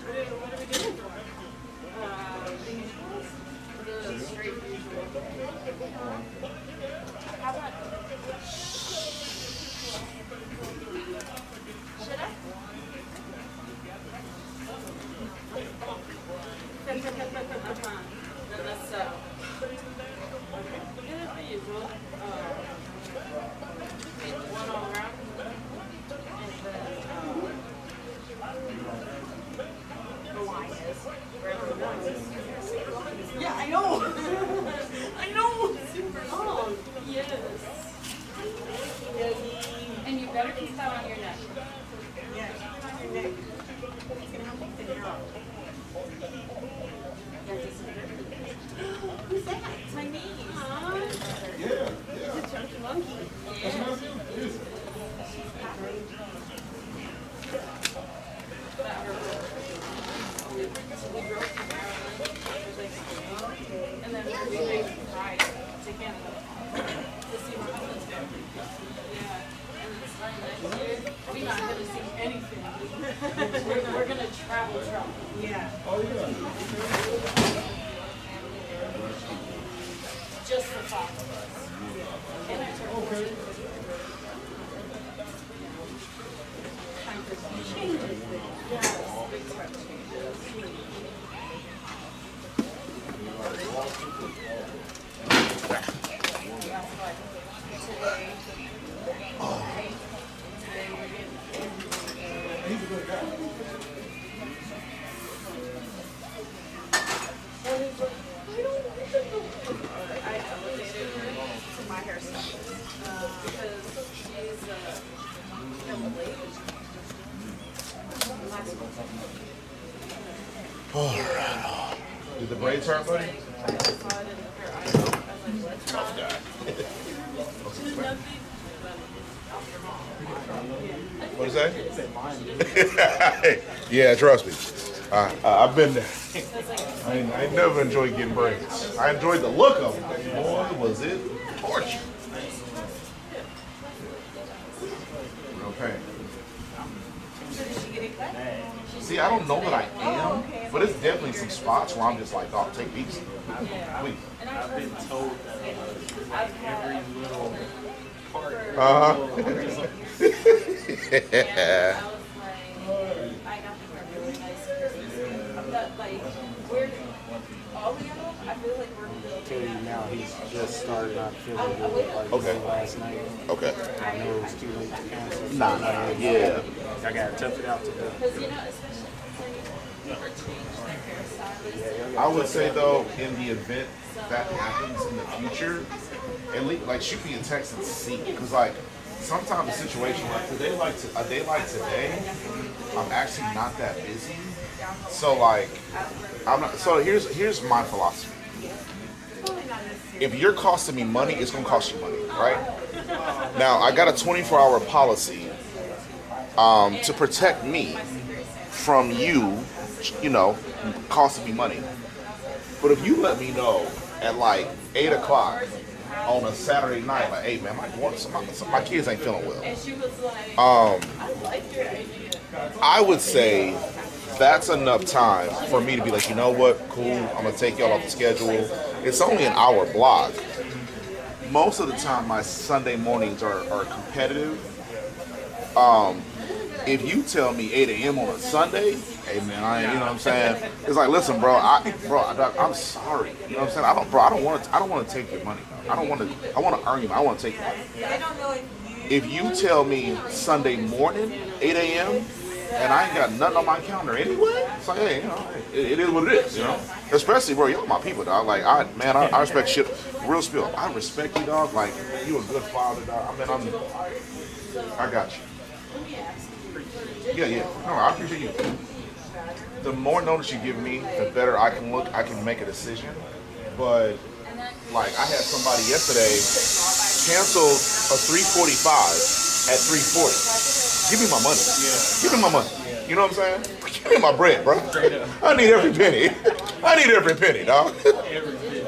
What are we doing for? The straight usual. How about? Should I? Then that's yeah, the usual. One all around, and then the line is wherever it goes. Yeah, I know. I know. Super long. Yes. And you better keep that on your neck. Yeah, keep it on your neck. It's gonna help you thin it out. Who's that? It's my niece. Huh? Yeah. It's a chunky monkey. Yeah. We drove to Maryland, and then we made a ride to Canada to see my husband's family. Yeah, and then starting next year, we're not going to see anything. We're going to travel. Yeah. Oh, yeah. Just the five of us. And I turned 14. Time for some changes. Yes, big time changes. He's a good guy. I elevated her to my hairstylist because she's Alright. Did the braids hurt, buddy? Tough guy. What is that? Yeah, trust me. I've been there. I never enjoyed getting braids. I enjoyed the look of them. Boy, was it torture. No pain. See, I don't know that I am, but it's definitely some spots where I'm just like, oh, take these. Please. I've been told that every little part. Yeah. I got them a really nice Christmas. But like, we're all we know, I feel like we're Tell you building now, up. he's just started not feeling good. Like Okay. last night. Okay. I know it's too late to cancel. Nah, yeah. I gotta tough it out today. Because you know, especially if like, never change their hairstylist. I would say though, in the event that happens in the future, at least like shoot me a text and see, because like sometimes a situation like today, a day like today, I'm actually not that busy. So like, I'm not. So here's my philosophy. If you're costing me money, it's gonna cost you money, right? Now I got a 24-hour policy to protect me from you, you know, costing me money. But if you let me know at like 8 o'clock on a Saturday night, like, hey man, my kids ain't feeling well. And she was like, I like your idea. I would say that's enough time for me to be like, you know what, cool, I'm gonna take y'all off the schedule. It's only an hour block. Most of the time my Sunday mornings are competitive. If you tell me 8 a.m. on a Sunday, hey man, you know what I'm saying? It's like, listen, bro, I'm sorry. You know what I'm saying? I don't want to take your money. I want to earn you. I want to take your money. If you tell me Sunday morning, 8 a.m., and I ain't got nothing on my calendar anyway, it's like, hey, you know, it is what it is, you know? Especially, bro, y'all my people, dog. Like, I respect shit. Real spill. I respect you, dog. Like, you a good father, dog. I mean, I got you. Yeah. No, I appreciate you. The more notice you give me, the better I can make a decision. But like I had somebody yesterday cancel a 3:45 at 3:40. Give me my money. Give me my money. You know what I'm saying? Give me my bread, bro. I need every penny. I need every penny, dog.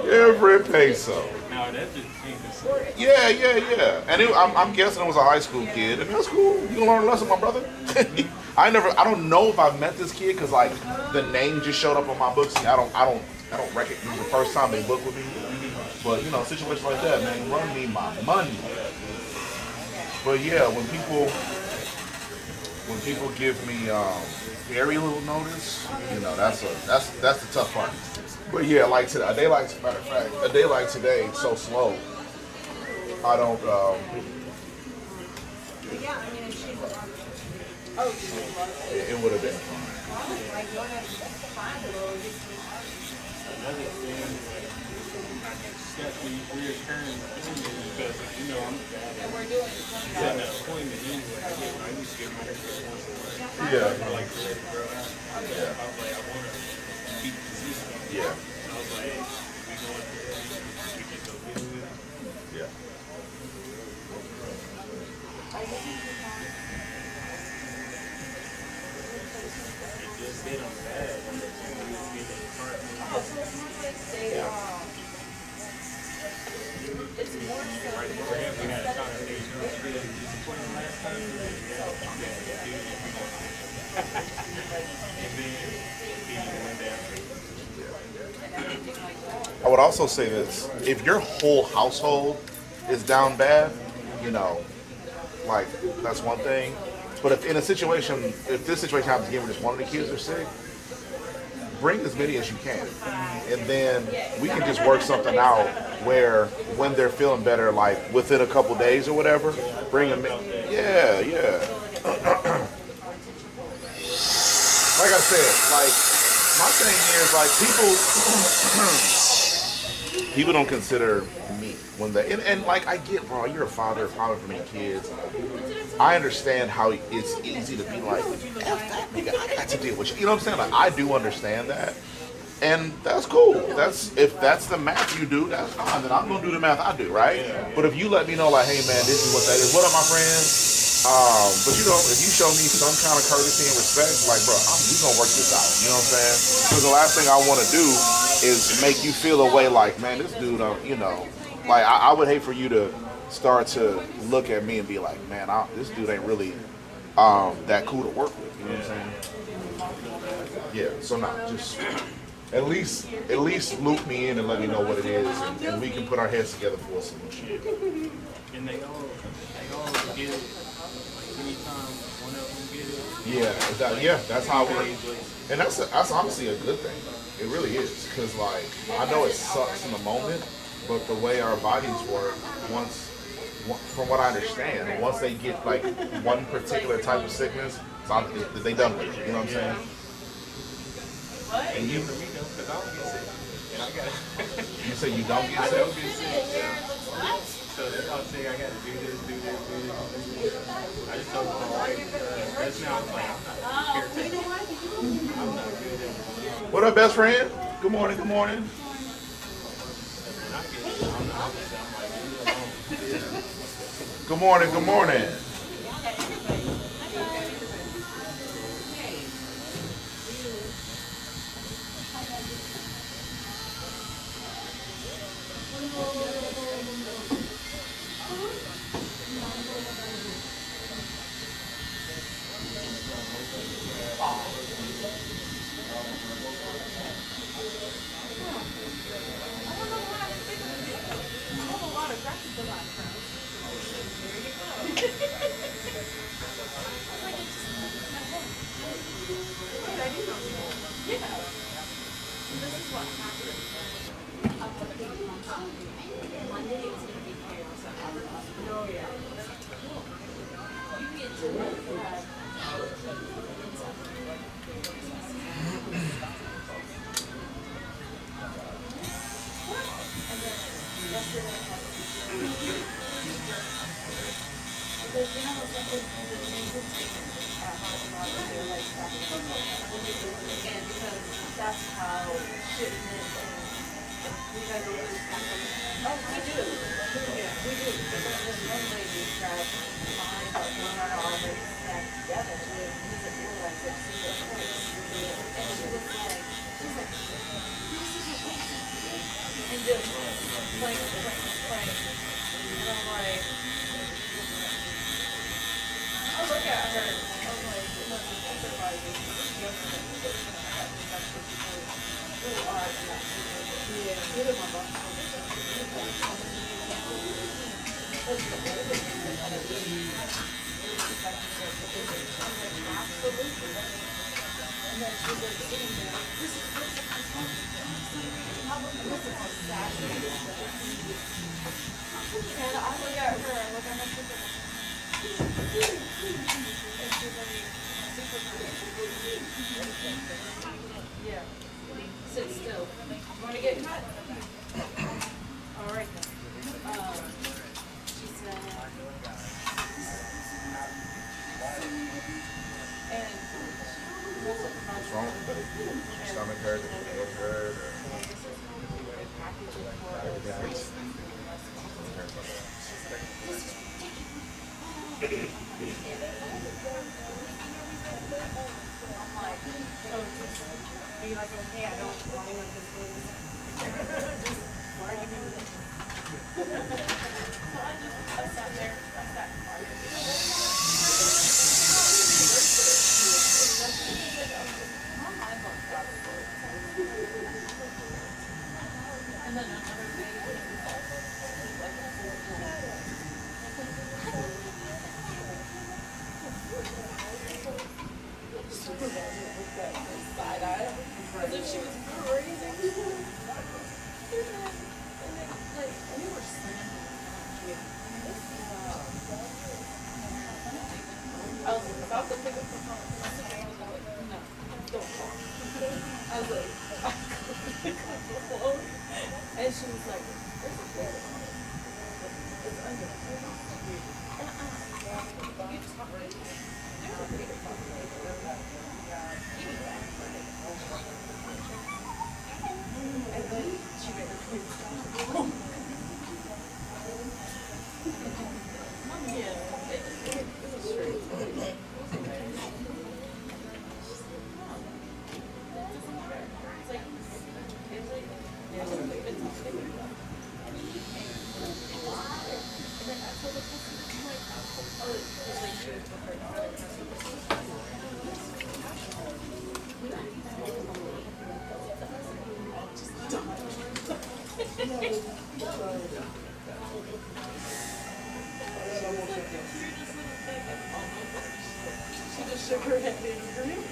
Every peso. No, that just ain't the same. Yeah. And I'm guessing it was a high school kid, and that's cool. You gonna learn a lesson, my brother. I don't know if I've met this kid because like the name just showed up on my book. See, I don't recognize the first time they book with me. But you know, situations like that, man, run me my money. But yeah, when people give me very little notice, you know, that's the tough part. But yeah, like today, a day like matter of fact, a day like today, it's so slow. I don't. It would have been fine. Another thing that we reoccurring because you know I'm setting an appointment anyway. I used to get my haircut once a month. Yeah. I like to let it grow out. I was like, I want to keep consistent. Yeah. I was like, hey, we going today. We can go get with it. Yeah. It just hit them bad. When we get in the car. Right before him, we had a conversation. I was really disappointed last time. And then he went down. I would also say this: if your whole household is down bad, you know, like that's one thing. But if this situation happens again where just one of the kids are sick, bring as many as you can, and then we can just work something out where when they're feeling better, like within a couple days or whatever, bring them in. Yeah, yeah. Like I said, like my thing here is like people don't consider me when they and like I get, bro, you're a father for many kids. I understand how it's easy to be like, F that nigga, I got to deal with you. You know what I'm saying? Like I do understand that. And that's cool. If that's the math you do, that's fine. Then I'm gonna do the math I do, right? But if you let me know, like, hey man, this is what that is. What up, my friends? But you know, if you show me some kind of courtesy and respect, like, bro, we gonna work this out. You know what I'm saying? Because the last thing I want to do is make you feel a way like, man, this dude, you know, like I would hate for you to start to look at me and be like, man, this dude ain't really that cool to work with. You know what I'm saying? Yeah. So now, just at least loop me in and let me know what it is, and we can put our heads together for a solution. And they all get it. Like anytime one of them get it. Yeah, that's how we. And that's honestly a good thing. It really is, because like I know it sucks in the moment, but the way our bodies work, from what I understand, once they get like one particular type of sickness, they done with it. You know what I'm saying? And you say you don't get I sick? don't get sick. So that's how I'm saying I got to do this. I just told my wife, that's now I'm like, I'm not caretaker. I'm not good at it. What up, best friend? Good morning, good morning. And I get it. I'm the opposite. I'm like, leave it alone. Good morning, good morning. And I look at her, I look at my sister. And she's like, yeah. Sit still. Want to get cut? All right then. She said, and What's wrong with it? Stomach hurt, head hurt, or everything. are you like, okay, I don't want to like this is. Why are you doing this? So I sat there, I sat and then another day, side eye, as if she was crazy. Like, we were slamming. I was about to pick up the phone. My sister was like, no, don't call. I was like, I couldn't pick up the phone. And she was like, there's a phone. It's under the phone. You talk right. There's a big phone. And then she made her face. Yeah, it was strange. She just shook her head and screamed.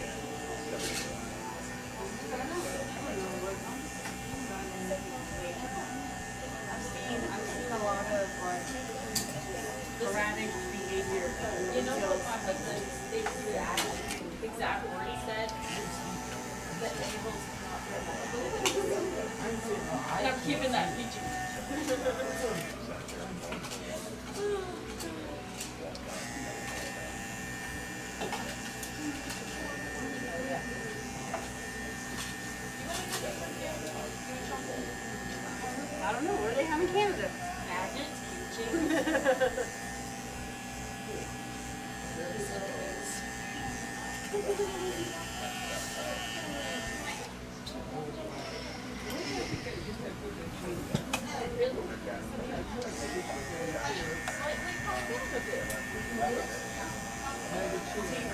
I've seen a lot of like erratic behavior. You know what my husband exact word said? The a-holes cannot remember. And I'm keeping that PG. I don't know, what do they have in Canada? Magnets, keychains.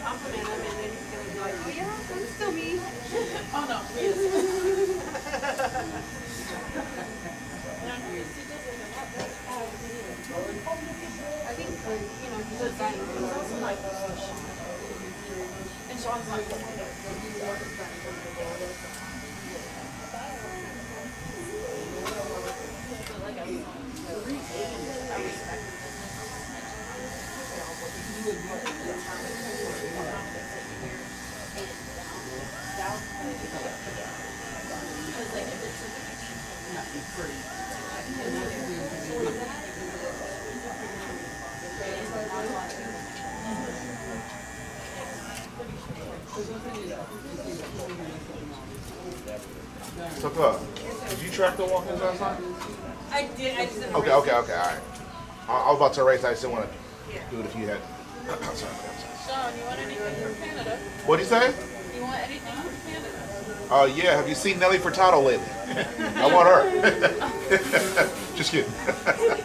Compliment them and then he's gonna be like, oh yeah, that's still me. Oh no, he is. I think, you know, he's a guy who's also like, And Shawn's like, So, did you track the walk-ins last night? I did, I just didn't Okay, all right. I was about to erase. I just didn't want to do it if you had. I'm sorry. Sean, you want anything from Canada? What'd you say? You want anything from Canada? Yeah. Have you seen Nelly Furtado lately? I want her. Just kidding.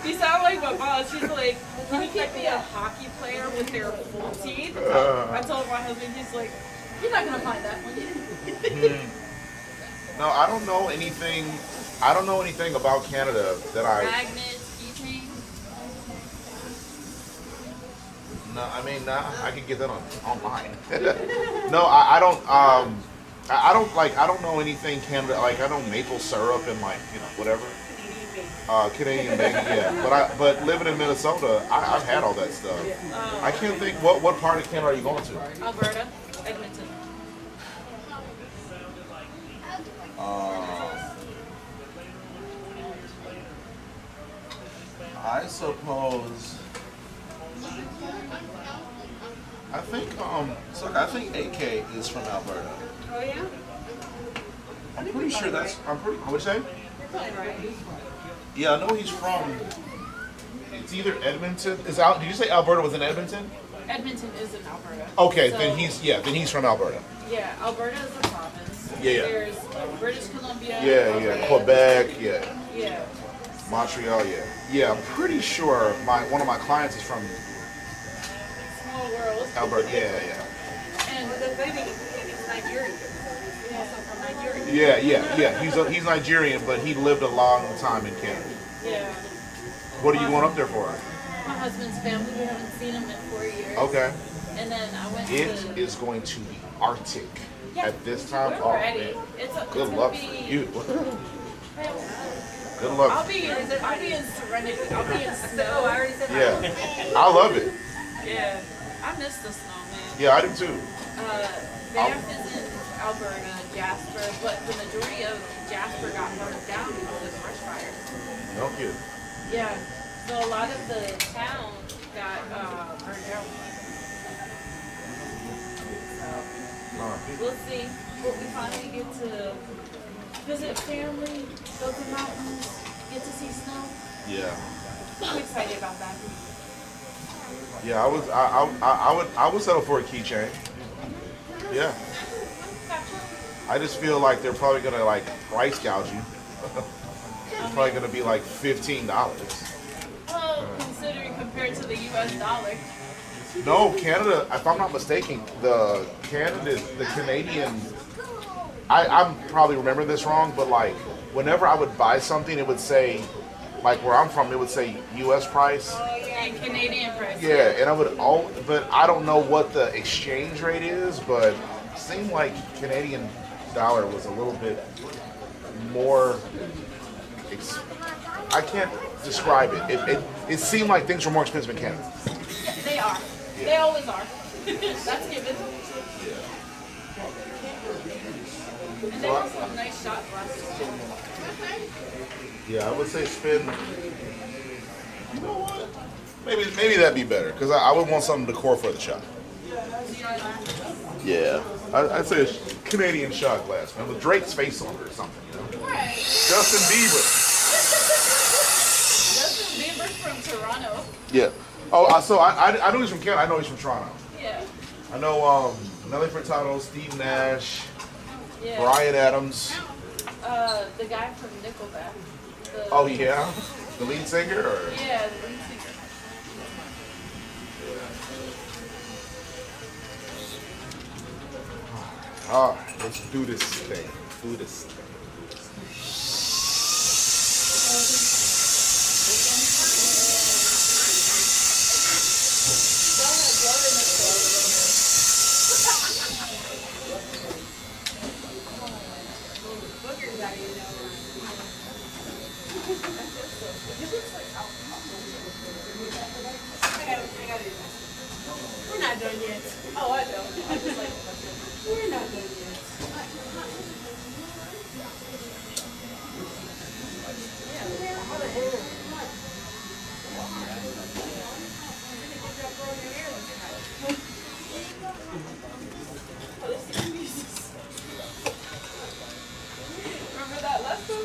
You sound like my boss. She's like, can you get me a hockey player with their full teeth? I told my husband, he's like, You're not gonna find that one. No, I don't know anything. I don't know anything about Canada that I. Magnets, keychains. No, I mean, nah, I can get that on online. No, I don't. I don't like. I don't know anything Canada. Like I know maple syrup and like whatever. Canadian bacon, yeah. But living in Minnesota, I've had all that stuff. I can't think. What part of Canada are you going to? Alberta, Edmonton. I suppose. I think AK is from Alberta. Oh yeah? I'm pretty sure that's. What'd you say? You're probably right. Yeah, I know he's from. It's either Edmonton. Is out? Did you say Alberta was in Edmonton? Edmonton is in Alberta. Okay, So, then he's from Alberta. Yeah, Alberta is a province. Yeah, yeah. There's British Columbia. Yeah, Alberta. Quebec, yeah. Yeah. Montreal, yeah. Yeah, I'm pretty sure one of my clients is from Small world. Alberta. Yeah. And The baby is Nigerian. He's also from Nigeria. Yeah. He's Nigerian, but he lived a long time in Canada. yeah. What are you going up there for? My husband's family, we haven't seen him in 4 years. Okay. And then I went It to... is going to be Arctic Yeah, at this time. we're Oh ready. man. It's Good gonna luck be, for you. Good I'll luck. be in serenity. I'll be in Oh, I snow. already said Yeah. I love it. Yeah. I miss the snow, man. Yeah, I do too. Banff is in Alberta, Jasper, but the majority of Jasper got burned down because of brush fire. No kidding. Yeah. So a lot of the town got burned down. We'll see. But we finally get to visit family, go to mountains, get to see snow. Yeah. I'm excited about that. Yeah, I would settle for a keychain. Yeah. I just feel like they're probably gonna like price gouge you. It's probably gonna be like $15. Well, considering compared to the US dollar. No, Canada, if I'm not mistaken, the Canadian, I'm probably remembering this wrong, but like whenever I would buy something, it would say, like where I'm from, it would say US price. And Canadian price. Yeah, and but I don't know what the exchange rate is, but it seemed like Canadian dollar was a little bit more, I can't describe it. It seemed like things were more expensive in Canada. Yeah, they are. They always are. That's given. And they also have nice shot glasses too. Yeah, I would say spend. You know what? Maybe that'd be better because I would want something decor for the shot. Yeah, I'd say a Canadian shot glass, man, with Drake's face on it or something. Right. Justin Bieber. Justin Bieber's from Toronto. Yeah. Oh, so I know he's from Canada. I know he's from Toronto. Yeah. I know Nelly Furtado, Steve Nash, Yeah. Bryan Adams. The guy from Nickelback. Oh yeah, the lead singer. Or? Yeah, the lead singer. All right, let's do this thing. Do this thing. We're not done yet. Oh, I know. I just like We're not done yet. remember that lesson?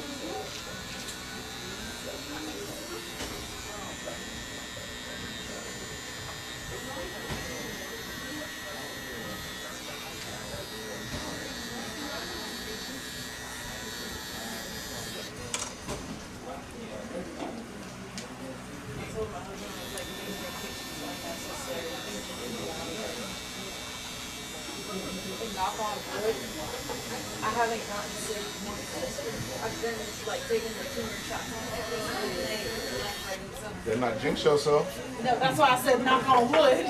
I told my husband, I was like, these vacations aren't necessary. knock on wood, I haven't gotten sick once. I've been like taking the turmeric shots every single day for like something. They're not jinx yourself. No, that's why I said knock on wood.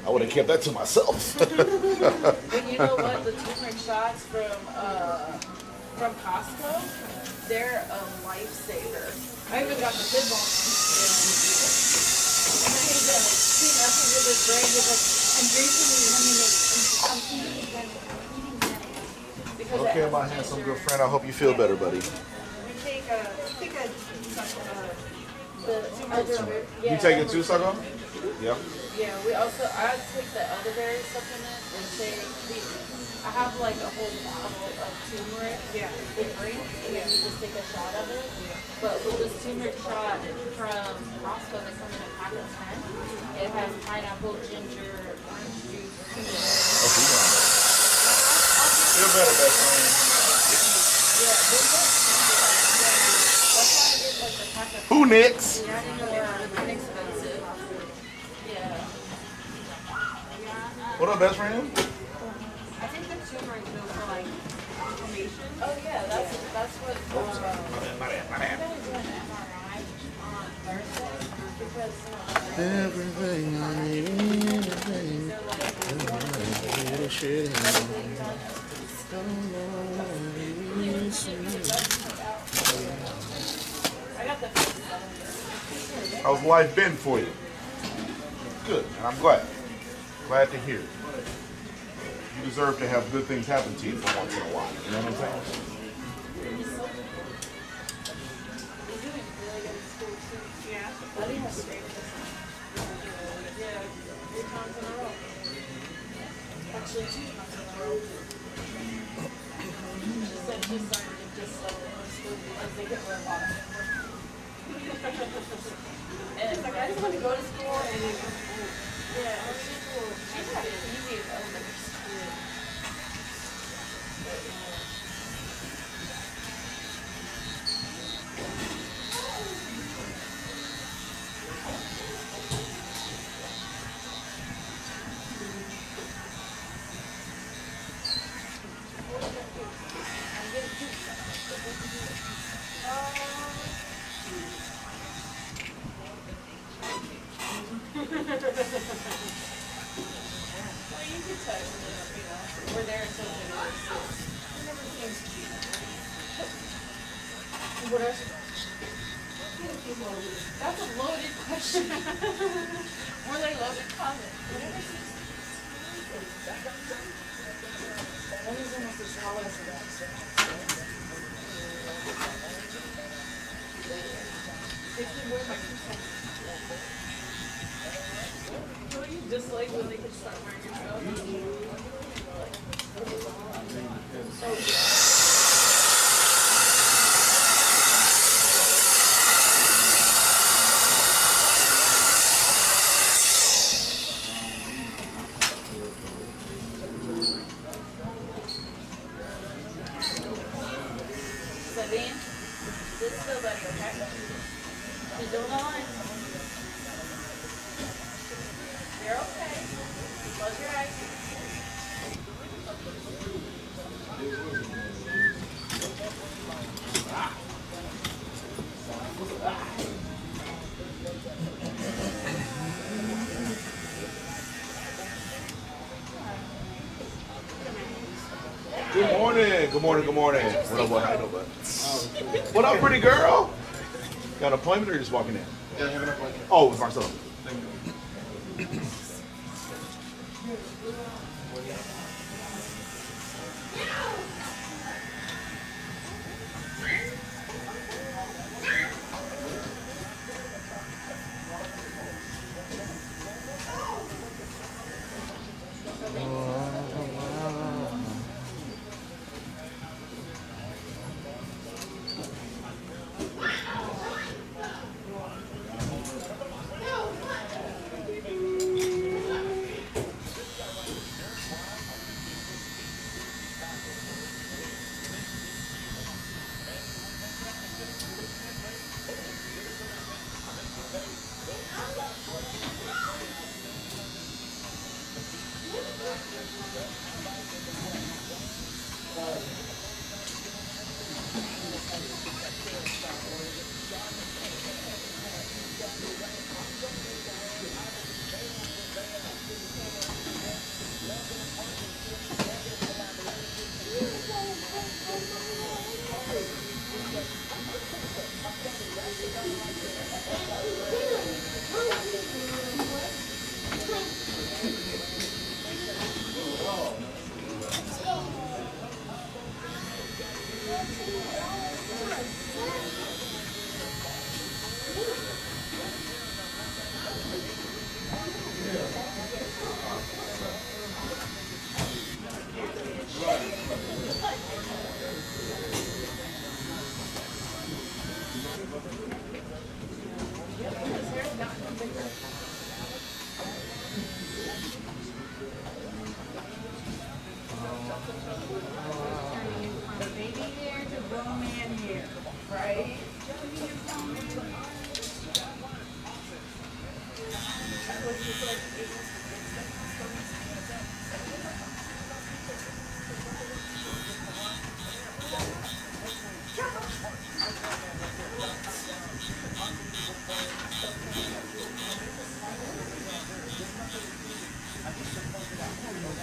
I would have kept that to myself. But you know what? The turmeric shots from Costco, they're a lifesaver. I even got the tip on them. And then he does. He messes with his brain. He's like, I'm drinking these. I'm eating them. Because Okay, my handsome good friend. I hope you feel better, buddy. we take the elderberry. You take it too, Sago? Yeah. Yeah, I take the elderberry supplement and I have like a whole bottle of turmeric. Yeah. The drink, and then you just take a shot of it. Yeah. But with this turmeric shot from Costco, they come in a pack of 10. It has pineapple, ginger, orange juice, turmeric. Feel better, best friend. Yeah, that's why I get like the pack of 10. Who next? Yeah, I didn't know they were inexpensive. Yeah. What up, best friend? I think the turmeric is for like inflammation. Oh yeah, that's what. My bad. I'm gonna do an MRI on Thursday because Everything I need, everything. they're like. I got the. How's life been for you? Good, and I'm glad. Glad to hear it. You deserve to have good things happen to you for once in a while. You know what I'm saying? He's doing really good in school too. Yeah. I think that's great. Yeah, 3 times in a row. Actually, 2 times in a row. She said she's starting to just like in school because they get rid of all of it. And it's Like, I just want to go to school and then yeah, her school, she's had it easy as elementary school. But, well, you could touch it, you know. We're there until it never seems to be. What else? That's a loaded question. Were they loaded comments? One is almost as tall as the next. They can wear my 2 cents. Don't you dislike when they can start wearing your stuff? Sabine, this is still better, okay? She's doing all right. You're okay. Close your eyes. Good morning. Good morning. Good morning. What up, what? I know, but. What up, pretty girl? Got an appointment or you're just walking in? Yeah, I have an appointment. Oh, it's Marcelo. Thank you.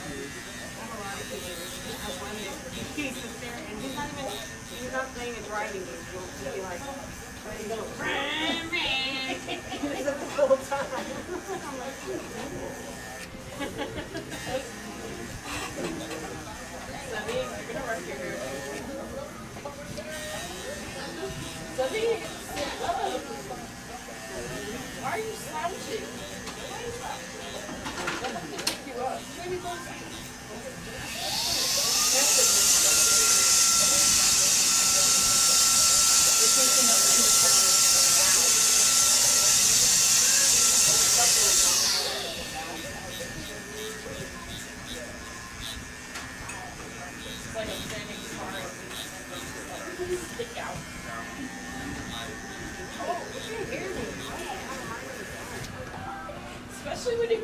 have a lot of kids. Have one that he sits there and he's not playing a driving game. He'll be like, ready to go. He's up the whole time. I'm like, Sunny, you're gonna rush your hair. Sunny, why are you slouching? I'm gonna pick you up. Maybe go see. That's it. We're taking up in the park. It's like a standing car and stick out. oh, you can't hear me. Especially when you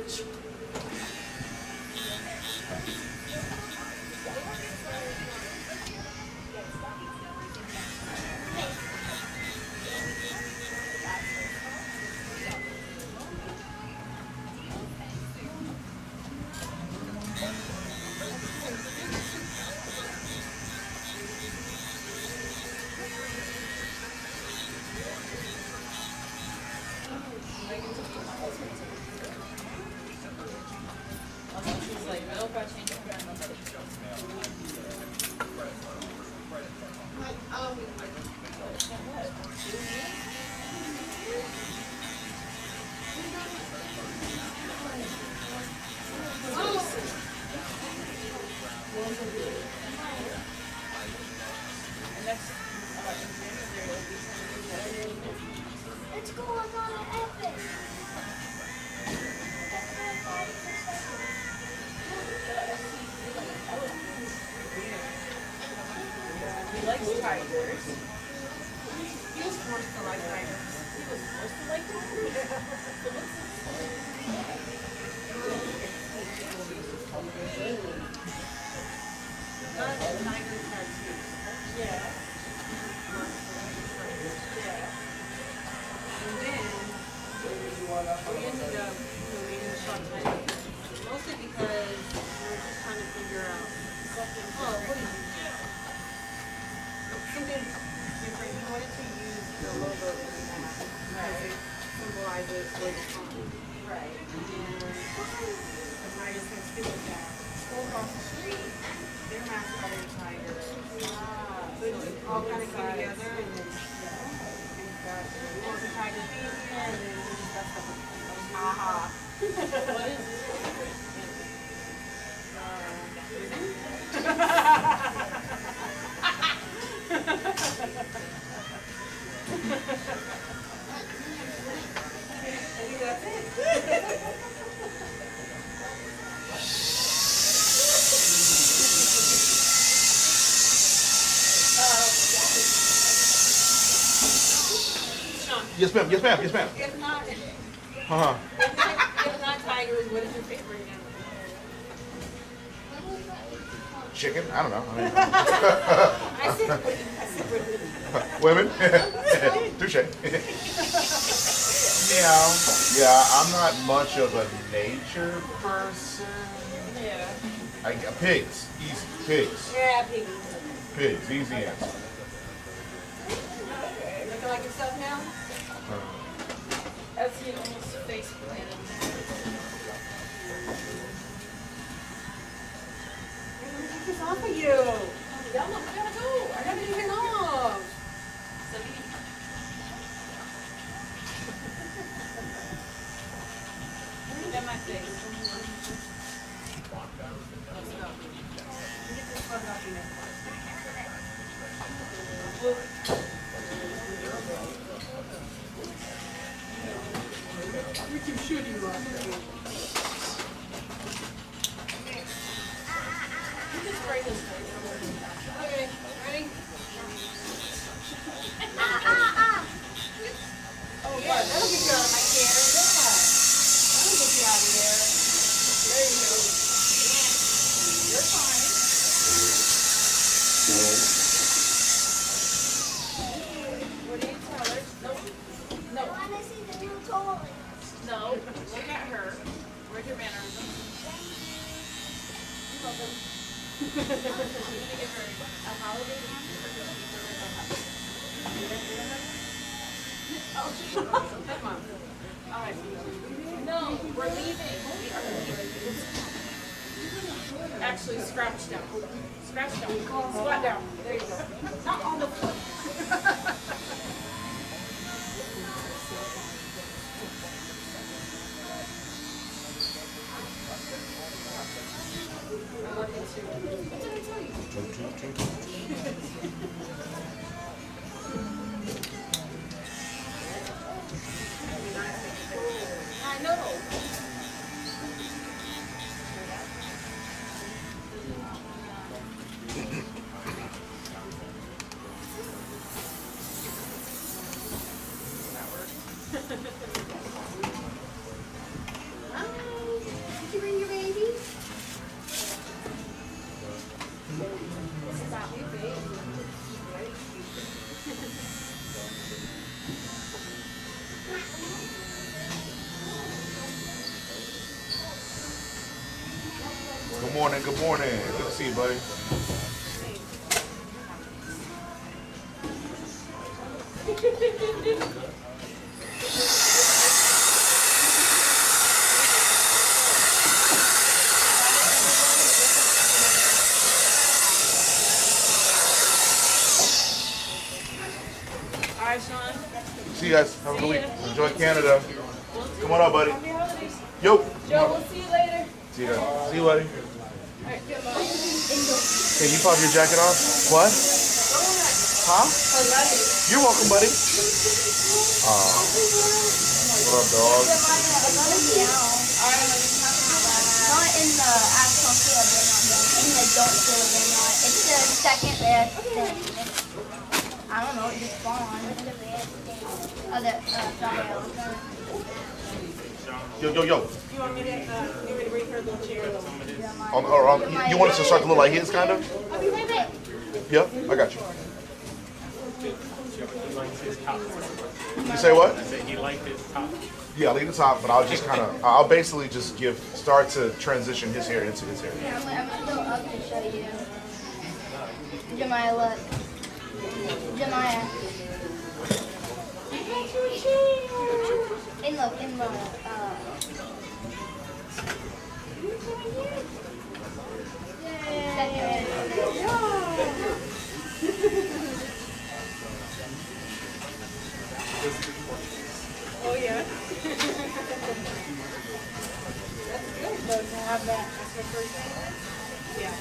she's like, nope, I changed my mind. Let's go on an epic. He likes tigers. He was forced to like tigers. He was supposed to like Not a tiger cartoon. Yeah. And then we ended up making the short time. Mostly because we were just trying to figure out, oh, what do you do? Something different. We wanted to use the logo that we have. Right. Symbolizes where it's from. Right. And the tigers can speak with that. Go across the street, their mascot is a tiger. So it just all kind of came together and then we want the tiger feet and then we just got stuff with aha. What is I think that's it. Shawn, Yes, ma'am. Yes, ma'am. Yes, ma'am. if not, Uh-huh. if not tigers, what is your favorite animal? Chicken? I don't know. I said Women? Touche. Yeah, I'm not much of a nature person. Yeah. Pigs. Easy. Pigs. yeah, piggy. Pigs. Easy answer. Looking like yourself now? As he almost face planted. I'm gonna take this off of you. Y'all know we gotta go. I gotta take it off. So we look at my face. Let's go. Get this bug off your neck. We can shoot you off. You can spray this face. Okay, ready? Oh, Yeah, that'll get you out of my chair. Yeah. That'll get you out of there. There you go. You're fine. What do you tell her? No. I want to see the new toy. No. Look at her. Where's your mannerism? Come on. All right. No, we're leaving. We are leaving. Actually, scratch down. Scratch down. Squat down. There you go. Not on the floor. I love you too. What did I tell you? I know. Hi. Did you bring your baby? Stop you, babe. Good morning, good morning. Good to see you, buddy. All right, Shawn. See you guys. Have a good week. ya. Enjoy Canada. Come on up, buddy. Happy holidays. Yo. Joe, we'll see you later. See you guys. See you, buddy. All right, goodbye. Can you pop your jacket off? What? Huh? I love you. You're welcome, buddy. What up, dog? Not in the actual field, they're not. In the adult field, they're not. It's the second best thing. I don't know, it just spawned. Oh, the thumbnail. Yo. You want me to bring her little chair? You want us to start to look like his, kind of? I'll be right back. Yep, I got you. He likes his top. You say what? I said he liked his top. Yeah, leave the top, but I'll just I'll basically just start to transition his hair into his hair. Yeah, I'm gonna go up to show you. Jemiah, look. Jemiah. And look, in the, Oh, yeah. That's good, though, to have that as her first name. Yeah.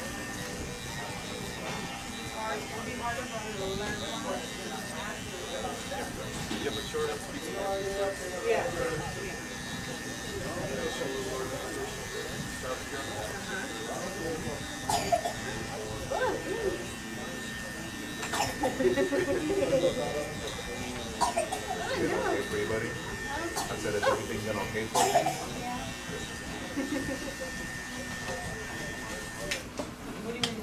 Hard, it'll be harder for her to learn more. Yeah. Okay for you, buddy? I said, is everything done okay for you? What do you want to do?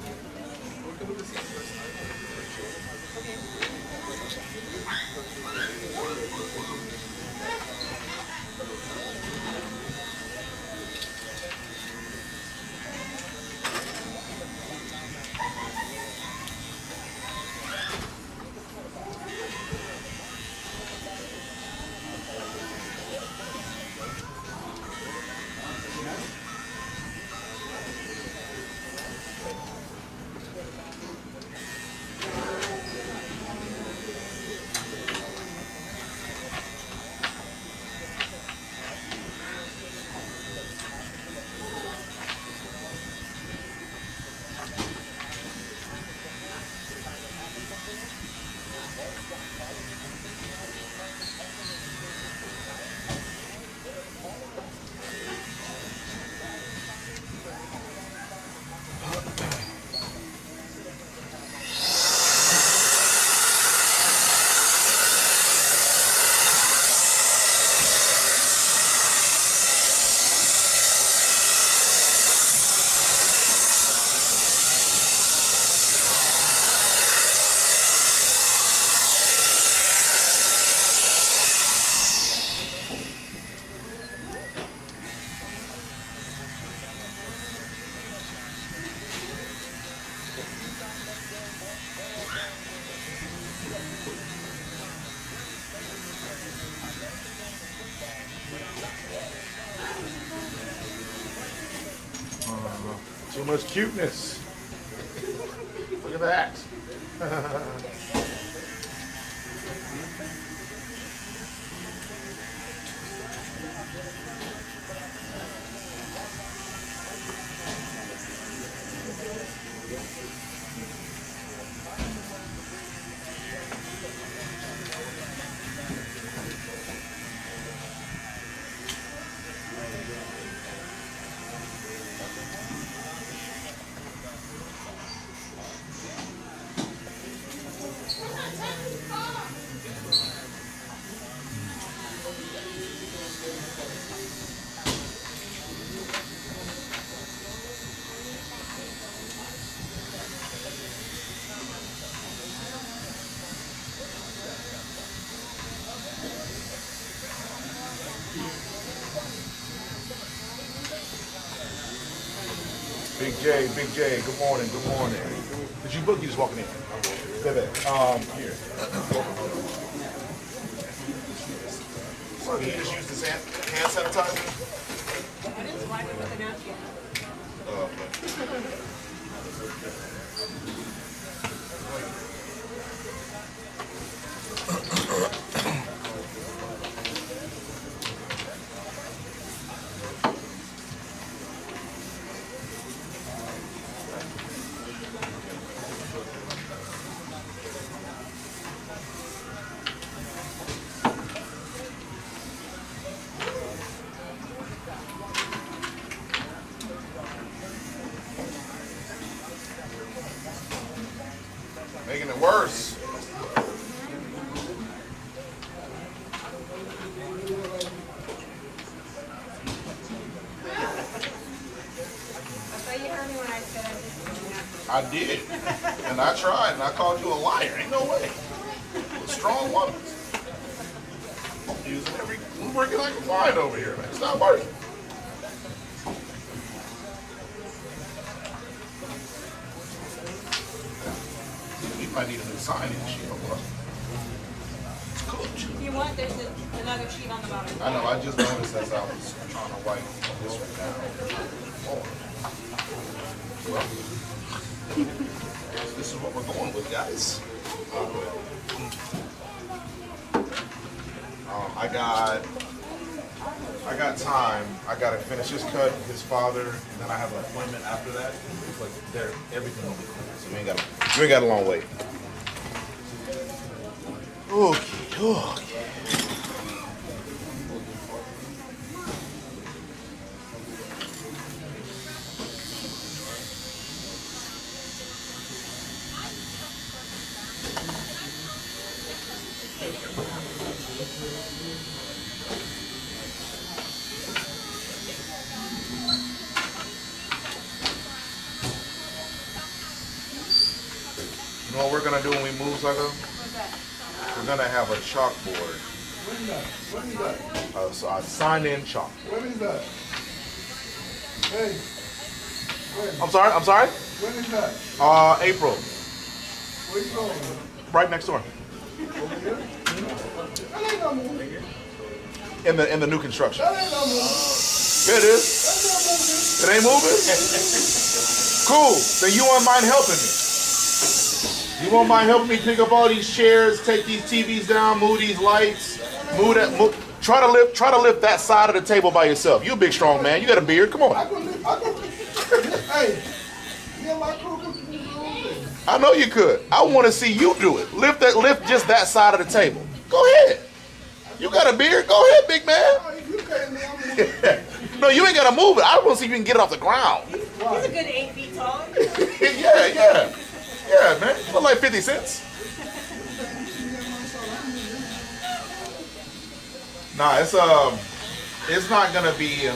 Too much cuteness. Look at that. Big J, good morning, good morning. Did you book? You just walking in. Here. So you just use this hand sanitizer? I didn't wipe it with a napkin. Oh, okay. Making it worse. I thought you heard me when I said I just didn't have to. I did. And I tried, and I called you a liar. Ain't no way. A strong woman. I'm using every lubricant I can find over here, man. It's not working. You might need a new sign-in sheet. It's cooked. If you want, there's another sheet on the bottom. I know, I just noticed as I was trying to wipe this one down. Oh. Well, this is what we're going with, guys. I got time. I gotta finish his cut, his father, and then I have an appointment after that. But everything will be cool. So you ain't got a long wait. Okay. You know what we're gonna do when we move, Zaga? What's that? We're gonna have a chalkboard. When is that? So a sign-in chalk. When is that? Hey, when? I'm sorry? When is that? April. Where you going? Right next door. Over here? That ain't no movie. In the new construction. That ain't no movie. Here it is. That's It ain't moving? Cool. Then you won't mind helping me. You won't mind helping me pick up all these chairs, take these TVs down, move these lights, try to lift that side of the table by yourself. You a big strong man. You got a beard. Come on. I go hey, me and my crew could do it. I know you could. I want to see you do it. Lift just that side of the table. Go ahead. You got a beard? Go ahead, big man. Oh, if you can't, I'm moving. No, you ain't got to move it. I want to see if you can get it off the ground. He's a good 8 feet tall. Yeah, man. Look like 50 cents. Nah, it's not gonna be.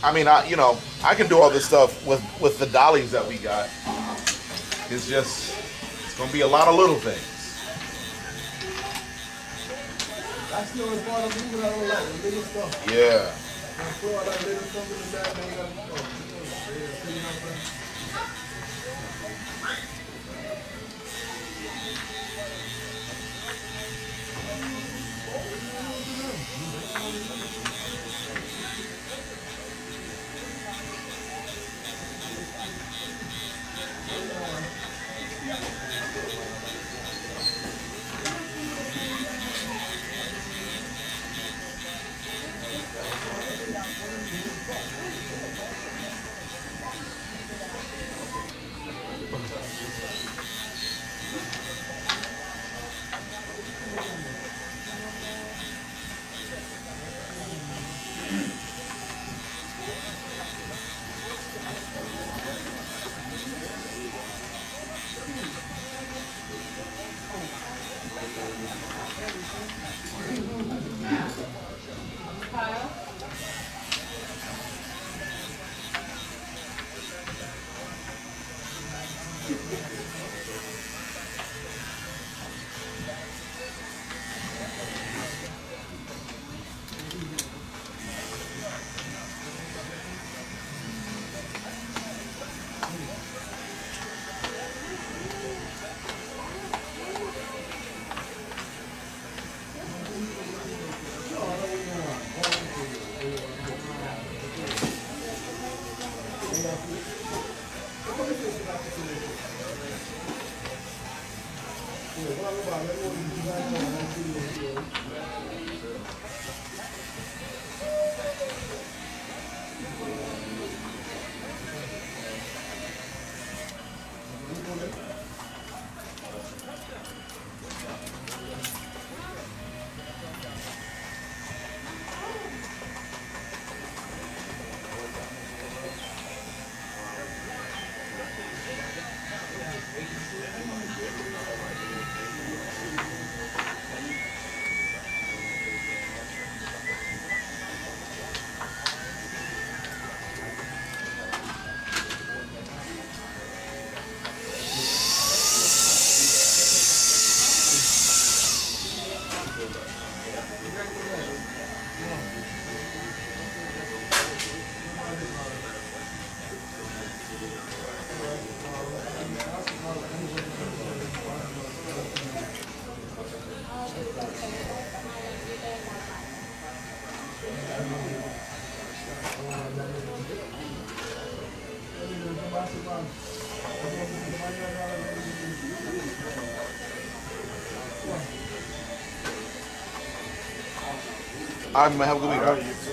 I mean, I can do all this stuff with the dollies that we got. It's gonna be a lot of little things. That's the only part of moving out of like the little stuff. Yeah. Throw all that little stuff in the back, then you gotta go. You know what I'm saying? All right, man. Have a good week. All right.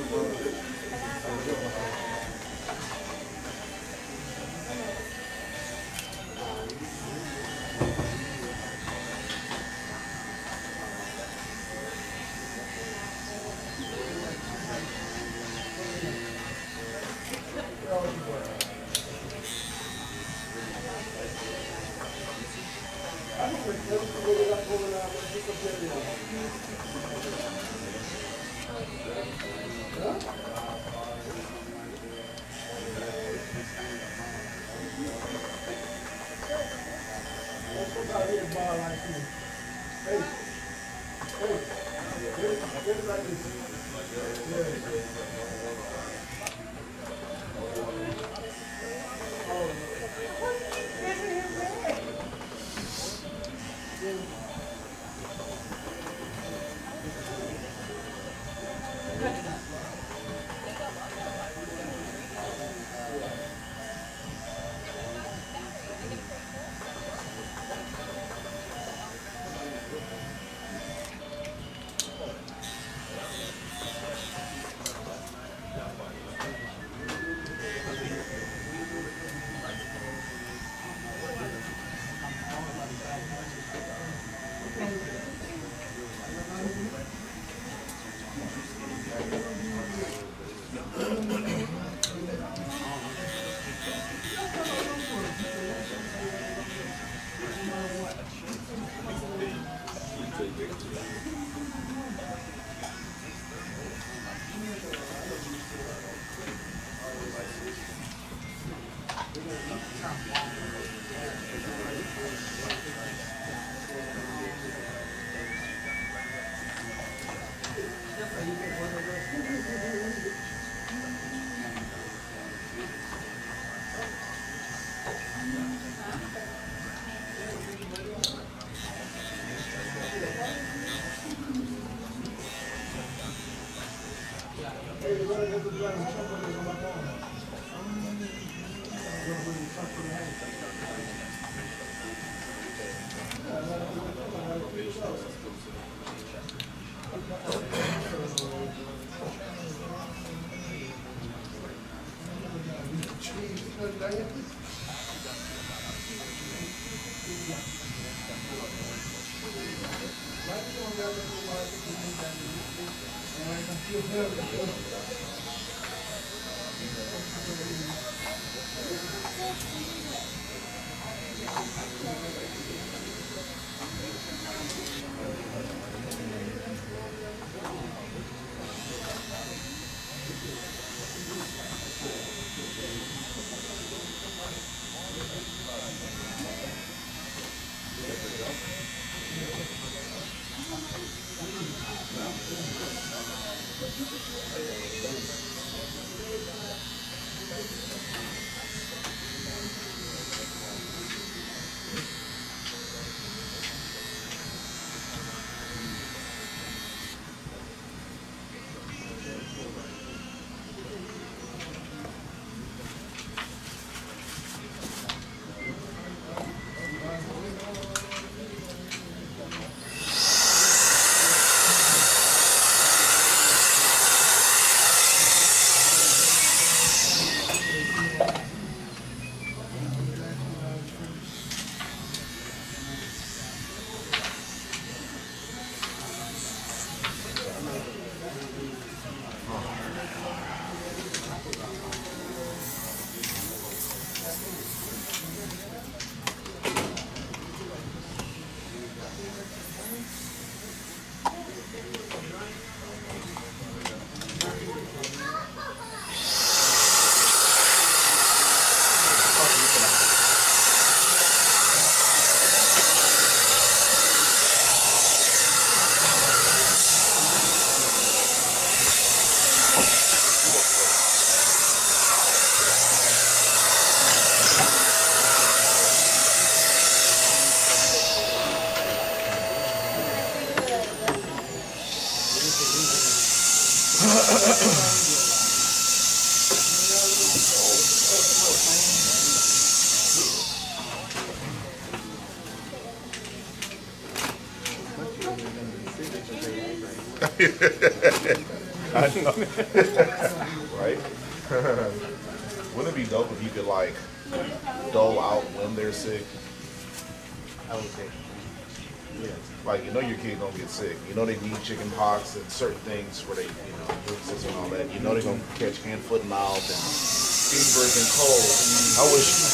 I know. Right? Wouldn't it be dope if you could like dole out when they're sick? I would say, yeah. Like, you know your kid gonna get sick. You know they need chicken pox and certain things where they, you know, bruises and all that. You know they're gonna catch hand, foot, and mouth and fevers and colds. I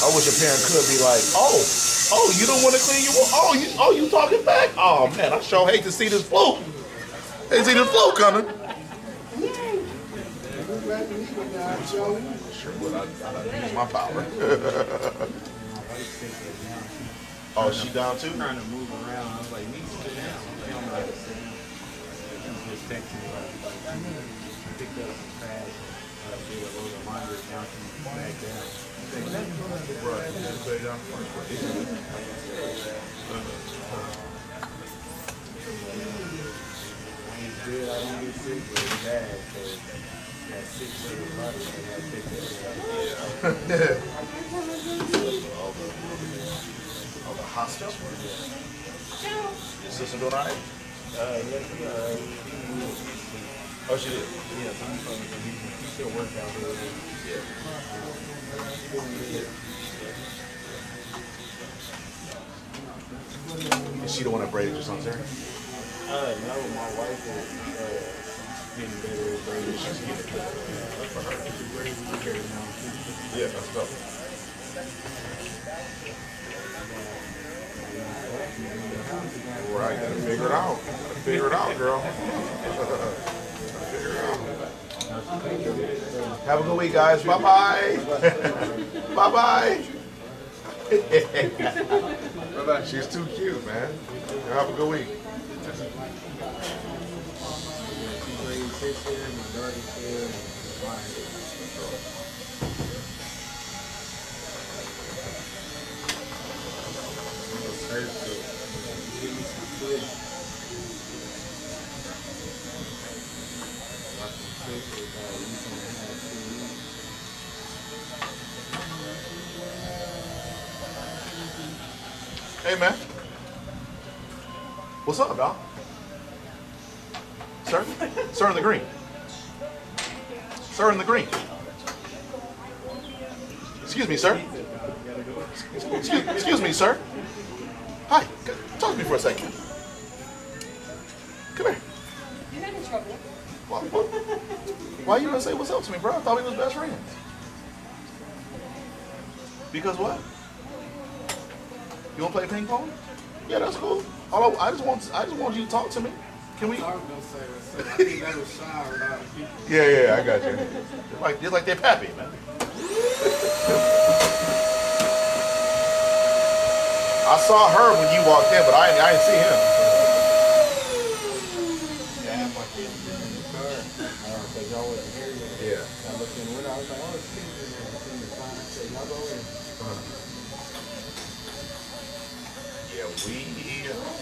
wish a parent could be like, oh, you don't want to clean your wound. You talking back? Oh man, I sure hate to see this flu. Hate to see this flu coming. Sure would. I'd use my power. Oh, she down too? Trying to move around. I was like, need to sit down. They don't know how to sit down. He just texted me like, picked up some trash. Did a little reminder down to back down. He's good. I don't get sick, but it's bad. So that sick shit is body. I take that. Oh, the hostage one. Your sister doing all right? Oh, she did? Yeah, he still works out there. Is she the one that braided your son's hair? No, my wife is getting better at braiding. She's getting better now. Yeah, that's dope. Right, gotta figure it out. Gotta figure it out, girl. Figure it out. Have a good week, guys. Bye-bye. Bye-bye. She's too cute, man. Have a good week. Hey, man. What's up, dog? Sir? Sir in the green. Sir in the green. Excuse me, sir. Excuse me, sir. Hi. Talk to me for a second. Come here. You're not in trouble. Why you gonna say what's up to me, bro? I thought we was best friends. Because what? You wanna play ping pong? Yeah, that's cool. I just want you to talk to me. Can we? I was gonna say that. I think that was shy without people. Yeah, I got you. Just like they're pappy, man. I saw her when you walked in, but I didn't see him. Yeah, I had my kids in the car because y'all wasn't here yet. Yeah. I looked in the window. I was like, oh, it's kids in there. It's in the car. I said, y'all go in.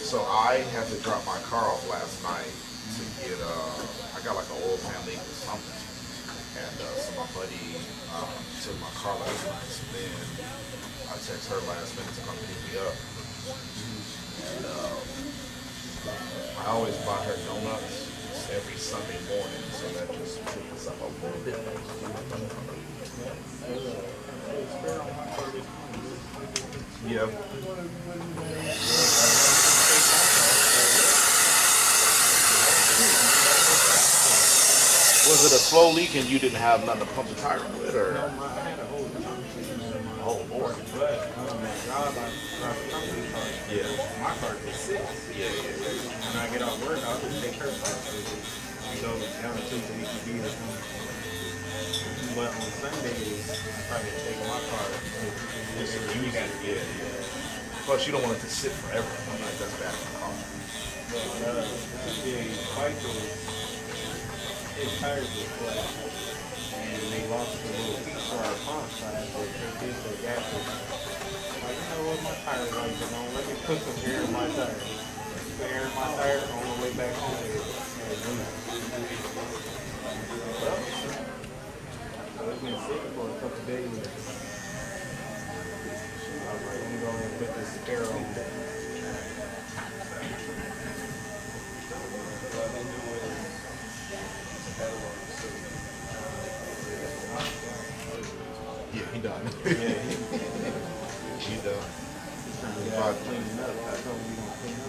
So I had to drop my car off last night to get, I got like an oil pan leak or something. And so my buddy took my car last night. So then I texted her last minute to come pick me up. And I always buy her donuts every Sunday morning. So that just took us up a little bit. Yeah. Was it a slow leak and you didn't have nothing to pump the tire with, or? I had a whole conversation in my Oh Lord. But my job, I drive a company car. Yeah. My car is 6. Yeah. When I get off work, I'll just take her car. So down to Tuesday, we can be there. But on Sundays, I try to take my car. Just use it. Yeah. Plus, you don't want it to sit forever. I'm like, that's bad for the car. But the Michael, his tires were flat. And they lost the little piece for our pump side, but they did the gap. Like, you know what, my tires are like, let me put some air in my tire. Put air in my tire on the way back home. So it's been sitting for a couple days. I was like, let me go ahead and put this spare on there. She done. Yeah, cleaning up. I told him we don't clean up.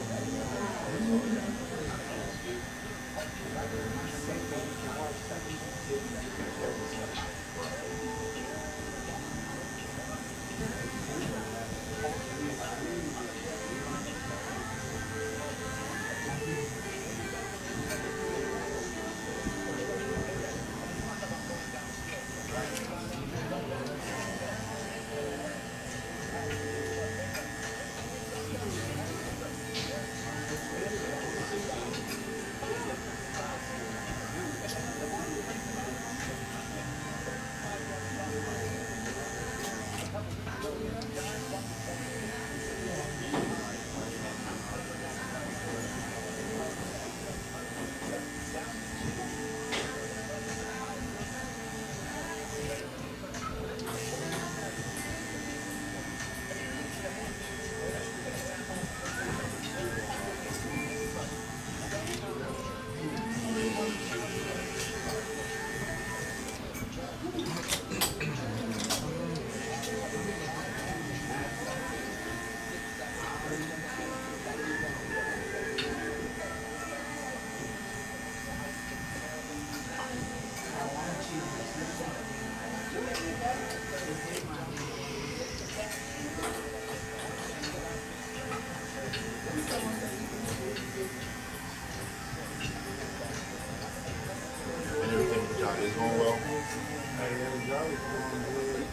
And everything with the job is going well. Hey, that was always going good.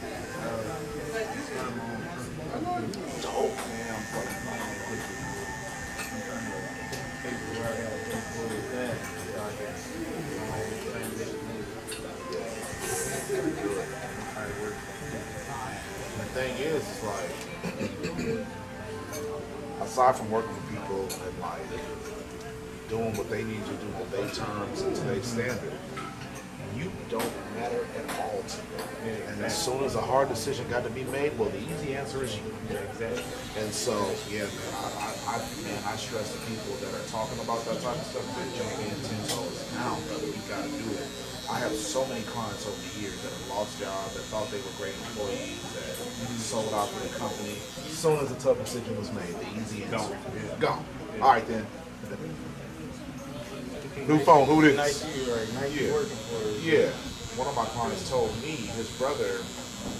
Started my own company. Dope. Yeah, I'm fucking playing with it. I'm trying to pay for where I gotta pay for with that. So I can transition over. Good. How it works. The thing is, it's like, aside from working with people and like doing what they need to do to their terms and to their standard, you don't matter at all to them. Yeah, And as soon as a hard decision got to be made, well, the easy answer is you. Yeah, exactly. And so, yeah, man, I stress to people that are talking about that type of stuff, that jump in 10 toes down, brother, you gotta do it. I have so many clients over the years that have lost jobs, that thought they were great employees, that sold out for the company. As soon as a tough decision was made, the easy answer, gone. All right then. New phone, who this? Nice you, right? Nice you Yeah. working for us. Yeah, one of my clients told me his brother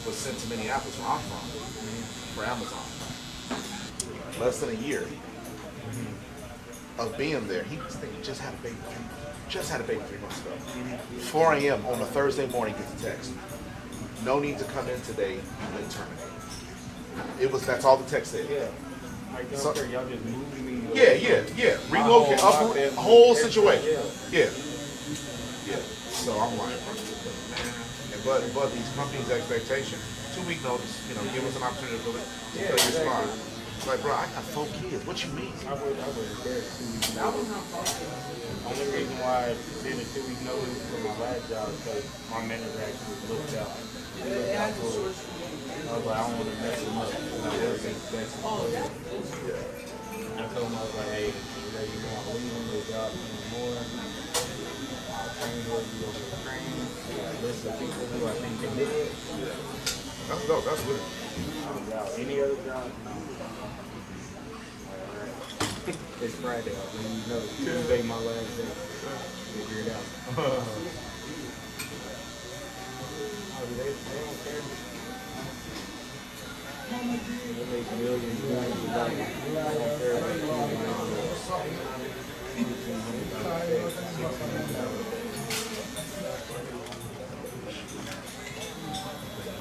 was sent to Minneapolis, where I'm from, for Amazon. Less than a year of being there. He was thinking, just had a baby. Just had a baby 3 months ago. 4 a.m. on a Thursday morning, gets a text. No need to come in today. You've been terminated. That's all the text said. Yeah. Like, So- y'all just moved me. Yeah. Relocate, uproot, whole situation. Yeah. So I'm like, man. But these companies' expectation, 2-week notice, give us an opportunity to fill your spot. It's like, bro, I got 4 kids. What you mean? I would embarrass 2 weeks. Only reason why I did a 2-week notice for my last job is because my manager actually looked out. He looked out for it. I was like, I don't want to mess him up. And I was expecting I told him, I was like, hey, I'm leaving the job anymore. I'll train whoever you over to train. I list of people who I think can do it. That's dope. That's good. I was out. Any other job? No. Alright. It's Friday. I'll let you know. Tuesday, my last day. Figure it out. Oh, they don't care. They make millions of dollars. They don't care about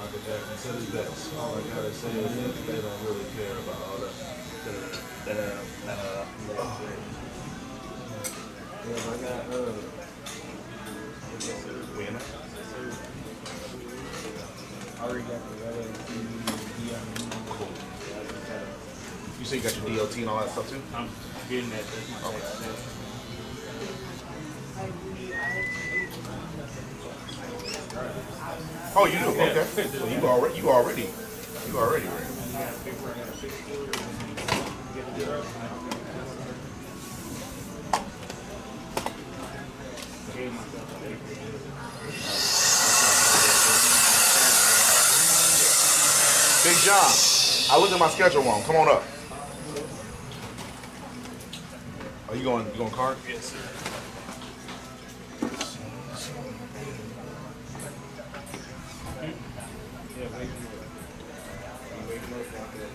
Michael Jackson said his best. All I gotta say is that they don't really care about all that. Yeah, I got Winner. I already got the other You say you got your DOT and all that stuff too? I'm getting that. That's my next step. Oh, you do? Okay. So you already ready. Big John, I looked at my schedule wrong. Come on up. Are you going card? Yes, sir. Yeah, wake him up. You wake him up like that.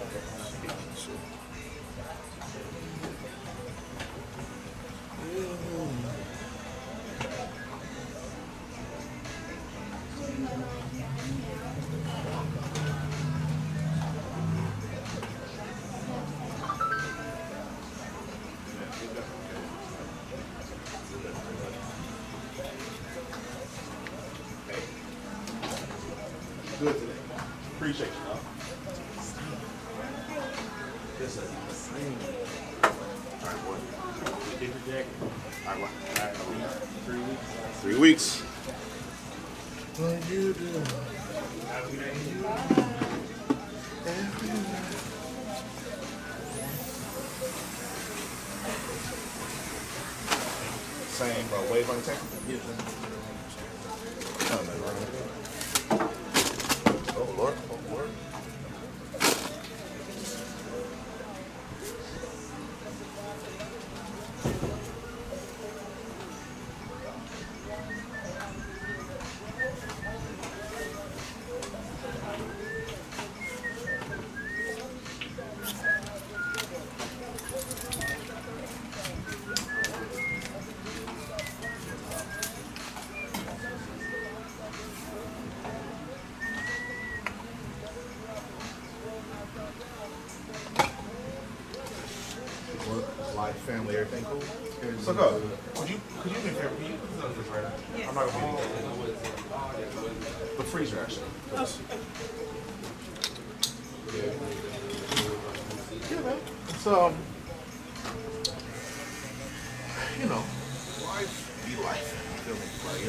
Good today. Appreciate you, dog. Yes, sir. All right, boy. Get the jacket. All right, boy. All right, 3 weeks. 3 weeks. What you do? How we Same wave on the tank. Yes, sir. Oh, Lord. Oh, Lord. Work, life, family, everything cool? So go. Could you do me a favor? Could you put this right now? I'm not gonna be the freezer actually. Yeah, man. It's you know, life be life. You feel me? Like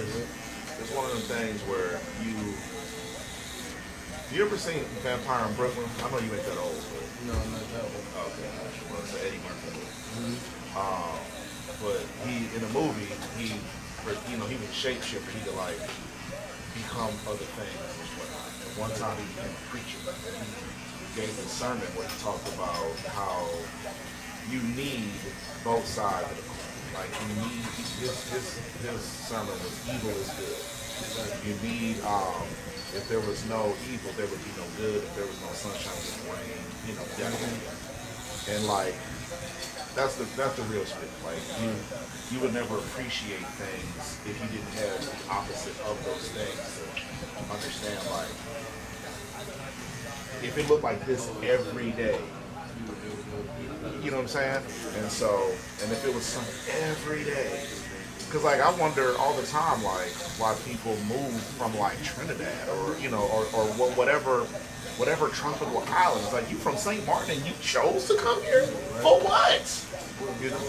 it's one of them things where you ever seen Vampire in Brooklyn? I know you ain't that old, but No, not that one. okay. Well, it's an Eddie Murphy movie. But he in the movie he was a shapeshifter. He could like become other things and whatnot. And one time he became a preacher. He gave a sermon where he talked about how you need both sides of the coin. Like you need his sermon was evil is good. You need if there was no evil, there would be no good. If there was no sunshine, there would rain. You know, yada, yada, yada. And like that's the real spit. Like you would never appreciate things if you didn't have the opposite of those things to understand. Like if it looked like this every day, you know what I'm saying? And so, and if it was something every day, because like I wonder all the time, like why people move from like Trinidad or whatever tropical island. It's like you from St. Martin and you chose to come here for what? You know?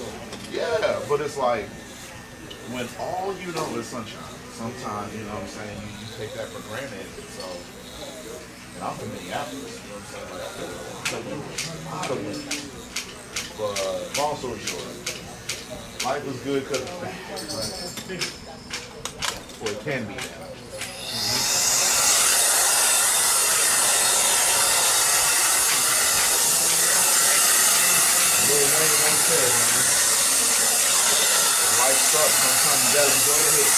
Yeah, but it's like when all you know is sunshine. Sometimes you know what I'm saying. You take that for granted. And so, and I'm from Minneapolis. You know what I'm saying? Like, but long story short, life was good because it's bad. Or it can be bad. Lil Wayne once said, man, when life sucks, sometimes you gotta enjoy the hit.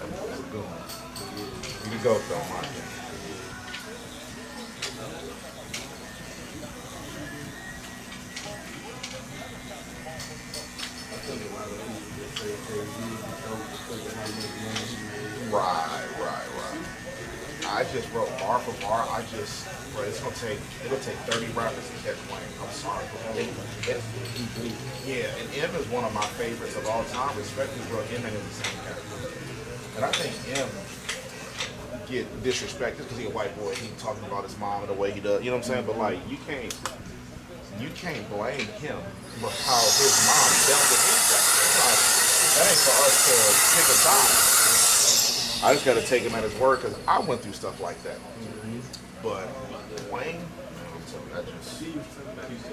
That's a good one. You can go, though, my man. Right. I just wrote bar for bar. Bro, it'll take 30 rappers to catch Wayne. I'm sorry, bro. Yeah, and M is one of my favorites of all time. Respectfully, bro, M ain't in the same category. And I think M get disrespected because he's a white boy. He talking about his mom and the way he does. You know what I'm saying? But like, you can't blame him for how his mom dealt with his dad. That ain't for us to pick a side. I just got to take him at his word because I went through stuff like that. But Wayne, man, I'm telling you, I just.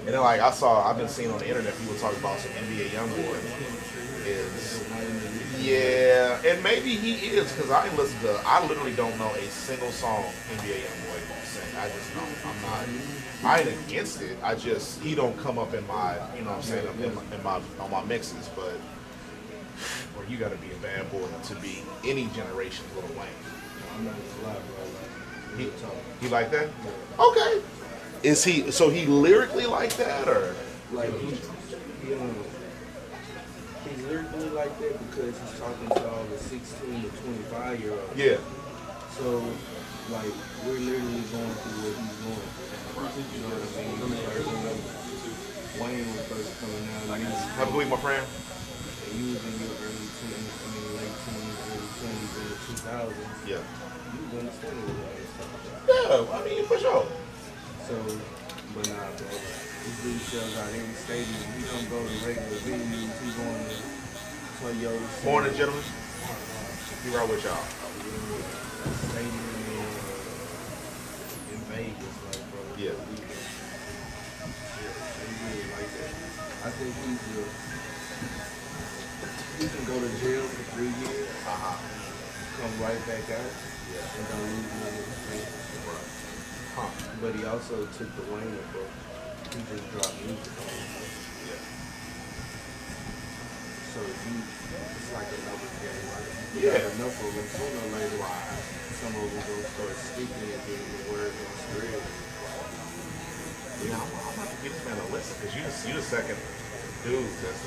And then like I've been seeing on the internet people talk about some NBA YoungBoy is Yeah, and maybe he is because I ain't listen to. I literally don't know a single song NBA YoungBoy sing. I just don't. I'm not. I ain't against it. I just he don't come up in my. You know what I'm saying in my on my mixes. But well, you got to be a bad boy to be any generation's Lil Wayne. I'm not gonna lie, bro. Like, He, real talk. he like that? Okay. Is he so he lyrically like that or? Like he's lyrically like that because he's talking to all the 16 to 25-year-olds. Yeah. So, like, we're literally going through what he's going through. You know what I mean? First, when Wayne was first coming out, like, Have a good week, my friend. and you was in your early 20s, I mean, late teens, early 20s, in the 2000s. Yeah. You was understanding what I was talking about. Yeah, I mean for sure. So, but nah, bro. This dude sells out every stadium. He don't go to regular venues. He going to Toyota. Morning, gentlemen. Be right with y'all. Stadium in Vegas, like, bro. Yeah. They really like that. I think he can go to jail for 3 years, come right back out, and don't lose none of his papers. Huh. But he also took the Wayne book. He just dropped music on it. Yeah. So it's like another game, right? You Yeah. got enough of them, sooner or later, some of them gonna start speaking and getting the word on spread. Yeah, I'm about to give this man a listen because you the second dude that's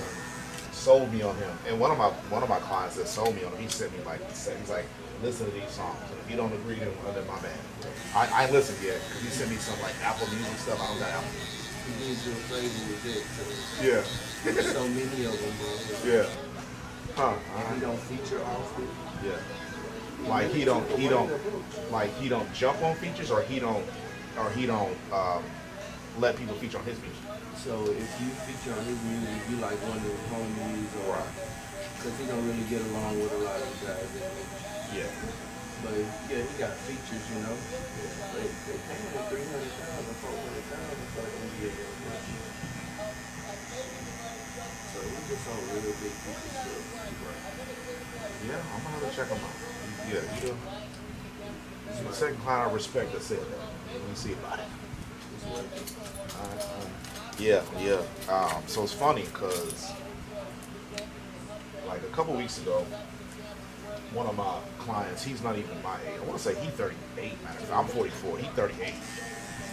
sold me on him. And one of my clients that sold me on him, he sent me he's like, listen to these songs. And if you don't agree, then my man. I ain't listened yet because he sent me some like Apple Music stuff. I don't got Apple Music. He gives you a flavor with it. Yeah. There's so many of them, bro. Yeah. Huh. And he don't feature often. Yeah. Like he don't jump on features or he don't let people feature on his music. So if you feature on his music, you like one of his homies or because he don't really get along with a lot of the guys in it. Yeah. But yeah, he got features, you know. They pay him $300,000, $400,000 for NBA young. So he gets on real big people stuff. Yeah, I'm gonna have to check him out. Yeah, you're the second client I respect that said that. Let me see about it. It's working. Yeah. So it's funny because like a couple weeks ago, one of my clients, he's not even my age. I want to say he's 38, man. I'm 44. He's 38.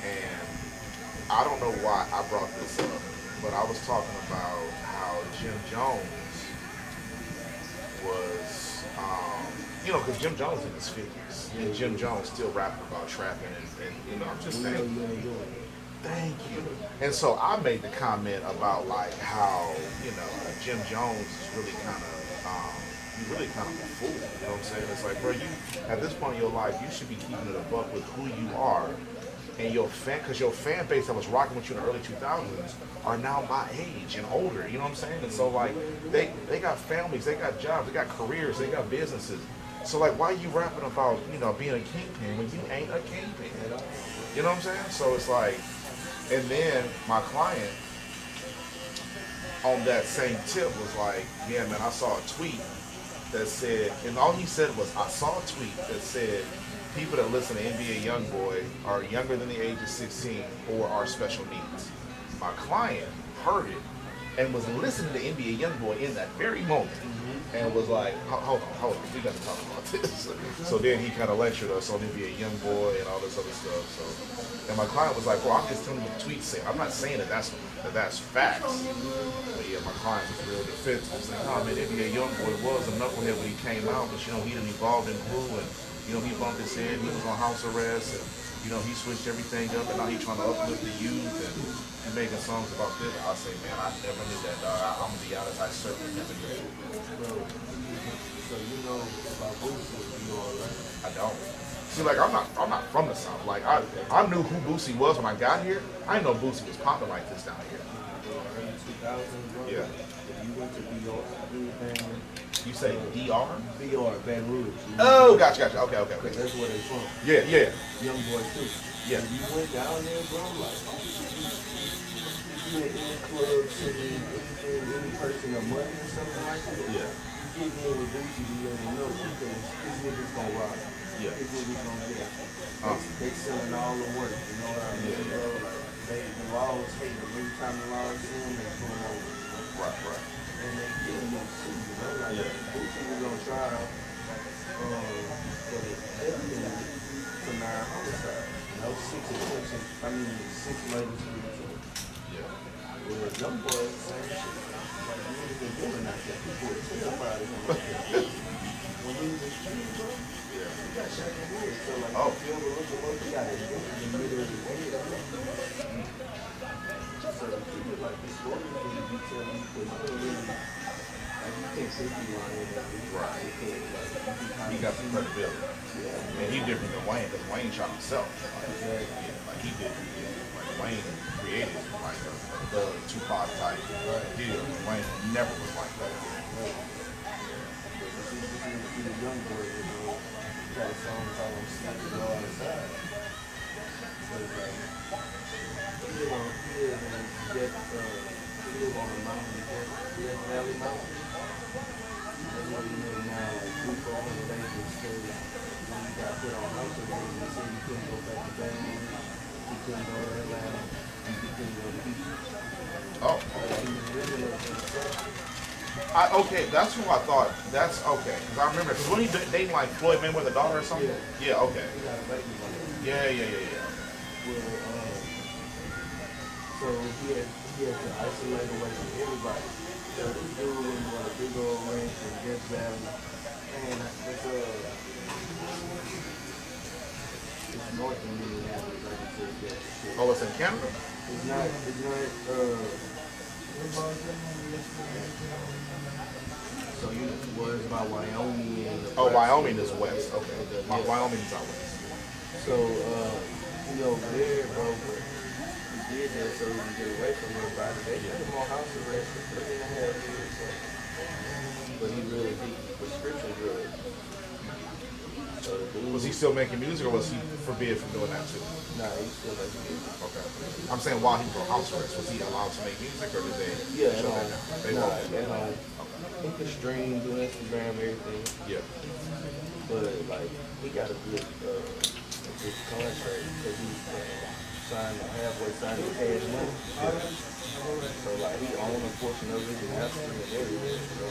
And I don't know why I brought this up, but I was talking about how Jim Jones was, because Jim Jones in his 50s. And Jim Jones still rapping about trapping and I'm just saying. You enjoy it. Thank you. And so I made the comment about like how, Jim Jones is really kind of, you really kind of a fool. You know what I'm saying? It's like, bro, you at this point in your life, you should be keeping it a buck with who you are. And because your fan base that was rocking with you in the early 2000s are now my age and older. You know what I'm saying? And so like, they got families, they got jobs, they got careers, they got businesses. So like, why are you rapping about, being a kingpin when you ain't a kingpin? You know what I'm saying? So it's like, and then my client on that same tip was like, yeah, man, I saw a tweet that said, and all he said was, I saw a tweet that said, people that listen to NBA YoungBoy are younger than the age of 16 or are special needs. My client heard it and was listening to NBA YoungBoy in that very moment and was like, hold on, we got to talk about this. So then he kind of lectured us on NBA YoungBoy and all this other stuff. So, and my client was like, well, I'm just telling you what the tweet said. I'm not saying that that's facts. But yeah, my client was real defensive. He's like, man, NBA YoungBoy was a knucklehead when he came out, but he didn't evolve in who and he bumped his head, he was on house arrest, and he switched everything up, and now he's trying to uplift the youth and he's making songs about this. I say, man, I never knew that, dog. I'm gonna be honest, I certainly never knew. Bro, so you know about Boosie, right? I don't. See, like I'm not from the South. Like I knew who Boosie was when I got here. I didn't know Boosie was popping like this down here. Early 2000s, bro. Yeah. If you went to DR, You say DR? DR, Baton Rouge. Oh, gotcha. Okay. That's where they from. Yeah. Young boy too. Yeah. If you went down there, bro, like you went in the club, singing any person of money or something like that. Yeah. You kick in with Gucci, you already know because this nigga's gonna rock. Yeah. This nigga's gonna get it. Uh. They selling all the work, you know what I mean? Bro? Like, the laws hate them. Every time the laws see them, they pull them over. Right. And they killing them too, you know? Like, Gucci was on trial for the death penalty for 9 homicides. You know, 6 ladies to the truth. Yeah. Well, young boys, same shit. Like, he was been doing that. People were terrified of him. When he was in street, bro, he got shot in the head. So, like, if you ever look him up, he got his gun in the middle of his head. So, people like this story that he be telling you, because you don't really, like, you can't say you on it. Right. You can't, like, He got the credibility. Yeah. And he different than Wayne, because Wayne shot himself. Exactly. Yeah, like he did. Like Wayne created like the Tupac type deal. Wayne never was like that. He's a young boy, you know. He got a song called I'm Sleeping to Go Outside. So it's like, he live on a mountain, Death Valley Mountain. That's where he live now, like 300-400 acres. So when he got put on house arrest, he said he couldn't go back to Bangor, he couldn't go to Atlanta, he couldn't go to Houston. Oh, He was living up in the south. okay, that's who I thought. That's okay, because I remember because when he dating like Floyd Mayweather's daughter or something. Yeah, okay. He got a baby on him. Yeah. Well, so he had to isolate away from everybody. So this dude was on a big old ranch in Death Valley. And it's north of Minneapolis, like I said, that. Oh, it's in Canada. It's not, so it's by Wyoming and Oh, Nebraska. Wyoming is west. Okay, Yeah. Wyoming is out west. So, he over there, bro, but he did that so he can get away from everybody. They put him on house arrest for 3.5 years. But he really did prescription drugs. So the dude, Was he still making music, or was he forbid from doing that too? nah, he still like music. Okay. I'm saying while he was on house arrest, was he allowed to make music, or did they Yeah, shut that down? They nah, won't. at home. He could stream, do Instagram, everything. Yeah. But, like, he got a good contract because he halfway signed with Cash Money. So, like, he owned a portion of it in Africa and everything. So,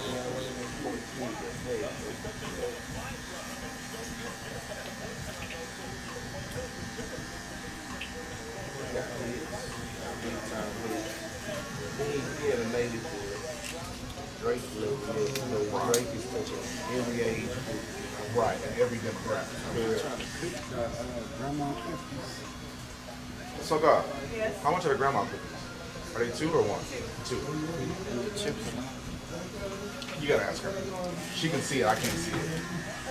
got hits, big time hits. He haven't made it to Drake level yet. You know, Drake is touching every age group. Right, and every demographic. Grandma cookies. So, God, Yes. how much are the grandma cookies? Are they 2 or 1? 2. You gotta ask her. She can see it. I can't see it.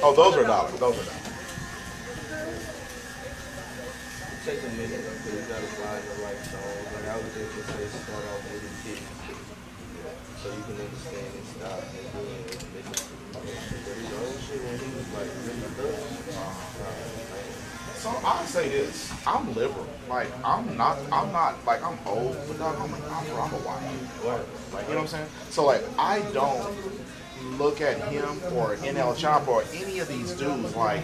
Oh, those are dollars. Those are dollars. It takes a minute because you gotta find the right song. Like I would just say start off with a hit. So you can understand and stop and do it. But his own shit when he was like really good. So I say this. I'm liberal. Like I'm not like I'm old, but dog, I'm a white. Like you know what I'm saying? So like I don't look at him or NL Chopper or any of these dudes like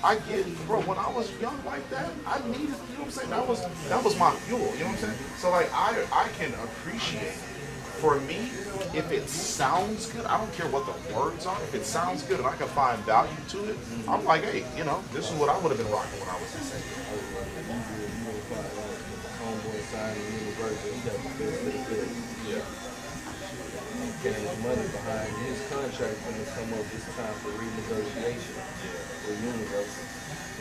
I get, bro, when I was young like that, I needed, you know what I'm saying? That was my fuel, you know what I'm saying? So like I can appreciate it. For me, if it sounds good, I don't care what the words are. If it sounds good and I can find value to it, I'm like, hey, you know, this is what I would have been rocking when I was this age. Homeboy signed in Universal. He got the best of the best. Yeah. Cash Money behind his contract when it come up this time for renegotiation with Universal.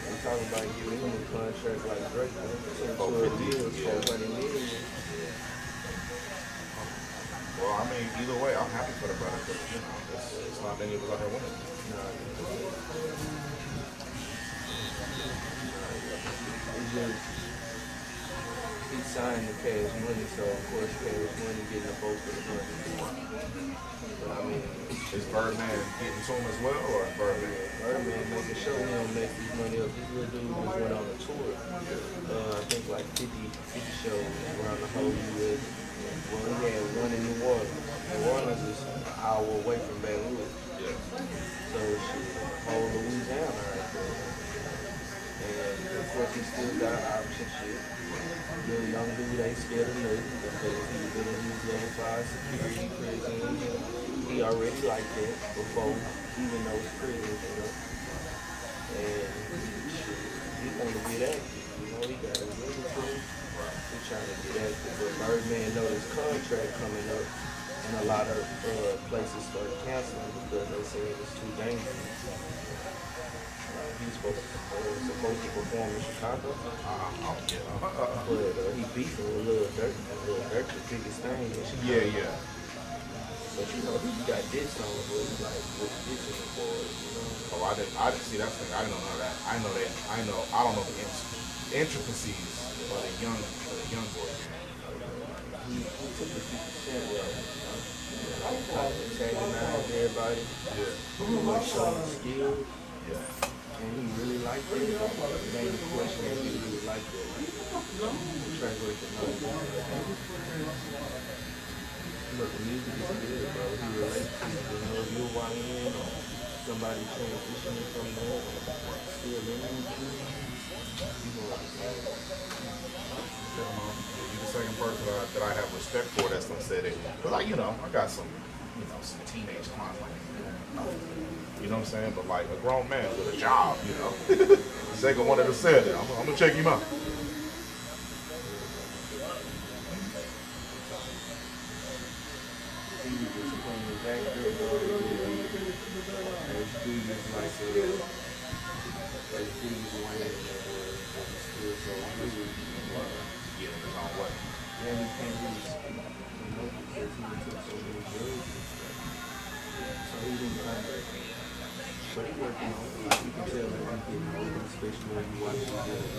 We talking about giving him a contract like Drake, 12 years, 400 million. Well, I mean, either way, I'm happy for the brother, but you know, it's not many of us out there winning. It's just, he signed the Cash Money, so of course Cash Money getting the bulk of the money. But I mean, Is Birdman getting to him as well, or is Birdman making sure he don't mess this money up. This little dude just went on a tour. I think like 50 shows around the whole U.S. Well, he had one in New Orleans. New Orleans is hour away from Baton Rouge. Yeah. So shit, whole Louisiana right there. And of course he still got ops and shit. Little young dude ain't scared of nothing because he's been in Louisiana for security prison. He already liked that before, even though it's prison, you know. And shit, he wanna get active, you know, he got his military. He's trying to get active. But Birdman know this contract coming up and a lot of places start canceling because they say it's too dangerous. He's supposed to perform in Chicago, but he beefing with Lil Durk. Lil Durk the biggest thing in Chicago. Yeah. But you know, he got this on, but he's like, what's this in the boys, you know? Oh, I didn't see that thing. I didn't know none of that. I don't know the intricacies of the young boy. He took the 50% well, antagonized everybody. Yeah. He was showing skills. Yeah. And he really liked it. It ain't a question that he really liked it. The track record, no. Look, the music is good, bro. He relates to it. You know, if you're YN or somebody transitioning from there, still in the industry, you know what I'm saying. You're the second person that I have respect for that's gonna say that. Cause I got some teenage clients. You know what I'm saying? But like a grown man with a job, second one that said it. I'm gonna check him out. He was just playing his actor, bro. There's dudes like there's dudes Wayne that was still so good. Yeah, in his own way. And he can't really speak, because he took so many drugs and stuff. So he didn't come back. But he working on it. Like, you can tell that he's getting older, especially when you watch him get it.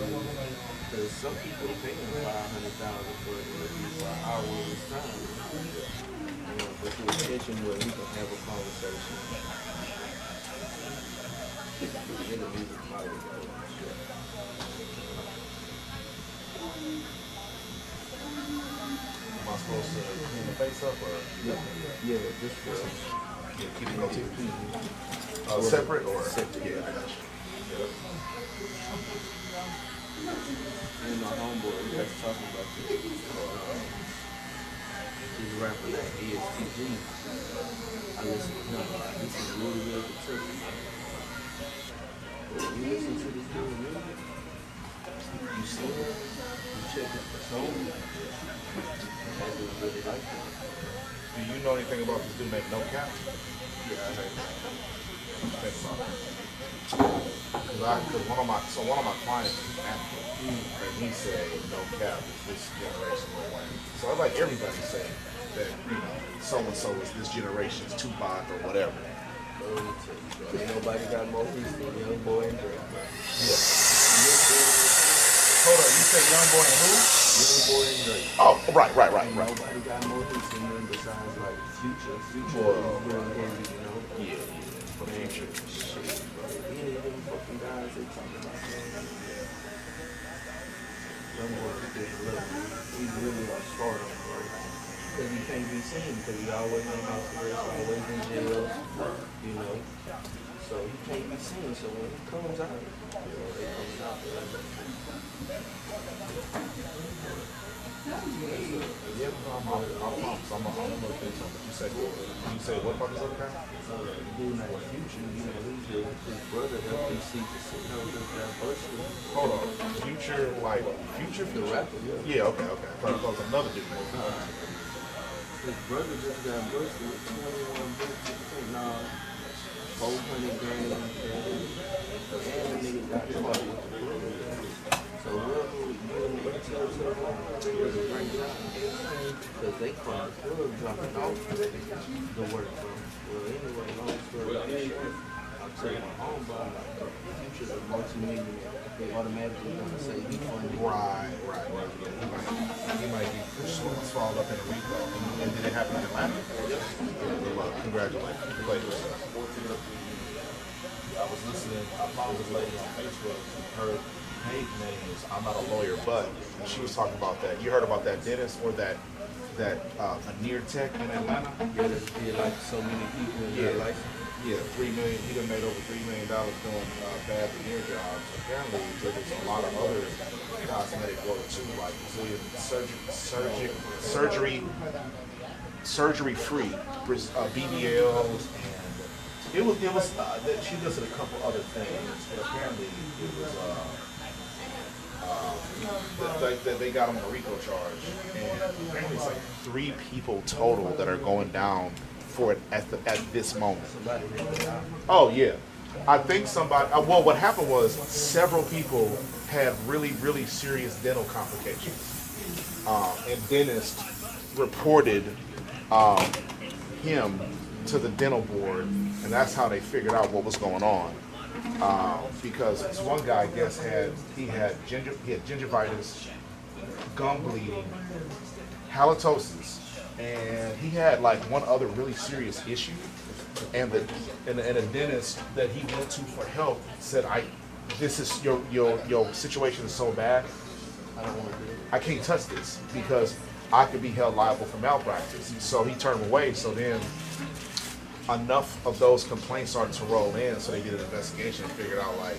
Because some people pay him $500,000 for an hour of his time. But you catch him where we can have a conversation. In the music probably go. Am I supposed to clean the face up or? Yeah, just for Keep it rotating. Separate or? Separate. Yeah, I got you. Yeah. And my homeboy, we got to talking about this. This rapper like ESTG. I listen to him. This is really good to tell you. But when you listen to this dude's music, you see him, you check his persona, I just really like him. Do you know anything about this dude named No Cap? Yeah, I heard that. Think about it. Because one of my clients is an actor, and he said No Cap is this generation Lil Wayne. So I like everybody saying that so and so is this generation's Tupac or whatever. Let me tell you, bro. Ain't nobody got more hits than Young Boy and Drake, bro. Yeah. Hold on, you said Young Boy and who? Young Boy and Drake. Oh, right. Ain't nobody got more hits than them besides like Future. Future Whoa. is really heavy, you know? Yeah. For Man, Future. shit, bro. Any of them fucking guys they talking about, man. Young Boy, he just love me. He's really a stardom, bro. Because he can't be seen because he always in house arrest, always in jail, you know. So he can't be seen. So when he comes out, they coming out there. Yeah, I'm pumped. I'm gonna look into it. You say what about this other guy? Dude named Future, his brother helped him see that bursary. Hold on. Future? The rapper, Yeah, okay. I thought it was another dude. His brother just got busted with 21 bucks. 400 grand and the nigga got caught with the plug. So whoever you tell someone is a great job. Because they caught the plug dropping off the work, bro. Well, anyway, long story short, I'll tell my homeboy, Future's a multi-millionaire. They automatically gonna say he funded. Right. Yeah. He might be swallowed up in a repo. And did it happen in Atlanta? Well, congratulations. I was listening, I followed this lady on Facebook. Her page name is I'm Not a Lawyer, But. And she was talking about that. You heard about that dentist or that that veneer tech in Atlanta. Yeah, that's did like so many people in Yeah. their life. Yeah, $3 million. He done made over $3 million doing bad veneer jobs. Apparently, there's a lot of other cosmetic work too, like Brazilian surgery free, BBLs, and it was that she listed a couple other things, but apparently it was that they got him a RICO charge, and apparently it's like 3 people total that are going down for it at this moment. Oh yeah, I think somebody. Well, what happened was several people had really serious dental complications, and dentists reported him to the dental board, and that's how they figured out what was going on. Because this one guy, I guess, had gingivitis, gum bleeding, halitosis, and he had like one other really serious issue. And the dentist that he went to for help said, this is your situation is so bad, I can't touch this because I could be held liable for malpractice. So he turned away. So then enough of those complaints started to roll in, so they did an investigation and figured out like,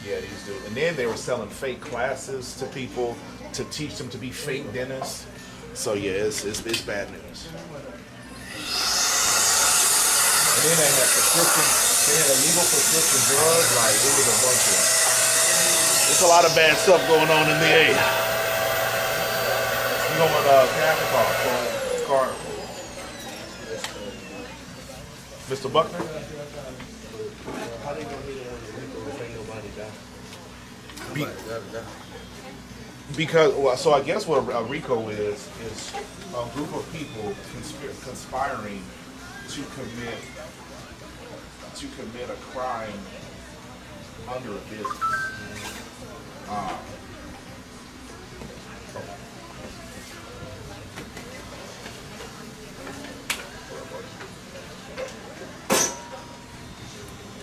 yeah, these dudes. And then they were selling fake classes to people to teach them to be fake dentists. So yeah, it's bad news. And then they had illegal prescription drugs. Like it was a bunch of. There's a lot of bad stuff going on in the A. You know what Catholic car? Mr. Buckner? How they gonna hit on the RICO if ain't nobody die? Because, well, so I guess what a RICO is a group of people conspiring to commit a crime under a business.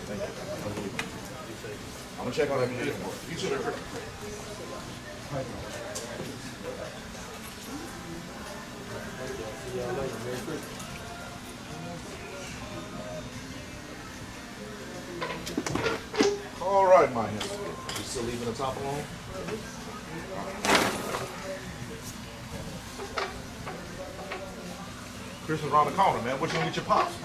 Thank you. I'm gonna check on that video. You too. All right, my hands. You still leaving the top alone? Christmas around the corner, man. What you gonna get your pops?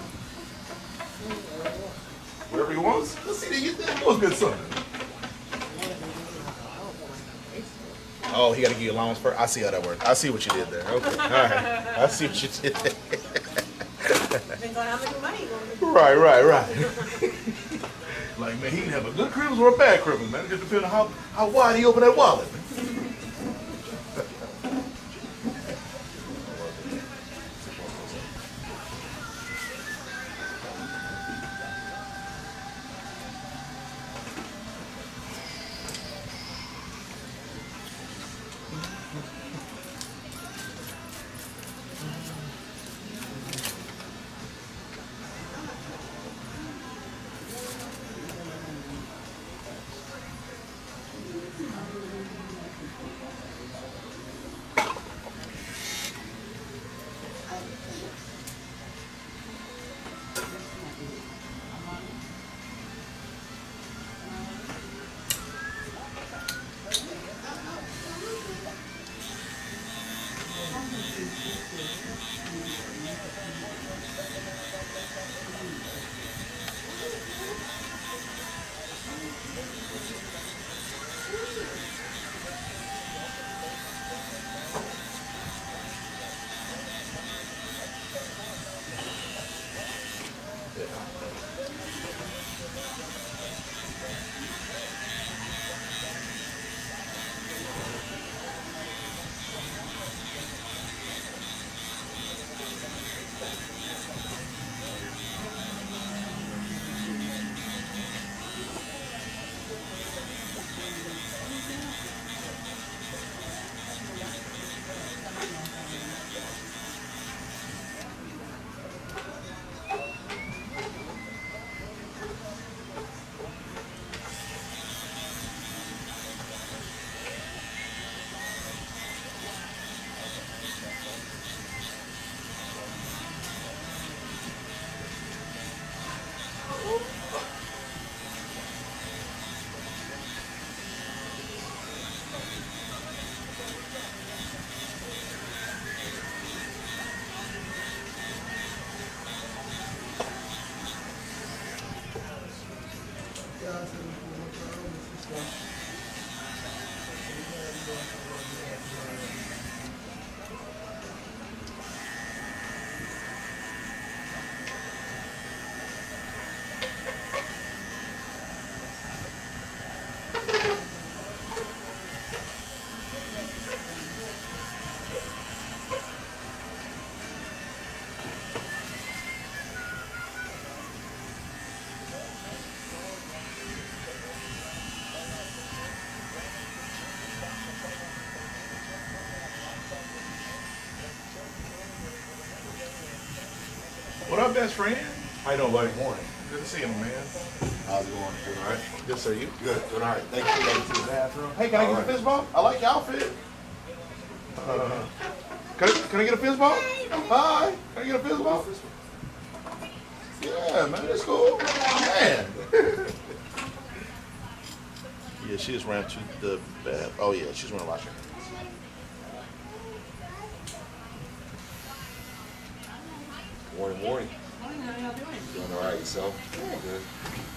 Wherever he wants. Let's see. You was good son. Oh, he got to give you allowance first. I see how that works. I see what you did there. Okay, all right. I see what you did there. Depends on how much money you're going Right. Like, man, he can have a good Christmas or a bad Christmas, man. It just depends on how wide he open that wallet. What up, best friend? How you doing, buddy? Morning. Good to see you, my man. How's it going? Doing all right? Good, sir. You? Good. Doing all right. Thank you for taking me to the bathroom. Hey, can I All get a right. fist bump? I like your outfit. Can I get a fist bump? Hi. Can I get a fist bump? Yeah, man, that's cool. Man. Yeah, she just ran to the bath. Oh, yeah, she's going to wash her hands. Morning, morning. Morning, how y'all doing? Doing all right yourself? Good.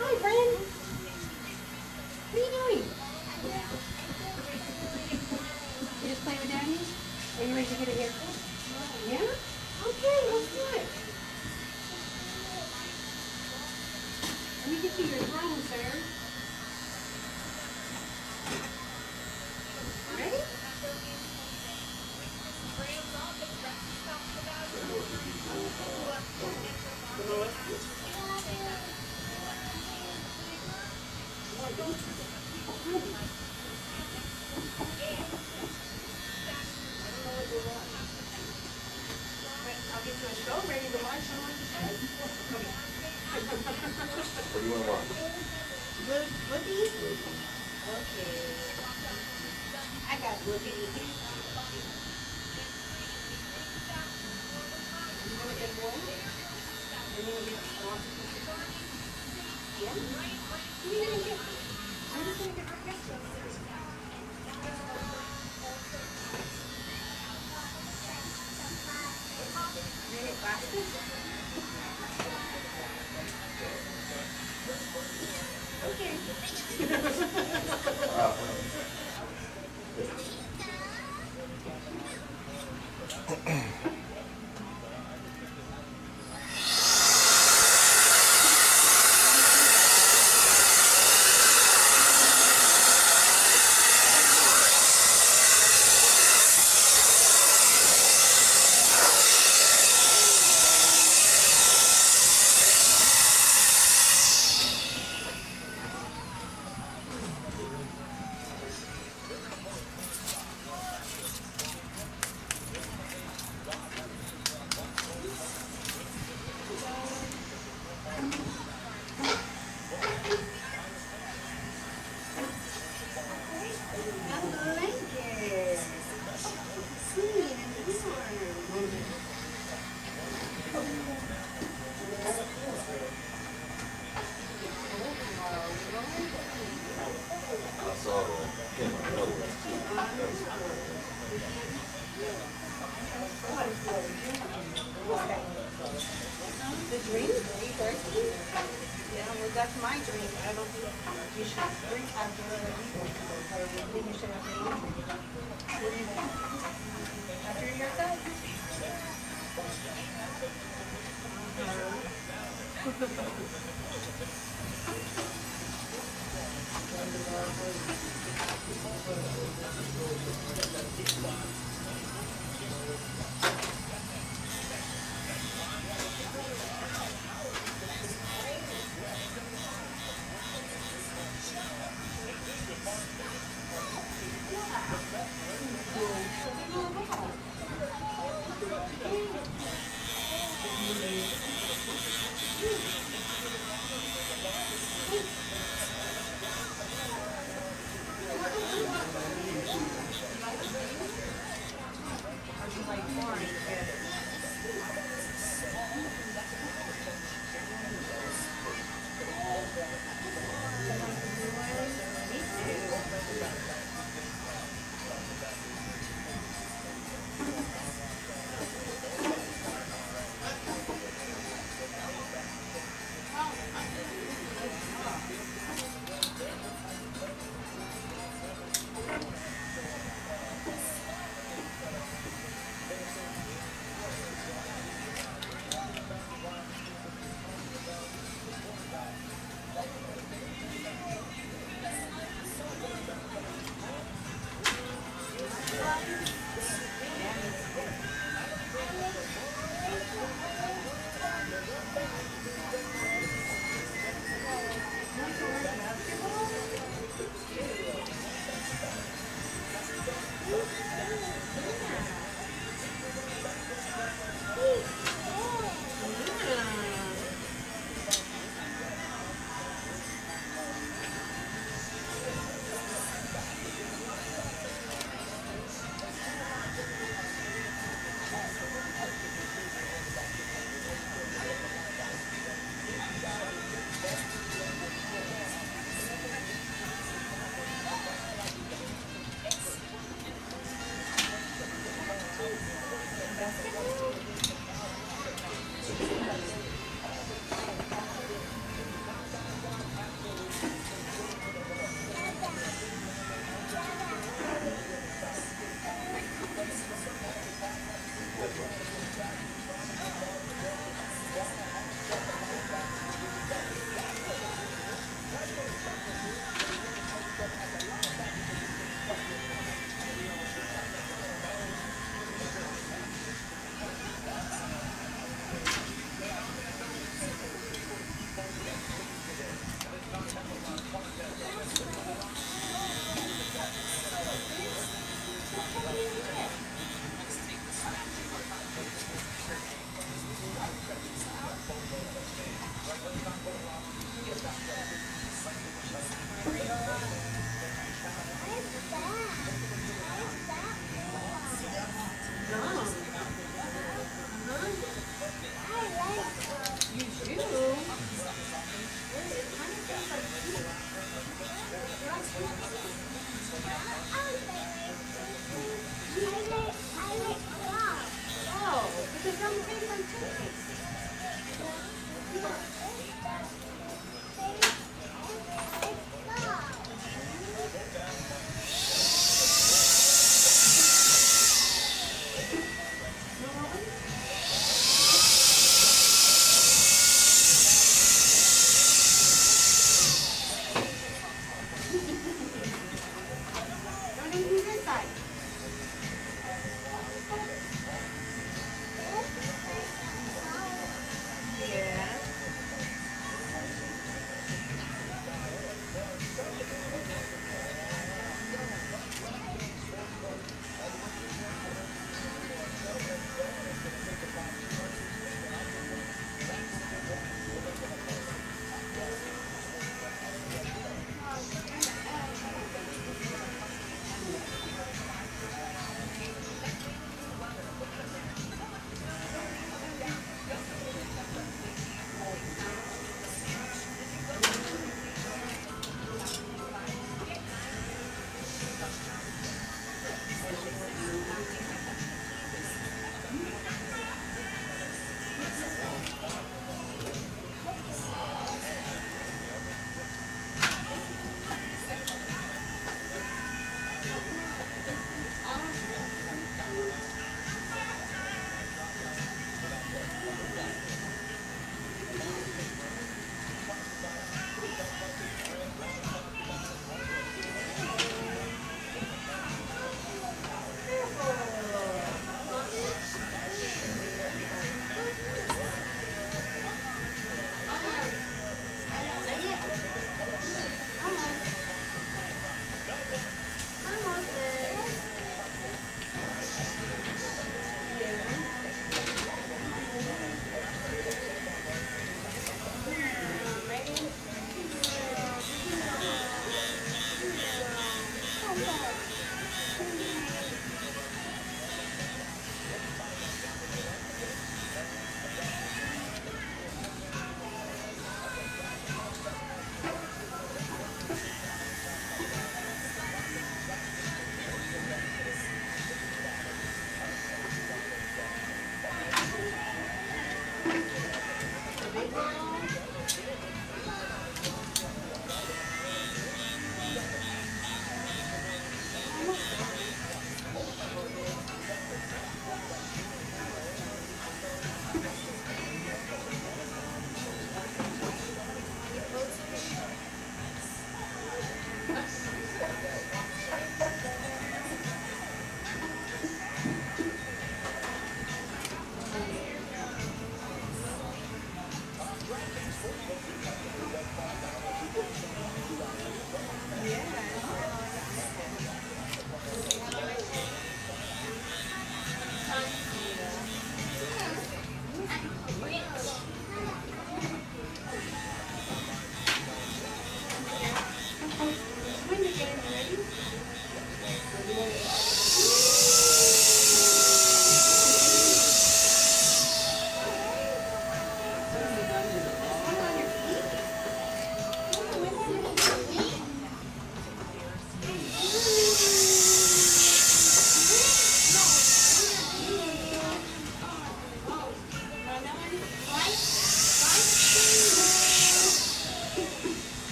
Hi, friend. What are you doing? You just playing with Daddy? Are you ready to get a haircut? Yeah? Okay, let's do it. Let me get you your towel, sir. Ready? I'll get you a show ready to watch on. What do you want to watch? Whoopie? Okay. I got Whoopie. You want to get one? And then you want to yeah? What are you going to get? I'm just going to get my ketchup. Ready, plastic? Okay. I saw that. Yeah, my brother went to. The drink? Are you thirsty? Yeah, well, that's my drink. I don't think you should drink after other people. I think you should have to eat. What do you think? After your haircut?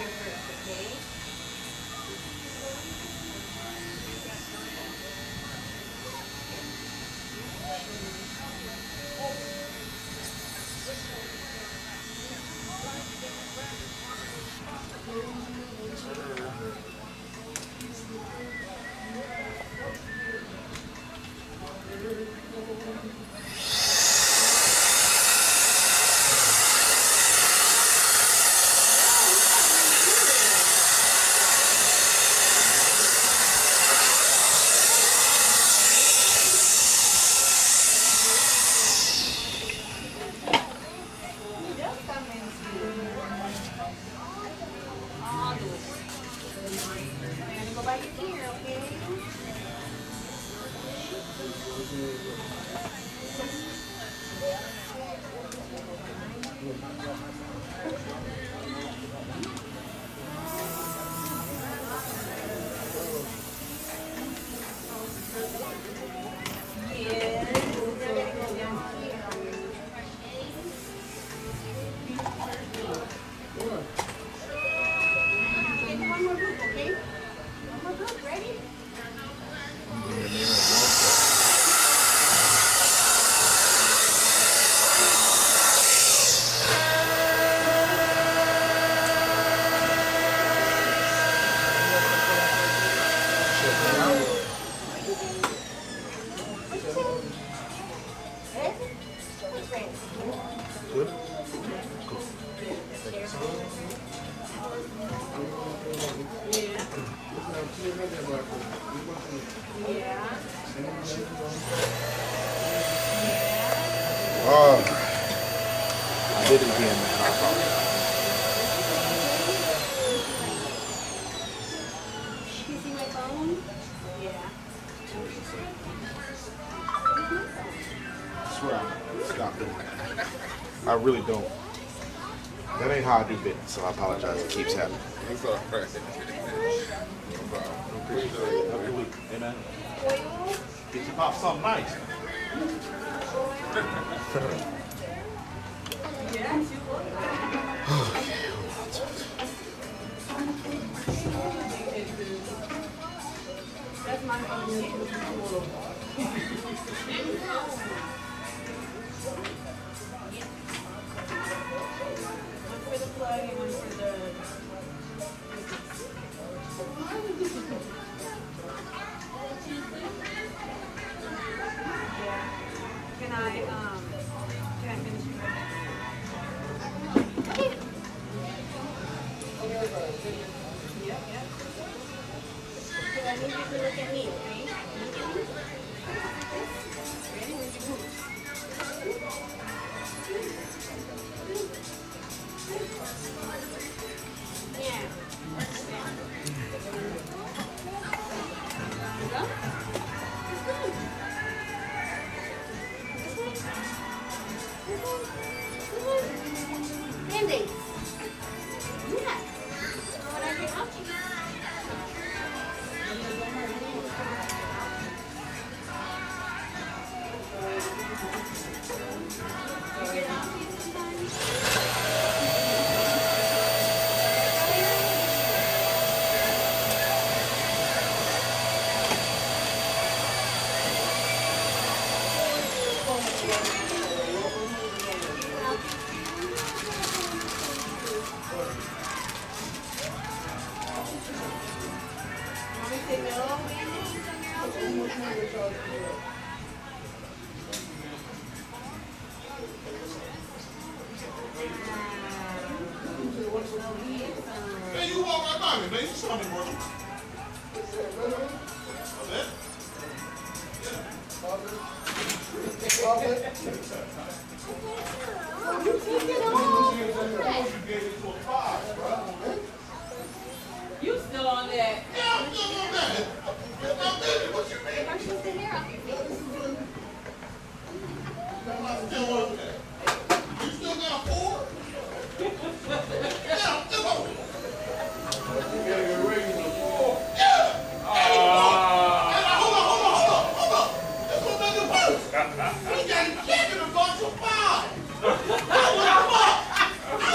here first, okay? Oh, I did it again, man. I apologize. You see my phone? Yeah. I swear I'm stop doing that. I really don't. That ain't how I do business, so I apologize. It keeps happening. It's all right. No problem. Appreciate it. Have a good week. Amen. Get you pop something nice. That's my phone. One for the plug and one for the. Yeah. Can I finish it? Yep, yep. Because I need you to look at me, okay? Ready? Where's your boots? Yeah. You go? Band-Aids. Yeah. What I get out to you. Mommy said no Band-Aids on your outfit? Hey, you walk right by me, man. You saw me, bro. You still on that? Yeah, I'm still on that. I'm busy. What you mean? I'm supposed to hair off your face. I'm still on that. You still got 4? Yeah, I'm still on it. You gotta get ready to fall. Yeah. Hey, hold on. This gonna make it worse. We got him kicking a bunch of 5. I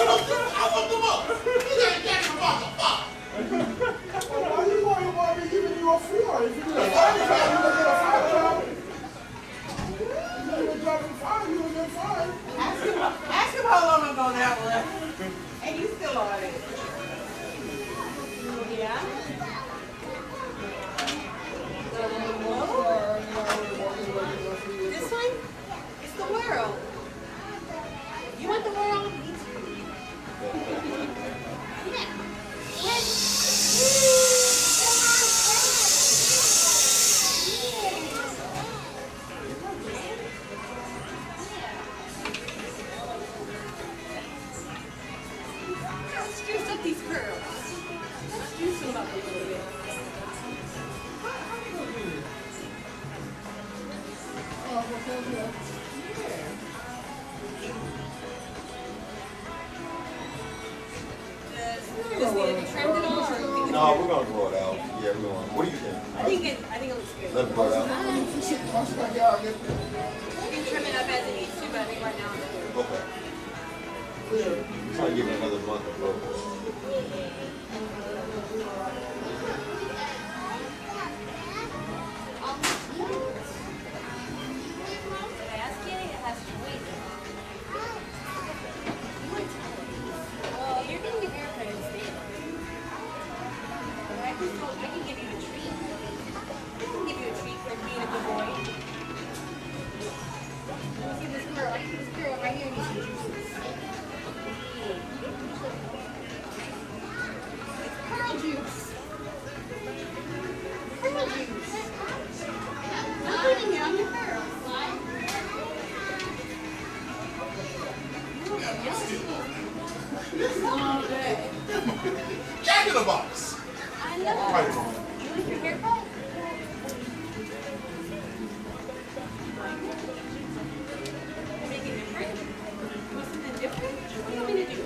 looked him up. He got him catching a bunch of on that one. And you still on it. Yeah? This one? It's the world. You want the world? Let's juice up these curls. Let's juice them up a little bit. Does it need to be trimmed at all, or you think it's No, good? we're gonna grow it out. Yeah, we're going. What do you think? I think it looks good. Let it grow it out. You can trim it up as it needs to, but I think right now it's good. Okay. Try to give it another month of growth. Well, you're getting a haircut instead. I can give you a treat. I can give you a treat for being a good boy. See this girl? I think this girl right here needs some juices. It's pearl juice. Pearl juice. I'm putting it on your pearls. All day. Jack in the Box. I know. Right. You like your haircut? Make it different? You want something different? What do you want me to do?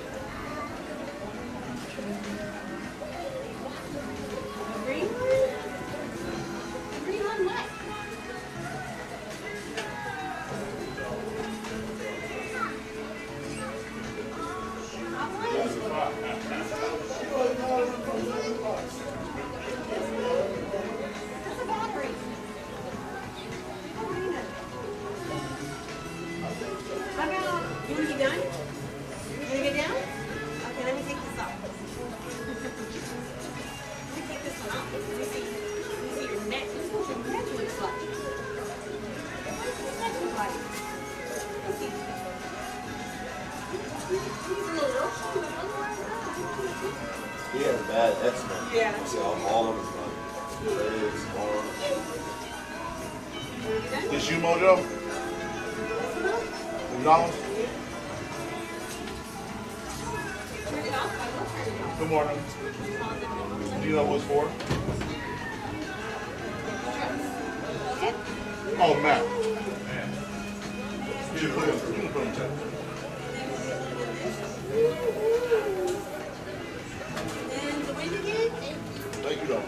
Green one? Green on what? That's a battery. Oh, Rena. How about, you want to get done? You want to get down? Okay, let me take this off. Let me take this one off. Let me see your neck. This is what your neck looks like. What does your neck look like? Let me see. He's a little rough, but otherwise not. He has bad eczema. Yeah. See, all of his legs, arms. This you, Mojo? McDonald's? Turn it off. I will turn it off. Good morning. Do you know what it's for? Okay. Oh, Matt. You should put him in check. And the wind again. Thank you, though.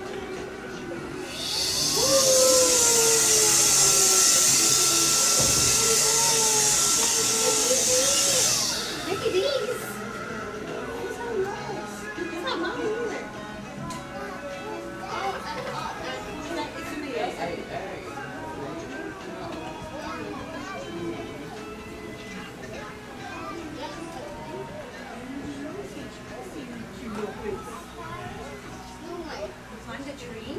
Look at these. These are nice. It's not mine either. It's somebody else. Climb the tree.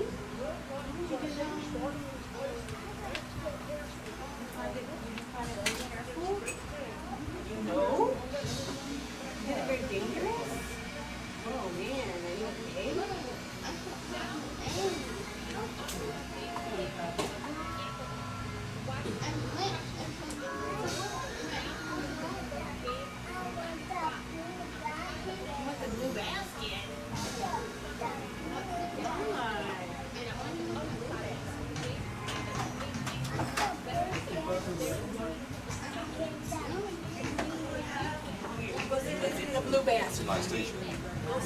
Climb it really careful. You know? Is it very dangerous? Oh man, are you okay? You want the blue basket? What's in the blue basket? Nice station.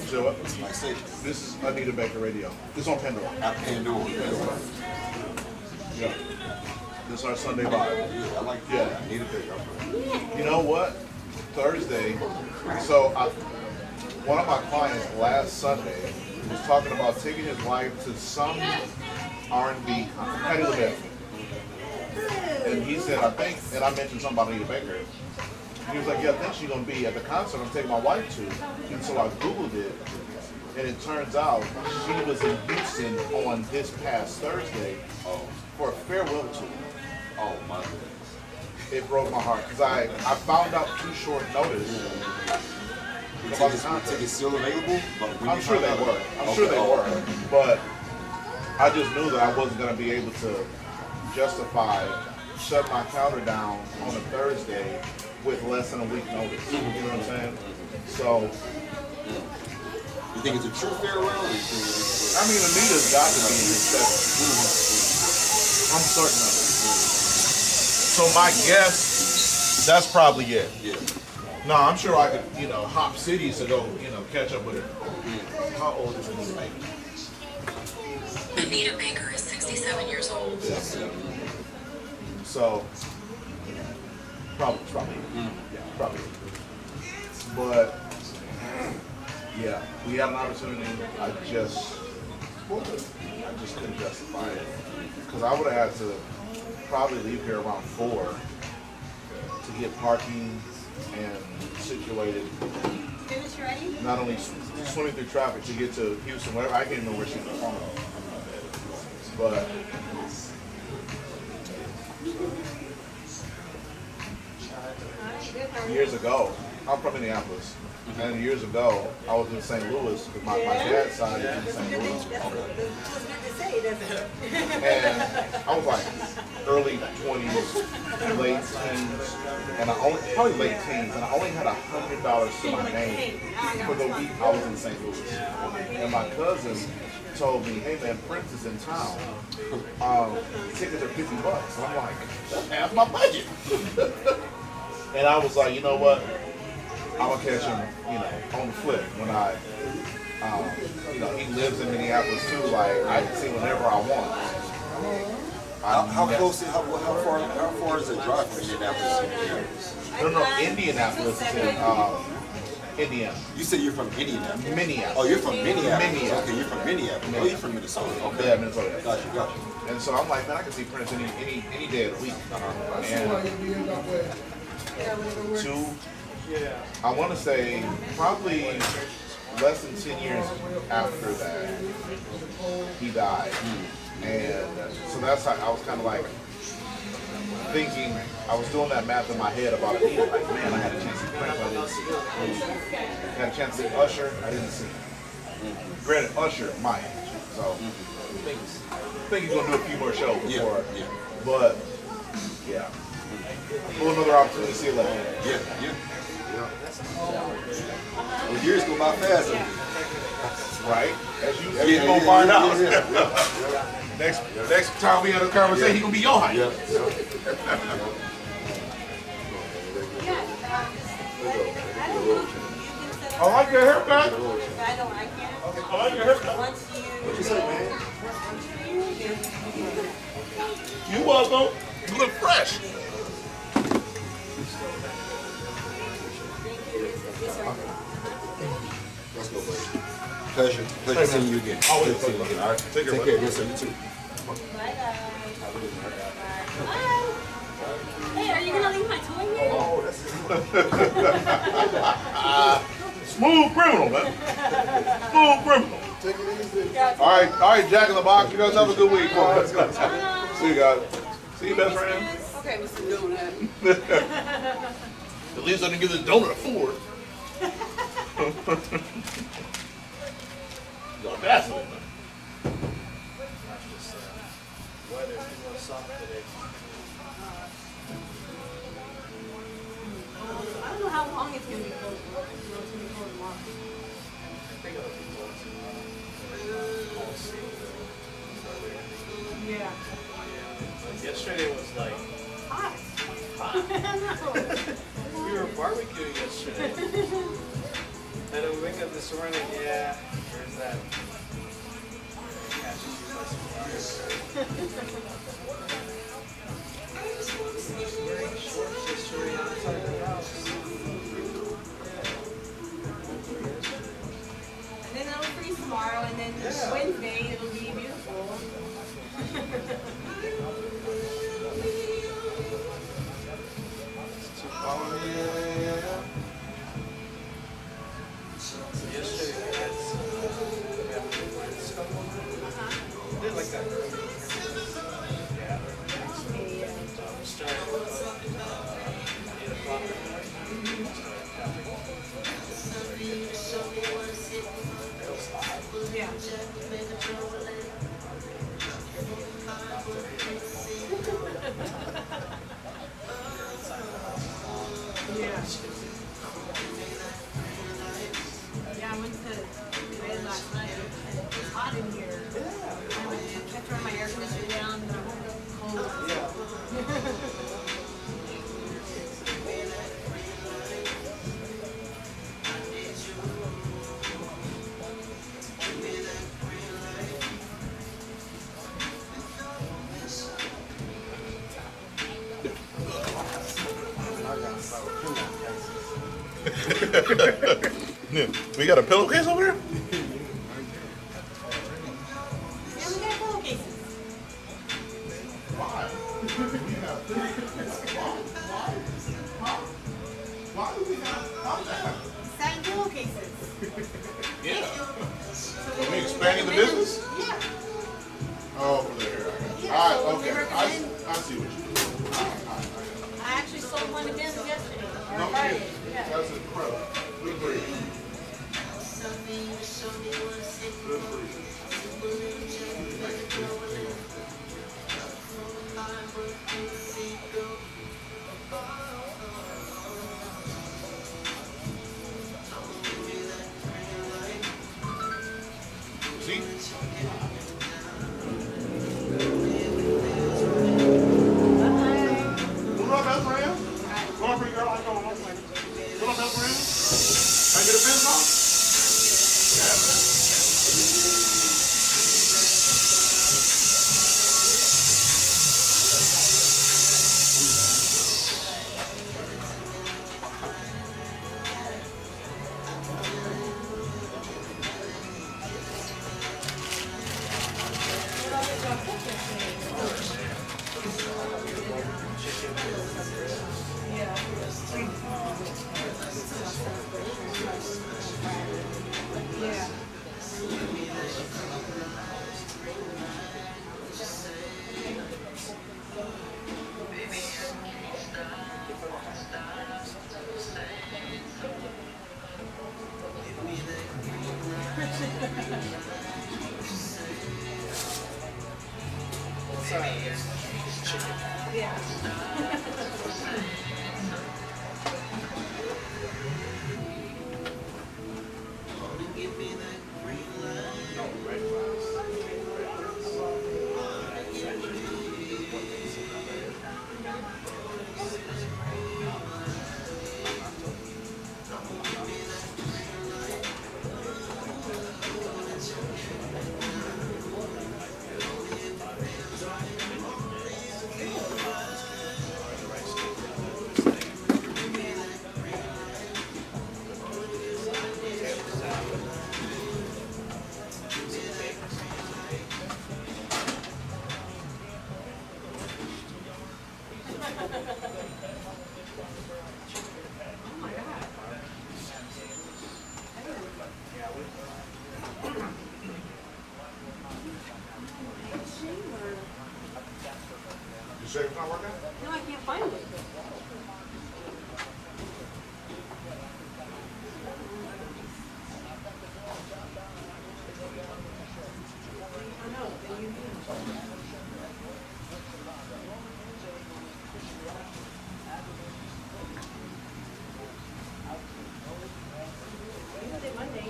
So what? Nice station. This is Anita Baker Radio. This on Pandora. I can't do it. Yeah. This is our Sunday vibe. I like Yeah. that. I need a bigger. You know what? Thursday. So one of my clients last Sunday was talking about taking his wife to some R&B concert. Patty LaBelle. And he said, I think, and I mentioned something about Anita Baker. He was like, yeah, I think she's gonna be at the concert I'm taking my wife to. And so I Googled it, and it turns out she was in Houston on this past Thursday for a farewell tour. Oh my goodness. It broke my heart because I found out too short notice about the concert. Tickets still available? But when I'm you sure found they out- were. I'm Okay, sure they oh, were. okay. But I just knew that I wasn't going to be able to justify shut my calendar down on a Thursday with less than a week notice. You know what I'm saying? So, You think it's a true farewell? Or you think it's I mean, Anita's got to be in his 70s. I'm certain of it. So my guess, that's probably it. yeah. No, I'm sure I could, hop cities to go, catch up with her. How old is Anita Baker? Anita Baker is 67 years old. So, probably. Yeah, probably. But, yeah, we had an opportunity. I just couldn't justify it. Because I would have had to probably leave here around 4 to get parking and situated. Finish ready? Not only swimming through traffic to get to Houston, wherever. I can't even know where she was from. But years ago, I'm from Minneapolis, and years ago, I was in St. Louis with my dad's side is in St. Louis. And I was like early 20s, late teens, and probably late teens, and I only had $100 to my name for the week I was in St. Louis. And my cousin told me, hey man, Prince is in town. Tickets are $50. And I'm like, that's half my budget. And I was like, you know what? I'm gonna catch him, on the flip when he lives in Minneapolis too. Like I can see whenever I want. How close? How far is the drive from Indianapolis? No, Indianapolis is in Indiana. You said you're from Indianapolis. Minneapolis. Oh, you're from Minneapolis. Minneapolis. Okay, you're from Minneapolis. Oh, you're from Minnesota. Okay. Yeah, Minnesota. Gotcha. And so I'm like, man, I can see Prince any day of the week. And I want to say probably less than 10 years after that, he died. And so that's how I was kind of like thinking, I was doing that math in my head about Anita, like, man, I had a chance to see Prince, I didn't see him. Had a chance to see Usher, I didn't see him. Granted, Usher, my age, so I think he's going to do a few more shows before. Yeah. But, yeah. Pull another opportunity to see it later. Yeah. Well, years go by fast. Right? As you gonna find out. Next time we have a conversation, he gonna be your height. I like your haircut. I can't. I like your haircut. Once What you say, man? You welcome. You look fresh. Let's go, buddy. Pleasure seeing you again. Always Good seeing you again. All right. Take care, Take care. Yes, sir. You too. Hey, are you gonna leave my toy here? Smooth criminal, man. Smooth criminal. All right, Jack in the Box. You guys have a good week. Let's go. See you guys. See you, best friend. Okay, Mr. Donut. At least I didn't give this donut a 4. The audacity, man. I don't know how long it's gonna be closed. Yeah. Yesterday was like Hot. we were barbecuing yesterday. And then we wake up this morning, yeah, where's that? Catching you by surprise. Wearing shorts yesterday outside the house. And then it'll freeze tomorrow, and then Wednesday it'll be beautiful. Oh, yeah. Yeah. Yeah, I went to bed last night. It's hot in here. I kept turning my air conditioner down and I woke up cold. We got a pillowcase over here? Yeah, we got pillowcases. Why? Why do we have that? Satin pillowcases. Yeah. So Are we they expanding the recommend- business? Yeah. Oh, for the hair. Yeah, All so right, we okay. recommend- I see what you do. All right. I actually sold one to Ben's yesterday. Or No Friday. kidding. Yeah. That's incredible. Good for you. Good for you. See? Who's on that friend? Going for your girl, I go on one. Who's on that friend? Can I get a business off? Yeah. Yeah. Oh my God. You sure it's not working? No, I can't find it. I know, and you did it Monday.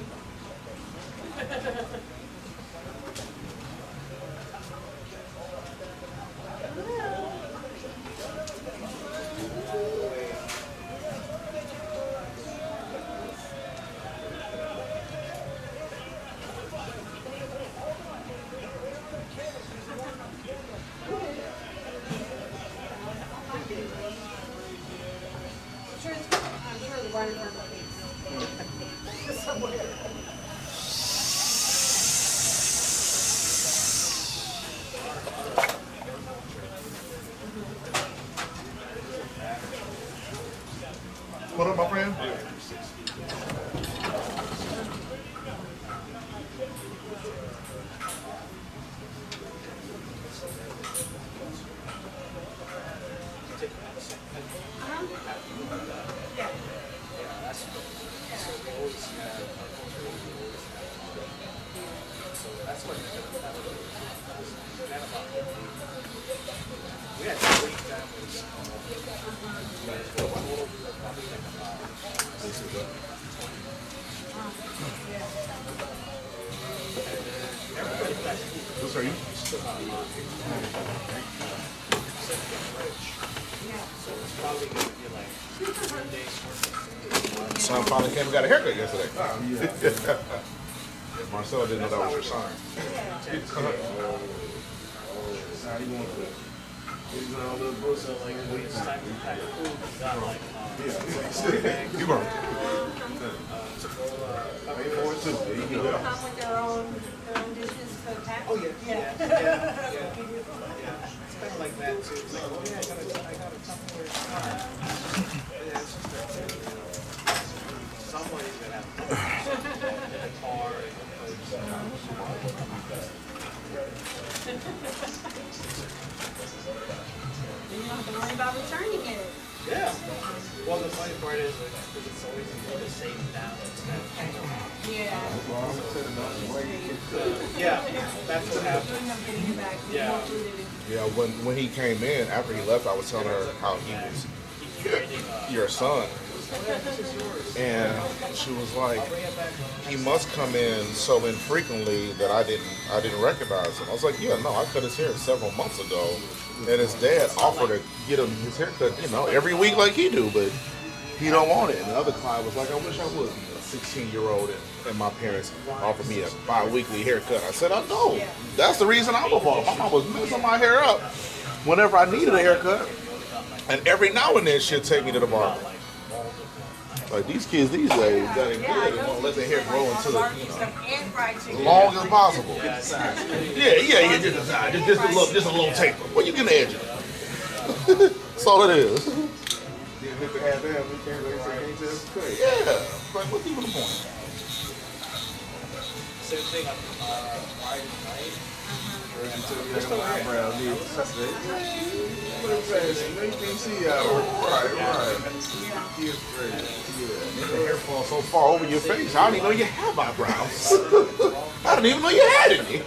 I'm sure the writer's on the page. Somewhere. What up, my friend? Yeah. We had 3 families. What's are you? So it's probably going to be like 10 days worth of Son finally came and got a haircut yesterday. Marcelo didn't know that was your son. How do you want to he's on a little book, so like when it's time to pack food. We got like You going? pay for it too. There you go. Come with their own dishes for the pack? oh yeah. It's kind of like that too. It's like, oh yeah, I got a Tupperware. Yeah, it's just that somebody's gonna have to in a car You don't have to worry about returning it. Yeah. Well, the funny part is because it's always the same balance. Yeah. Yeah, that's what happened. Doing them getting it back. Yeah. More food it is. Yeah, when he came in, after he left, I was telling her how he was your son. And she was like, he must come in so infrequently that I didn't recognize him. I was like, yeah, no, I cut his hair several months ago. And his dad offered to get him his haircut, every week like he do, but he don't want it. And the other client was like, I wish I would be a 16-year-old and my parents offered me a bi-weekly haircut. I said, I know. That's the reason I'm a boss. My mom was messing my hair up whenever I needed a haircut. And every now and then she'll take me to the barber. Like these kids these days got it good and want to let their hair grow into as long as possible. Yeah, just the side. Just a little taper. Well, you can edge it. That's all it is. Yeah. Like, what's even the point? Same thing on Friday night. The hair falls so far over your face, I don't even know you have eyebrows. I didn't even know you had any.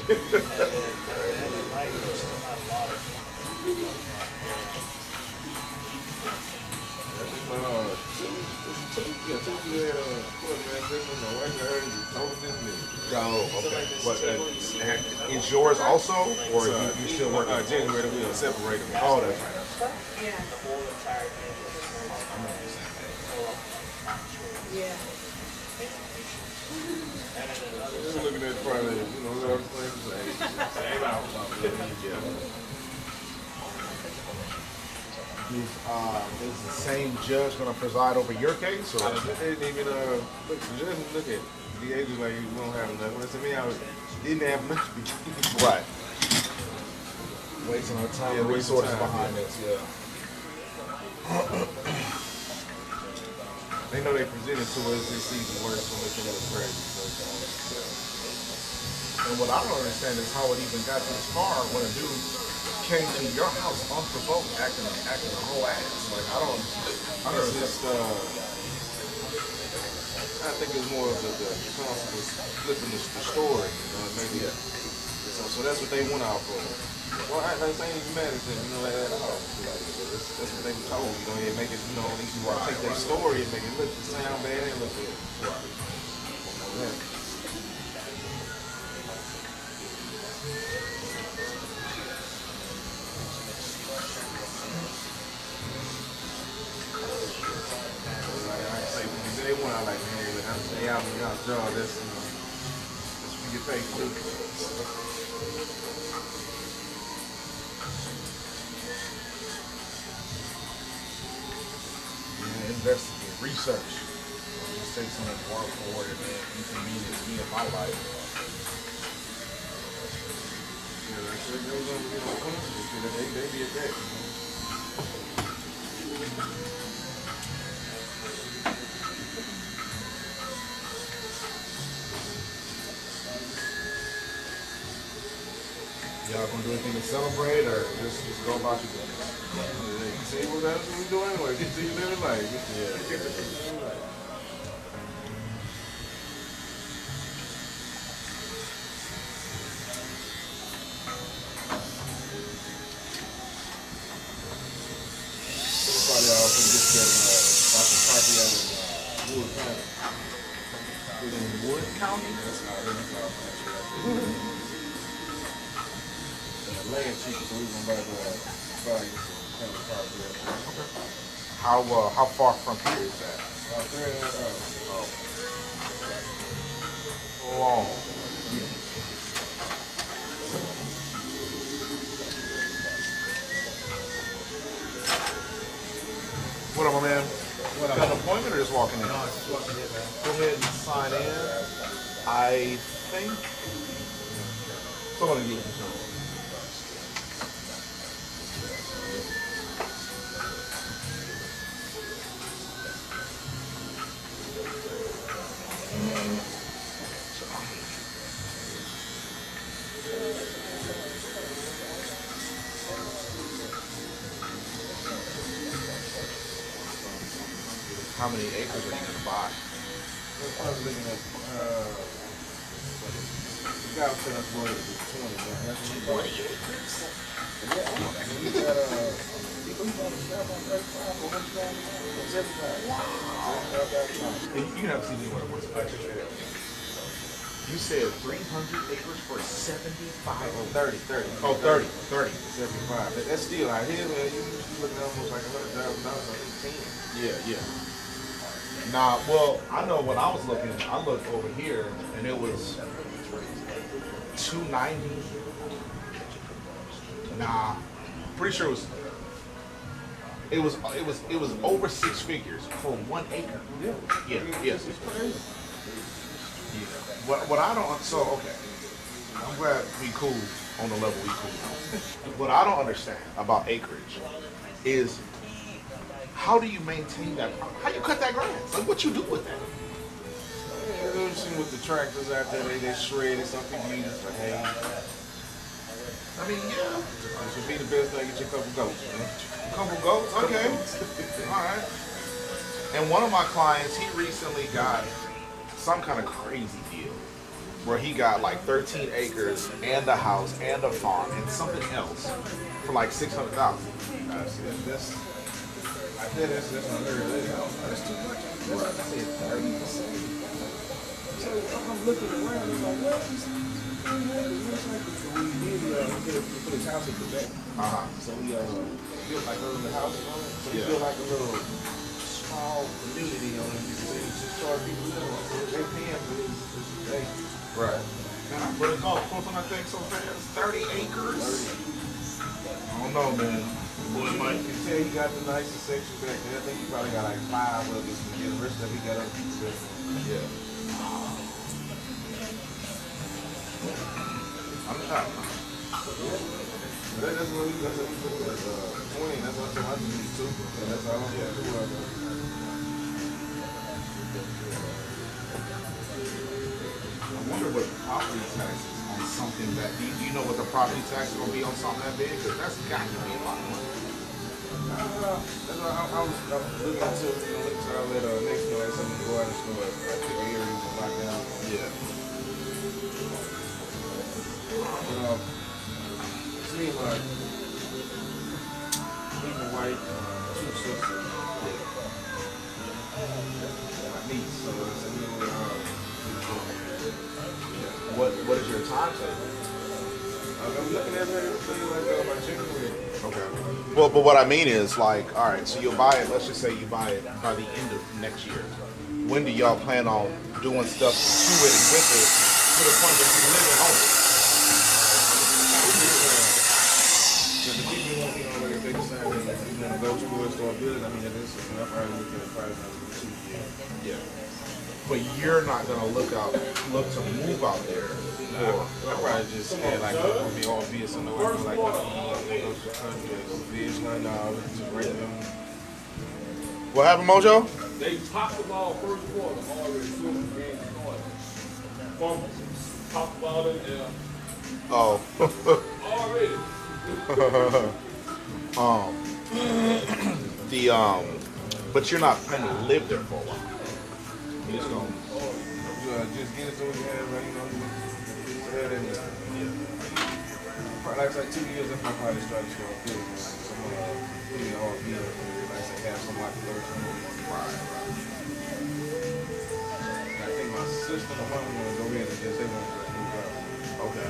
Oh, okay. What, is yours also, or you still work on January we'll separate them. Oh, that's right. Yeah. Yeah. Just looking at probably, other things. Is the same judge going to preside over your case? Or? They didn't even look at the agent like you don't have enough. When I said me, I didn't have much. Right. Wasting our time and resources behind this, yeah. They know they presented to us this season worse when they think it was crazy. And what I don't understand is how it even got this far when a dude came to your house unprovoked, acting a whole ass. Like I don't understand. I think it's more of the constable flipping the story, maybe. So that's what they went out for. Well, I ain't even mad at them, like that at all. That's what they were told, and make it, at least you want to take that story and make it look sound bad and look good. Yeah. They want to like, hey, but I'm stay out in y'all jaw. That's what you get paid to do. Yeah, investigate, research. Just take some of the work for it and inconvenience me in my life. Yeah, like they was on, they be at that, Y'all gonna do anything to celebrate or just go about your business? See what else we doing anyway? Get to your living life. In Wood County? Land cheaper, so we gonna buy the property. How far from here is that? 300,000. Long. What up, my man? Got an appointment or just walking in? No, it's just walking in, man. Go ahead and sign in. I think. Someone get you. How many acres are you going to buy? I was looking at, the guy was telling us what it was 20, man. That's what he bought. 20 acres? Yeah, he got, he bought a shop on 35 for $100,000. Wow. You can have to see me what it was. You said 300 acres for 75? Oh, 30. Oh, 30. 75. That's still out here, man. You looking at almost like $100,000, I think 10. Yeah. Nah, well, I know when I was looking, I looked over here and it was 290. Nah, pretty sure it was over 6 figures for 1 acre. Yeah. It's crazy. What I don't okay. I'm glad we cool on the level we cool. What I don't understand about acreage is how do you maintain that? How you cut that grass? Like what you do with that? Yeah, you seen with the tractors out there, they shred it. Some people use it for hay. I mean, yeah, This would be the best thing. Get you a couple goats, man. couple goats. Okay, all right. And one of my clients, he recently got some kind of crazy deal where he got like 13 acres and a house and a farm and something else for like $600,000. That's unheard of. That's too much. I said 30%. So I'm looking around, it's like, what? We put his house in Quebec. So we built like a little house on it. So we built like a little small community on it. So you just charge people living. So they paying for this day. Right. But it's all close on that thing so fast. 30 acres? I don't know, man. Boy, Mike can tell he got the nicest section back there. I think he probably got like 5 of it. And the rest of it he got up to the Yeah. I'm not. That's what we put at 20. That's what I do too. And that's all I'm doing. I wonder what property taxes on something that. Do you know what the property tax is going to be on something that big? Because that's got to be a lot of money. That's why I was looking into, I let next door have something to go out and store. I pick an area and lock down. Yeah. It seems like people white, 2 sisters. My niece, so it's really What is your timetable? I'm looking at everything like my chicken wing. Okay. Well, but what I mean is like, all right, so you'll buy it. Let's just say you buy it by the end of next year. When do y'all plan on doing stuff to it and with it to the point that you live and own it? The people want me on like if they decide they want to go to it, start building. I mean, this is enough. I already looked at the price on it. Yeah. But you're not gonna look to move out there. I probably just had like be obvious on the way, like the fish, like just raise them. What happened, Mojo? They popped the ball first quarter already as soon as the game started. Fumble. Popped the ball in there. Oh. Already. But you're not planning to live there for a while. You're just gonna. Just get it so we can have, like, probably like 2 years after I probably started to start building, like someone put me all deal, like I say, have some like 13. Right. sister and the mom want to go in and just they want to move out. Okay.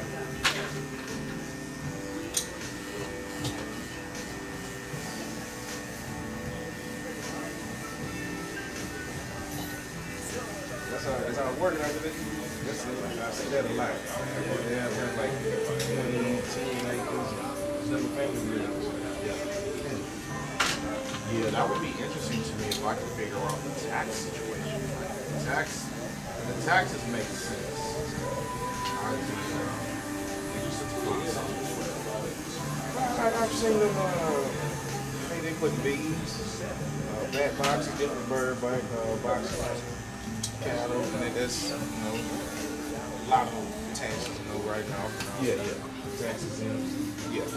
That's how it works. I see that a lot. They have like 20, 10 acres, single family buildings. Yeah, that would be interesting to me if I could figure out the tax situation. The taxes make sense. I'd be interested to find something. I've seen them. They put bees, bat boxes, different bird boxes, cattle, and that's a lot of taxes right now. Yeah. Taxes in. Yeah.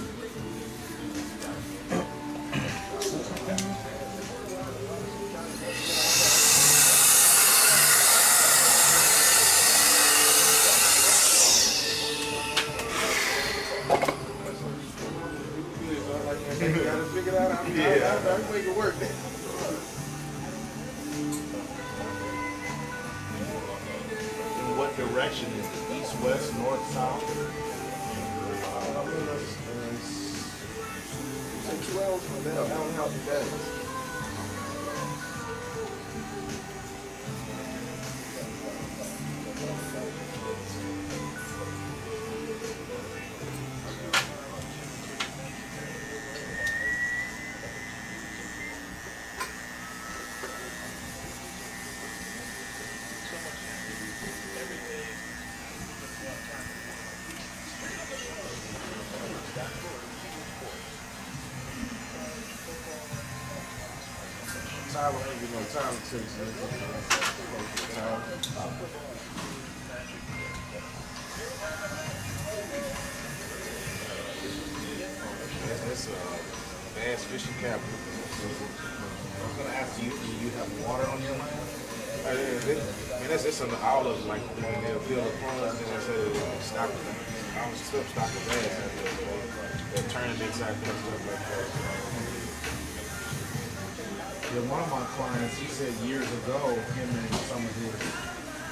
I make it work. In what direction is it? East, west, north, south? It's 2 hours from there. I don't know how to do that. Time, I ain't get no time to take some. That's bass fishing capital. I was going to ask you, do you have water on your land? It's on all of them, like when they'll fill the ponds and they stock of bass. They'll tournaments out there and stuff like that. Yeah, one of my clients, he said years ago, him and some of his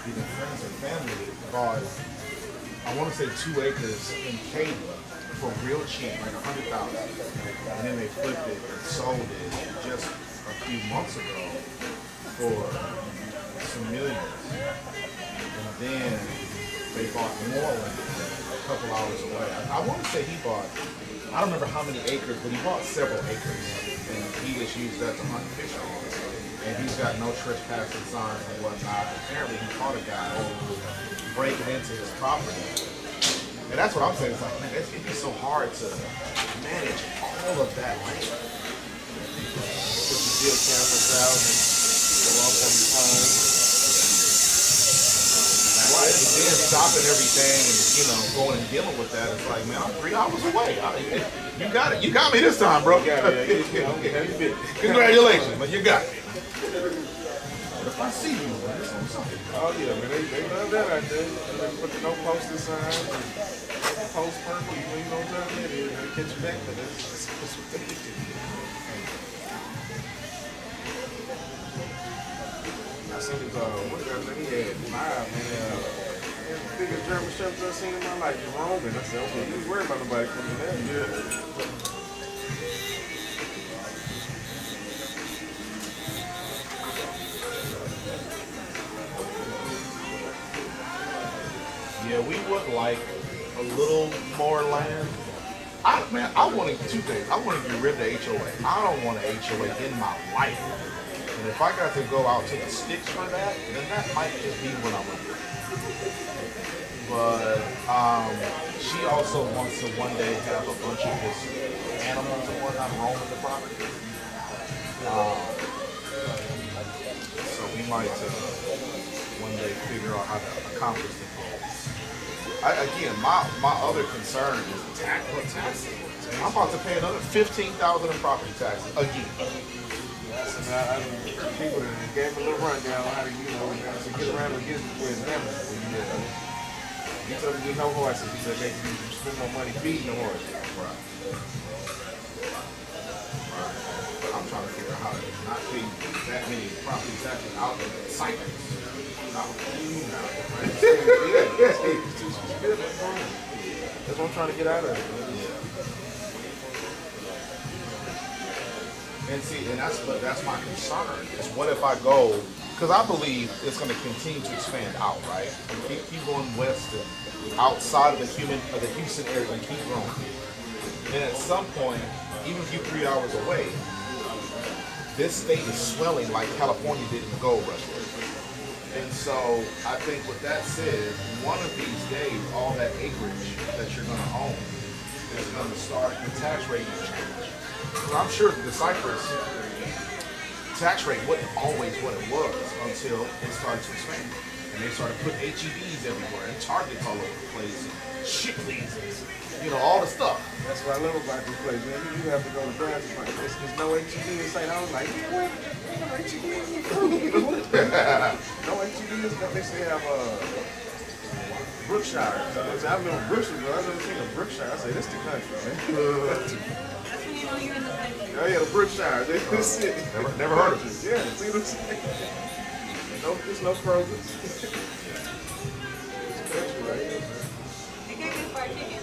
either friends or family bought, I want to say 2 acres in Cable for real cheap, like $100,000. And then they flipped it and sold it just a few months ago for some millions. And then they bought more land a couple hours away. I want to say he bought, I don't remember how many acres, but he bought several acres. And he just used that to hunt fish on. And he's got no trespassing signs and whatnot. Apparently he caught a guy breaking into his property. And that's what I'm saying. It's like, man, it'd be so hard to manage all of that land. Put the deal cameras out and go off on the phone. Right. And then stopping everything and, going and dealing with that. It's like, man, I'm 3 hours away. You got it. You got me this time, bro. Congratulations, man. You got me. But if I see you, man, it's on something. Oh yeah, man, they love that out there. They put the no posted signs and post purple. You know what that is. They catch you back for this. That's what they do. I seen his what guy he had 5, man. The biggest German shepherds I've seen in my life is Roman. I said, okay, you ain't worried about nobody coming there. Yeah, we would like a little more land. I want to 2 things. I want to get rid of the HOA. I don't want an HOA in my life. And if I got to go out to the sticks for that, then that might just be what I'm gonna do. But she also wants to one day have a bunch of his animals and whatnot roaming the property. So we might one day figure out how to accomplish the goal. Again, my other concern is taxes. I'm about to pay another $15,000 in property taxes again. People that gave me a little rundown on how to, to get around and get where it's animals. He told me there's no horses. He said, you spend more money feeding the horses. Right. I'm trying to figure out how to not pay that many property taxes out in cycles. good. That's what I'm trying to get out of it. And see, and that's my concern. Is what if I go? Because I believe it's going to continue to expand out, right? And keep going west and outside of the Houston area and keep growing. And at some point, even if you're 3 hours away, this state is swelling like California did in the gold rush. And so I think with that said, one of these days, all that acreage that you're going to own is going to start the tax rate to change. Well, I'm sure the Cypress tax rate wasn't always what it was until it started to expand. And they started putting HEBs everywhere and Targets all over the place and Shipley's and, all the stuff. That's what I love about this place, man. You have to go to branch. There's no HEB in sight. I was like, what? Ain't no HEB in the crew. No HEB is what they say have Brookshire. I've been in Brookshire, but I've never seen a Brookshire. I say, this the country, man. That's when you know you're in the country. Oh yeah, the Brookshire. This it. Never heard of it. Yeah, see what I'm saying? No, there's no progress. It's country right here. They got good fried chicken.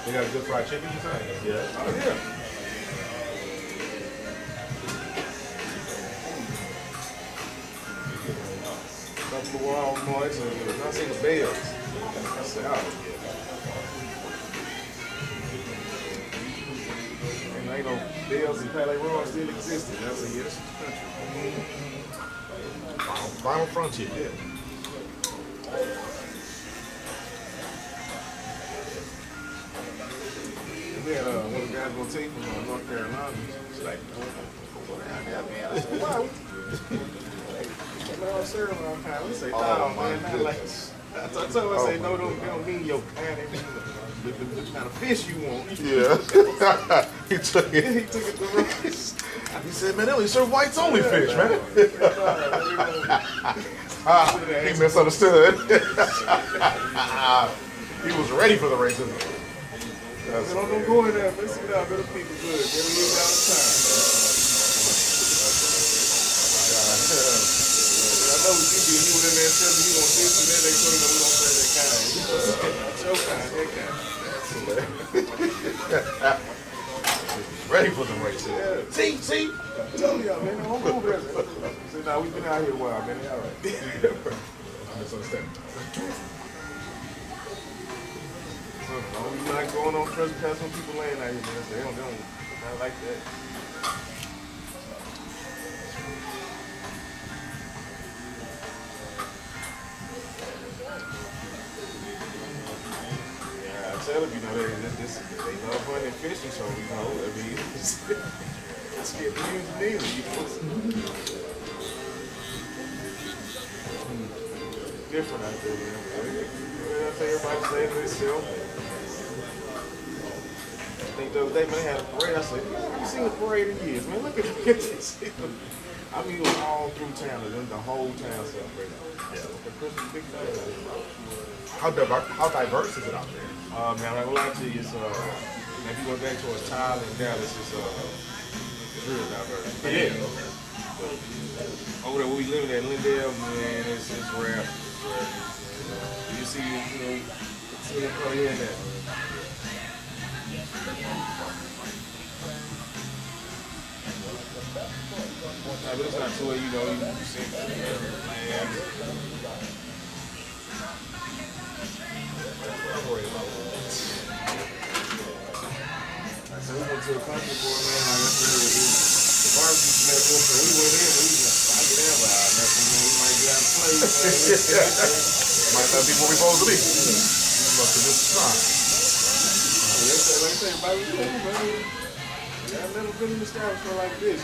They got good fried chicken, you say? Yeah. Oh yeah. Couple of wild noise and I seen the bells. I said, oh yeah. And ain't no bells in Palais Royal still existed. I said, yeah, this is the country. Final frontier. Yeah. We had one of the guys gonna take from North Carolina. He's like, go down there, man. I said, why? Man, sir, we say, no, man, not like. I told him, I say, no, they don't mean your kind. They mean the kind of fish you want. Yeah. He took it. He took it the rest. He said, man, they only serve whites only fish, man. He misunderstood. He was ready for the racism. Don't go in there. Let's see how better people good. They live down the time. I know what you do. You went in there and said you want this and then they told you we don't say that kind. That's your kind, that kind. Ready for the racism. Yeah. See? I told y'all, man. I'm over there. Say, nah, we've been out here a while, man. All right. I misunderstand. You're not going on trespass when people laying out here, man. They don't not like that. Yeah, I tell them, they love hunting and fishing, so, I mean, it's getting used daily, different out there, man. I think everybody stays to themselves. I think the other day, man, they had a parade. I said, I haven't seen a parade in years, man. Look at this. I mean, it was all through town, and then the whole town celebrated. Yeah. The Christmas big day. How diverse is it out there? Man, I'm not gonna lie to you, it's, if you go back towards Tyler and Dallas, it's real diverse. Yeah. But over there where we live at Lindale, man, it's rare. You see them come in there. But it's not to where, you see land. So we went to a country boy, man, like that's really the barbecue smell good, so we went in, we was like, I get out loud, nothing, we might get out and play. Might not be where we're supposed to be. Must have just tried. Like I say, everybody was cool, man. I've never been in an establishment like this.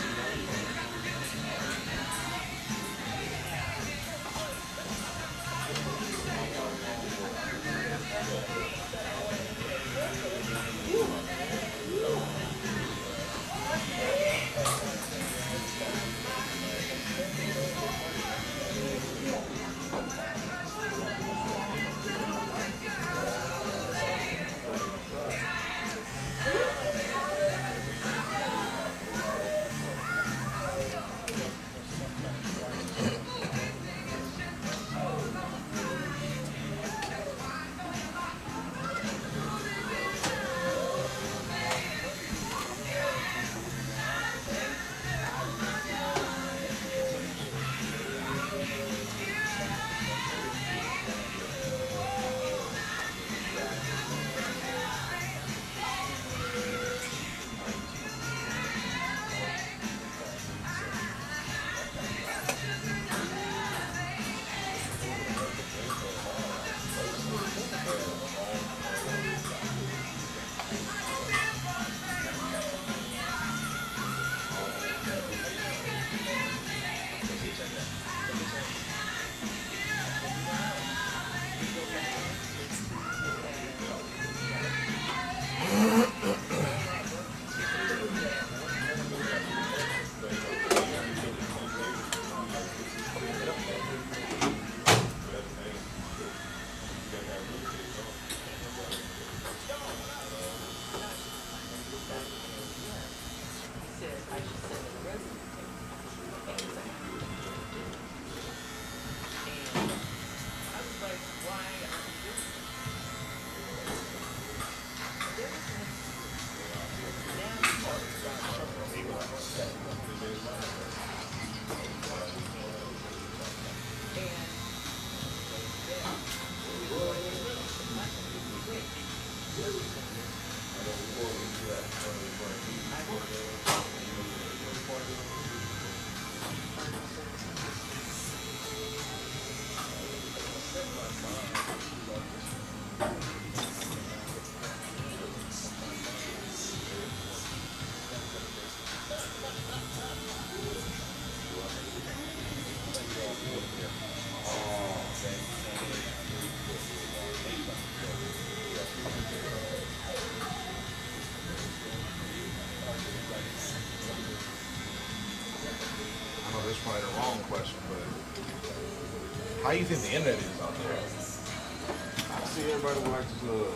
How you think the internet is out there? I see everybody like to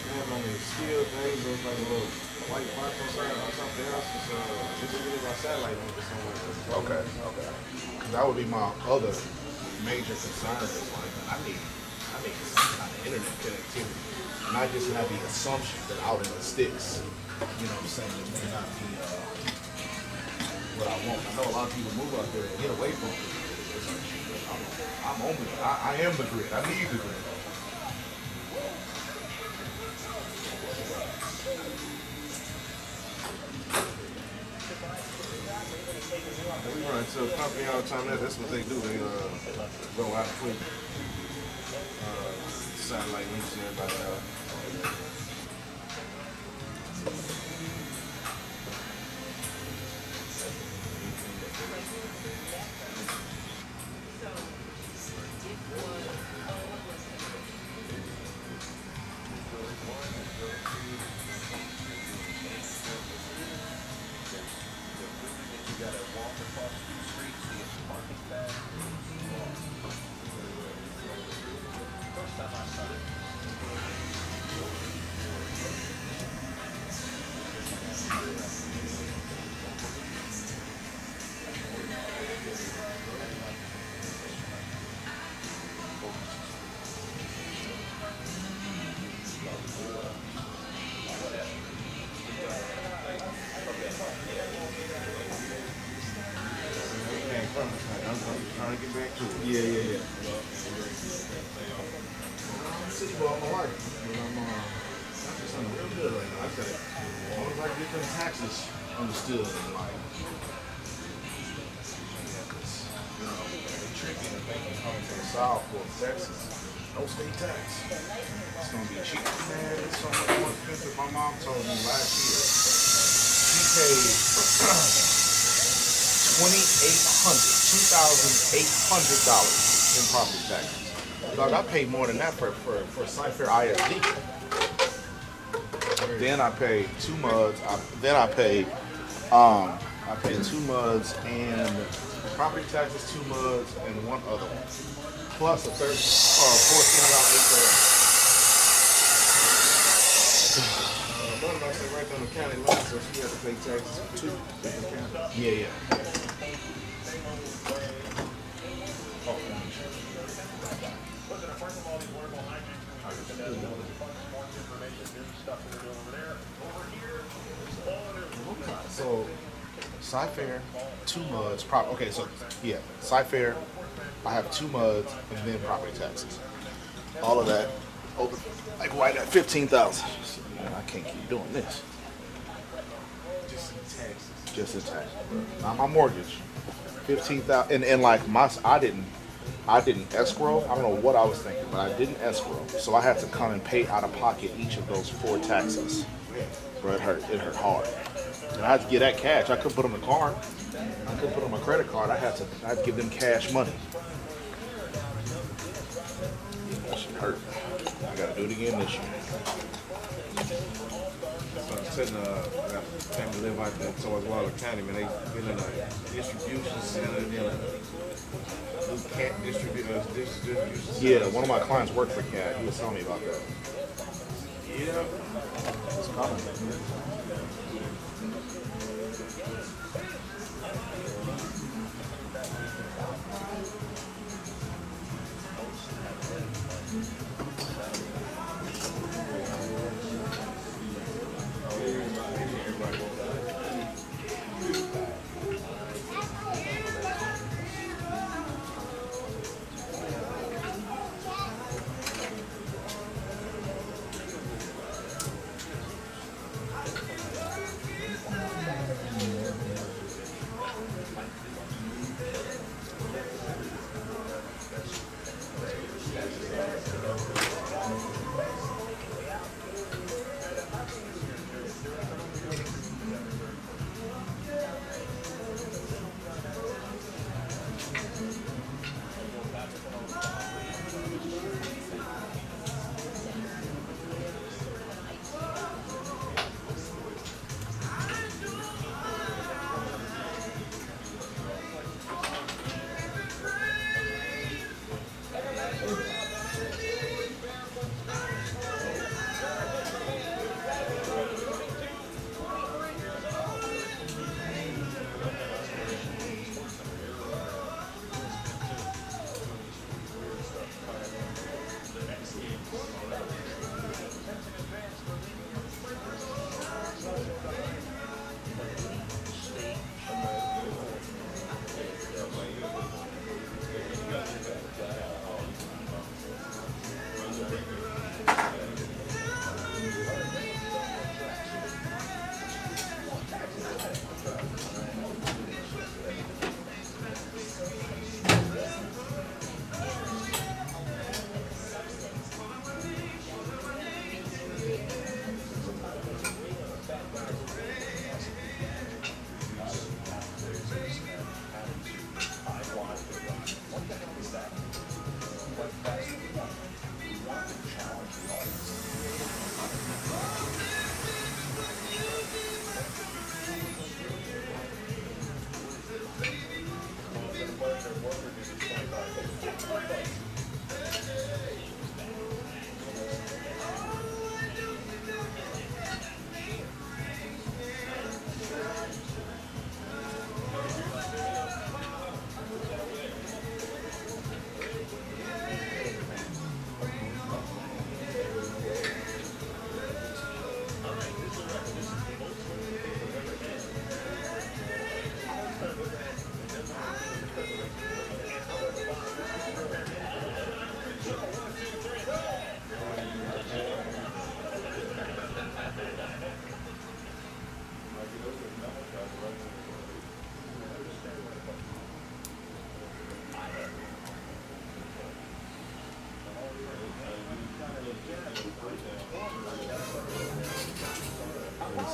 have on their skill things, but it's like a little white mark on something else. It's really my satellite link or something like that. Okay. Because that would be my other major concern is like I need some kind of internet connectivity. And I just have the assumption that out in the sticks, you know what I'm saying, it may not be what I want. I know a lot of people move out there and get away from it. I'm on the I am the grid. I need the grid. We run into a company all the time. That's what they do. They go out and put satellite links and everybody else. I'm trying to get back to it. Yeah. City ball my life. But I'm just something real good right now. I said, as long as I get them taxes understood and like, you know, it's tricky to make it come to the South or Texas. No state tax. It's gonna be cheap. Man, it's so much more expensive. My mom told me last year she paid $2,800 in property taxes. Dog, I paid more than that for Cypher ISD. Then I paid 2 MUDs. I paid 2 MUDs and property taxes, 2 MUDs, and one other one. Plus a 14 My mother said right on the county line, so she had to pay taxes for 2 different counties. Yeah. So, Cypher, 2 MUDs, okay, so, yeah, Cypher, I have 2 MUDs, and then property taxes. All of that, over, like right at $15,000. Man, I can't keep doing this. Just in taxes, bro. Not my mortgage. $15,000, and like I didn't escrow. I don't know what I was thinking, but I didn't escrow. So I had to come and pay out of pocket each of those 4 taxes. Bro, it hurt hard. And I had to get that cash. I couldn't put on a card. I couldn't put on my credit card. I had to give them cash money. That shit hurt. I gotta do it again this year. So I'm telling that family live out there towards Waller County, man, they building a distribution center, then a new cat distribution center. Yeah, one of my clients worked for CAT. He was telling me about that. Yeah. It's coming.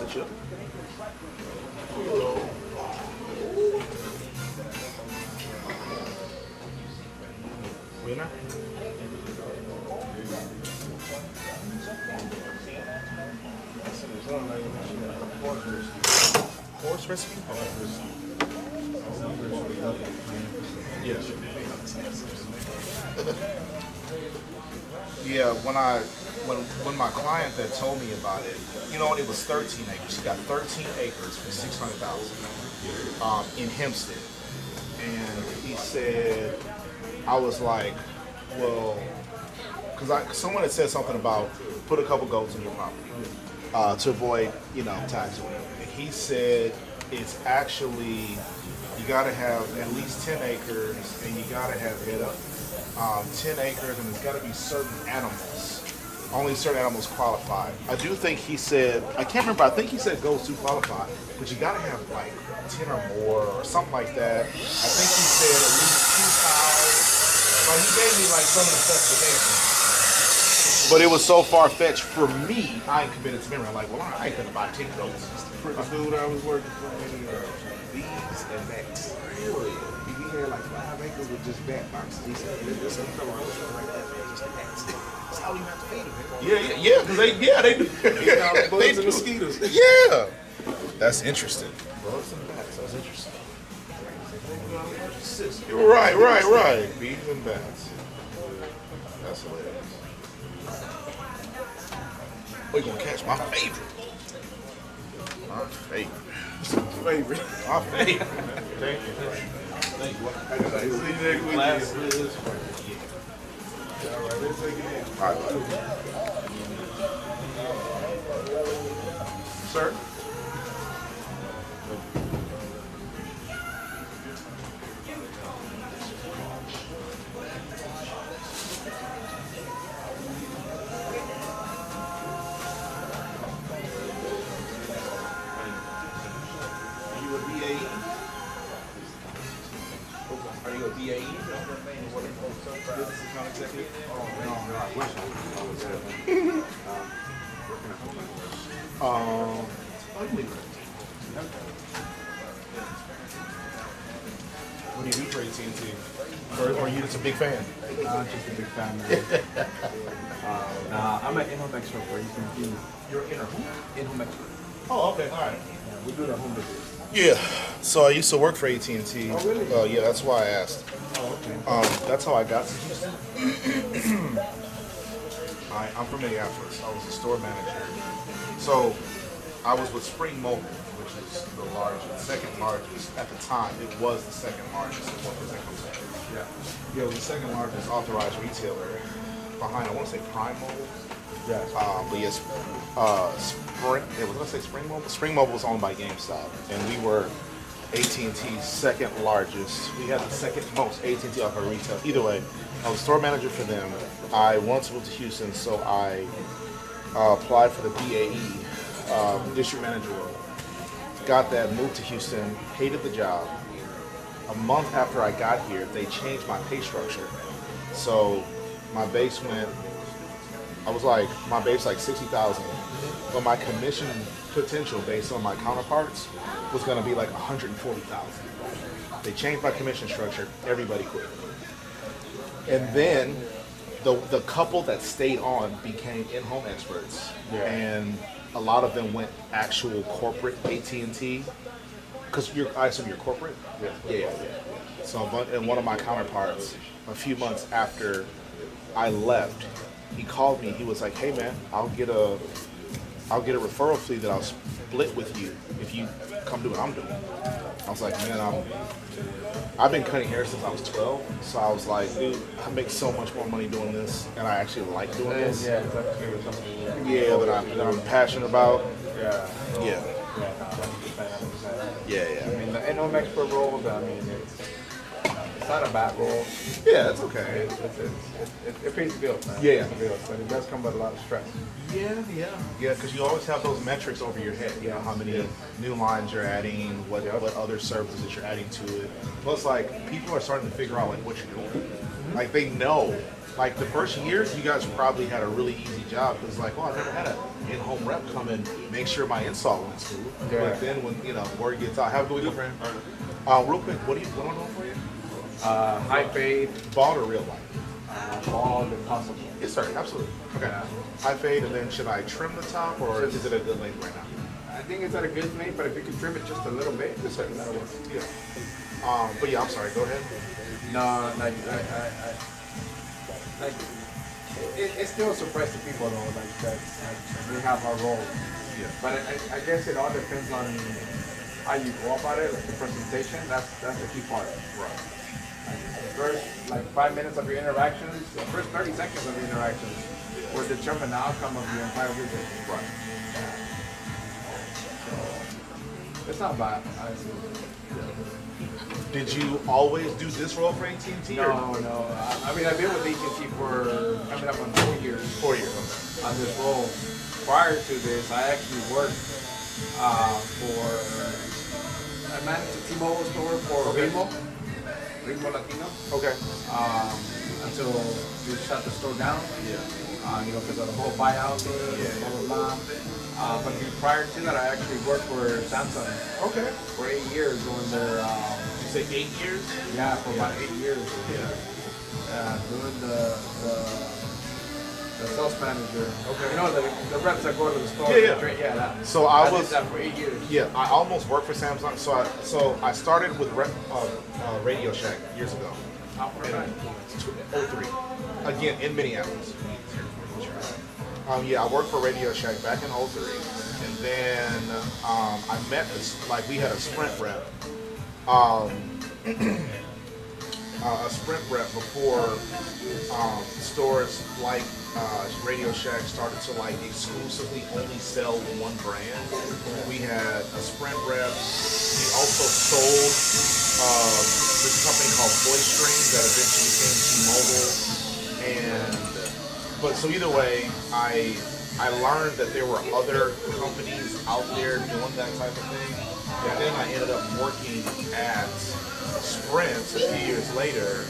Chip. Winner? Horse recipe? Yeah. Yeah, when my client that told me about it, you know, it was 13 acres. She got 13 acres for 600,000 in Hempstead, and he said, I was like, well, because someone had said something about put a couple goats in your property to avoid, you know, tax or whatever. And he said it's actually you got to have at least 10 acres, and you got to have 10 acres, and there's got to be certain animals. Only certain animals qualify. I do think he said, I can't remember, I think he said goats do qualify, but you gotta have like 10 or more or something like that. I think he said at least 2 cows. Like he gave me like some of the specifications. But it was so far-fetched for me, I ain't committed to memory. I'm like, well, I ain't gonna buy 10 goats. The dude I was working for in bees and bats. Really? He had like 5 acres with just bat boxes. He said, listen, you know, I was like that, man, just the bats. That's how you have to feed them. Yeah, because they do. Bugs and mosquitoes. Yeah. That's interesting. Bugs and bats, that's interesting. Right. Bees and bats. That's hilarious. We're gonna catch my favorite. My favorite. My favorite. Thank you. Thank you. All right. Sir? Are you a BAE? Business account executive? Oh, no, I wish I was there. What do you do for AT&T? Or are you just a big fan? Just a big fan, man. I'm an in-home expert for AT&T. You're in or who? In-home expert. Oh, okay, all right. Yeah, we do the home business. Yeah, so I used to work for AT&T. Oh, really? Yeah, that's why I asked. Oh, okay. That's how I got to Houston. I'm from Minneapolis. I was a store manager. So I was with Spring Mobile, which is the second largest, at the time, it was the second largest. Yeah, it was the second largest authorized retailer behind, I want to say Prime Mobile. Yes. But yes, Spring Mobile? Spring Mobile was owned by GameStop, and we were AT&T's second largest. We had the second most AT&T offer retail. Either way, I was store manager for them. I wanted to move to Houston, so I applied for the BAE district manager role. Got that, moved to Houston, hated the job. A month after I got here, they changed my pay structure. So my base went, my base like 60,000, but my commission potential based on my counterparts was gonna be like 140,000. They changed my commission structure, everybody quit. And then the couple that stayed on became in-home experts, and a lot of them went actual corporate AT&T, because I assume you're corporate? Yeah. So and one of my counterparts, a few months after I left, he called me. He was like, "Hey man, I'll get a referral fee that I'll split with you if you come do what I'm doing." I was like, "Man, I've been cutting hair since I was 12, so I was like, dude, I make so much more money doing this, and I actually like doing this. Yeah, that's something. Yeah, that I'm passionate about. Yeah. Yeah. I Yeah. mean, the in-home expert role, I mean, not a bad role. Yeah, it's okay. It pays the bills, man. Yeah. It pays the bills, but it does come with a lot of stress. Yeah, because you always have those metrics over your head. You know how many new lines you're adding, what other services that you're adding to it. Plus, like, people are starting to figure out like what you're doing. Like, they know. Like, the first year, you guys probably had a really easy job because, like, I never had an in-home rep come and make sure my install went smooth. Yeah. But then when word gets out, have a good weekend, friend. Real quick, what am I doing for you? High fade, Bald or real life? bald if possible. Yes, sir. Absolutely. Okay. High fade, and then should I trim the top, or is it a good length right now? I think it's at a good length, but if you can trim it just a little bit, Yes, sir. that'll work. Yeah. But yeah, I'm sorry. Go ahead. No, like it's still a surprise to people though, like that we have our role. Yeah. But I guess it all depends on how you go about it, like the presentation. That's the key part. Right. Like the first 5 minutes of your interactions, the first 30 seconds of your interactions will determine the outcome of your entire visit. Right. So it's not bad. Did you always do this role for AT&T? No. I mean, I've been with AT&T for coming up on 4 years. 4 years. Okay. On this role. Prior to this, I actually worked I managed a T-Mobile store for Ritmo Latino. Okay. Until we shut the store down. Yeah. Because of the whole buyout thing, blah, blah, blah. But prior to that, I actually worked for Samsung. Okay. For 8 years doing their, You say 8 years? yeah, for about 8 years. Yeah. Doing the sales manager. Okay. You know, the reps that go to the store. Yeah. Yeah, that. So I did was that for 8 years. Yeah, I almost worked for Samsung. So I started with Radio Shack years ago. In 03. Again, in Minneapolis. I worked for Radio Shack back in 03. And then I met we had a Sprint rep. A Sprint rep before stores like Radio Shack started to exclusively only sell one brand. We had a Sprint rep. We also sold this company called VoiceStream that eventually became T-Mobile. But so either way, I learned that there were other companies out there doing that type of thing. And then I ended up working at Sprint a few years later,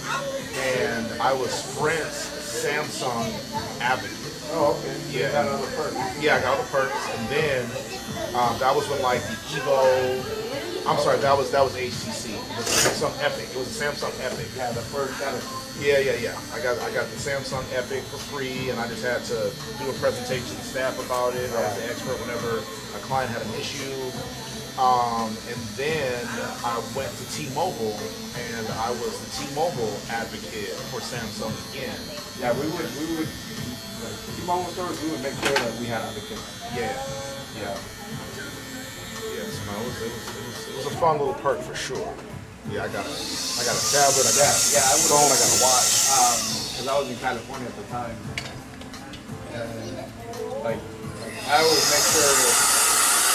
and I was Sprint's Samsung advocate. Oh, okay. Yeah. You got all the perks. Yeah, I got all the perks, and then that was when the Evo. I'm sorry, that was HTC. It was Samsung Epic. It was a Samsung Epic. Yeah, the first ever. Yeah. I got the Samsung Epic for free, and I just had to do a presentation to staff about it. I was the expert whenever a client had an issue. And then I went to T-Mobile, and I was the T-Mobile advocate for Samsung again. Yeah, we would like T-Mobile stores. We would make sure that we had advocates. Yeah. So no, it was a fun little perk for sure. Yeah, I got a tablet, I got a phone, I got a watch. Because I was in California at the time, and I always make sure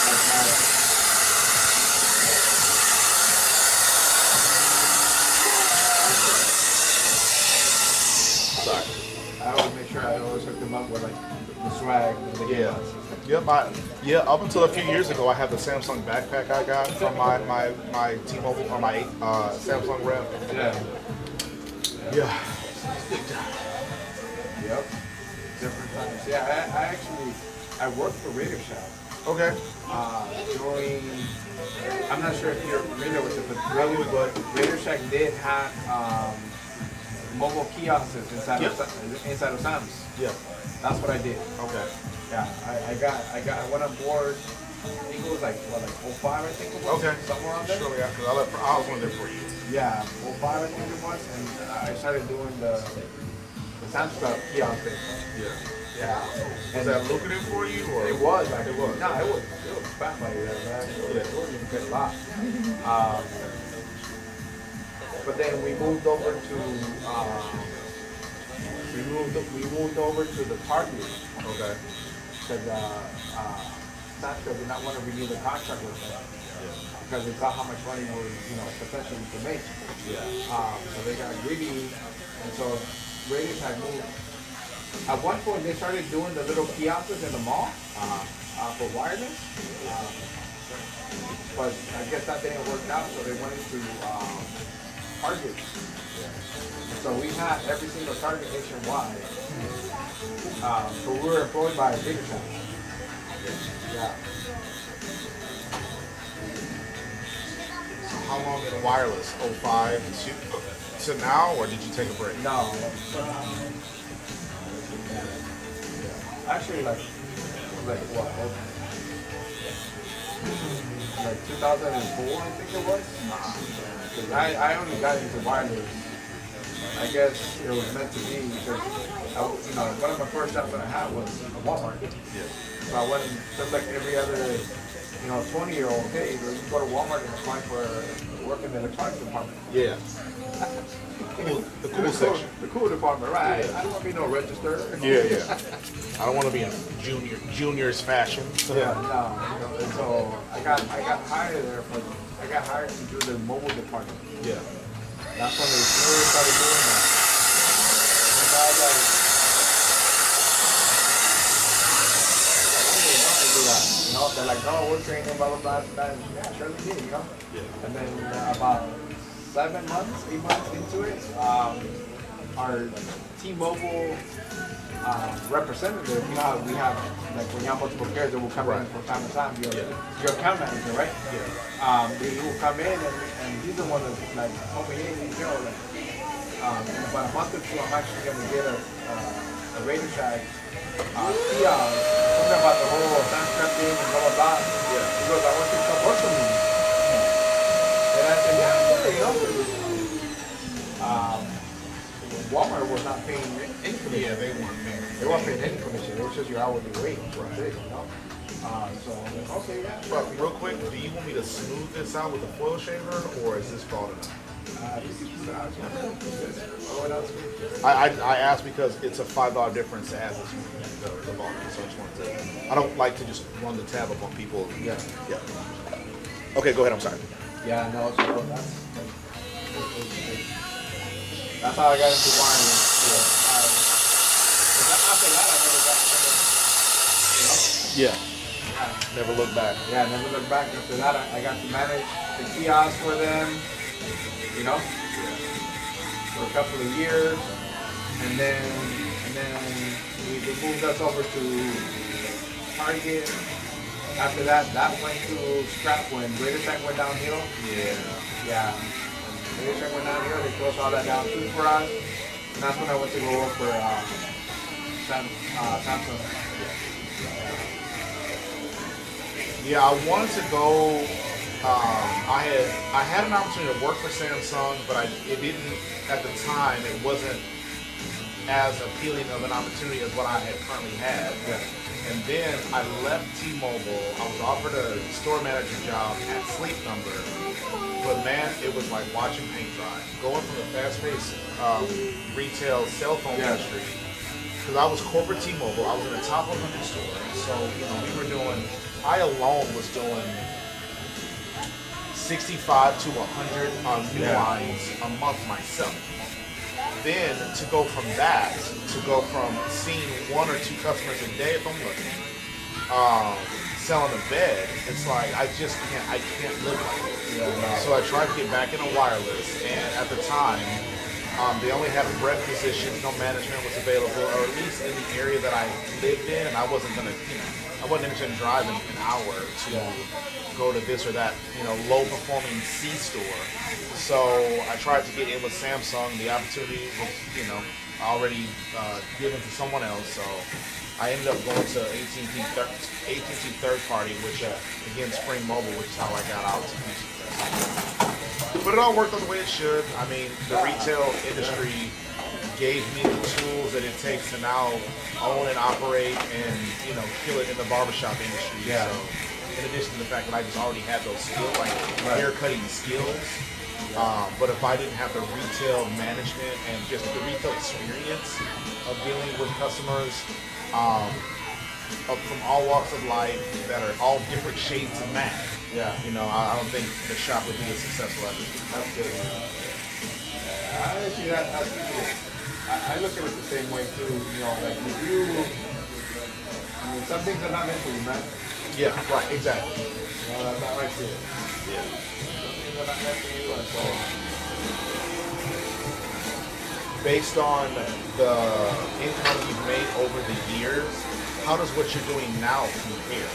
my Sorry. I always make sure I always hook them up with the swag. Yeah. Yep. Up until a few years ago, I had the Samsung backpack I got from my T-Mobile or my Samsung rep. Yeah. Yep. Different times. Yeah, I worked for Radio Shack. Okay. I'm not sure if you're familiar with it, but Radio Shack did have mobile kiosks inside of Sam's. Yeah. That's what I did. Okay. Yeah, I went on board. I think it was 05, I think it was. Okay. Somewhere around there. Shortly after, I was one there for you. Yeah, 05 I think it was, and I started doing the Sam's Club kiosk thing. Yeah. Was that lucrative for you, or It was. It was. No, it was fat money there, man. It wasn't even good lot. But then we moved over to the Target. Okay. Because Sam's Club did not want to renew the contract with them. because they saw how much money was, potentially to make. So they got greedy, and so Radio Shack moved. At one point, they started doing the little kiosks in the mall for wireless, but I guess that didn't work out, so they went into Target. So we had every single Target nationwide. So we were employed by Radio Shack. Yeah. How long in wireless? 05 to now, or did you take a break? No. Actually, like what? Like 2004, I think it was. Because I only got into wireless. I guess it was meant to be because one of my first jobs that I had was a Walmart. So I went just like every other 20-year-old. Hey, you go to Walmart and apply for work in the electronics department. Yeah. The cool section. The cool department, right? I don't want to be no register. Yeah. I don't want to be in junior's fashion. So. Yeah, no. And so I got hired there, but I got hired to do the mobile department. Yeah. That's when they really started doing that. And I was like, they're like, no, we're training, blah, blah, blah. Yeah, sure they did, Yeah. And then about 8 months into it, our T-Mobile representative, how we have, like when you have multiple carriers that will come in from time to time, your account manager, right? Yeah. He will come in and he's the one that like told me, hey, like, in about a month or two, I'm actually going to get a Radio Shack kiosk, something about the whole transcripting and blah, blah, blah. Yeah. He goes, I want you to come work for me. And I said, yeah, Walmart was not paying any commission. Yeah, they weren't paying. They weren't paying any commission. It was just your hourly rate. Right. So I'm like, okay, yeah. But real quick, do you want me to smooth this out with a foil shaver, or is this bald enough? I asked because it's a $5 difference to add this the volume, so I just wanted to. I don't like to just run the tab up on people. Yeah. Okay, go ahead. I'm sorry. Yeah, no. So that's how I got into wireless. After that, I never got into Yeah. Never look back. Yeah, never look back. After that, I got to manage the kiosk for them, for a couple of years, and then they moved us over to Target. After that went to scrap when Radio Shack went downhill. Yeah. Radio Shack went downhill. They closed all that down too for us, and that's when I went to go work for Samsung. Yeah, I wanted to go. I had an opportunity to work for Samsung, but it didn't at the time. It wasn't as appealing of an opportunity as what I had currently had. Yeah. And then I left T-Mobile. I was offered a store manager job at Sleep Number, but man, it was like watching paint dry. Going from the fast-paced retail cell phone industry, because I was corporate T-Mobile. I was in a top 100 store, so we were doing. I alone was doing 65 to 100 new lines a month myself. Then to go from that, to go from seeing 1 or 2 customers a day if I'm looking, selling a bed, it's like I can't live like this. So I tried to get back into wireless, and at the time, they only had rep positions, no management was available, or at least in the area that I lived in, and I wasn't gonna, I wasn't interested in driving an hour to go to this or that, low performing C store. So I tried to get in with Samsung. The opportunity was, already given to someone else. So I ended up going to AT&T third party, which again Spring Mobile, which is how I got out to Houston. But it all worked out the way it should. I mean, the retail industry gave me the tools that it takes to now own and operate and kill it in the barbershop industry. Yeah. So in addition to the fact that I just already had those skills, like hair cutting skills, but if I didn't have the retail management and just the retail experience of dealing with customers from all walks of life that are all different shades of mad, Yeah. You know, I don't think the shop would be as successful as it is. That's good. Actually, that's good. I look at it the same way too. You know, like if you, I mean, some things are not meant for you, man. Yeah, right, exactly. You know, that's not right there. Yeah. Some things are not meant for you, and so. Based on the income you've made over the years, how does what you're doing now compare?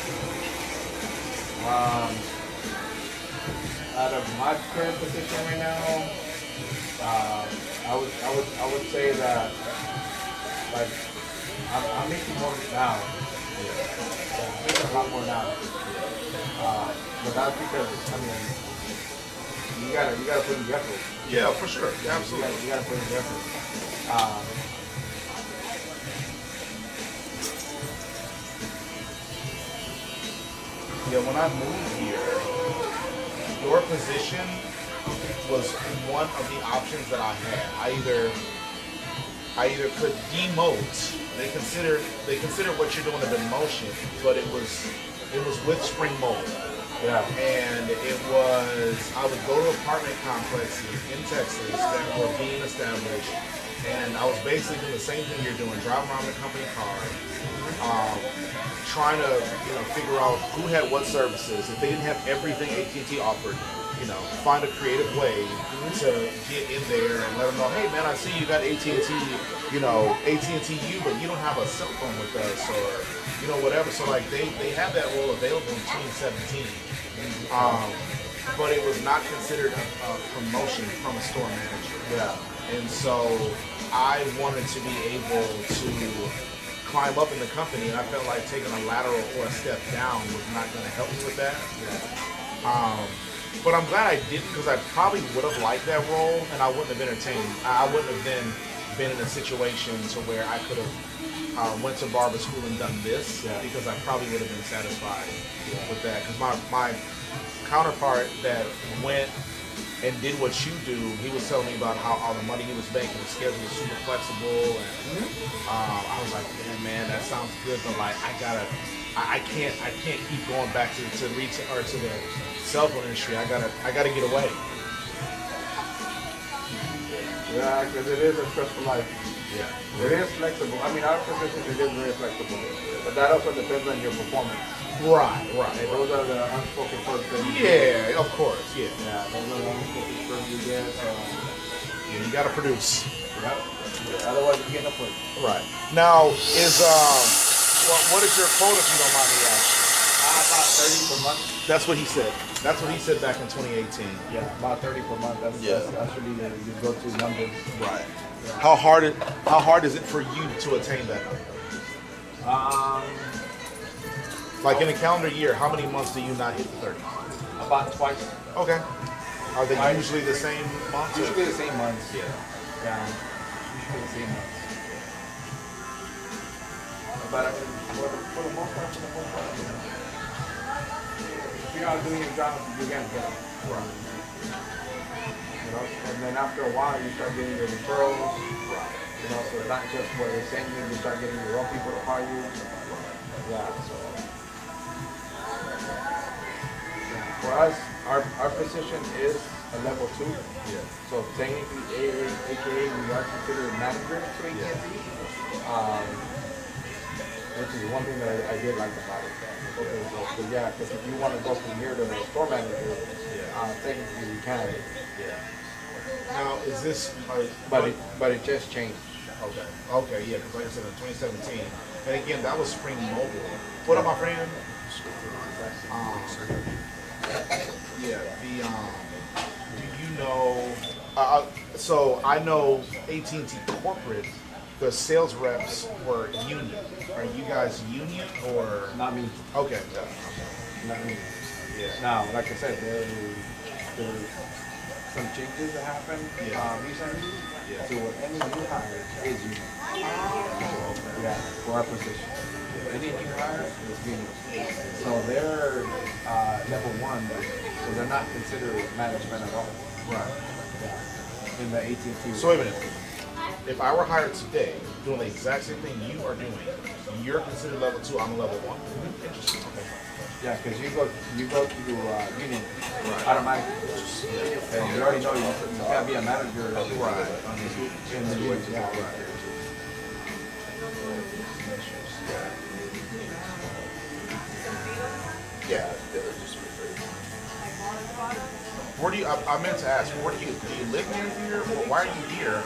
Out of my current position right now, I would say that like I'm making more now. Yeah, I'm making a lot more now. But that's because I mean you gotta put in the effort. Yeah, for sure. Yeah, absolutely. You gotta put in the effort. Yeah, when I moved here, your position was one of the options that I had. I either could demote. They consider what you're doing a demotion, but it was with spring mold. Yeah. And it was, I would go to apartment complexes in Texas that were being established, and I was basically doing the same thing you're doing, driving around in a company car, trying to figure out who had what services. If they didn't have everything AT&T offered, find a creative way to get in there and let them know, hey man, I see you got AT&T, AT&T U, but you don't have a cell phone with us, or whatever. So like they had that role available in 2017, but it was not considered a promotion from a store manager. Yeah. And so I wanted to be able to climb up in the company, and I felt like taking a lateral or a step down was not going to help me with that. But I'm glad I didn't, because I probably would have liked that role, and I wouldn't have entertained. I wouldn't have been in a situation to where I could have went to barber school and done this, because I probably would have been satisfied with that. Because my counterpart that went and did what you do, he was telling me about how all the money he was making, the schedule was super flexible, and I was like, man, that sounds good, but like I can't keep going back to retail or to the cell phone industry. I gotta get away. Yeah, because it is a stressful life. Yeah. It is flexible. I mean, our position it is very flexible, but that also depends on your performance. Right. Those are the unspoken perks that you get. Of course. Yeah. Yeah, those are the unspoken perks you get. Yeah, you gotta produce. Yep. Otherwise, you get no play. Right. Now, what is your quota, if you don't mind me asking? About 30 per month. That's what he said. That's what he said back in 2018. Yeah, about 30 per month. That's actually the go-to number. Right. Yeah. How hard is it for you to attain that number? Like in a calendar year, how many months do you not hit the 30? About twice. Okay. Are they usually the same months? Usually the same months. Yeah. Yeah. Usually the same months. But I mean, for the most part, if you're not doing your job, you can't get it. Right. And then after a while, you start getting your referrals. Right. So not just what they're saying, you start getting your own people to hire you. Yeah. So for us, our position is a level 2. Yeah. So technically, AKA, we are considered managers to AT&T. Which is one thing that I did like about it. Okay, so yeah, because if you want to go from here to store manager, technically you can. Yeah. Now, is this like? But it just changed. Okay, yeah, because like I said, in 2017, and again, that was Spring Mobile. What up, my friend? Yeah, do you know? So I know AT&T corporate. The sales reps were union. Are you guys union or? Not me. Okay. Not me. Yeah. Now, like I said, there's some changes that happened recently. Yeah. So any new hire is union. Yeah, for our position. Any new hire is union. So they're level 1, so they're not considered management at all. Right. Yeah. In the AT&T. So wait a minute. if I were hired today, doing the exact same thing you are doing, you're considered level 2, I'm a level 1. Interesting. Okay. Yeah, because you go to union automatically, and you already know you can't be a manager in the union. Yeah, right. Yeah. Where do you? I meant to ask. Where do you live near here? Why are you here?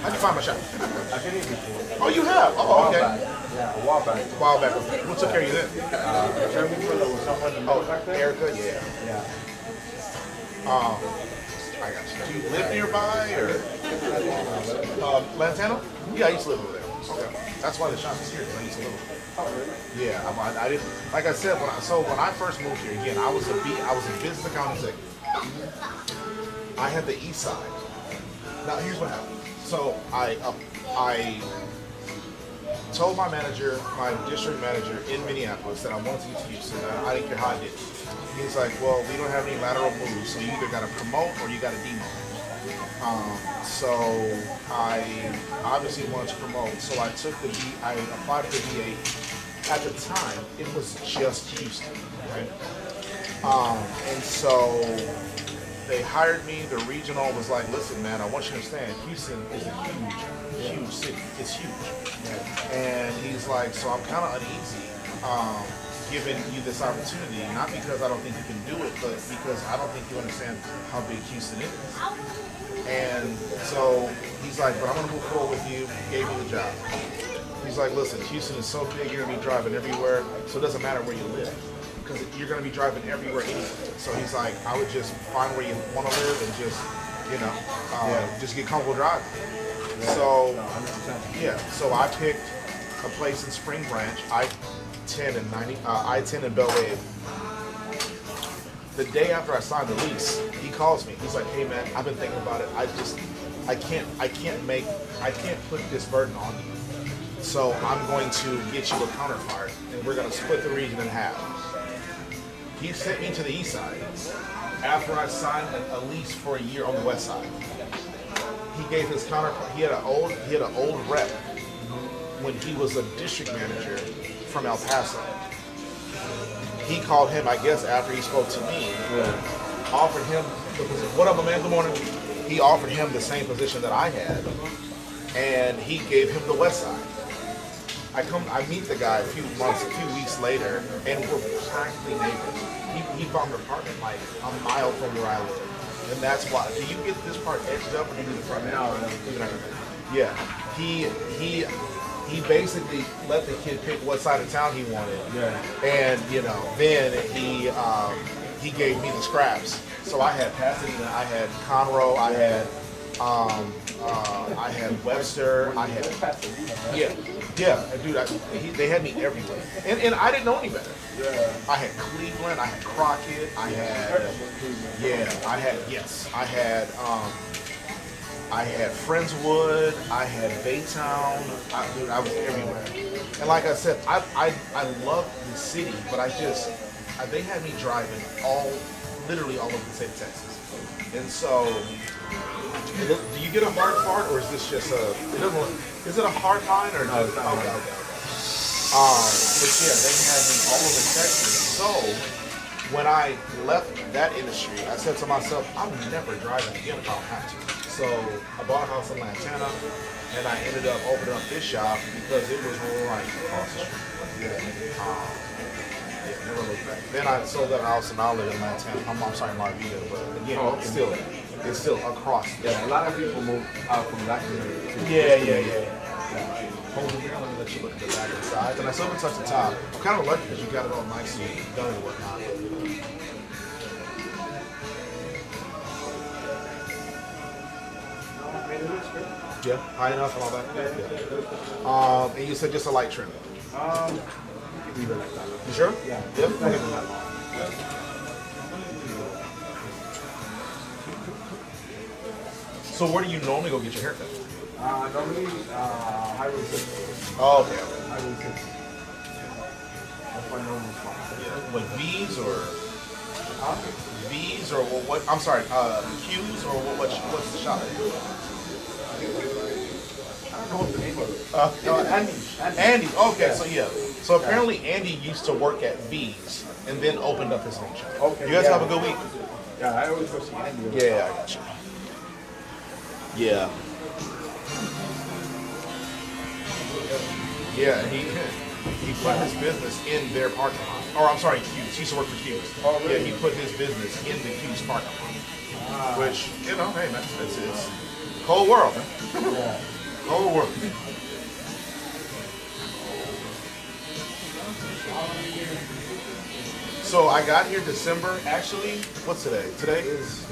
How'd you find my shop? I've been here before. Oh, you have. Oh, okay. Yeah, a while back. A while back. Who took care of you then? Jeremy Fuller was someone in the middle back there. Erica. Yeah. Yeah. I got you. Do you live nearby or? Lantana? Yeah, I used to live over there. Okay. That's why the shop is here. 'Cause I used to live over there. Yeah, I didn't. Like I said, when I first moved here, again, I was a business account executive. I had the east side. Now here's what happened. So I told my manager, my district manager in Minneapolis, that I wanted to get to Houston. I didn't care how I did it. He's like, well, we don't have any lateral moves, so you either got to promote or you got to demote. So I obviously wanted to promote. So I applied for the VA. At the time, it was just Houston, right? And so they hired me. The regional was like, listen, man, I want you to understand, Houston is a huge city. It's huge. And he's like, so I'm kind of uneasy giving you this opportunity, not because I don't think you can do it, but because I don't think you understand how big Houston is. And so he's like, but I'm going to move forward with you. He gave me the job. He's like, listen, Houston is so big, you're going to be driving everywhere, so it doesn't matter where you live, because you're going to be driving everywhere anyway. So he's like, I would just find where you want to live and just, just get comfortable driving. So, so I picked a place in Spring Branch, I-10 and Bellway. The day after I signed the lease, he calls me. He's like, hey man, I've been thinking about it. I can't put this burden on you. So I'm going to get you a counterpart, and we're going to split the region in half. He sent me to the east side after I signed a lease for a year on the west side. He gave his counterpart. He had an old rep when he was a district manager from El Paso. He called him, I guess, after he spoke to me, offered him the position. What up, my man? Good morning. He offered him the same position that I had, and he gave him the west side. I meet the guy a few weeks later, and we're practically neighbors. He found an apartment like a mile from where I live, and that's why. Do you get this part edged up, or do you do the front? No. Yeah. He basically let the kid pick what side of town he wanted, and then he gave me the scraps. So I had Pasadena, I had Conroe, I had Webster, I had dude, they had me everywhere, and I didn't know any better. I had Cleveland, I had Crockett, I had Friendswood, I had Baytown. I was everywhere. And like I said, I love the city, but they had me driving literally all over the state of Texas. And so, do you get a hard part, or is this just is it a hard line, or no? Okay. But yeah, they had me all over Texas. So, when I left that industry, I said to myself, I'm never driving again if I don't have to. So I bought a house in Lantana, and I ended up opening up this shop because it was right across the street. Never looked back. Then I sold that house, and I live in Lantana. I'm sorry, Marvita, but again, it's still across. Yeah, a lot of people move out from that community too. Yeah. Hold it here, let me let you look at the back and the sides. And I still haven't touched the top. I'm kind of lucky because you got it all nicely done and whatnot. Yeah, high enough and all that. Yeah. And you said just a light trim. Leave it like that. You sure? Yeah. Yep. Not even that long. So where do you normally go get your haircut? Normally, Highway 6. Oh, okay. Highway 6. That's my normal spot. Yeah. What, V's or? V's or what? I'm sorry, Q's or what's the shop? No, Andy. Andy. Okay, so yeah. So apparently Andy used to work at V's and then opened up his own shop. Okay, You guys yeah. have a good week. Yeah, I always go see Andy. Yeah, I got you. Yeah. Yeah, he put his business in their parking lot. Or I'm sorry, Q's. He used to work for Q's. Oh, really? Yeah, he put his business in the Q's parking lot. Which, you know, hey man, it's cold world. Yeah. Cold world. So I got here December, actually, what's today? Today is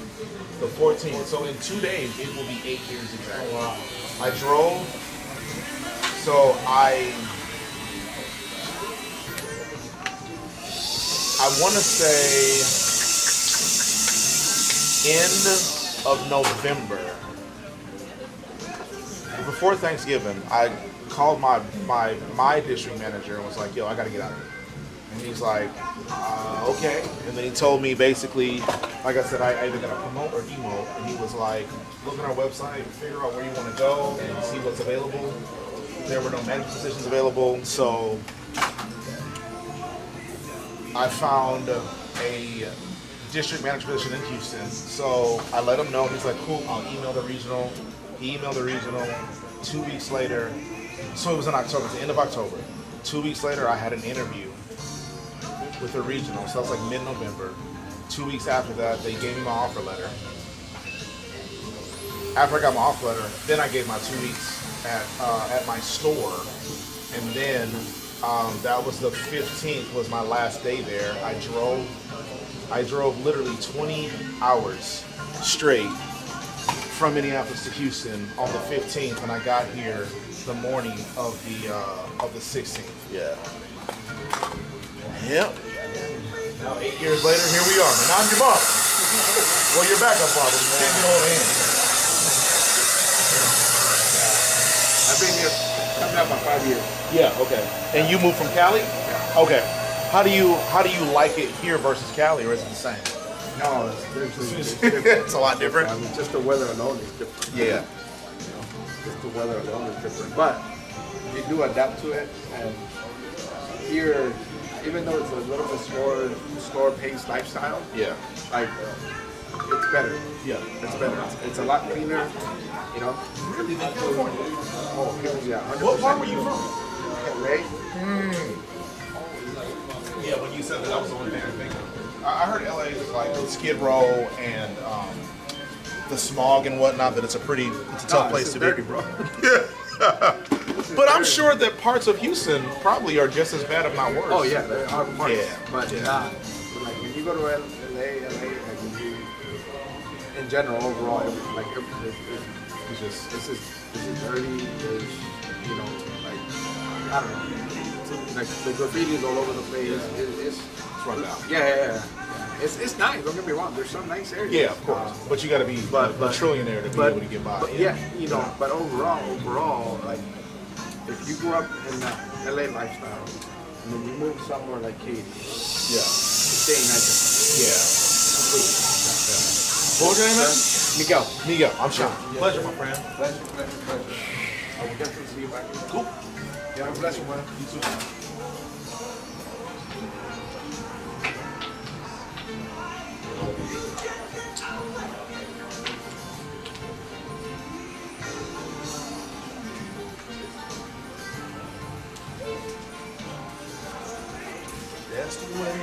the 14th. So in 2 days, it will be 8 years exactly. Wow. I drove, so I want to say end of November. Before Thanksgiving, I called my district manager and was like, yo, I got to get out of here. And he's like, okay. And then he told me basically, like I said, I either got to promote or demote. And he was like, look at our website, figure out where you want to go and see what's available. There were no management positions available. So I found a district manager position in Houston. So I let him know. He's like, cool, I'll email the regional. He emailed the regional. 2 weeks later, so it was in October, it's the end of October. 2 weeks later, I had an interview with the regional. So that was like mid-November. 2 weeks after that, they gave me my offer letter. After I got my offer letter, then I gave my 2 weeks at my store. And then that was the 15th was my last day there. I drove literally 20 hours straight from Minneapolis to Houston on the 15th, and I got here the morning of the 16th. Yeah. Yep. Now 8 years later, here we are. And I'm your boss. Well, your backup father. You can't get hold of him. I've been here coming up on 5 years. Yeah. Okay. And you moved from Cali? Okay. How do you like it here versus Cali, or is it the same? No, it's different. It's a lot different. I mean, just the weather alone is different. Yeah. You know, just the weather alone is different. But you do adapt to it, and here, even though it's a little bit slower paced lifestyle, Yeah. like it's better. Yeah. It's better. It's a lot cleaner. You know. Really? In California? Oh, yeah. 100%. What part were you from? LA. Yeah, when you said that, that was the only thing I think of. I heard LA is like Skid Row and the smog and whatnot, that it's a tough place to dirty, be. bro. But I'm sure that parts of Houston probably are just as bad, if not worse. Oh yeah, there are parts. Yeah. But like when you go to LA, like when you, in general, overall, it's just this is dirty. There's, you know, like I don't know, like the graffiti is all over the place. It's run down. Yeah. It's nice. Don't get me wrong. There's some nice areas. Yeah, of course. But you got to be a trillionaire to be able to get by. But yeah, you know. But overall, like if you grew up in the LA lifestyle and then you move somewhere like Katy, Yeah. it's staying like that. Yeah. Completely. What was your name, man? Miguel. Miguel. I'm Shawn. Pleasure, my friend. Pleasure. I will definitely see you back. Cool. Yeah, have a blessing, man. You too. That's the way.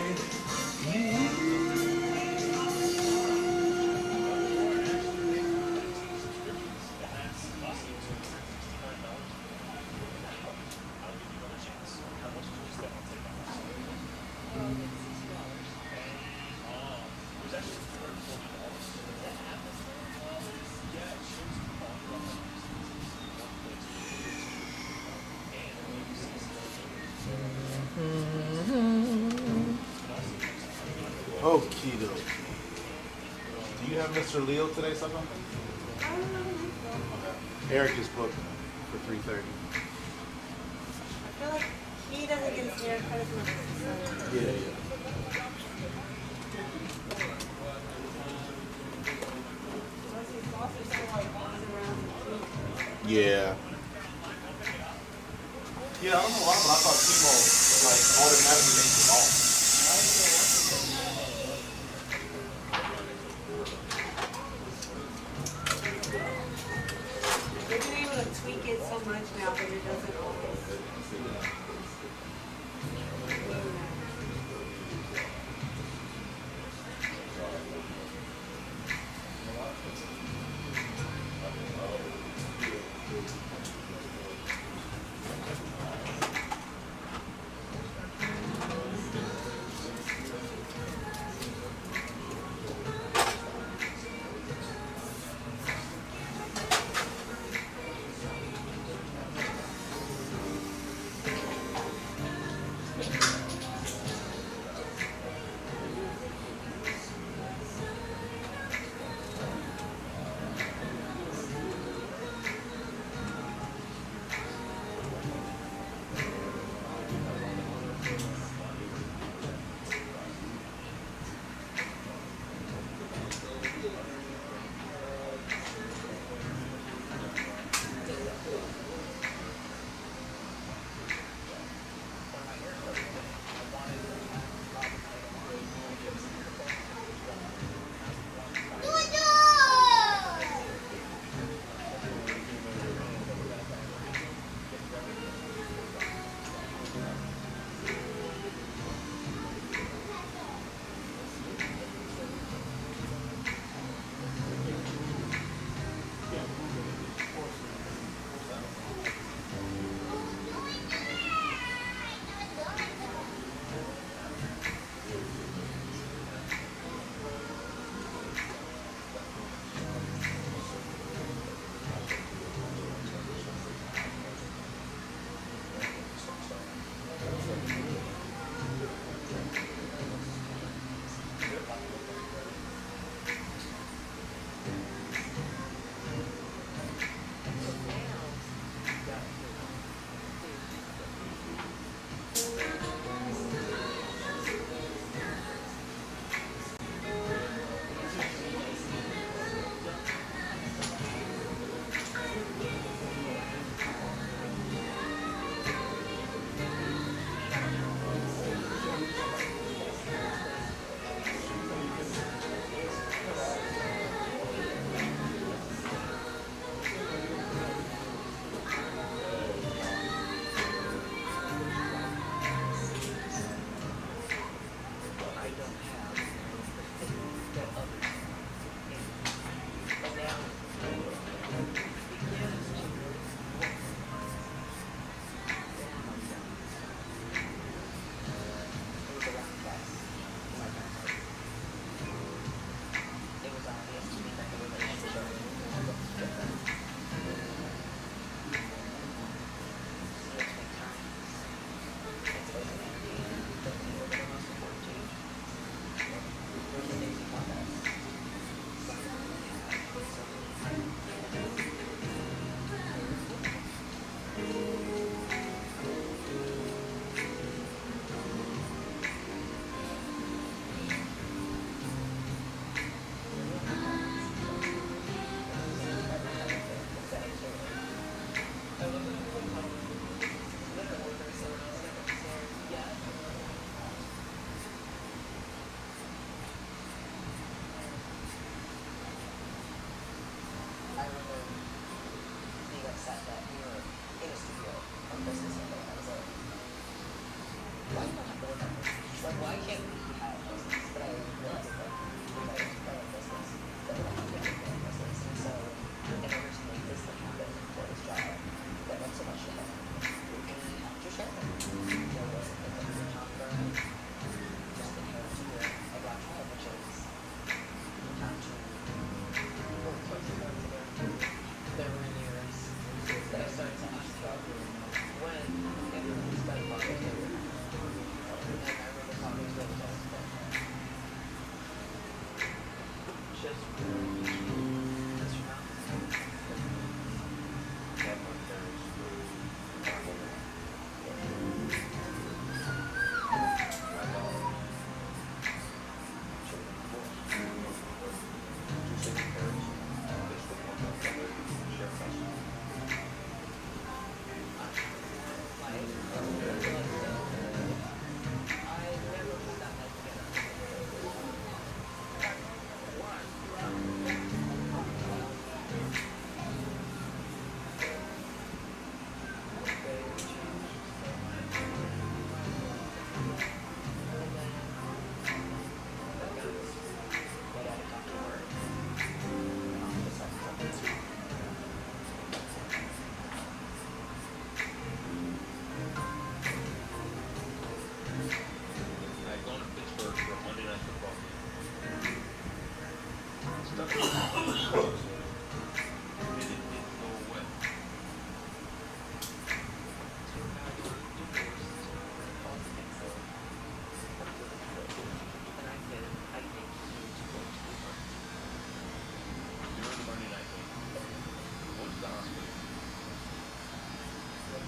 Okie doke. Do you have Mr. Leo today, something? Okay. Eric is booked for 3:30. I feel like he doesn't get his hair cut as much as his son. Yeah. Yeah, I don't know why, but I thought Timo like automatically makes it off. They've been able to tweak it so much now that it doesn't always.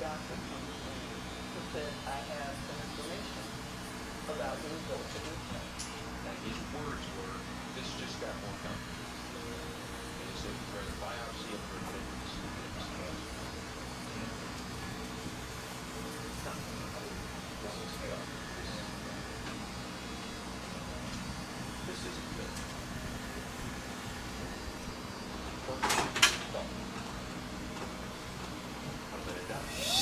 doctor comes in who said, I have some information about the results of your test. Now, his words were, this just got more complicated. And he said, for the biopsy of her kidneys, it was cancer. This isn't good. I'll let it die.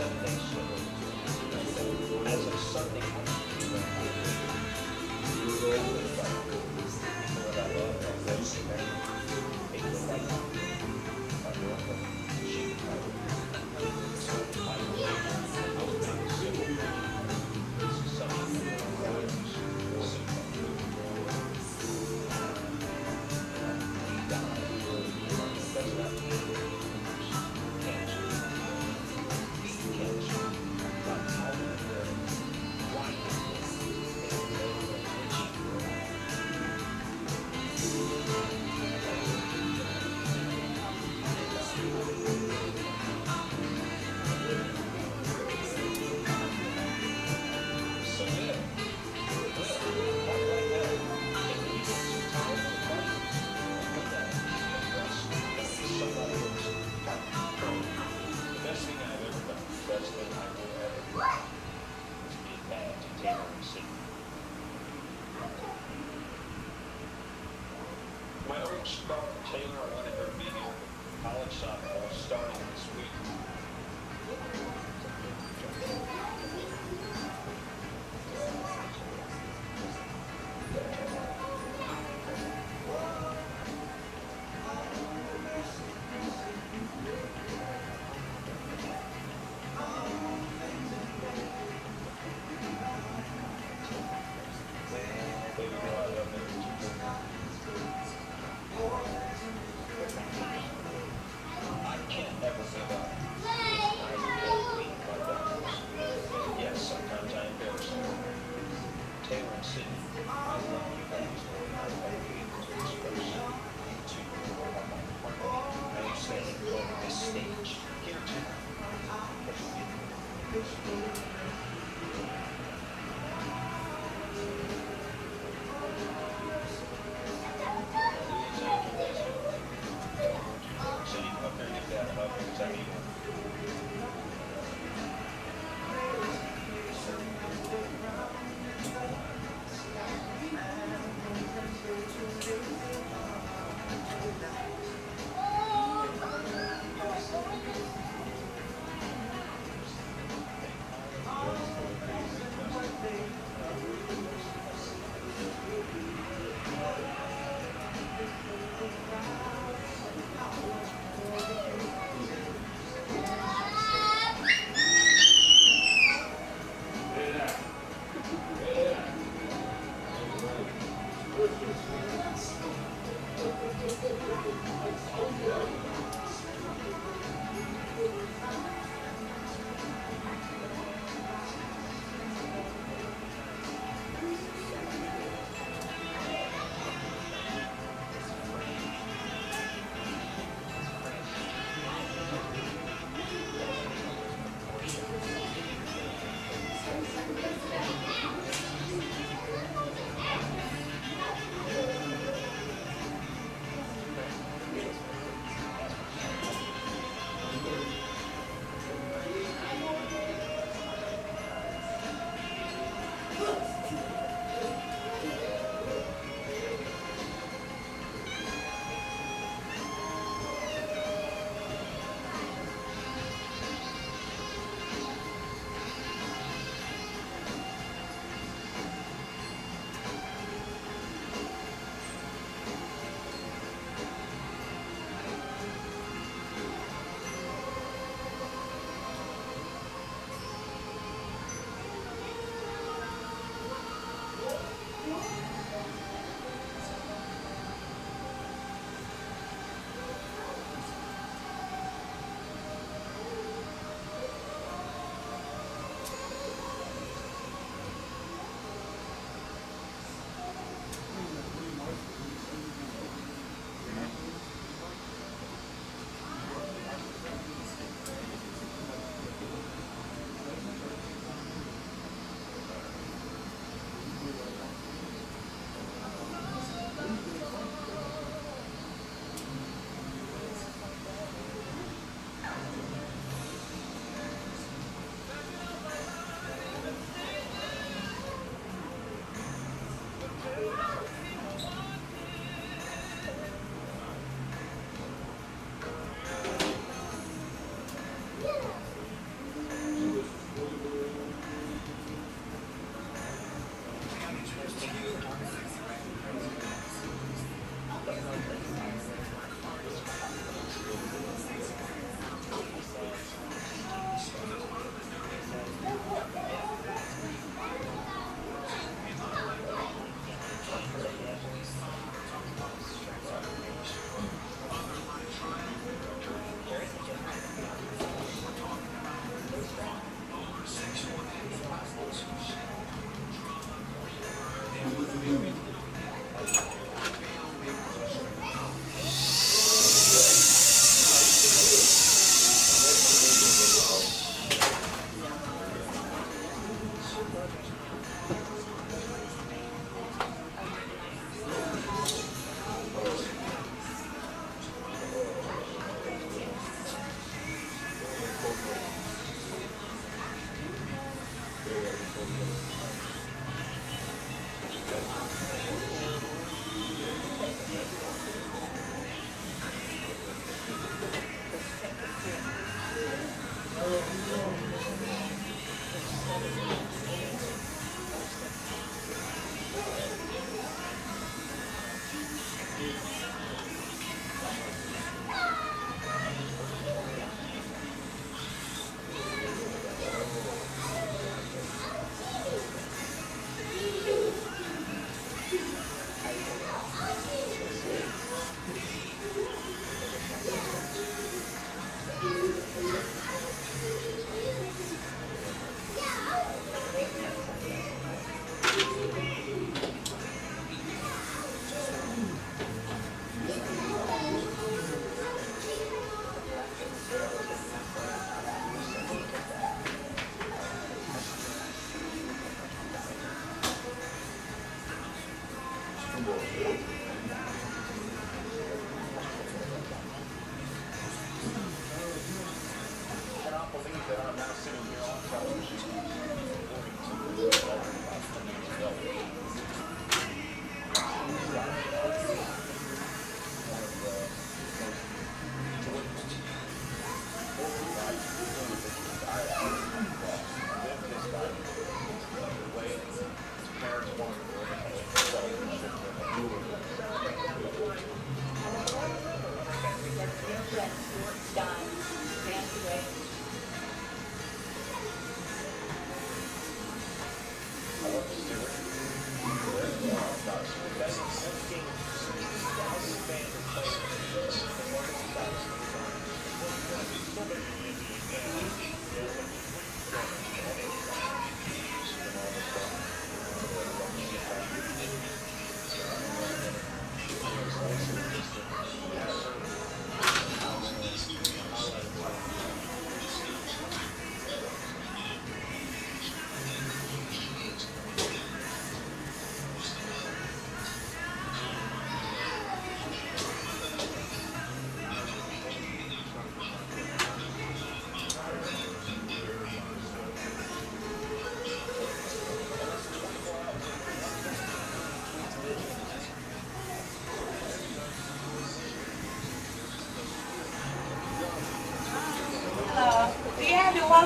As of Sunday, my own star, Taylor, wanted her video college softball starting this week. I can't ever give up. I will beat my doctors. Yes, sometimes I embarrass them. Taylor and Sydney, I love you guys. I will be able to express to my partner. I am standing on this stage here tonight. Sydney, come up here and get that hug because I need one.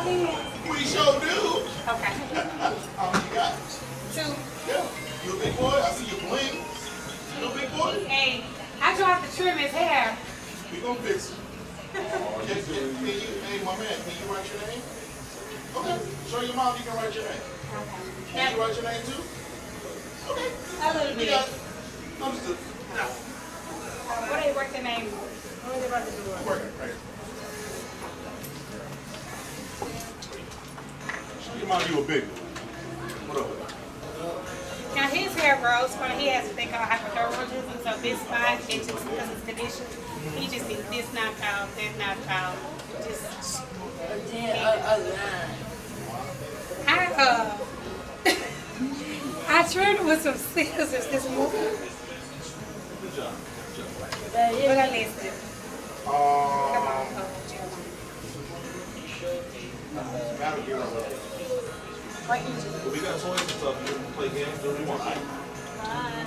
y'all in? We sure do. Okay. How many you got? 2. Yeah. You a big boy? I see you bling. You a big boy? Hey, I tried to trim his hair. We gonna fix it. Hey, my man, can you write your name? Okay. Show your mom you can write your name. Can you write your name too? Okay. A little We bit. got it. Understood. Now, What do you work the name? What are they about to do? I'm working right here. Show your mom you a big boy. What up? Now his hair grows from he has what they call hypothhyroidism, so this spot, it just because it's conditioned, he just needs this knocked out, that knocked out. Just I tried it with some scissors this morning. But I missed it. Come on, Madam, you're up. Right. Well, we got toys and stuff. You can play games. Do we want to? You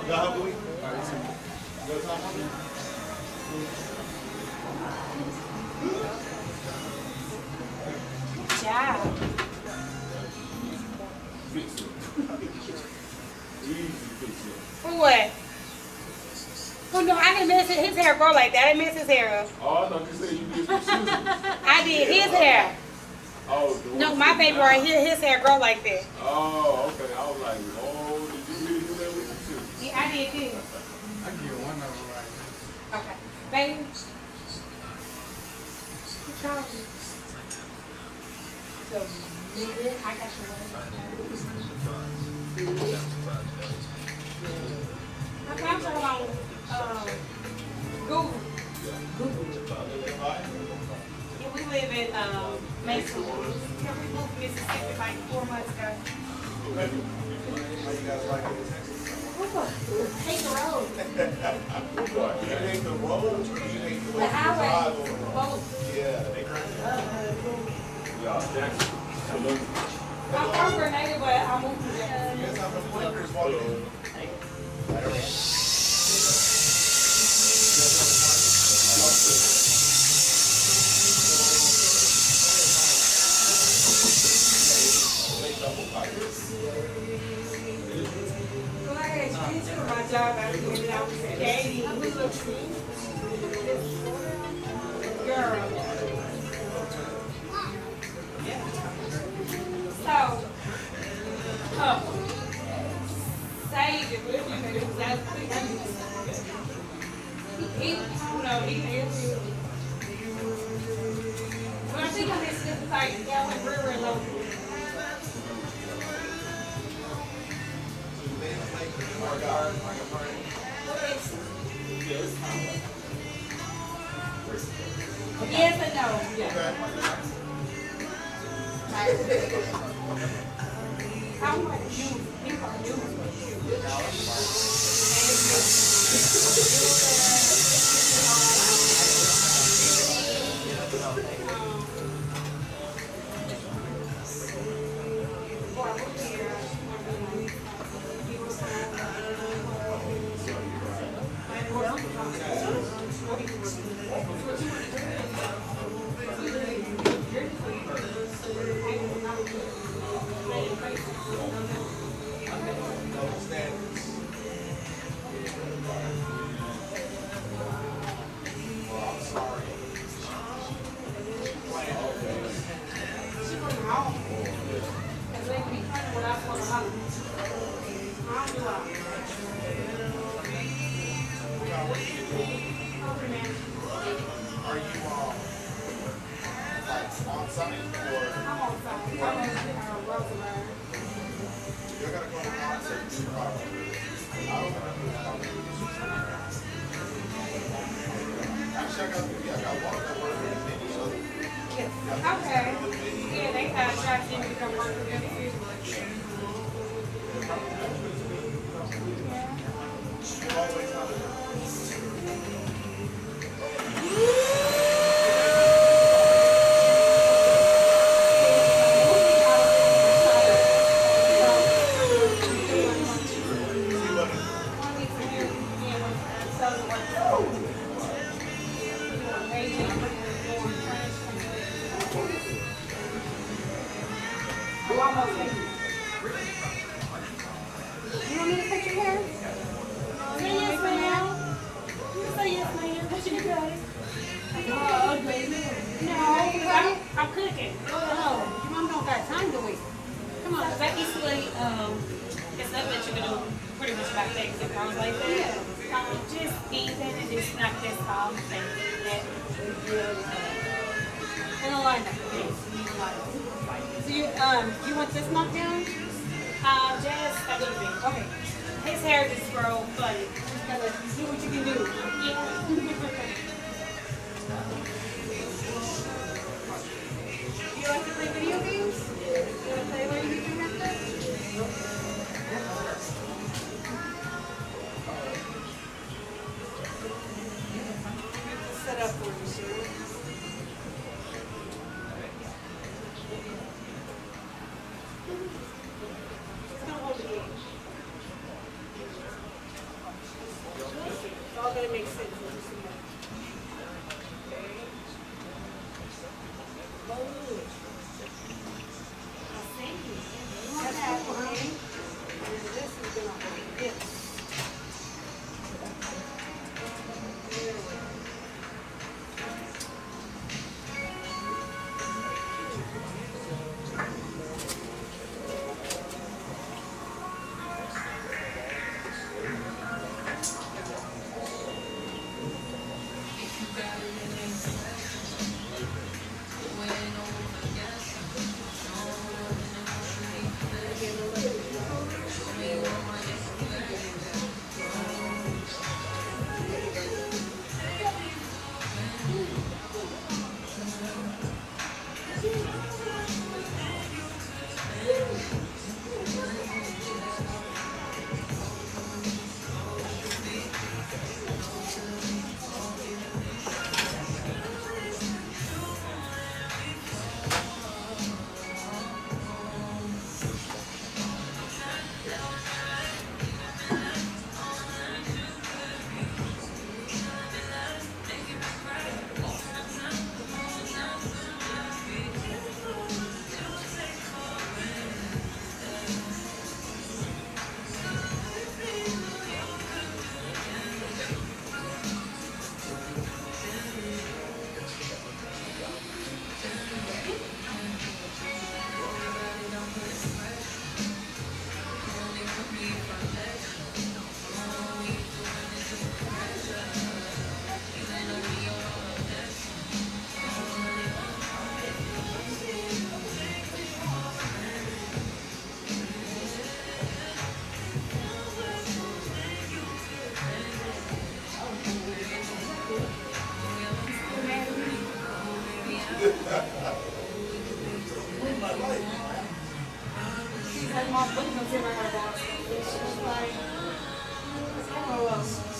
got help with me? You got time for me? Good job. Fix it. Easy fix it. For what? Oh no, I didn't mess his hair grow like that. I didn't mess his hair up. Oh, I thought you said you did some scissors. I did his hair. Oh, the No, one my sitting baby down. right here, his hair grow like that. Oh, okay. I was like, oh, did you really do that with the scissors? Yeah, I did too. I can get one of them right now. Okay. Baby. You talking? So, nigga, I got your one. Okay, I'm talking about Google. Yeah, we live in Mason. Yeah, we moved to Mississippi like 4 months ago. How you guys like it? Hate the road. You hate the road or you hate the way The you drive highway. on the road? Both. Yeah, they crazy. Yeah, Jackson. Salute. I'm from Grenada, but I moved to You there. guys have the blinkers walking in. So I had streets for my job. I was doing it out with Katie. Girl. So, save it, but if you can do that, he, you know, he is. But I think I'm just like, yeah, I went real low. Yes and no. Yeah. I'm like you. People are you. Are you like on site or I'm on site. I'm on Roosevelt. you're gonna go to concert? I don't know. Actually, I got one that works with each other. Okay. Yeah, they tried to get me to come work with them too. You always have it. You want me to cut your hair? Say yes, ma'am. Say yes, ma'am. What you doing? Ugly. No, I'm cooking. Oh, your mom don't got time to wait. Come on. That easily, it's nothing that you can do pretty much by things and things like that. Just eat it and just knock this off and that And a lineup. Yes. So you want this knocked down? just a little bit. Okay. His hair just grow funny. Gotta do what you can do. Yeah. You like to play video games? You want to play while you do your makeup? Set up for you, sir. It's gonna hold the game. It's all gonna make sense. We'll just see that.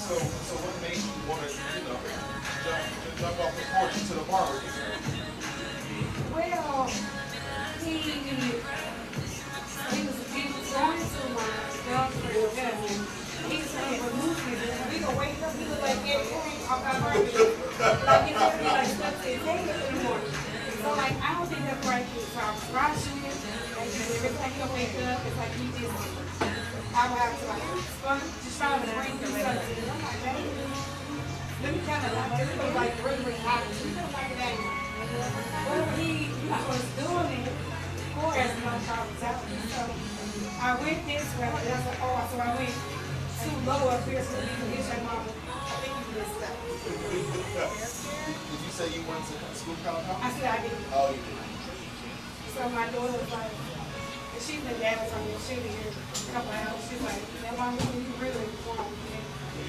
So what made you want to, jump off the porch into the bar with you? Well, he was going to my girlfriend's wedding. He said, remove me. We gonna wake up, he was like, everything off our birthday. Like, he's gonna be like, stuff to his head in the morning. So, like, I don't think that's right. So I was rushing it. And every time he wake up, it's like he just, I would have to, like, just try to bring through something. I'm like, dang. Let me kind of, it was like really hot. He was like, dang. Well, he was doing it, of course, no problems out. So I went this way, and I was like, oh, so I went too low up here, so you can get your mama. I think you missed that. Did you say you went to school college? I said I did. Oh, you did. So my daughter was like, and she's been down from me, she'll be here a couple hours. She's like, that mama, you really want me.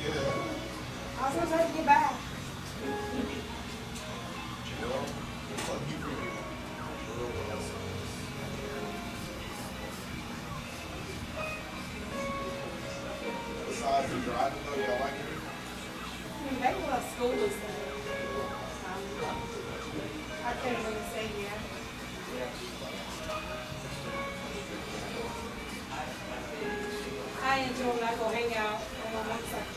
Yeah. I was supposed to have to get back. Well, fuck you for you. Besides the driving, though, y'all like it? They love school and stuff. I can't really say yeah. I enjoy when I go hang out on my motorcycle.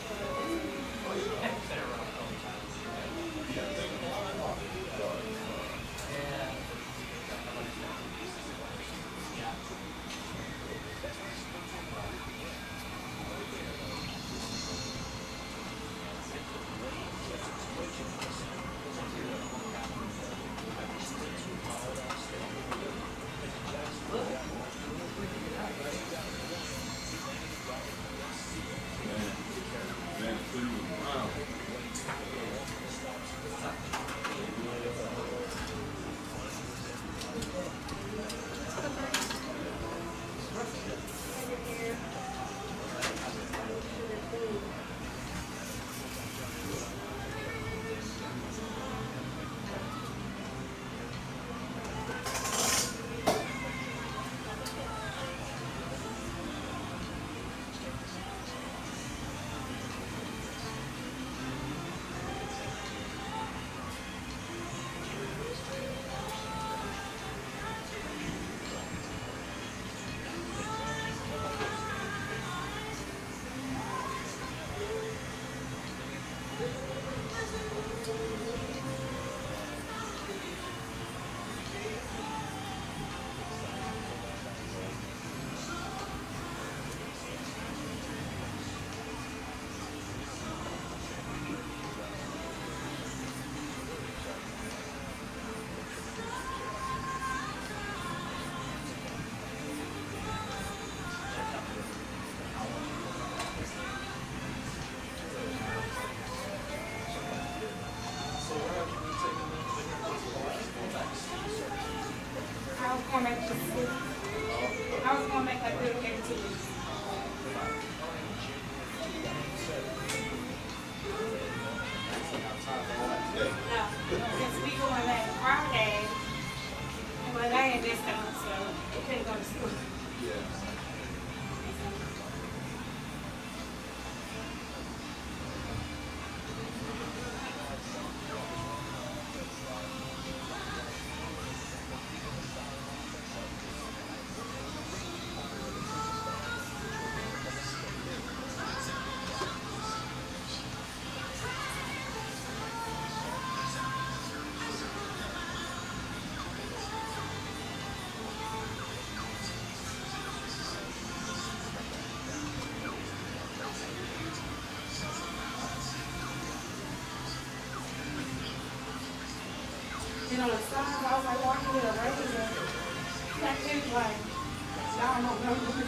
was like walking in a regular. That kid's like, I don't know.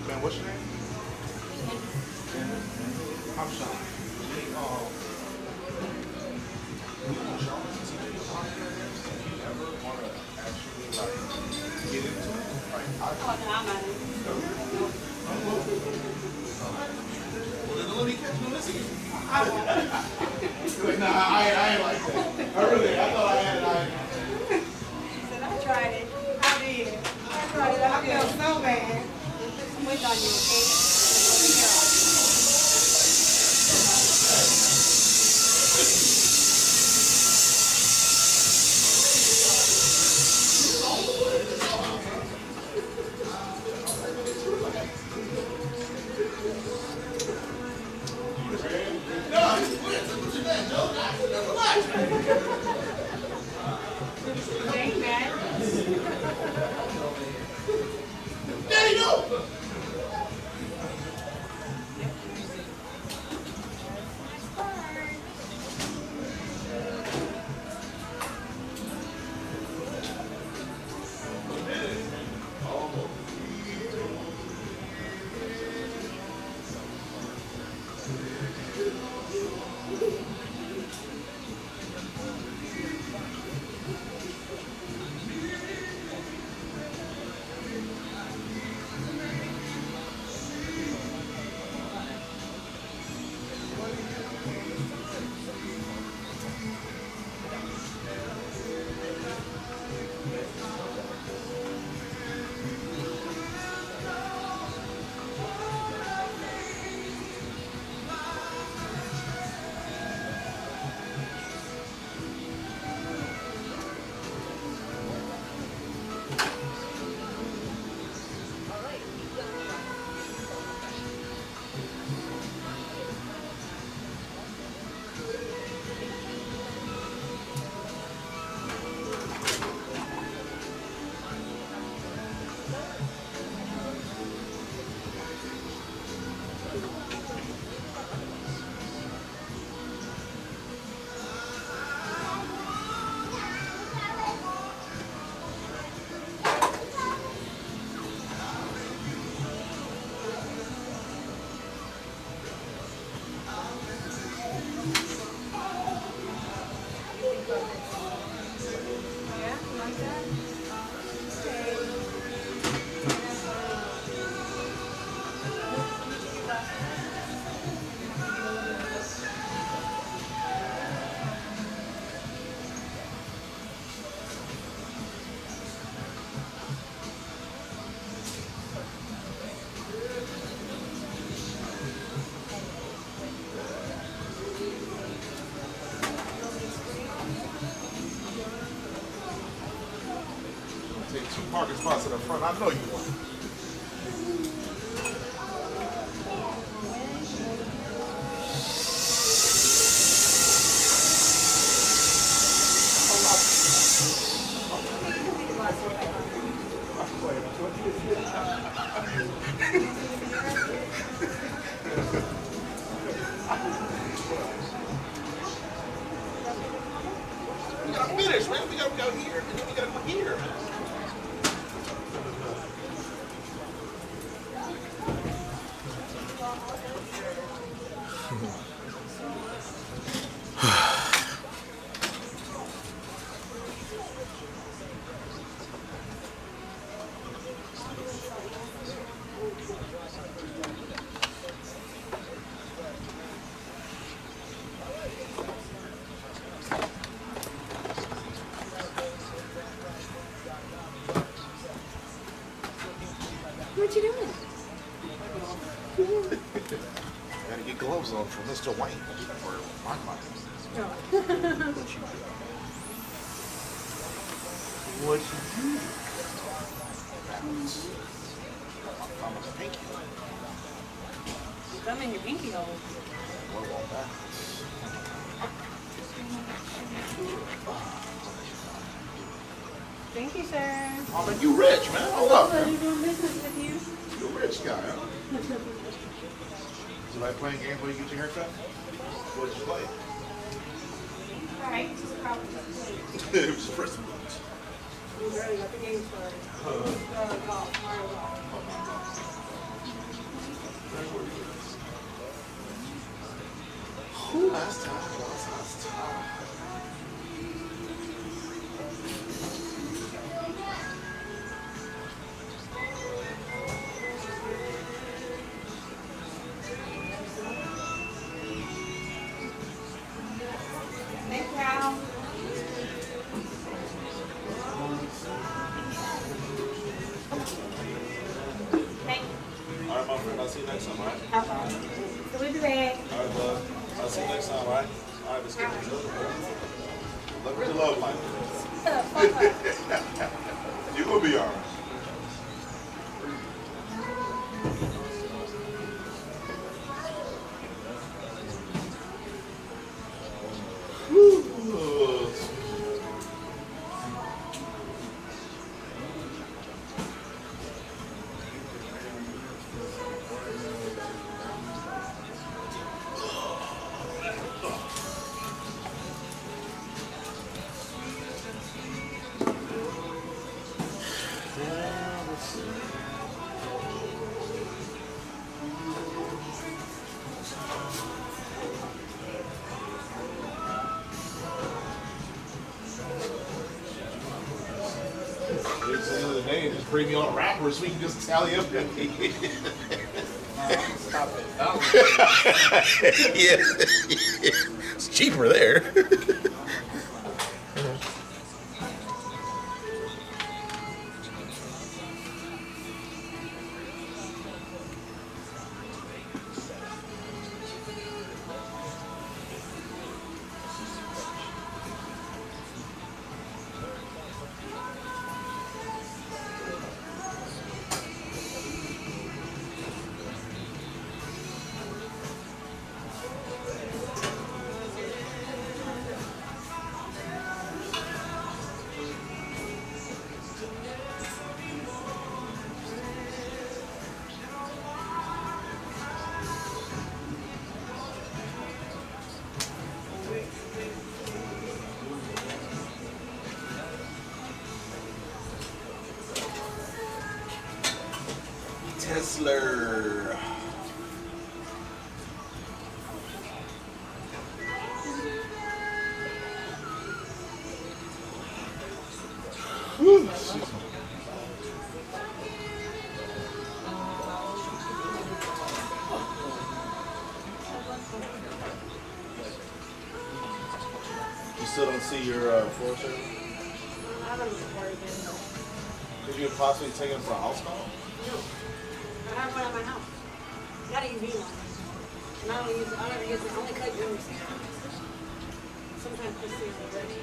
Man, what's your name? I'm Shawn. Shawn, since you do the podcast, if you ever want to actually get into it, well, then let me catch you on this again. Like, nah, I ain't like that. I thought I had it. She said, I tried it. I did. I tried it. I feel so bad. I'm waiting on you, okay? Dang, man. Daddy, no! Yeah, you like that? Take 2 parking spots in the front. I know you want. We gotta finish, man. We gotta go here, and then we gotta go here. What you doing? Gotta get gloves on for Mr. Wayne. For my client. What you do? Backwards. I'm a pinky. Thumb in your pinky hole. What about backwards? Thank you, sir. Oh man, you rich, man. Hold up, Pleasure man. doing business with you. You a rich guy, huh? You like playing games while you get your haircut? What did you play? Right. It was first moves. We already got the game started. Golf, Mario Golf. Last time. see you next time, all right? Okay. So we'll be back. All right, bud. I'll see you next time, all right? All right, let's get it. Look at your love life. You will be all right. It's the end of the day, just bring me on a rapper so we can just tally up. Stop it. Yeah. It's cheaper there. Tesla. You still don't see your floor share? I haven't recorded it. Could you have possibly taken it for a house call? No. I have one at my house. Not an EV one. And I don't use it. I never use it. I only cut yours. Sometimes Christy is already.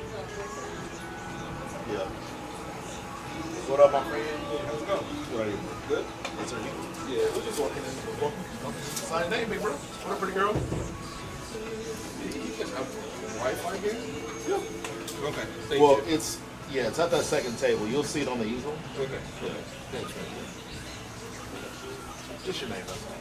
Yeah. What up, my friend? Hey, how's it going? What are you? Good? What's her name? Yeah, we're just walking in. Sign name, big bro. What up, pretty girl? You can have Wi-Fi here? Yeah. Okay. Thank Well, you. it's at that second table. You'll see it on the easel. Okay. Yeah. Thanks, man. Just your name. That's all.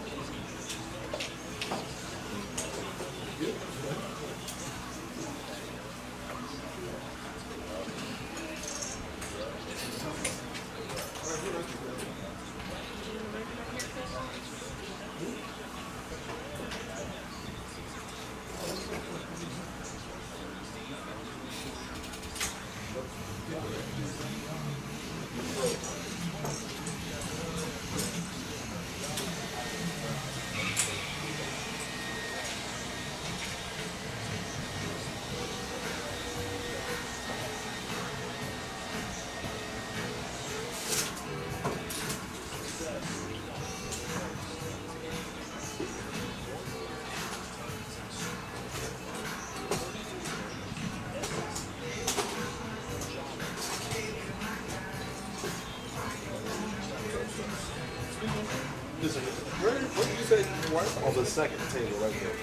Where did you say Wi-Fi? On the second table right there.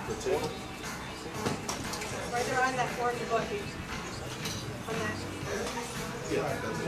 The table. Right there on that orange bucket. On that. Yeah, that's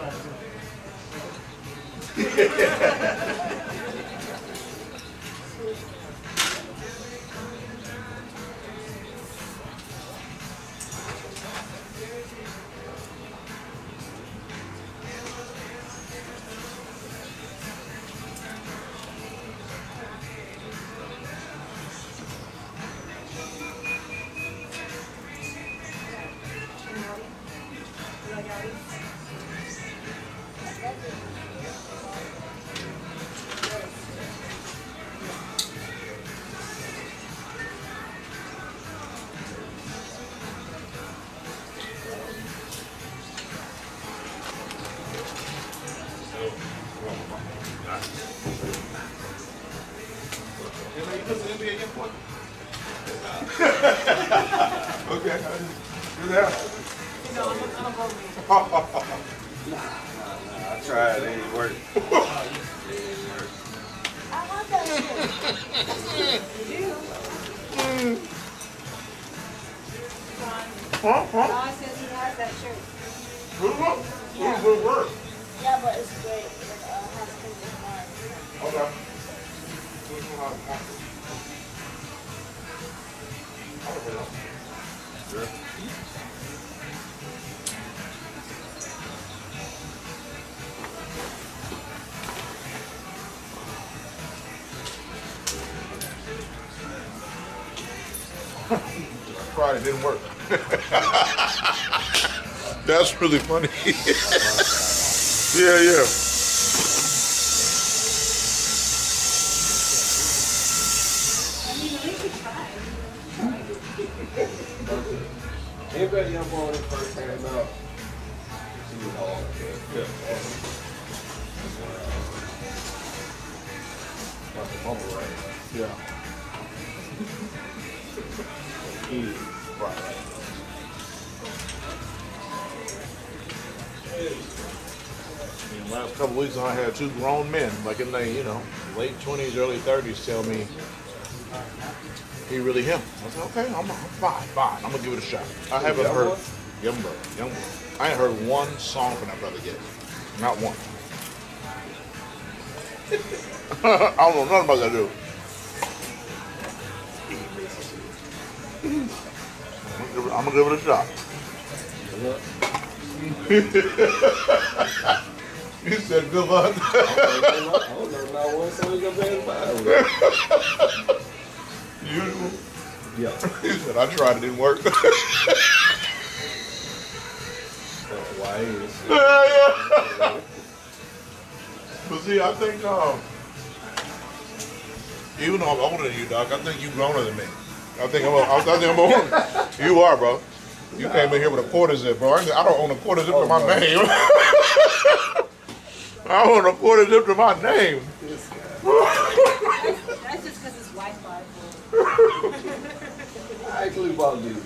You listen to NBA again, boy? Okay. You're there. No, I'm a broke man. I tried, it ain't work. I want that shit. Huh? John says he has that shirt. Good work. Good work. Yeah, but it's great. It has things in mind. Okay. Sure. Friday didn't work. That's really funny. Yeah, yeah. I mean, at least he tried. Anybody young boy when it first came out, she was all good. Like a bubble right? Yeah. Easy. Right. Last couple weeks, I had two grown men, like in their, late 20s, early 30s, tell me he really him. I said, okay, I'm fine. I'm gonna give it a shot. I haven't heard young brother. I ain't heard one song from that brother yet, not one. I don't know nothing about that dude. I'm gonna give it a shot. You said good luck. I don't know not one song you gonna be able to Usual. Yeah. He said, I tried, it didn't work. Why is Yeah. But see, I think, even though I'm older than you, Doc, I think you growner than me. I think I'm older. You are, bro. You came in here with a quarter zip, bro. I don't own a quarter zip to my name. I own a quarter zip to my name. That's just because his wife bought it for him. I actually bought these.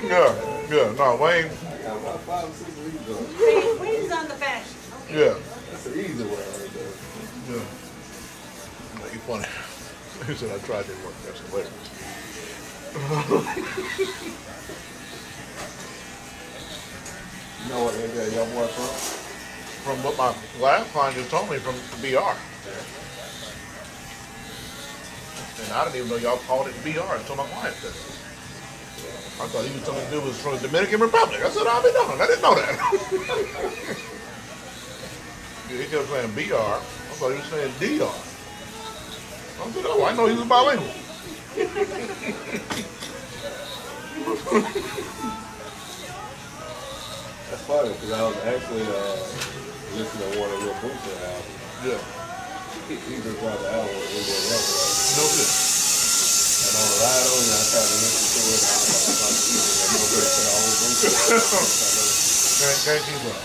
Yeah. No, Wayne. I got about 5 or 6 weeks ago. Wayne's on the fashion. Yeah. That's an easy way right there. Yeah. No, you funny. He said, I tried, it didn't work. That's hilarious. You know what area y'all boy from? From what my last client just told me from BR. And I didn't even know y'all called it BR until my client said it. I thought he was telling me the dude was from the Dominican Republic. I said, I'll be done. I didn't know that. Yeah, he kept saying BR. I thought he was saying DR. I said, oh, I know he was bilingual. That's funny because I was actually listening to one of your Booster albums. Yeah. He just dropped the album with Indian Rubber. No good. And on the ride on, I tried to listen to it. And I was like, I'm going to go to the old Booster. Can't keep up.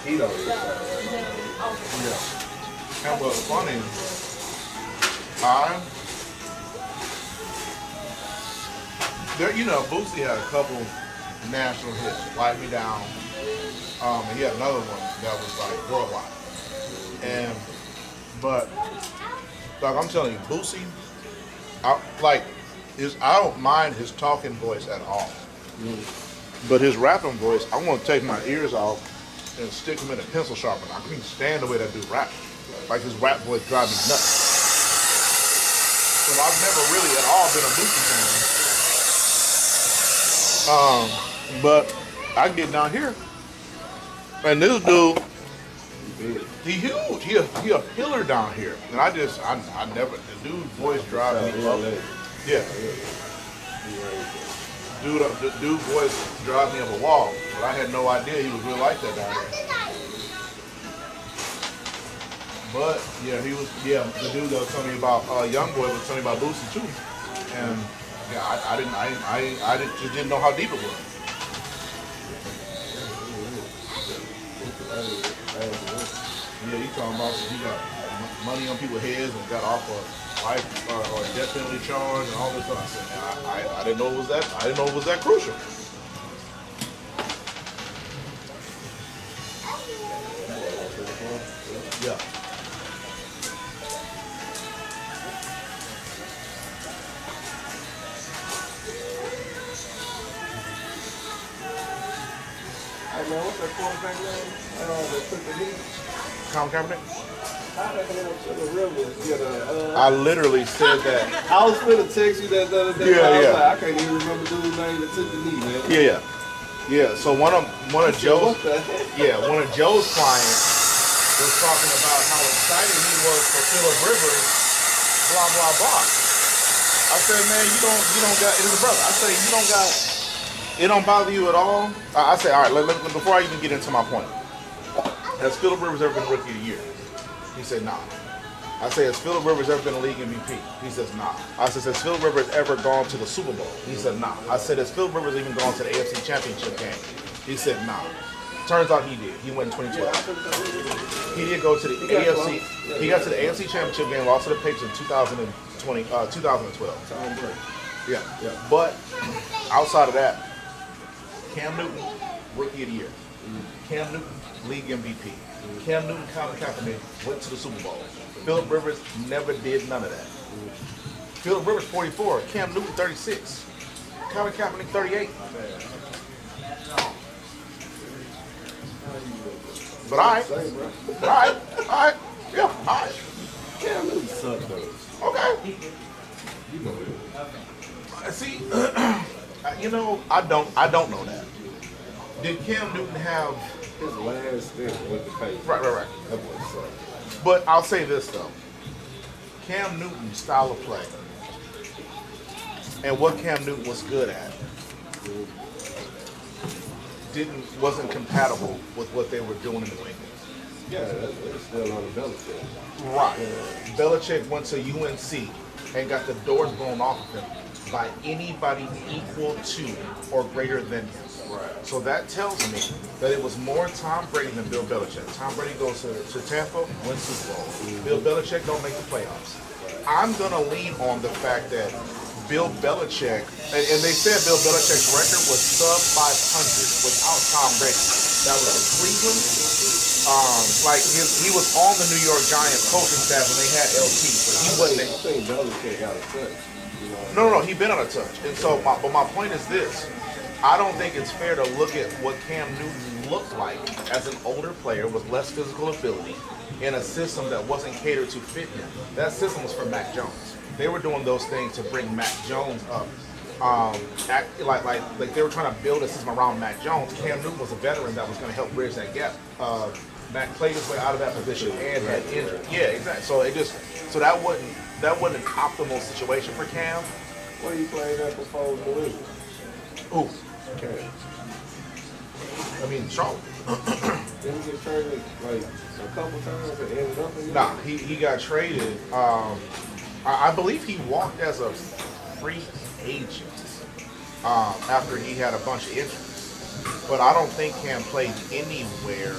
He don't even Yeah. And what's funny, Boosie had a couple national hits, Light Me Down, and he had another one that was like worldwide. But I'm telling you, Boosie, I don't mind his talking voice at all. But his rapping voice, I want to take my ears off and stick them in a pencil sharpener. I couldn't stand the way that dude rap. Like his rap voice drives me nuts. So I've never really at all been a Boosie fan. But I get down here, and this dude, he huge. He a pillar down here, and I never. The dude's voice drives me up. Yeah. The dude's voice drives me up a wall, but I had no idea he was really like that down there. But yeah, the dude that was telling me about Young Boy was telling me about Boosie too, and yeah, I just didn't know how deep it was. Yeah, he talking about he got money on people's heads and got off a life or death penalty charge and all this stuff. I said, man, I didn't know it was that. I didn't know it was that crucial. Yeah. Hey man, what's that quarterback name? That took the knee. Colin Kaepernick? How that name to the Rivers? I literally said that. I was finna text you that the other day. Yeah, I was yeah. like, I can't even remember dude's name that took the knee, man. Yeah. So one of Joe's What the heck? one of Joe's clients was talking about how excited he was for Phillip Rivers, blah blah blah. I said, man, you don't got it is a brother. I say you don't got it don't bother you at all. I say, all right, before I even get into my point, has Phillip Rivers ever been Rookie of the Year? He said, nah. I say, has Phillip Rivers ever been a league MVP? He says, nah. I said, has Phillip Rivers ever gone to the Super Bowl? He said, nah. I said, has Phillip Rivers even gone to the AFC Championship game? He said, nah. Turns out he did. He went in 2012. He did go to the AFC. He got to the AFC Championship game, lost to the Patriots in 2012. Yeah. But outside of that, Cam Newton, Rookie of the Year. Cam Newton, League MVP. Cam Newton, Colin Kaepernick went to the Super Bowl. Phillip Rivers never did none of that. Phillip Rivers 44, Cam Newton 36, Colin Kaepernick 38. But all right, yeah, all right. Cam Newton sucked though. Okay. You know it. See, I don't know that. Did Cam Newton have His last stint with the Patriots. Right. That boy sucked. But I'll say this though. Cam Newton's style of play and what Cam Newton was good at wasn't compatible with what they were doing in New England. Yeah, that's still on the Belichick. Right. Belichick went to UNC and got the doors blown off of him by anybody equal to or greater than him. Right. So that tells me that it was more Tom Brady than Bill Belichick. Tom Brady goes to Tampa, wins Super Bowl. Bill Belichick don't make the playoffs. I'm going to lean on the fact that Bill Belichick, and they said Bill Belichick's record was sub 500 without Tom Brady. That was in Cleveland. He was on the New York Giants coaching staff when they had LT, but he wasn't. I think Belichick got a touch. No, he's been on a touch. And so, but my point is this. I don't think it's fair to look at what Cam Newton looked like as an older player with less physical ability in a system that wasn't catered to fit him. That system was for Mac Jones. They were doing those things to bring Mac Jones up. Like they were trying to build a system around Mac Jones. Cam Newton was a veteran that was going to help bridge that gap. Mac played his way out of that position and had injured. Yeah, exactly. So that wasn't an optimal situation for Cam. Where you played at before the league? Ooh. Okay. I mean, Charlotte. Didn't he get traded like a couple times and ended up in Nah, he got traded. I believe he walked as a free agent after he had a bunch of injuries. But I don't think Cam played anywhere.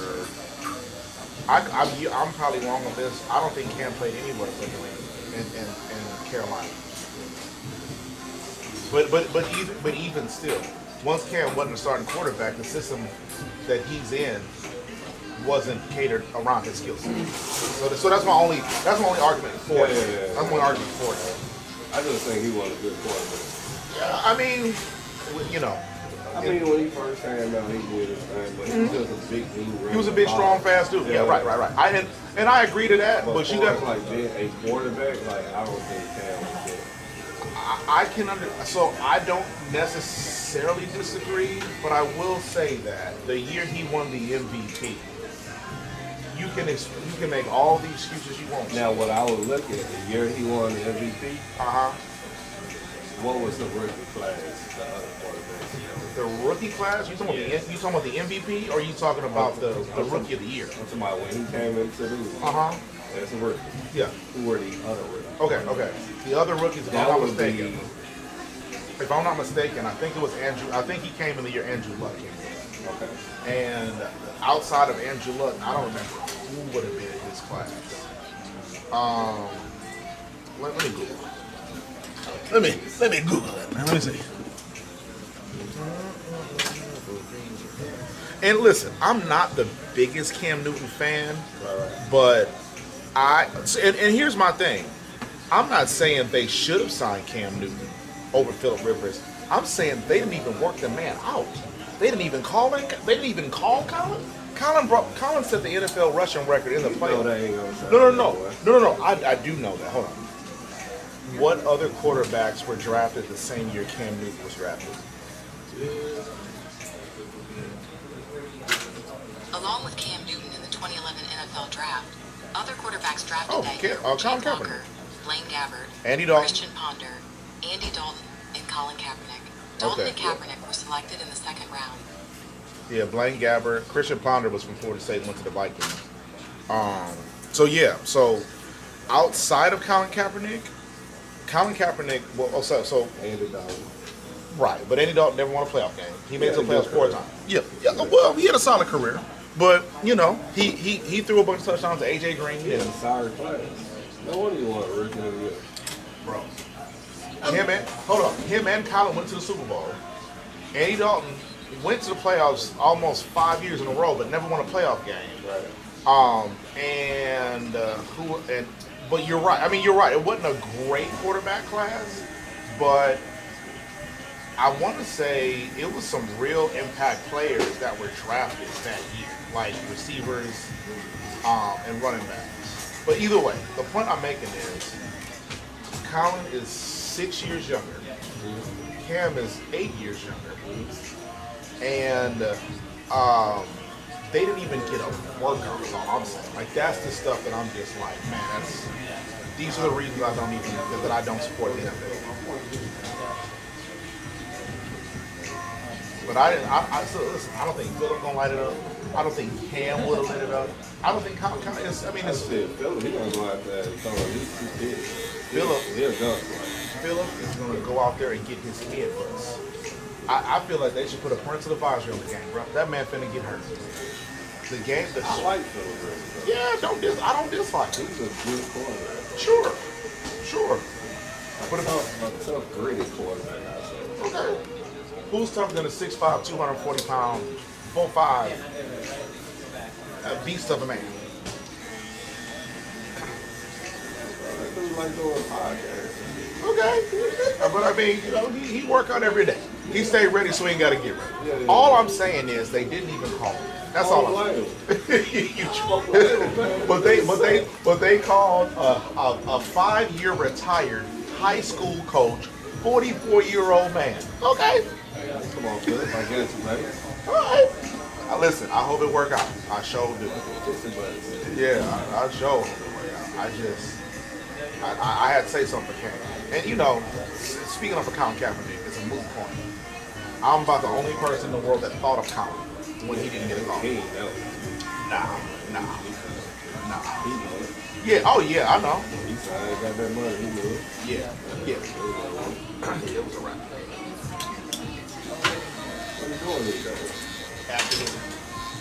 I'm probably wrong on this. I don't think Cam played anywhere but New England and Carolina. But even still, once Cam wasn't a starting quarterback, the system that he's in wasn't catered around his skill set. So that's my only argument for it. That's my only argument for it. I just think he was a good quarterback. Yeah, I mean, when he first came out, he did his thing, but he was just a big dude. He was a big, strong, fast dude. Yeah, right. And I agree to that. But you got like being a quarterback, like I don't think Cam was good. So I don't necessarily disagree, but I will say that the year he won the MVP, you can make all the excuses you want. Now, what I would look at the year he won the MVP. What was the rookie class? The other quarterbacks. The rookie class? You talking about the MVP, or are you talking about the rookie of the year? I'm talking about when he came into the league. That's a rookie. Yeah. Who were the other rookies? Okay. The other rookies, if I'm not mistaken, I think it was Andrew. I think he came in the year Andrew Luck came in. Okay. And outside of Andrew Luck, I don't remember who would have been in his class. Let me Google. Let me Google it. Let me see. And listen, I'm not the biggest Cam Newton fan, but and here's my thing. I'm not saying they should have signed Cam Newton over Phillip Rivers. I'm saying they didn't even work the man out. They didn't even call him. They didn't even call Colin. Colin set the NFL rushing record in the playoffs. No. I do know that. Hold on. What other quarterbacks were drafted the same year Cam Newton was drafted? Along with Cam Newton in the 2011 NFL Draft, other quarterbacks drafted that okay. year were Colin Jake Kaepernick, Walker, Blaine Gabbert, Andy Dalton, Christian Ponder, Andy Dalton, and Colin Kaepernick. Dalton and Kaepernick were selected in the second round. Yeah, Blaine Gabbert. Christian Ponder was from Florida State and went to the Vikings. So outside of Colin Kaepernick, so Andy Dalton. right, but Andy Dalton never won a playoff game. He made it to the playoffs 4 times. Yeah. Well, he had a solid career, but he threw a bunch of touchdowns to AJ Green. Yeah, sorry class. No wonder you want Rookie of the Year. Bro. Him and Colin went to the Super Bowl. Andy Dalton went to the playoffs almost 5 years in a row, but never won a playoff game. Right. But you're right. I mean, you're right. It wasn't a great quarterback class, but I want to say it was some real impact players that were drafted that year, like receivers and running backs. But either way, the point I'm making is Colin is 6 years younger. Cam is 8 years younger. And they didn't even get a workout, is all I'm saying. Like, that's the stuff that I'm just like, man, these are the reasons I don't support the NFL. But so listen, I don't think Phillip gonna light it up. I don't think Cam would have lit it up. I don't think Colin is. I mean, it's Phillip. He gonna go out there and throw at least 2 hits. Phillip is gonna go out there and get his head bust. I feel like they should put a parental advisory on the game, bro. That man finna get hurt. The game. I like Phillip. Yeah, I don't dislike him. He's a good quarterback. Sure. But a tough, gritty quarterback, I say. Okay. Who's tougher than a 6'5", 240-pound, 4'5", beast of a man? That dude like doing podcasts. Okay. But I mean, he work out every day. He stayed ready so he ain't got to get ready. Yeah. All I'm saying is they didn't even call him. That's all I'm saying. But they called a 5-year retired high school coach, 44-year-old man. Okay. Come on, Phillip. I guess you, buddy. All right. Listen, I hope it work out. I sure do. Yeah, I sure hope it work out. I had to say something for Cam. And speaking of Colin Kaepernick, it's a moot point. I'm about the only person in the world that thought of Colin when he didn't get a call. Nah. Yeah, oh yeah, I know. He got that money, he knew it. Yeah. It was a wrap. What are you doing these days? Absolutely.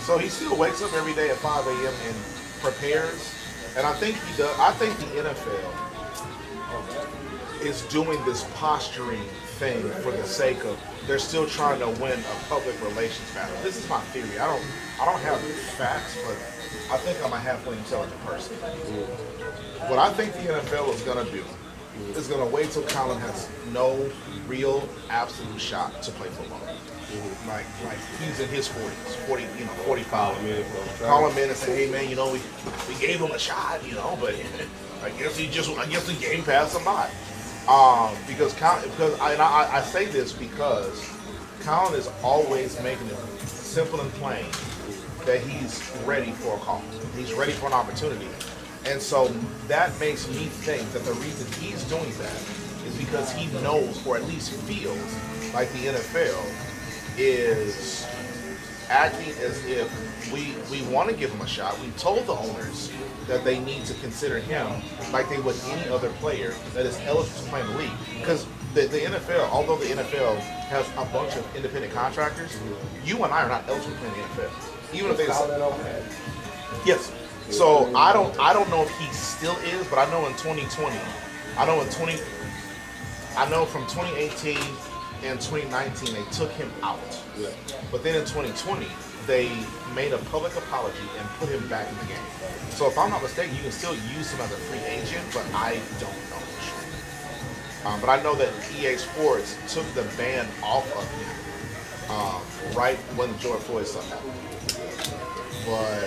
So he still wakes up every day at 5 a.m. and prepares. And I think he does. I think the NFL is doing this posturing thing for the sake of they're still trying to win a public relations battle. This is my theory. I don't have facts, but I think I'm a halfway intelligent person. What I think the NFL is going to do is going to wait till Colin has no real absolute shot to play football. Like he's in his 40s, 45. Call him in and say, hey man, we gave him a shot, but I guess the game passed him by. Because I say this because Colin is always making it simple and plain that he's ready for a call. He's ready for an opportunity. And so that makes me think that the reason he's doing that is because he knows, or at least feels, like the NFL is acting as if we want to give him a shot. We told the owners that they need to consider him like they would any other player that is eligible to play in the league. Because the NFL, although the NFL has a bunch of independent contractors, you and I are not eligible to play in the NFL. Even if they call that on that. Yes. So I don't know if he still is, but I know in 2020, I know in 20, I know from 2018 and 2019 they took him out. Yeah. But then in 2020 they made a public apology and put him back in the game. So if I'm not mistaken, you can still use him as a free agent, but I don't know for sure. But I know that EA Sports took the ban off of him right when the George Floyd stuff happened. But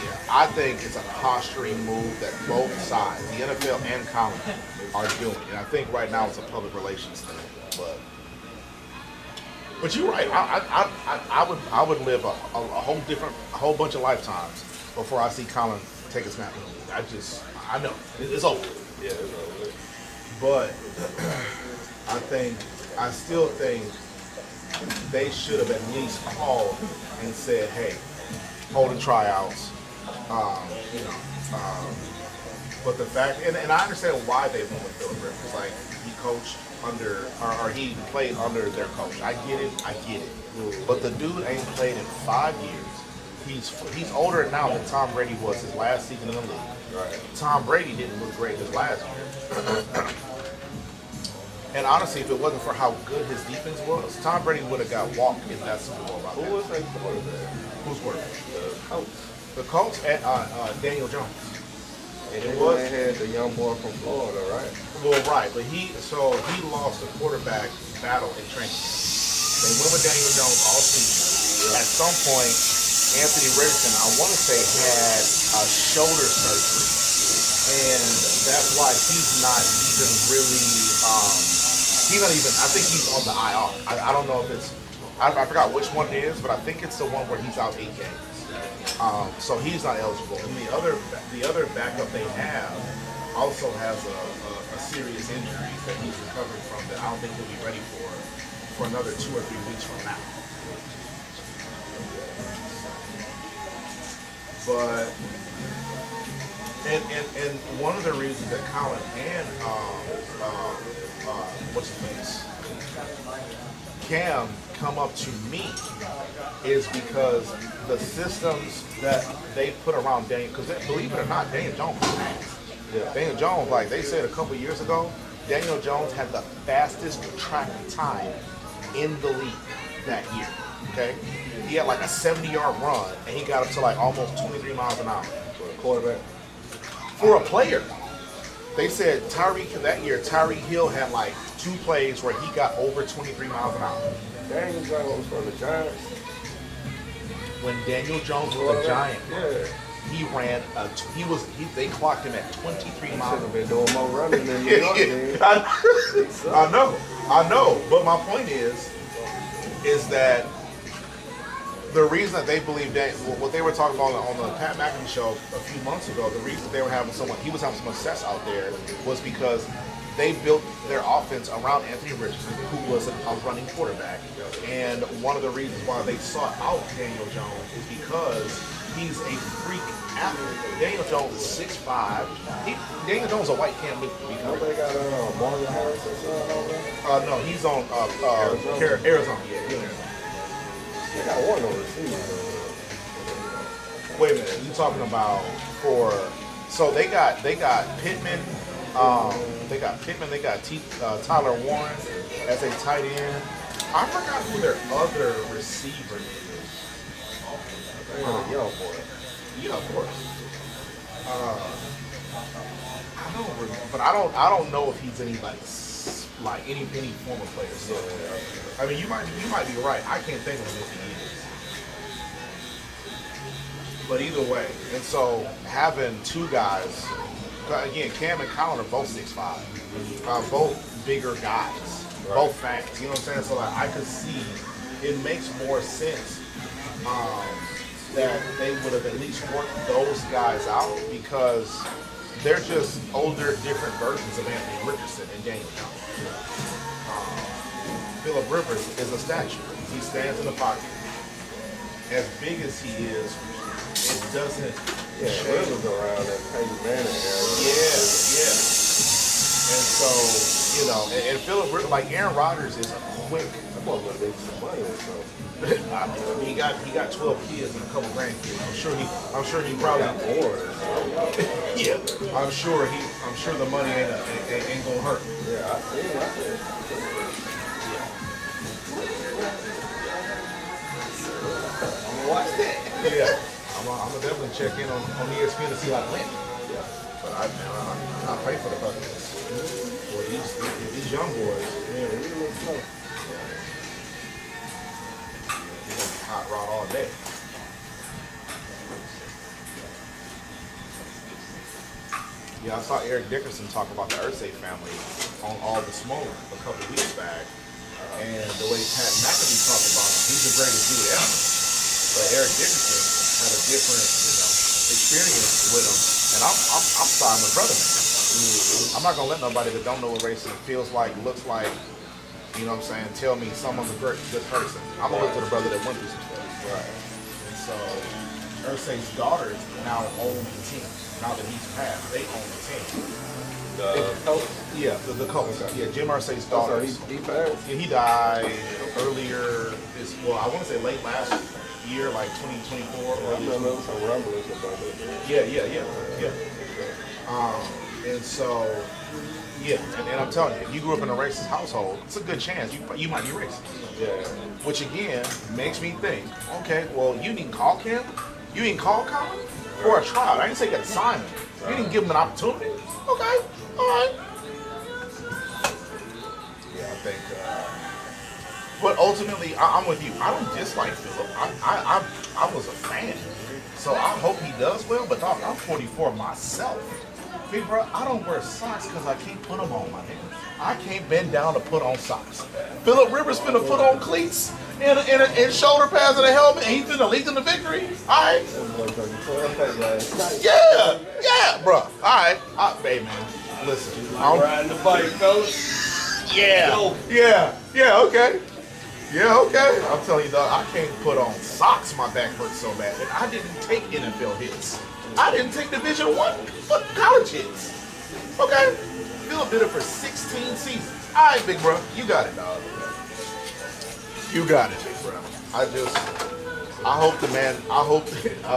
yeah, I think it's a posturing move that both sides, the NFL and Colin, are doing. And I think right now it's a public relations thing. But you're right. I would live a whole bunch of lifetimes before I see Colin take a snap. I know it's over. Yeah, it's over. But I still think they should have at least called and said, hey, holding tryouts, but the fact, and I understand why they went with Philip Rivers, like he coached under, or he played under their coach. I get it. But the dude ain't played in 5 years. He's older now than Tom Brady was his last season in the league. Right. Tom Brady didn't look great his last year. And honestly, if it wasn't for how good his defense was, Tom Brady would have got walked in that Super Bowl. Who was that quarterback? Who's quarterback? The Colts. The Colts at Daniel Jones. And they had the young boy from Florida, right? Well, right, but he lost the quarterback battle in training camp. They went with Daniel Jones all season. At some point, Anthony Richardson, I want to say, had a shoulder surgery, and that's why he's not even really. I think he's on the IR. I don't know if it's. I forgot which one it is, but I think it's the one where he's out 8 games. So he's not eligible. And the other backup they have also has a serious injury that he's recovering from that I don't think he'll be ready for another 2 or 3 weeks from now. But and one of the reasons that Colin and what's his face Cam come up to me is because the systems that they put around Daniel, because believe it or not, Daniel Jones was fast. Yeah. Daniel Jones, like they said a couple years ago, Daniel Jones had the fastest track time in the league that year. Okay, he had like a 70-yard run, and he got up to like almost 23 miles an hour for a quarterback. For a player, they said that year Tyreek Hill had like 2 plays where he got over 23 miles an hour. Daniel Jones from the Giants. When Daniel Jones was a Giant, yeah, he ran. They clocked him at 23 miles. Should have been doing more running than New York did. I know. But my point is that the reason that they believe that what they were talking about on the Pat McAfee show a few months ago, the reason they were having he was having so much success out there was because they built their offense around Anthony Richardson, who was a running quarterback. And one of the reasons why they sought out Daniel Jones is because he's a freak athlete. Daniel Jones is 6'5". Daniel Jones is a white Cam Newton. They got Marlon Harris or something over there? No, he's on Arizona. Yeah, he's in Arizona. They got one over the season. Wait a minute, you talking about so they got Pittman, they got Tyler Warren as a tight end. I forgot who their other receiver is. Young boy. Yeah, of course. I don't remember, but I don't know if he's any like any former player. So I mean, you might be right. I can't think of him if he is. But either way, and so having 2 guys, again, Cam and Colin are both 6'5", both bigger guys, both fast. You know what I'm saying? So like, I could see it makes more sense that they would have at least worked those guys out because they're just older, different versions of Anthony Richardson and Daniel Jones. Philip Rivers is a statue. He stands in the pocket. As big as he is, it doesn't. Yeah, Rivers around that Peyton Manning area. Yeah. And so, you know, and Philip, like Aaron Rodgers is a quick. I'm gonna make some money or something. I mean, he got 12 kids and a couple grandkids. I'm sure he probably More. yeah. I'm sure the money ain't gonna hurt. Yeah, I see. I'm gonna watch that. Yeah, I'm gonna definitely check in on ESPN to see how it went. Yeah. But I pray for the Buccaneers. Boy, these young boys, Man, we look slow. hot rod all day. Yeah, I saw Eric Dickerson talk about the Irsay family on All the Smoke a couple weeks back. And the way Pat McAfee talked about him, he's the greatest dude ever. But Eric Dickerson had a different, experience with him. And I'm sorry, I'm a brother, man. I'm not gonna let nobody that don't know what racing feels like, looks like, you know what I'm saying, tell me someone's a good person. I'm gonna look to the brother that went through some stuff. Right. And so Irsay's daughters now own the team. Now that he's passed, they own the team. The coach? Yeah, the coach. Okay. Yeah, Jim Irsay's So daughters. he passed? Yeah, he died earlier I want to say late last year, like 2024. I remember some rumblings about that. Yeah. And so, yeah, and I'm telling you, if you grew up in a racist household, it's a good chance you might be racist. Yeah. Which again makes me think, okay, well, you didn't call Kim, you didn't call Colin for a trial. I didn't say you got assignment. You didn't give him an opportunity. Okay, all right. Yeah, I think. But ultimately, I'm with you. I don't dislike Philip. I was a fan, so I hope he does well. But dog, I'm 44 myself. Big bro, I don't wear socks because I can't put them on, my nigga. I can't bend down to put on socks. Philip Rivers finna put on cleats and shoulder pads and a helmet, and he finna lead them to victory. All right. Yeah, bro. All right. Hey, man, listen. I'm riding the bike, fellas. Yeah. Okay. Yeah, okay. I'm telling you, dog, I can't put on socks. My back hurts so bad. And I didn't take NFL hits. I didn't take Division I college hits. Okay? Philip did it for 16 seasons. All right, big bro. You got it, dog. You got it, big bro. I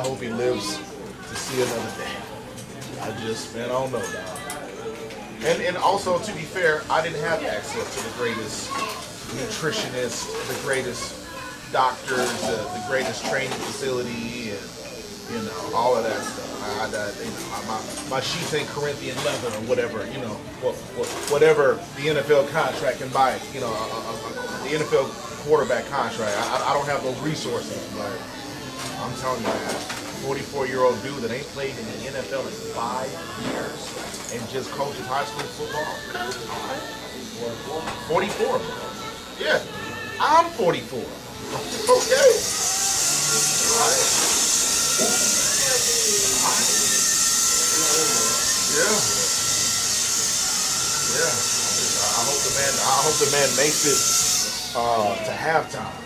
hope he lives to see another day. I don't know, dog. And also, to be fair, I didn't have access to the greatest nutritionists, the greatest doctors, the greatest training facility, and all of that stuff. My sheets ain't Corinthian leather or whatever. Whatever the NFL contract can buy. The NFL quarterback contract. I don't have those resources, but I'm telling you, man, 44-year-old dude that ain't played in the NFL in 5 years and just coaches high school football. All right. 44. Yeah, I'm 44. Okay. All right. Yeah. I hope the man makes it to halftime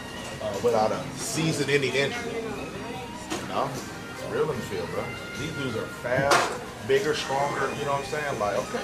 without a season-ending injury. It's real in the field, bro. These dudes are fast, bigger, stronger. You know what I'm saying? Like, okay.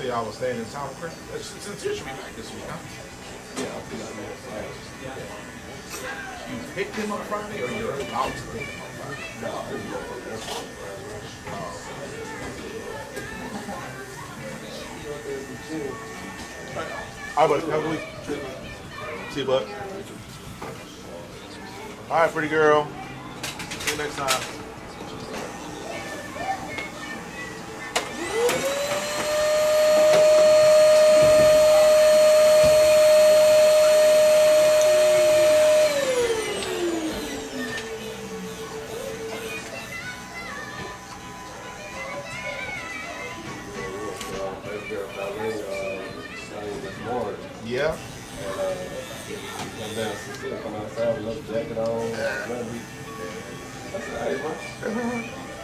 say y'all was staying in town for Christmas. Since you should be back this week, huh? Yeah, I feel like that. You picked him up Friday, or you're about to pick him up Friday? No, it's All right, buddy. Have a good week. See you, bud. All right, pretty girl. See you next time. Yeah. Come down, come outside with no jacket on. That's alright, bro.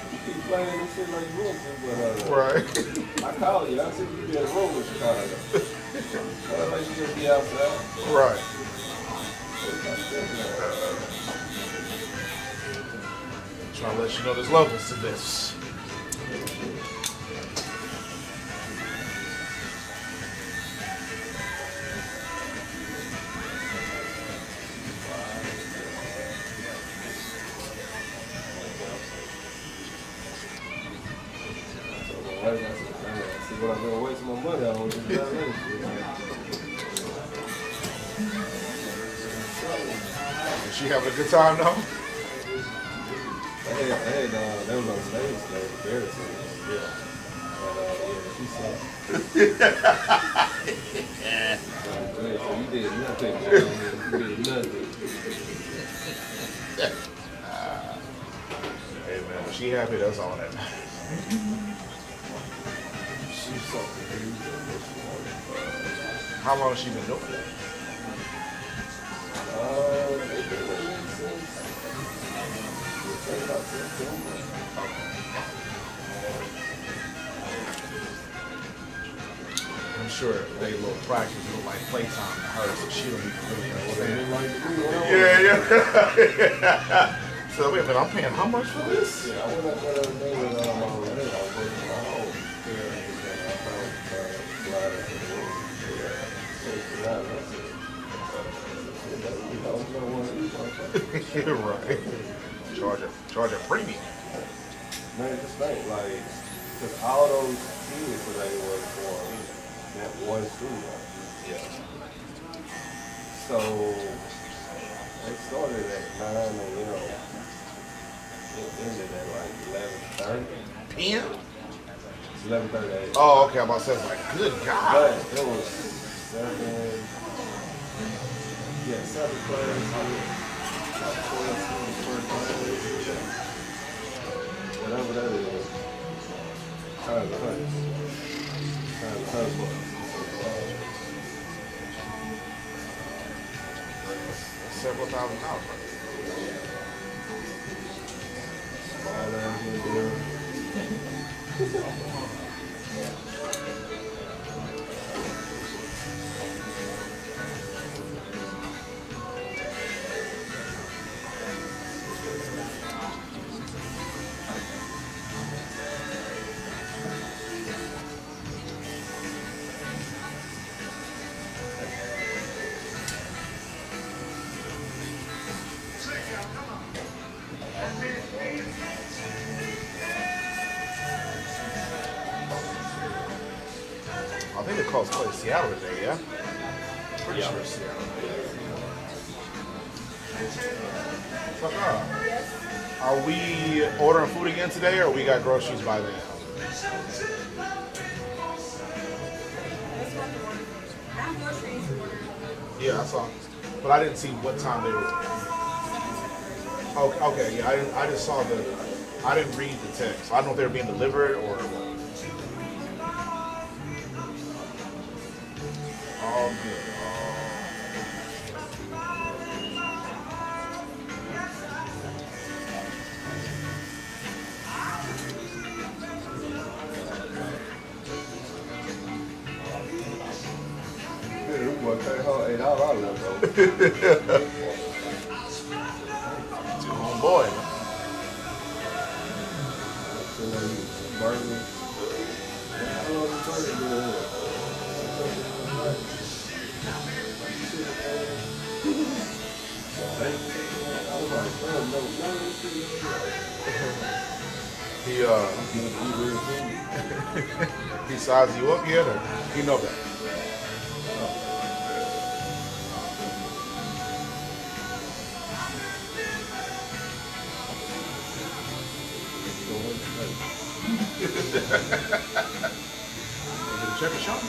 You keep playing this shit like you want to, but Right. I call you. I see you be at the room with Chicago. Like you just be outside. Right. Trying to let you know there's levels to this. See what I'm gonna waste my money on is that Is she having a good time though? I had them on stage, like embarrassing. Yeah. And so you did nothing. You did nothing. Hey man, when she happy, that's all that matters. She's so confused. How long has she been doing it? I'm sure they little practice look like playtime to her, so she don't even really understand. Yeah. So wait a minute, I'm paying how much for this? Yeah, I went up there the other day with my lady. I was working from home. You're right. Charge a premium. Man, just think, like, because all those kids today was for that one studio. Yeah. So, they started at 9 and, it ended at like 11:30. PM? 11:38. Oh, okay. I'm about to say, like, good God. But it was 7 players. About 12 students per class. Whatever that is. Times 100. Times 100. Several thousand dollars. All that here. I think the Colts play Seattle today, yeah? Pretty sure it's Seattle. Are we ordering food again today, or we got groceries by then? Yeah, I saw. But I didn't see what time they were. Okay, yeah, I just saw I didn't read the text. I don't know if they were being delivered or what. All good. Boy. Burgers. He sized you up yet, or you know that? Check it, Shawn.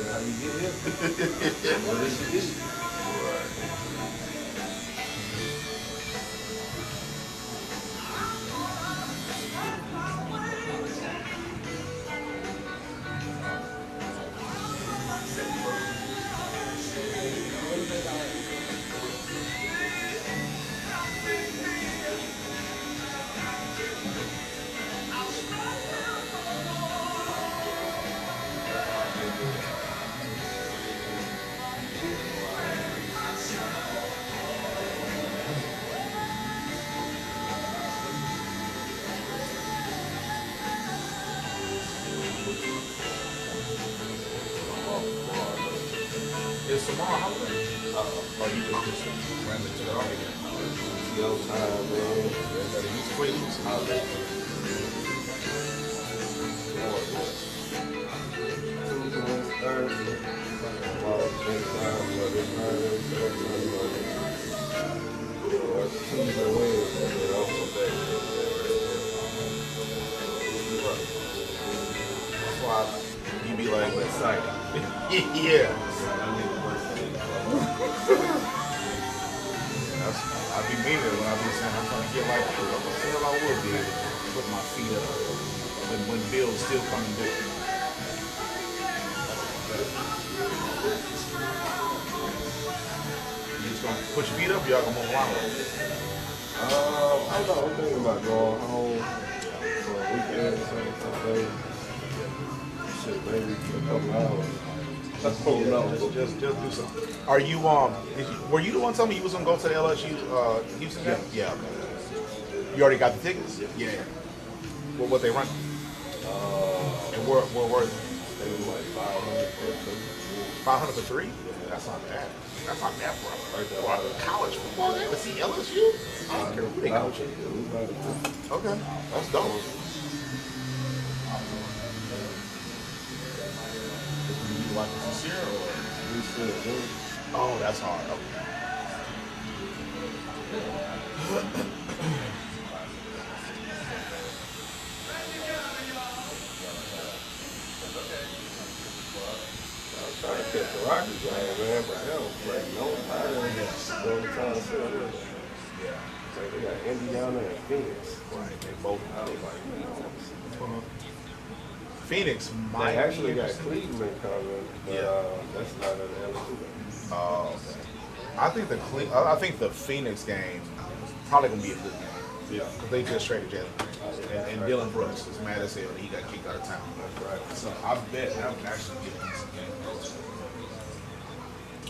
How you get here? What did you do? Is tomorrow holiday? Or you just ran into it already? Yo, time, man. It's Quaaludes holiday. Thursday. Tomorrow, same time, this or Tuesday, Wednesday, and also That's why you be like, excited. Yeah. I be meaning it when I be saying I'm trying to get like you. I'm gonna say I would be able to put my feet up when bills still coming due. You just gonna put your feet up, y'all gonna move around with it. I don't know. I'm thinking about going home for a weekend or something. Shit, maybe a couple hours. Just do something. Are you were you the one telling me you was gonna go to the LSU Houston game? Yeah. Okay. You already got the tickets? Yeah. Well, what they run? And where were they? They were like 500 for 500 for 3? That's not bad. That's not bad for a college football game to see LSU. I don't care who they go to. Okay, that's dope. You like the sincere or? Oh, that's hard. Okay. Trying to catch the Rockets game, man, but they don't play no time. They're trying to sell them. Like they got Indiana and Phoenix. Right, they both out. Phoenix might They actually be got interesting. Cleveland coming, but that's not an LSU game. Oh, okay. I think the Phoenix game probably gonna be a good game. Yeah, because they just traded Jalen Green. And Dylan Brooks is mad as hell that he got kicked out of town. That's right. So I bet that would actually be a decent game.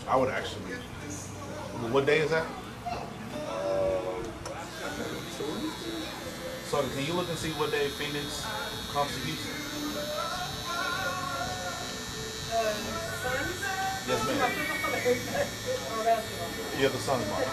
I would actually. What day is that? So can you look and see what day Phoenix comes to Houston? Suns? Yes, ma'am. Or basketball? Yeah, the Suns, Mark.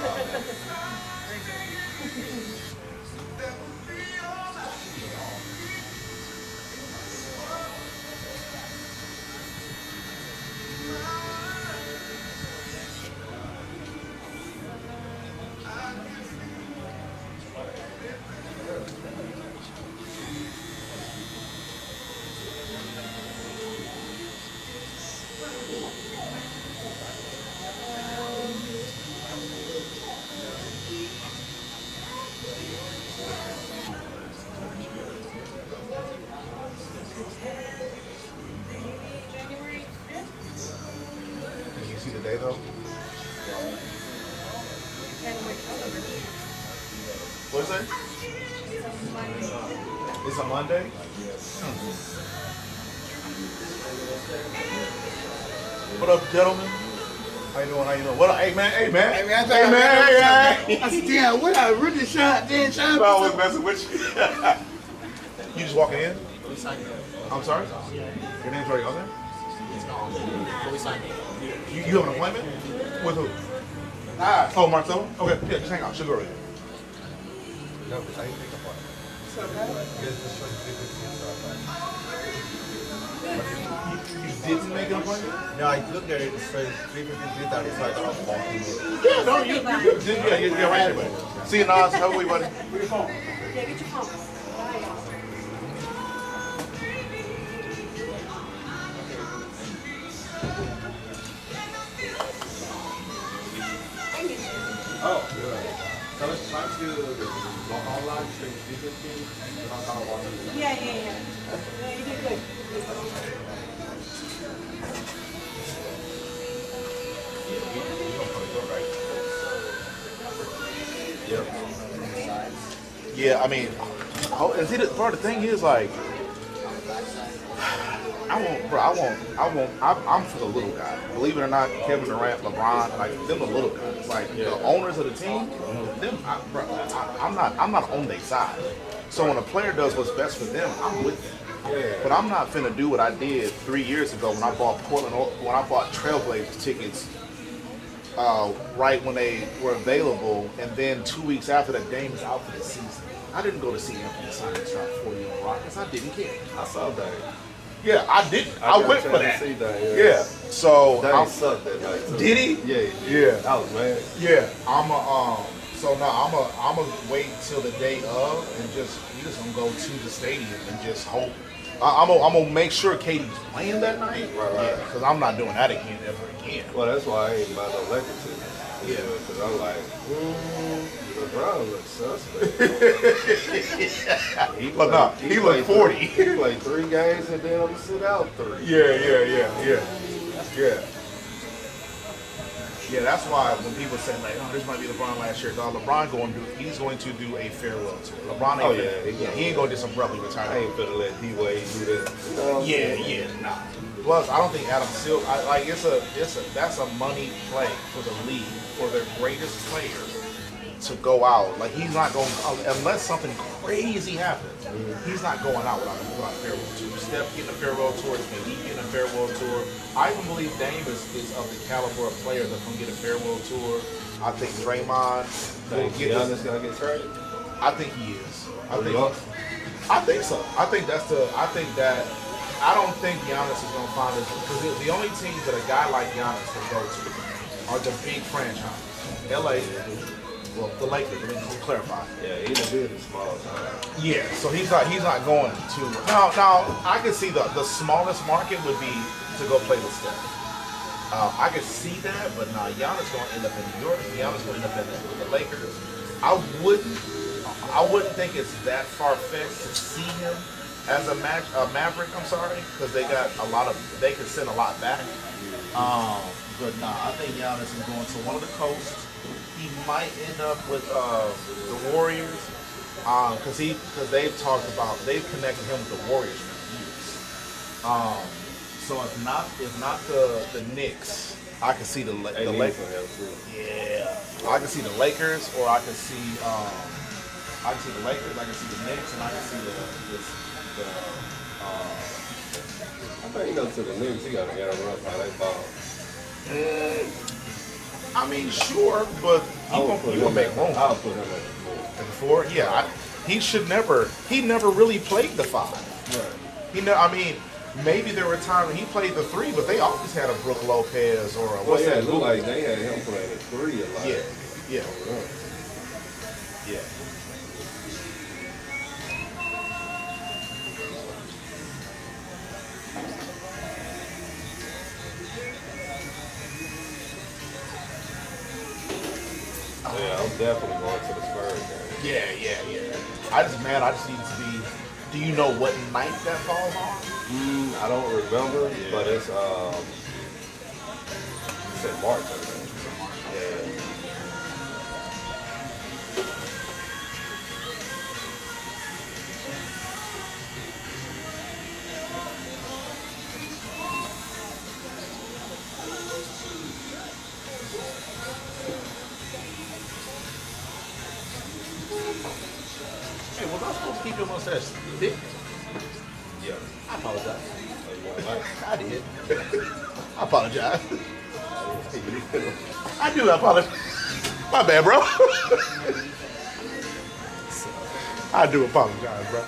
January 5th? Can you see the day though? What is it? It's a Monday? What up, gentlemen? How you doing? How you doing? What up? Hey man, hey man. Hey, man, Hey man, hey. I said, damn, what I really shot, then shot. I was messing with you. You just walking in? I'm sorry? Your name's already on there? Fully signed. You have an appointment? With who? Oh, Marcelo? Okay, yeah, just hang out. She'll go right here. No, because I didn't pick up on it. You didn't make an appointment? No, I looked at it. It says 3:53, 30, so I thought I was walking in. Yeah, no, you're right here, buddy. See you, Nas. How are we, buddy? Where's your phone? Yeah, get your phone. Oh, good. So it's time to go online, stream 3:15. Yeah. Yeah, you did good. Yeah, I mean, and see, part of the thing is like, I'm for the little guy. Believe it or not, Kevin Durant, LeBron, like them the little guys. Like the owners of the team, I'm not on their side. So when a player does what's best for them, I'm with them. Yeah. But I'm not finna do what I did 3 years ago when I bought Trailblazers tickets right when they were available, and then 2 weeks after that, Dame is out for the season. I didn't go to see Anthony Simons drop 40 on the Rockets. I didn't care. I saw that. Yeah, I didn't. I went for that. See that, Yeah. So Dame sucked that night too. Did he? Yeah. I was mad. Yeah. I'm a wait till the day of and we just gonna go to the stadium and just hope. I'm gonna make sure Katie's playing that night. Right. Yeah, because I'm not doing that again ever again. Well, that's why I ain't buy no Lakers tickets. Yeah. Because I'm like, LeBron looks suspect. He looked 40. He played 3 games and then he sit out 3. Yeah, that's why when people say like, oh, this might be LeBron last year, dog, he's going to do a farewell tour. LeBron ain't he ain't gonna just abruptly retire. I ain't finna let D-Wade do that. Nah. Plus, I don't think Adam Silver, that's a money play for the league, for their greatest player to go out. Like, he's not going, unless something crazy happens, he's not going out without a farewell tour. Steph getting a farewell tour, he getting a farewell tour. I even believe Dame is of the caliber of player that's going to get a farewell tour. I think Draymond will get Giannis gonna get traded? I think he is. I think so. I don't think Giannis is going to find his, because the only teams that a guy like Giannis can go to are the big franchises. LA, well, the Lakers, I mean, to clarify. Yeah, he's a bit small time. Yeah, so he's not going to. Now, I could see the smallest market would be to go play with Steph. I could see that, but nah, Giannis going to end up in New York. Giannis going to end up in the Lakers. I wouldn't think it's that far-fetched to see him as a Maverick, because they got they could send a lot back. But nah, I think Giannis is going to one of the coasts. He might end up with the Warriors, because they've connected him with the Warriors for years. So if not the Knicks, I can see the Lakers. Yeah, I can see the Lakers, or I can see the Lakers, I can see the Knicks, and I can see I think he goes to the Knicks. He got to get a run how they ball. I mean, sure, but you gonna make room. I'll put him at the 4. Yeah, he never really played the 5. Right. Maybe there were times he played the 3, but they always had a Brook Lopez or a it looked like they had him playing the 3 a lot. Yeah. Yeah, I'm definitely going to the Spurs game. Yeah. I just need to be. Do you know what night that falls on? I don't remember, but it's in March, I think. Yeah. Hey, was I supposed to keep your mustache thick? Yeah. I apologize. Oh, you want light? I I did. I apologize. I do apologize. My bad, bro. I do apologize, bro.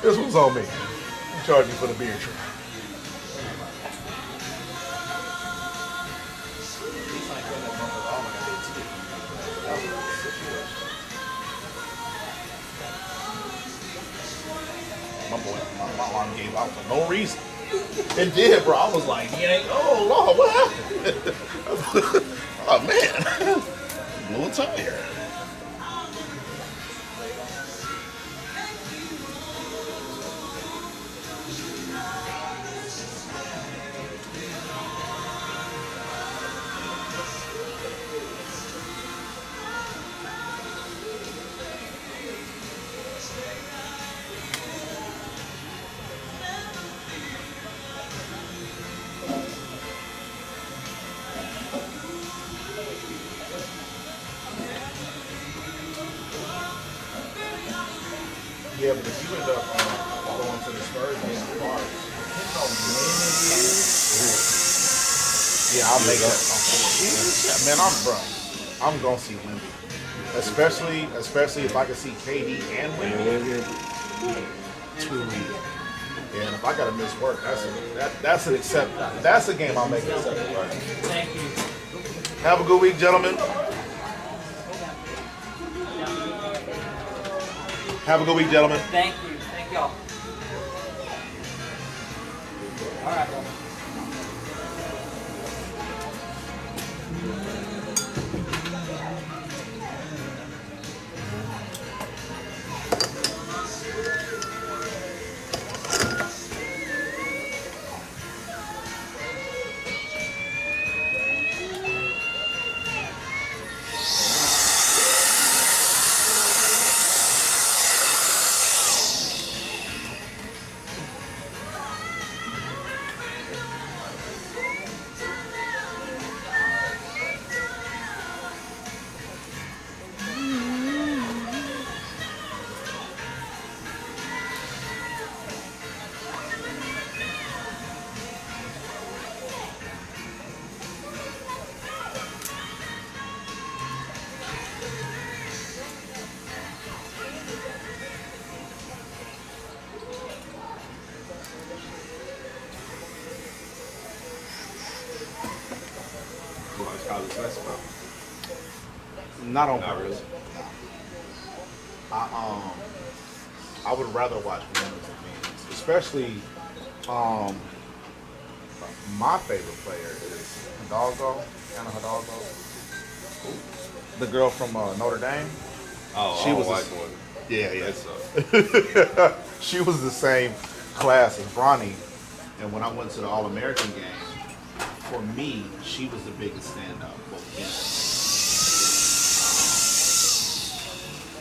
This was on me. You charged me for the beer tray. My boy, my alarm gave out for no reason. It did, bro. I was like, oh Lord, what happened? Oh man, blew a tire. Yeah, but if you end up going to the Spurs game in March, depending on when it is, yeah, I'll make that. Yeah, man, I'm gonna see Wemby, especially if I can see KD and Wemby. Yeah, and if I gotta miss work, that's a game I'll make acceptable. Right? Thank you. Have a good week, gentlemen. Have a good week, gentlemen. Thank you. Thank y'all. All right, brother. You watch college basketball? Not on Not purpose. really. I would rather watch winners than men's, especially my favorite player is Anna Hidalgo, the girl from Notre Dame. Oh, She was like a- one. Yeah. That's She was the same class as Bronny, and when I went to the All-American game, for me, she was the biggest standout. Both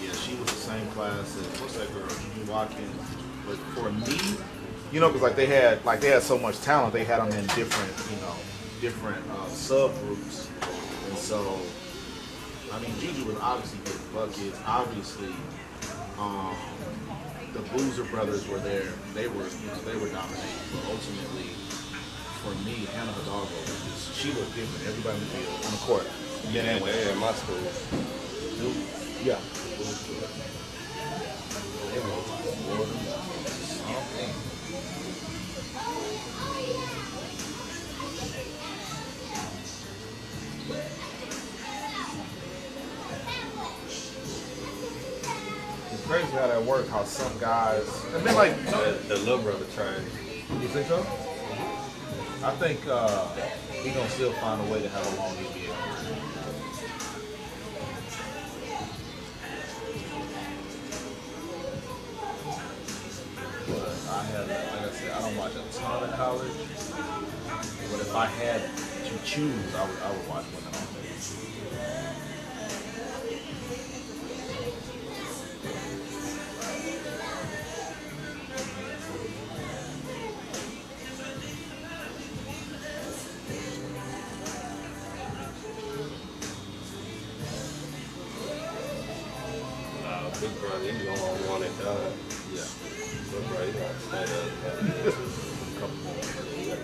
yeah, she was the same class as what's that girl, Gigi Watkins. But for me, because like they had so much talent, they had them in different subgroups, and so I mean, Gigi was obviously getting buckets. Obviously, the Boozer brothers were there. They were dominating. But ultimately, for me, Hannah Hidalgo she looked different. Everybody in the field, on the court. Yeah, they in my school. Yeah. It's crazy how that works. How some guys, and then like The little brother trained. you think so? I think he gonna still find a way to have a long NBA career. But like I said, I don't watch a ton of college. But if I had to choose, I would watch women on there. Big brother, he was on one and done. Yeah. Big brother, he got to stay there. A couple more.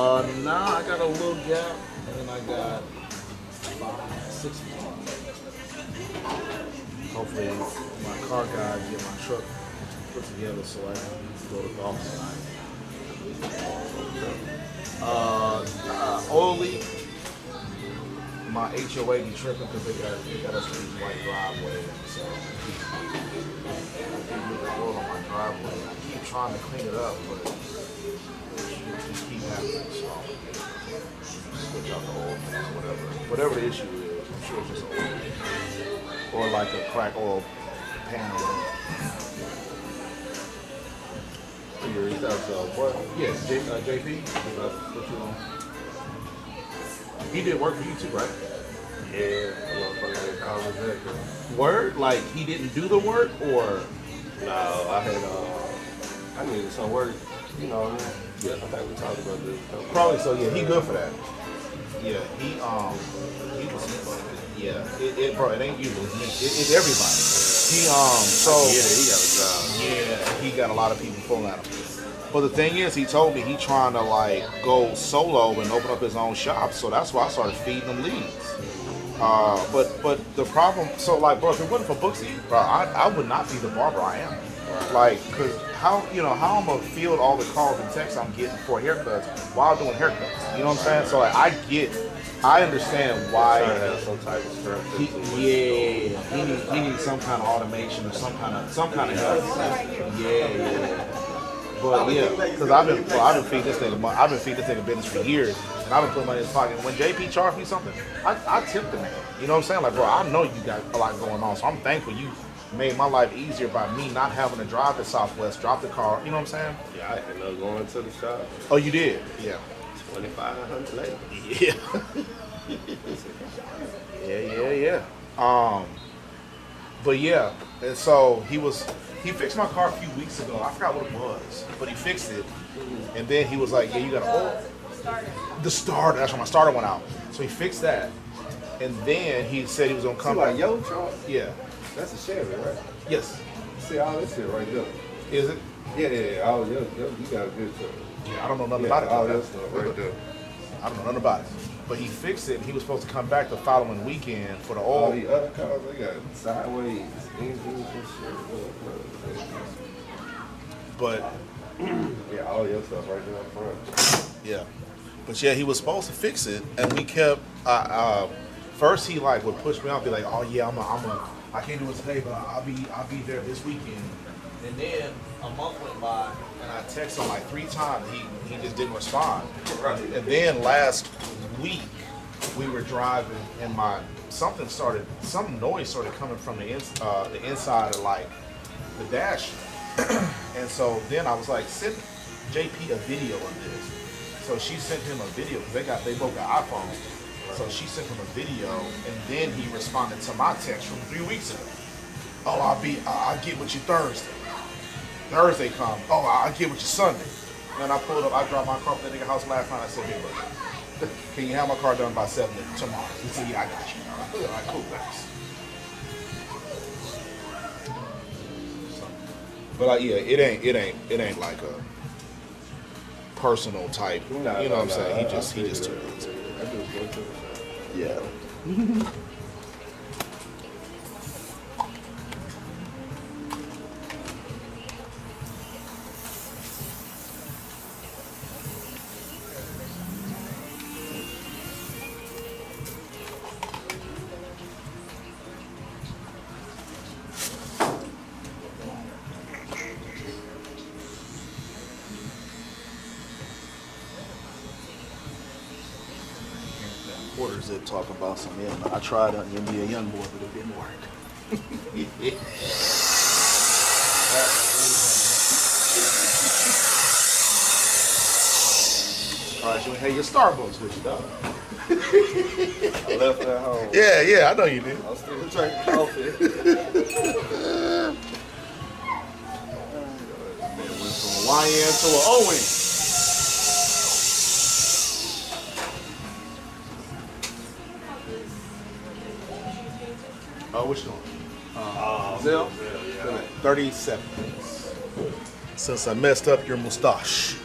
Now I got a little gap, and then I got 5, 6 more. Hopefully, my car guy get my truck put together so I can go to golf tonight. Oil leak. My HOA be tripping because they got us to use white driveway, so I keep looking oil on my driveway. I keep trying to clean it up, but it just keep happening. So switch out the oil, whatever the issue is. I'm sure it's just oil, or like a crack oil pan. What? Yes, JP. What you on? He did work for you too, right? Yeah, I was there. Word? Like he didn't do the work, or? No, I needed some work. You know, yeah. I think we talked about this. Probably so. Yeah, he good for that. Yeah, he was. Yeah, bro, it ain't you. It's everybody. He he got a job. Yeah, he got a lot of people pulling at him. But the thing is, he told me he trying to like go solo and open up his own shop. So that's why I started feeding him leads. But the problem, so like, bro, if it wasn't for Booksy, bro, I would not be the barber I am. Like, cause how I'm gonna field all the calls and texts I'm getting for haircuts while doing haircuts. You know what I'm saying? So like, I understand why. Trying to have some type of structure. He needs some kind of automation or some kind of help. Yeah. But yeah, because I've been feeding this nigga business for years, and I've been putting money in his pocket. And when JP charged me something, I tipped the man. You know what I'm saying? Like, bro, I know you got a lot going on, so I'm thankful you made my life easier by me not having to drive to Southwest, drop the car. You know what I'm saying? Yeah, I ended up going to the shop. Oh, you did? Yeah. 2,500 later. Yeah. Yeah. But yeah, and so he fixed my car a few weeks ago. I forgot what it was, but he fixed it. And then he was like, yeah, you got to oil. The starter. That's when my starter went out. So he fixed that. And then he said he was going to come back. Like your truck? Yeah. That's a Chevy, right? Yes. See all this shit right there. Is it? Yeah. All you got a good truck. Yeah, I don't know nothing about it. All that stuff right there. I don't know nothing about it. But he fixed it, and he was supposed to come back the following weekend for the oil. All the other cars, they got sideways engines and shit. But yeah, all your stuff right there up front. Yeah. But yeah, he was supposed to fix it, and we kept. First, he like would push me out, be like, "Oh yeah, I can't do it today, but I'll be there this weekend." And then a month went by, and I texted him like 3 times. He just didn't respond. And then last week, we were driving, and some noise started coming from the inside of like the dash. And so then I was like, send JP a video of this. So she sent him a video because they both got iPhones. So she sent him a video, and then he responded to my text from 3 weeks ago. Oh, I'll get with you Thursday. Thursday come. Oh, I'll get with you Sunday. And I pulled up. I dropped my car at that nigga house last night. I said, hey, look, can you have my car done by 7 tomorrow? He said, yeah, I got you. All right, cool, thanks. But yeah, it ain't like a personal type. You know what I'm saying? He just took it. Yeah. Quarter zip talking about some I tried on NBA Young Boy, but it didn't work. All right, you hey, your Starbucks with you, dog. I left it at home. Yeah, I know you did. I'm still drinking coffee. Man went from a YN to an ON. Oh, which one? Zell? Yeah. 37. Since I messed up your mustache.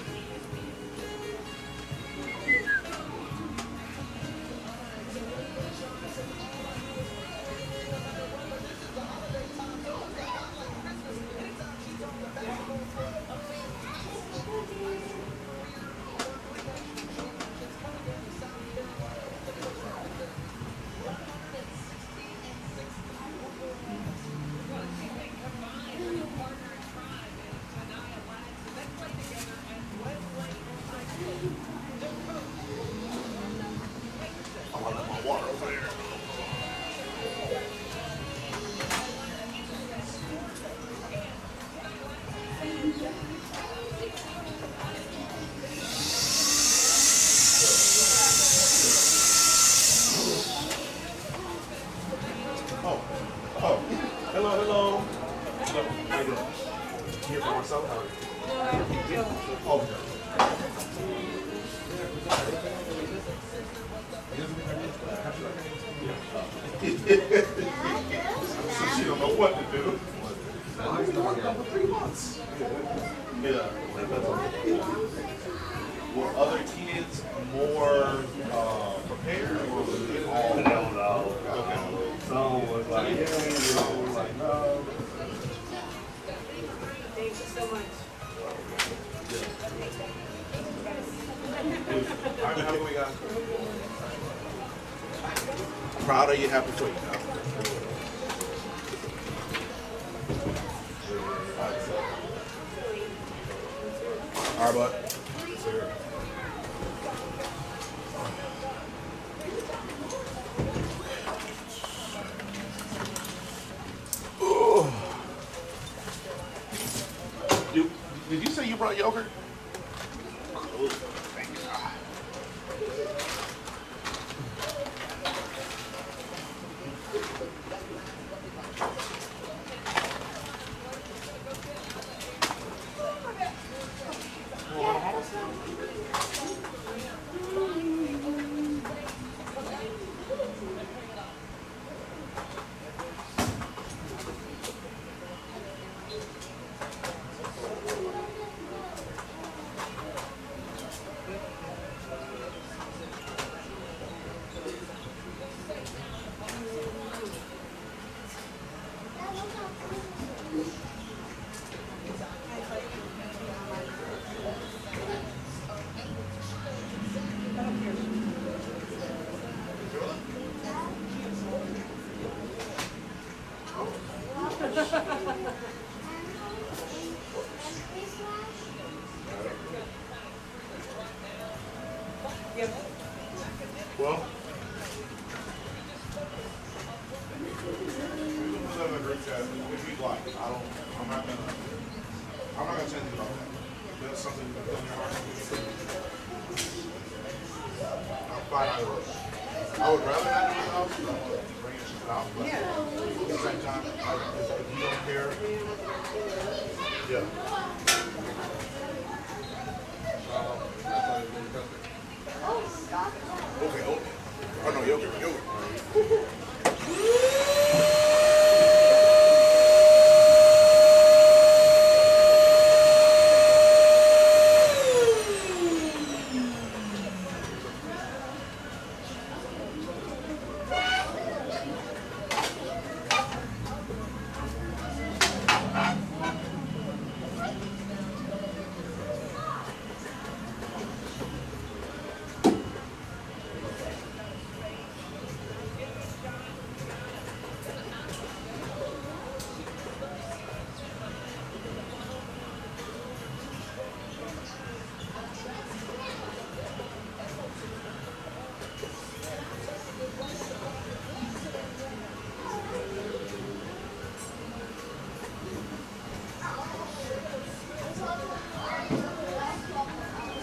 Here for myself? No, after Joe. Oh, so she don't know what to do. I've been working for 3 months. Yeah. Were other kids more prepared, or was it all? I don't know. Okay. Some was like, yeah, some was like, no. Thank you so much. All right, have a good week, guys. Proud of you, happy for you. All right, bud. Did you say you brought yogurt? Cool. Thank you. Yep. Well, put that in the group chat if you'd like. I'm not gonna change it about that. That's something that's in your heart. I'm fine either way. I would rather not do it out, because I want to bring it out, but at the same time, if you don't care, yeah. Okay, okay. Oh no, yogurt.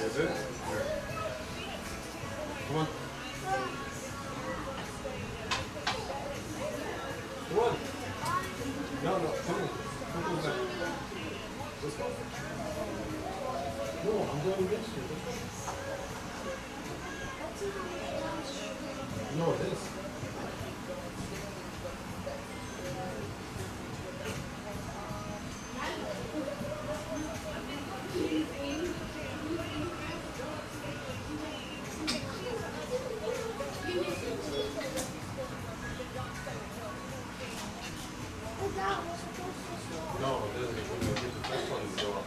Is it? Come on. Come on. No, no, come on. Come on back. Let's go. No, I'm going against you. No, this. No, it doesn't. When you get the first one, you go up.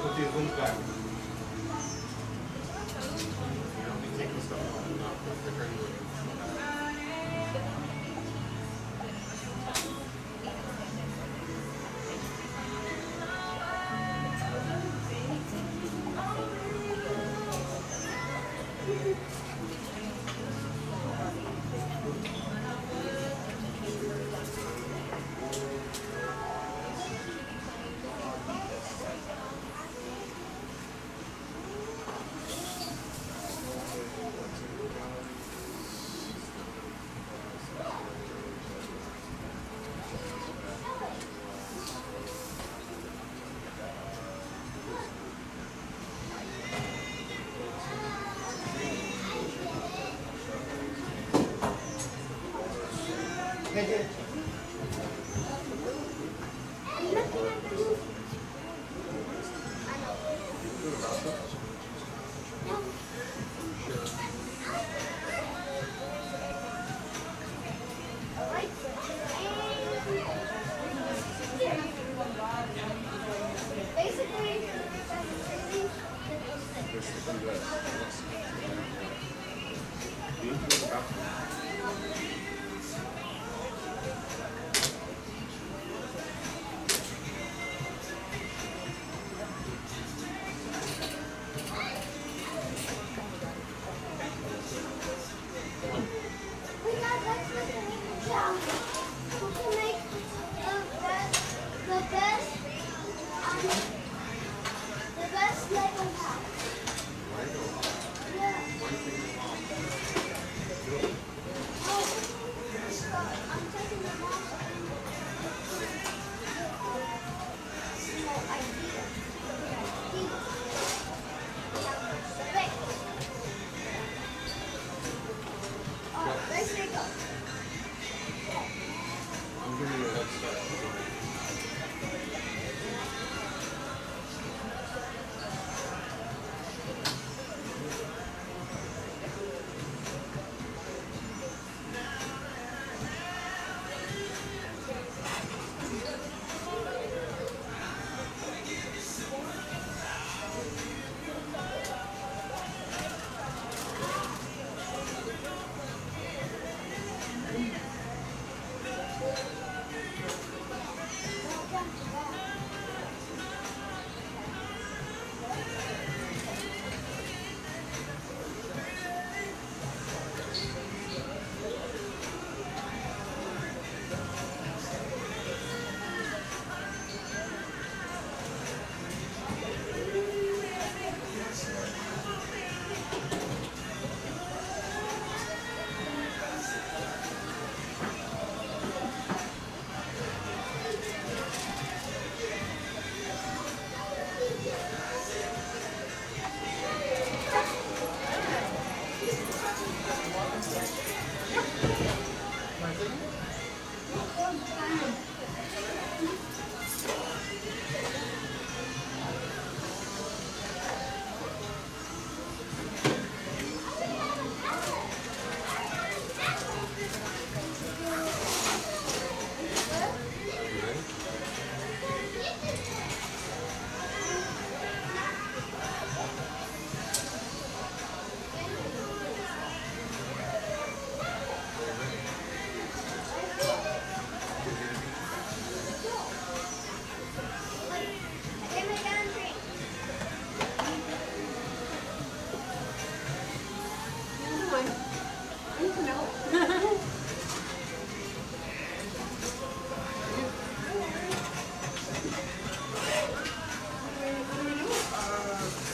Put these rooms back.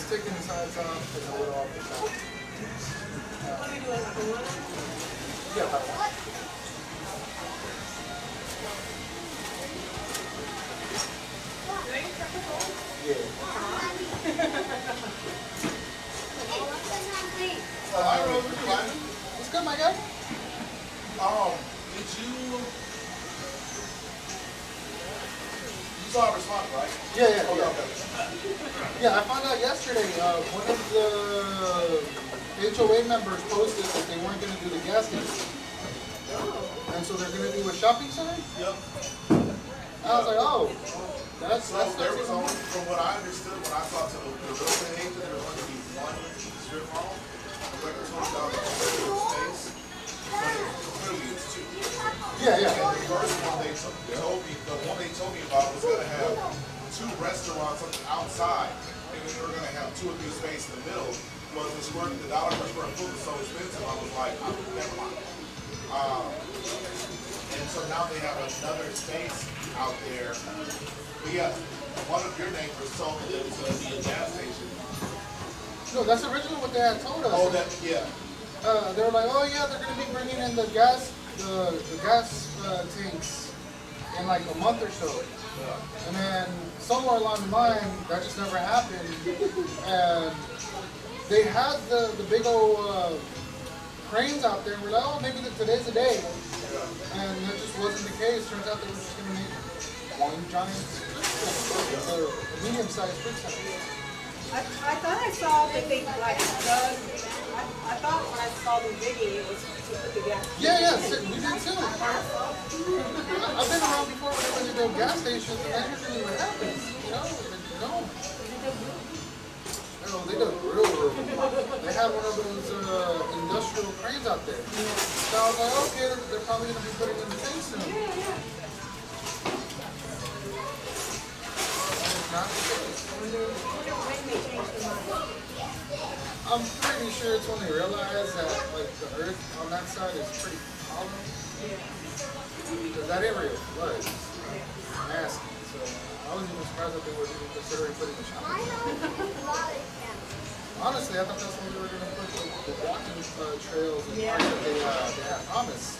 Taking the sides off and the lid off the top. Yeah, about that. Hi, Rose. Fine. What's good, my guy? Did you saw a response, right? Yeah. Okay. Yeah, I found out yesterday, one of the HOA members posted that they weren't going to do the gas station. And so they're going to do a shopping center? Yep. I was like, oh. So there was only, from what I understood when I talked to the real estate agent, there was only be one strip mall, like a 20,000 square foot space. But clearly it's two. Yeah, yeah. And the first one the one they told me about was gonna have two restaurants on the outside, and then they were gonna have 2 or 3 space in the middle. But the dollar per square foot was so expensive, I was like, never mind. And so now they have another space out there. But yeah, one of your neighbors told me that it was going to be a gas station. No, that's originally what they had told us. Oh, yeah. They were like, oh yeah, they're going to be bringing in the gas tanks in like a month or so. And then somewhere along the line, that just never happened. And they had the big old cranes out there. We're like, oh, maybe today's the day. And that just wasn't the case. Turns out they were just going to make one giant medium-sized fruit salad. I thought I saw that they like dug. I thought when I saw them digging, it was to put the gas. Yeah, we did too. I've been around before when they build gas stations, and that's usually what happens. You know, they did real. They had one of those industrial cranes out there. So I was like, okay, they're probably going to be putting in the thing soon. Not the case. I'm pretty sure it's when they realize that like the earth on that side is pretty hollow. Because that area was nasty. So I was even surprised that they were even considering putting a shop. Honestly, I thought that's when they were going to put the walking trails and parks that they had promised.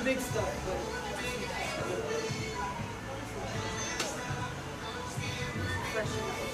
Big stuff, but fresh enough.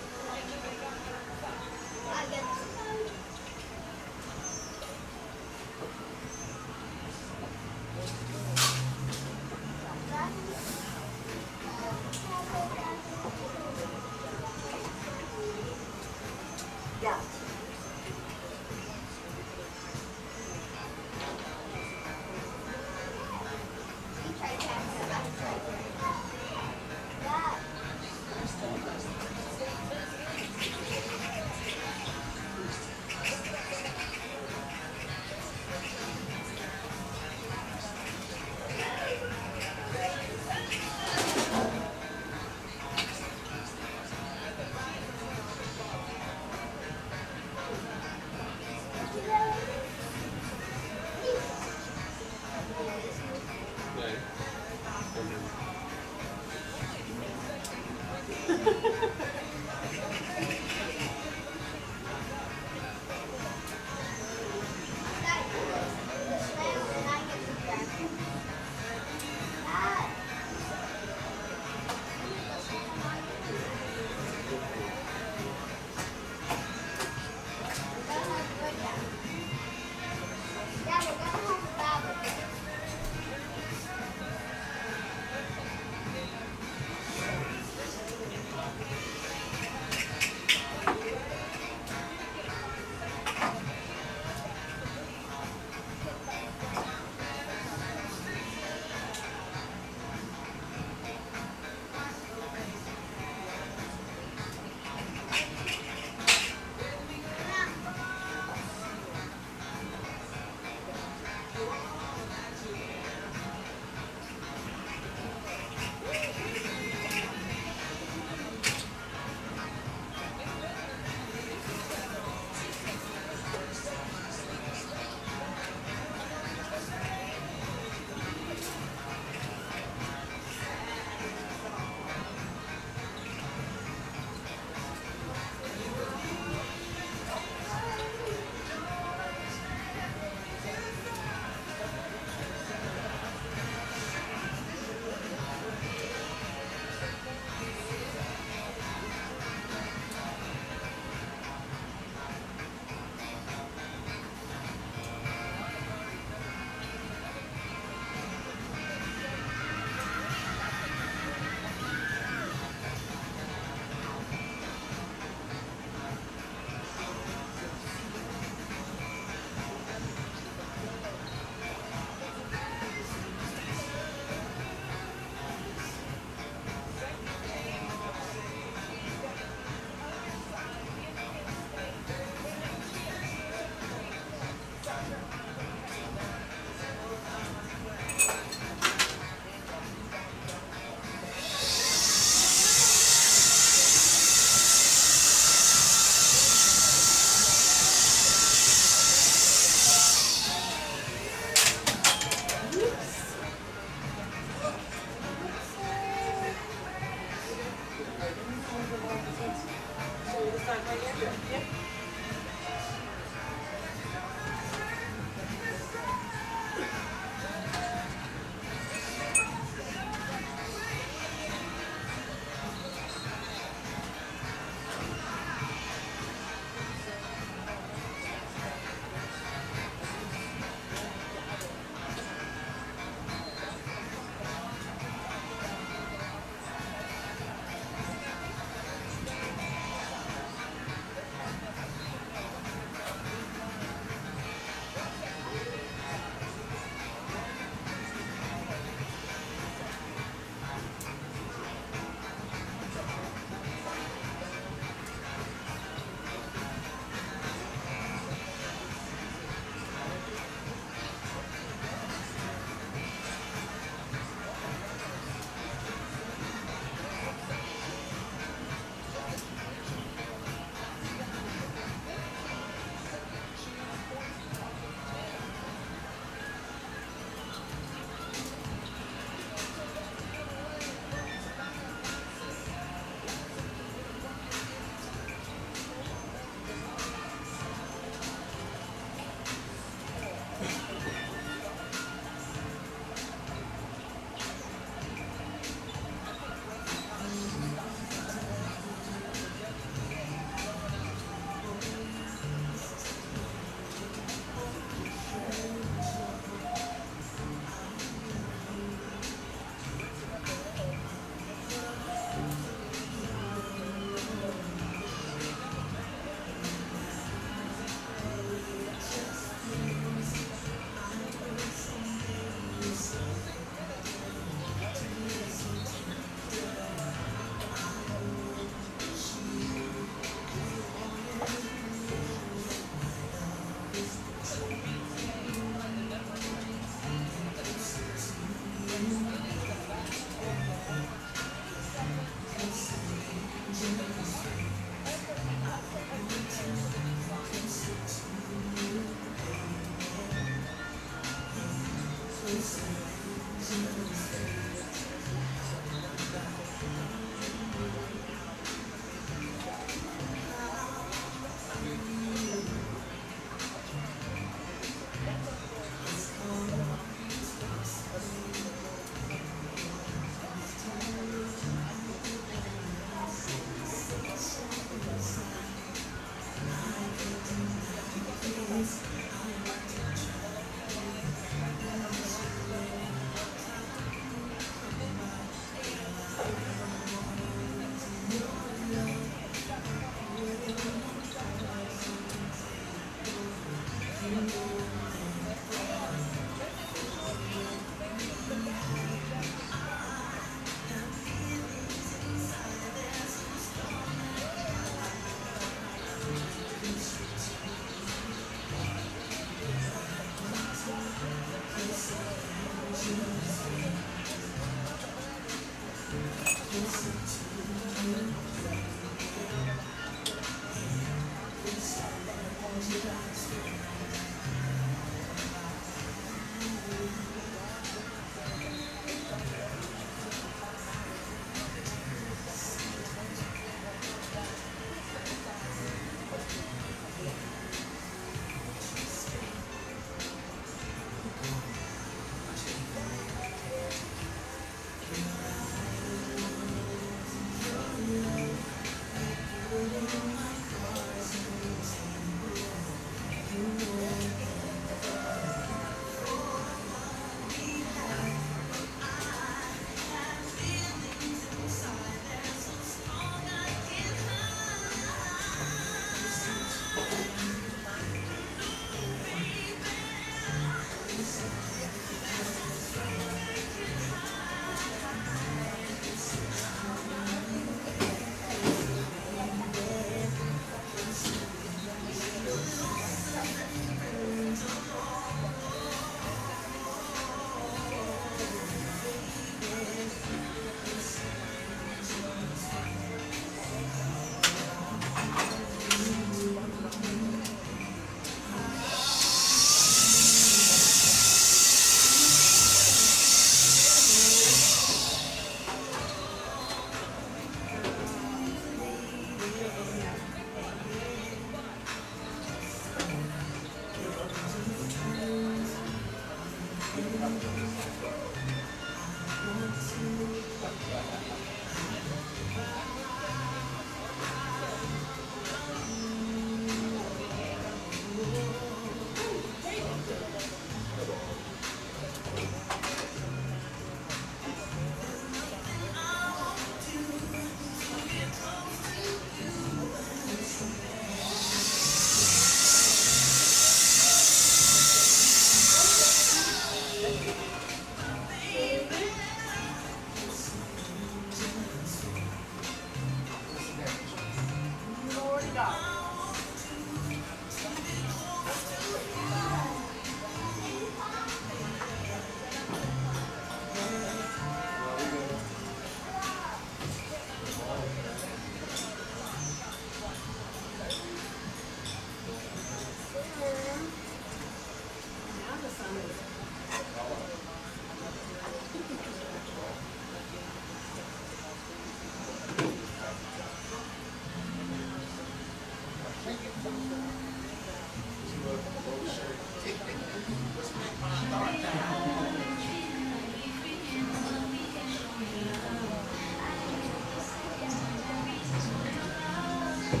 You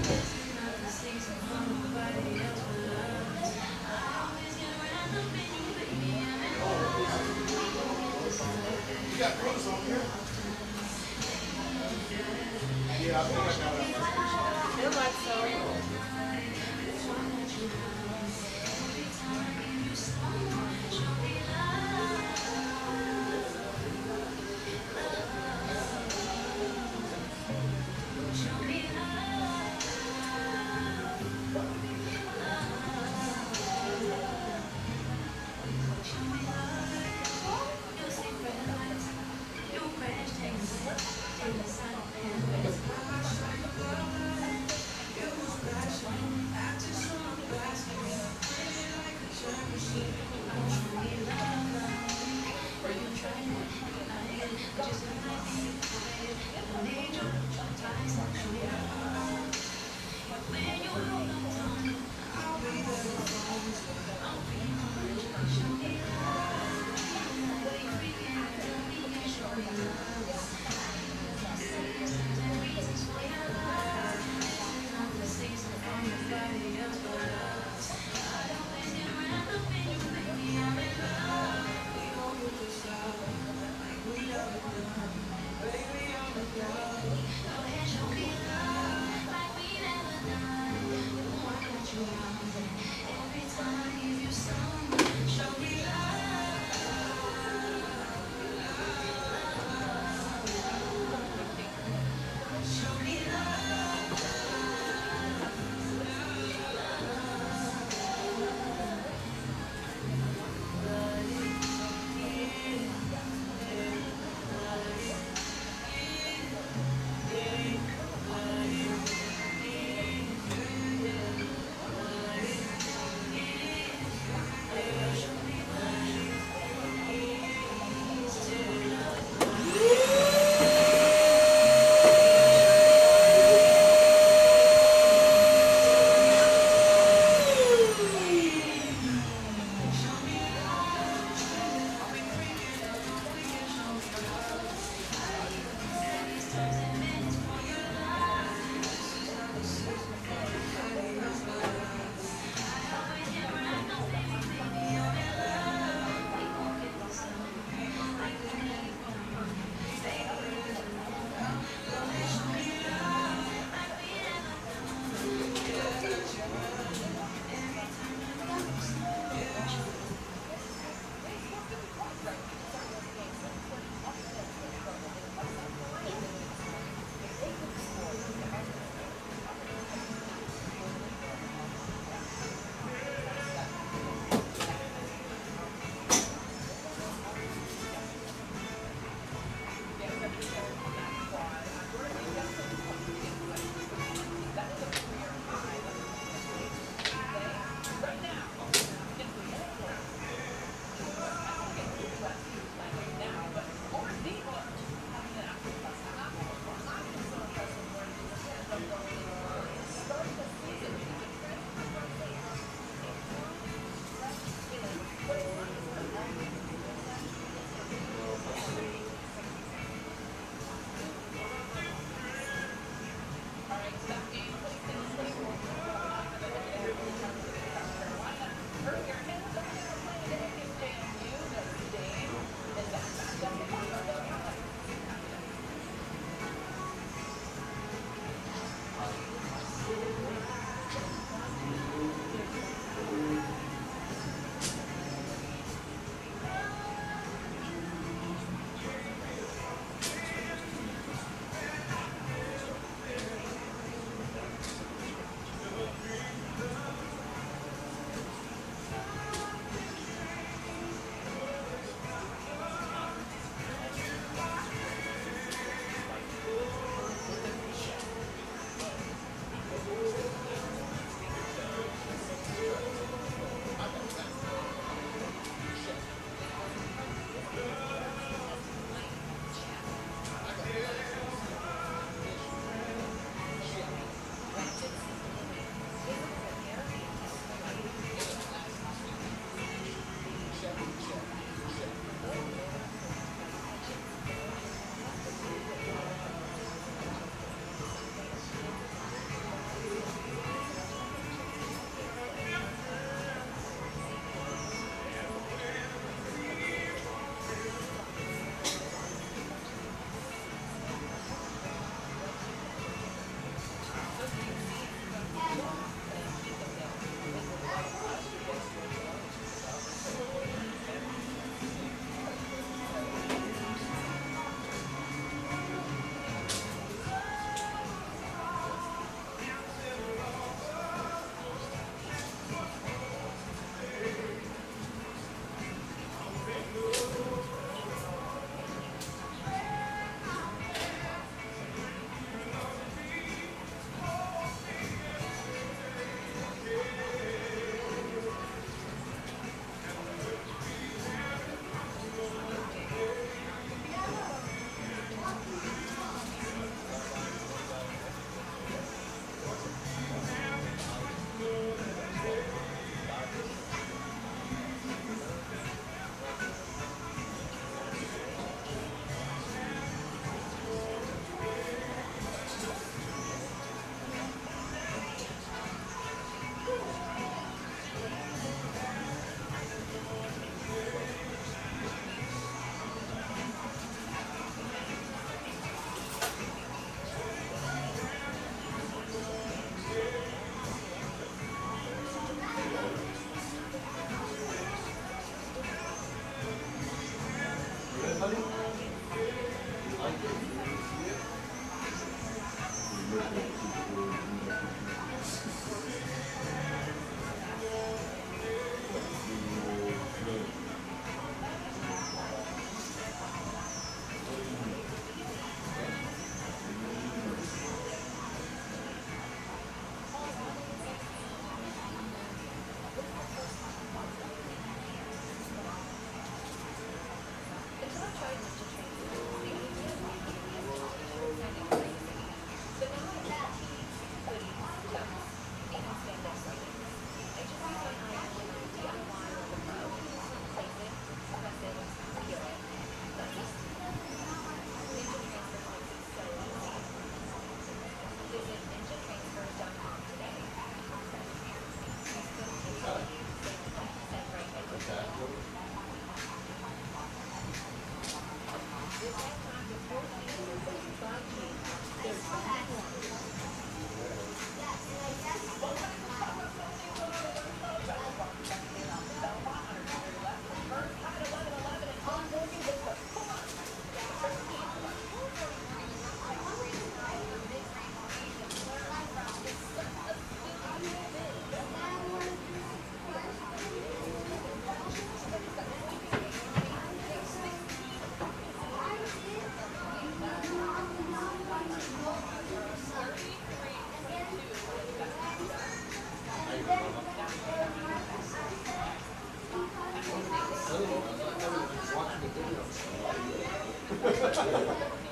got clothes on here? Yeah, I think I got it. Feel like so.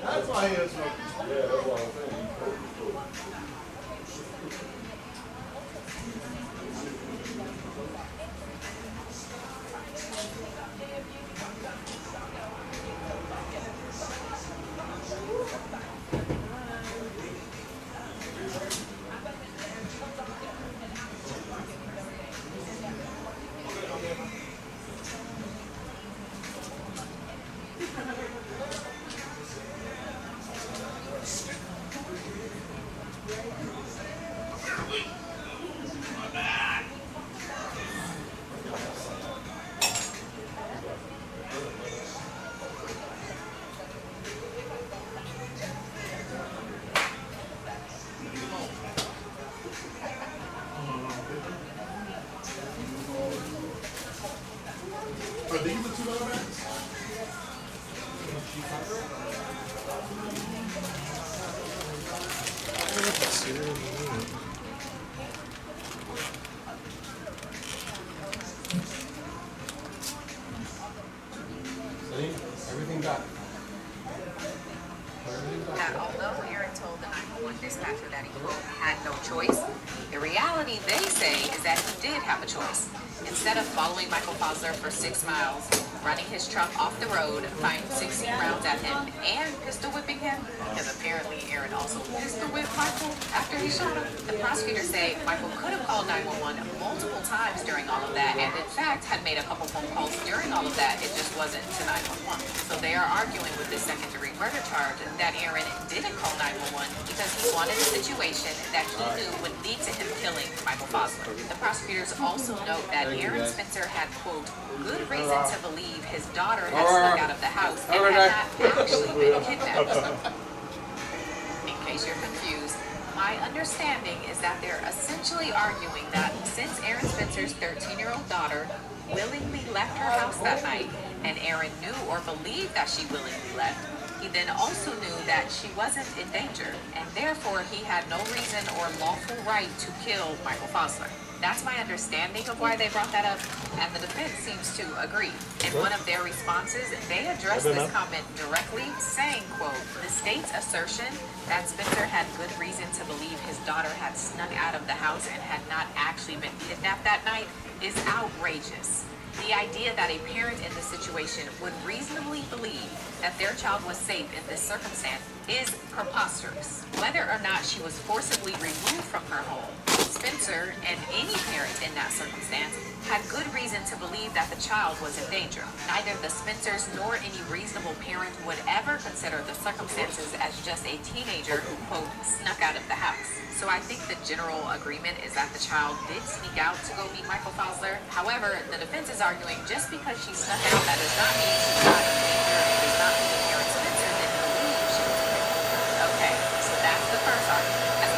That's why he was smoking. Yeah, that's what I'm saying. Are these the $2 bags? Everything got it. That although Aaron told the 911 dispatcher that he, quote, had no choice, the reality they say is that he did have a choice. Instead of following Michael Fosler for 6 miles, running his truck off the road, firing 16 rounds at him, and pistol whipping him, because apparently Aaron also pistol whipped Michael after he shot him, the prosecutors say Michael could have called 911 multiple times during all of that, and in fact had made a couple phone calls during all of that, it just wasn't to 911. So they are arguing with this second-degree murder charge that Aaron didn't call 911 because he wanted a situation that he knew would lead to him killing Michael Fosler. The prosecutors also note that Aaron Spencer had, quote, good reason to believe his daughter had snuck out of the house and had not actually been kidnapped. In case you're confused, my understanding is that they're essentially arguing that since Aaron Spencer's 13-year-old daughter willingly left her house that night, and Aaron knew or believed that she willingly left, he then also knew that she wasn't in danger, and therefore he had no reason or lawful right to kill Michael Fosler. That's my understanding of why they brought that up, and the defense seems to agree. In one of their responses, they addressed this comment directly, saying, quote, the state's assertion that Spencer had good reason to believe his daughter had snuck out of the house and had not actually been kidnapped that night is outrageous. The idea that a parent in this situation would reasonably believe that their child was safe in this circumstance is preposterous. Whether or not she was forcibly removed from her home, Spencer and any parent in that circumstance had good reason to believe that the child was in danger. Neither the Spencers nor any reasonable parent would ever consider the circumstances as just a teenager who, quote, snuck out of the house. So I think the general agreement is that the child did sneak out to go meet Michael Fosler. However, the defense is arguing just because she snuck out, that does not mean she's not in danger. It does not mean Aaron Spencer didn't believe she was in danger. Okay, so that's the first argument. As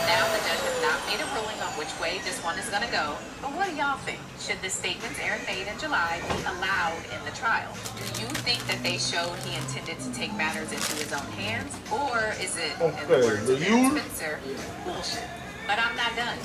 which way this one is gonna go, but what do y'all think? Should the statements Aaron made in July be allowed in the trial? Do you think that they showed he intended to take matters into his own hands, or is it, in the words of Aaron Spencer, bullshit? But I'm not done.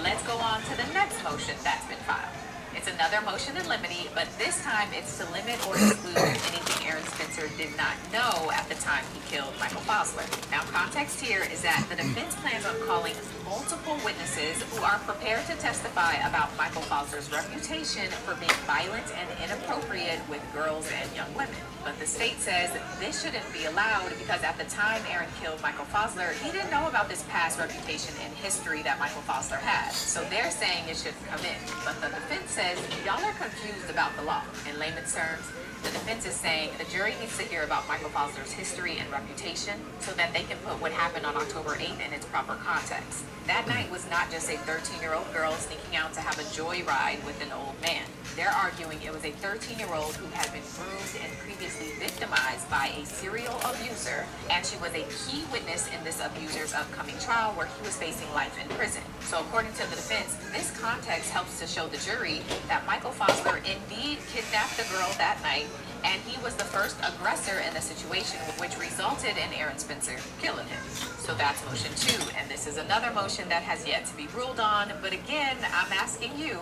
Let's go on to the next motion that's been filed. It's another motion in limine, but this time it's to limit or exclude anything Aaron Spencer did not know at the time he killed Michael Fosler. Now, context here is that the defense plans on calling multiple witnesses who are prepared to testify about Michael Fosler's reputation for being violent and inappropriate with girls and young women. But the state says this shouldn't be allowed because at the time Aaron killed Michael Fosler, he didn't know about this past reputation and history that Michael Fosler had. So they're saying it shouldn't come in. But the defense says y'all are confused about the law. In layman's terms, the defense is saying the jury needs to hear about Michael Fosler's history and reputation so that they can put what happened on October 8th in its proper context. That night was not just a 13-year-old girl sneaking out to have a joyride with an old man. They're arguing it was a 13-year-old who had been bruised and previously victimized by a serial abuser, and she was a key witness in this abuser's upcoming trial where he was facing life in prison. So according to the defense, this context helps to show the jury that Michael Fosler indeed kidnapped the girl that night, and he was the first aggressor in the situation, which resulted in Aaron Spencer killing him. So that's motion 2, and this is another motion that has yet to be ruled on, but again, I'm asking you,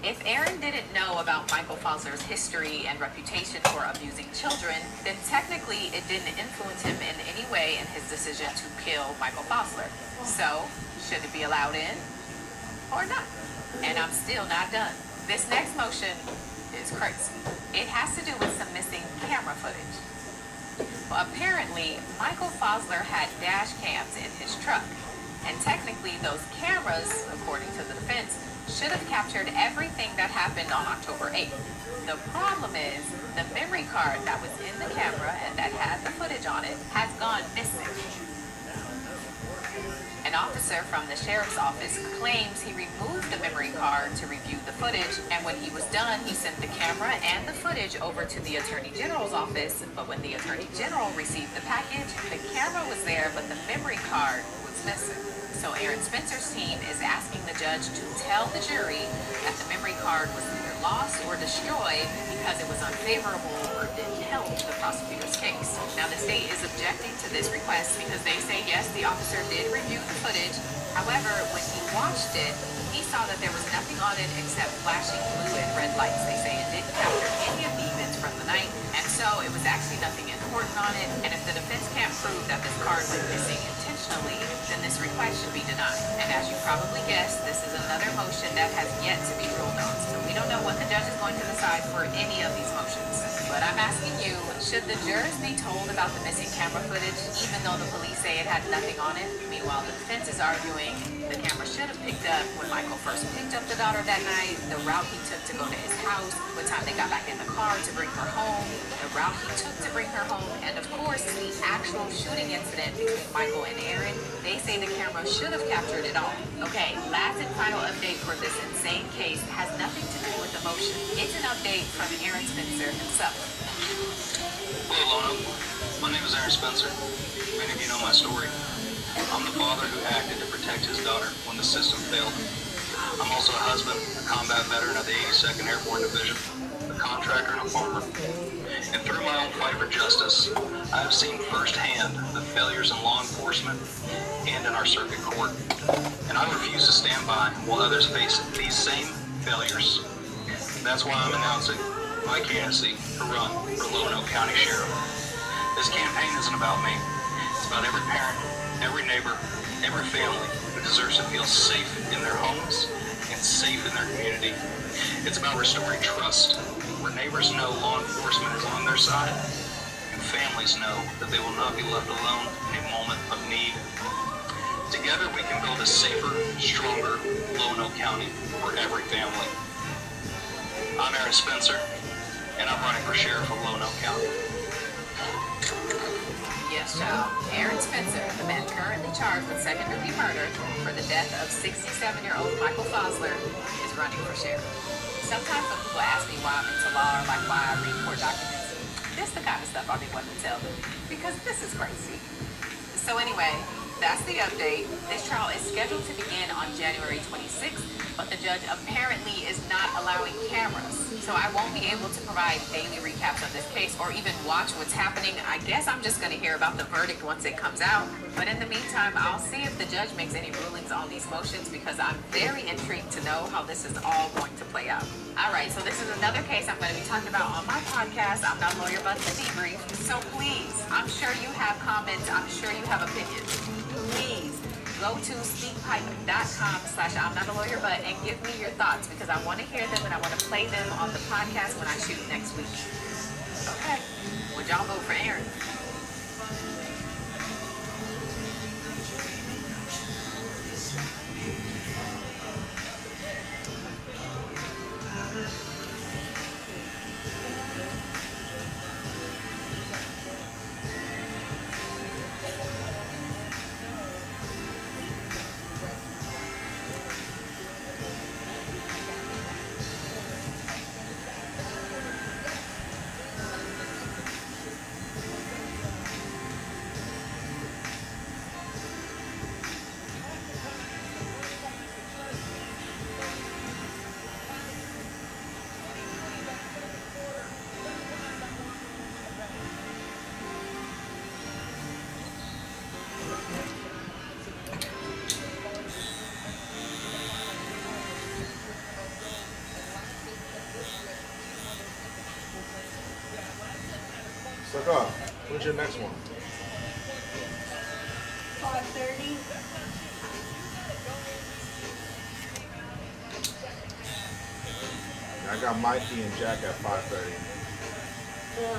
if Aaron didn't know about Michael Fosler's history and reputation for abusing children, then technically it didn't influence him in any way in his decision to kill Michael Fosler. So, should it be allowed in or not? And I'm still not done. This next motion is crazy. It has to do with some missing camera footage. Well, apparently, Michael Fosler had dash cams in his truck. And technically, those cameras, according to the defense, should have captured everything that happened on October 8th. The problem is, the memory card that was in the camera and that had the footage on it has gone missing. An officer from the sheriff's office claims he removed the memory card to review the footage, and when he was done, he sent the camera and the footage over to the Attorney General's office, but when the Attorney General received the package, the camera was there, but the memory card was missing. So Aaron Spencer's team is asking the judge to tell the jury that the memory card was either lost or destroyed because it was unfavorable or didn't help the prosecutor's case. Now the state is objecting to this request because they say yes, the officer did review the footage. However, when he watched it, he saw that there was nothing on it except flashing blue and red lights. They say it didn't capture any of the events from the night, and so it was actually nothing important on it. And if the defense can't prove that this card went missing intentionally, then this request should be denied. And as you probably guessed, this is another motion that has yet to be ruled on. So we don't know what the judge is going to decide for any of these motions. But I'm asking you, should the jurors be told about the missing camera footage, even though the police say it had nothing on it? Meanwhile, the defense is arguing the camera should have picked up when Michael first picked up the daughter that night, the route he took to go to his house, what time they got back in the car to bring her home, the route he took to bring her home, and of course, the actual shooting incident between Michael and Aaron. They say the camera should have captured it all. Okay, last and final update for this insane case has nothing to do with emotion. It's an update from Aaron Spencer himself. Hello, Lona. My name is Aaron Spencer. Many of you know my story. I'm the father who acted to protect his daughter when the system failed. I'm also a husband, a combat veteran of the 82nd Airborne Division, a contractor and a farmer. And through my own fight for justice, I have seen firsthand the failures in law enforcement and in our circuit court. And I refuse to stand by while others face these same failures. That's why I'm announcing my candidacy to run for Lonoke County Sheriff. This campaign isn't about me. It's about every parent, every neighbor, every family who deserves to feel safe in their homes and safe in their community. It's about restoring trust, where neighbors know law enforcement is on their side, and families know that they will not be left alone in a moment of need. Together we can build a safer, stronger Lonoke County for every family. I'm Aaron Spencer, and I'm running for Sheriff of Lonoke County. Yes, child. Aaron Spencer, the man currently charged with second-degree murder for the death of 67-year-old Michael Fosler, is running for sheriff. Sometimes when people ask me why I'm into law or like why I read court documents, this is the kind of stuff I be wanting to tell them, because this is crazy. So anyway, that's the update. This trial is scheduled to begin on January 26th, but the judge apparently is not allowing cameras. So I won't be able to provide daily recaps of this case or even watch what's happening. I guess I'm just going to hear about the verdict once it comes out. But in the meantime, I'll see if the judge makes any rulings on these motions because I'm very intrigued to know how this is all going to play out. All right, so this is another case I'm going to be talking about on my podcast. I'm not a lawyer, but the debrief. So please, I'm sure you have comments. I'm sure you have opinions. Please go to speakpipe.com/I'm not a lawyer, but and give me your thoughts because I want to hear them and I want to play them on the podcast when I shoot next week. Okay. Would y'all vote for Aaron? Suck up. When's your next one? 5:30. I got Mikey and Jack at 5:30. Yeah.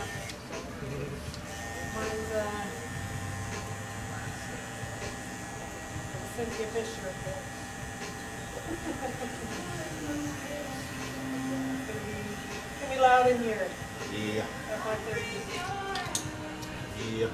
Mine's Cynthia Fisher. It's gonna be loud in here Yeah. at 5:30. Yeah.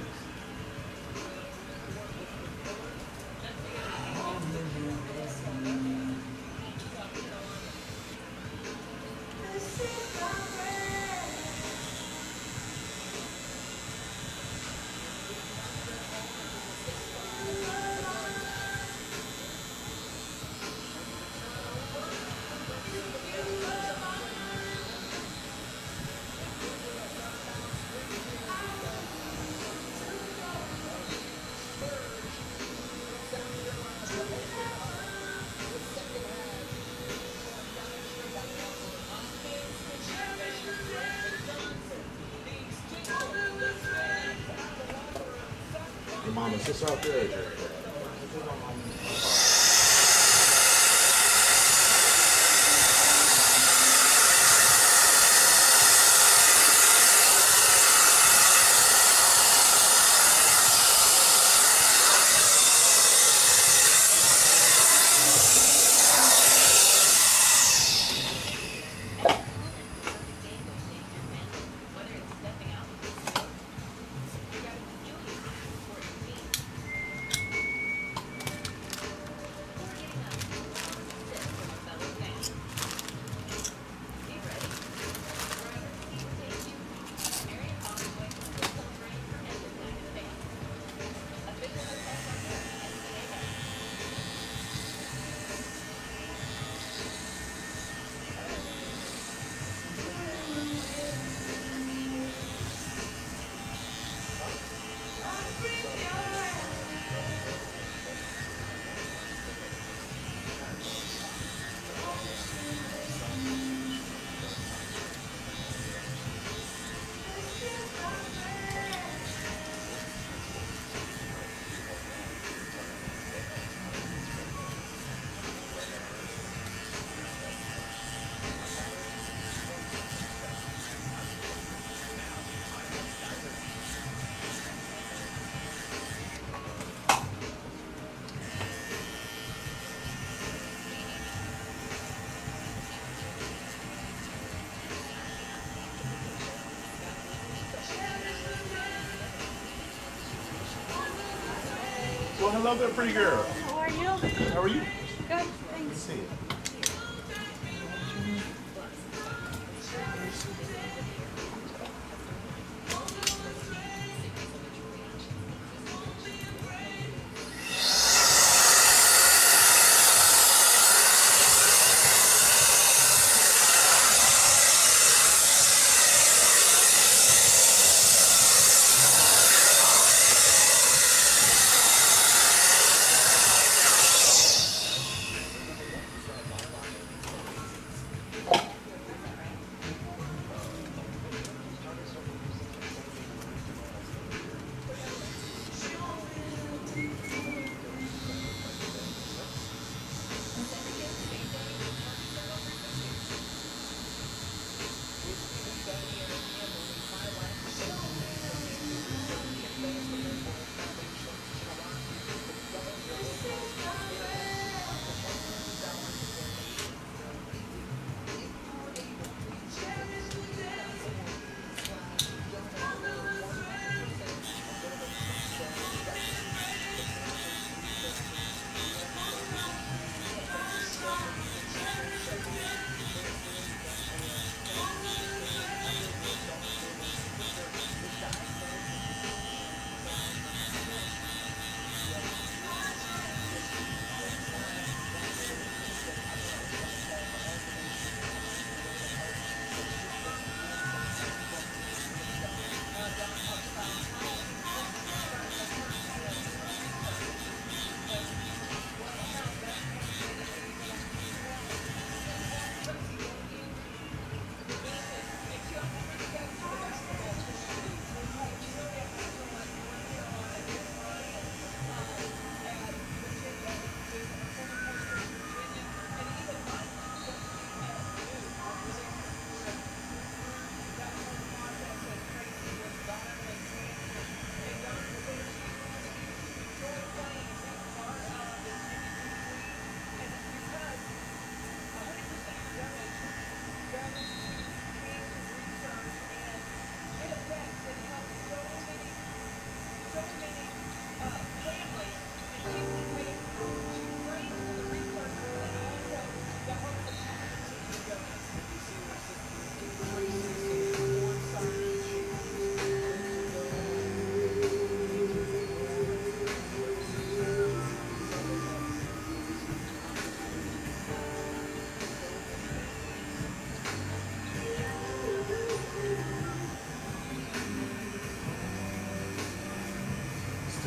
Your mama sits out there. Well, hello there, pretty girl. How are you? How are you? Good, Good thanks. to see you.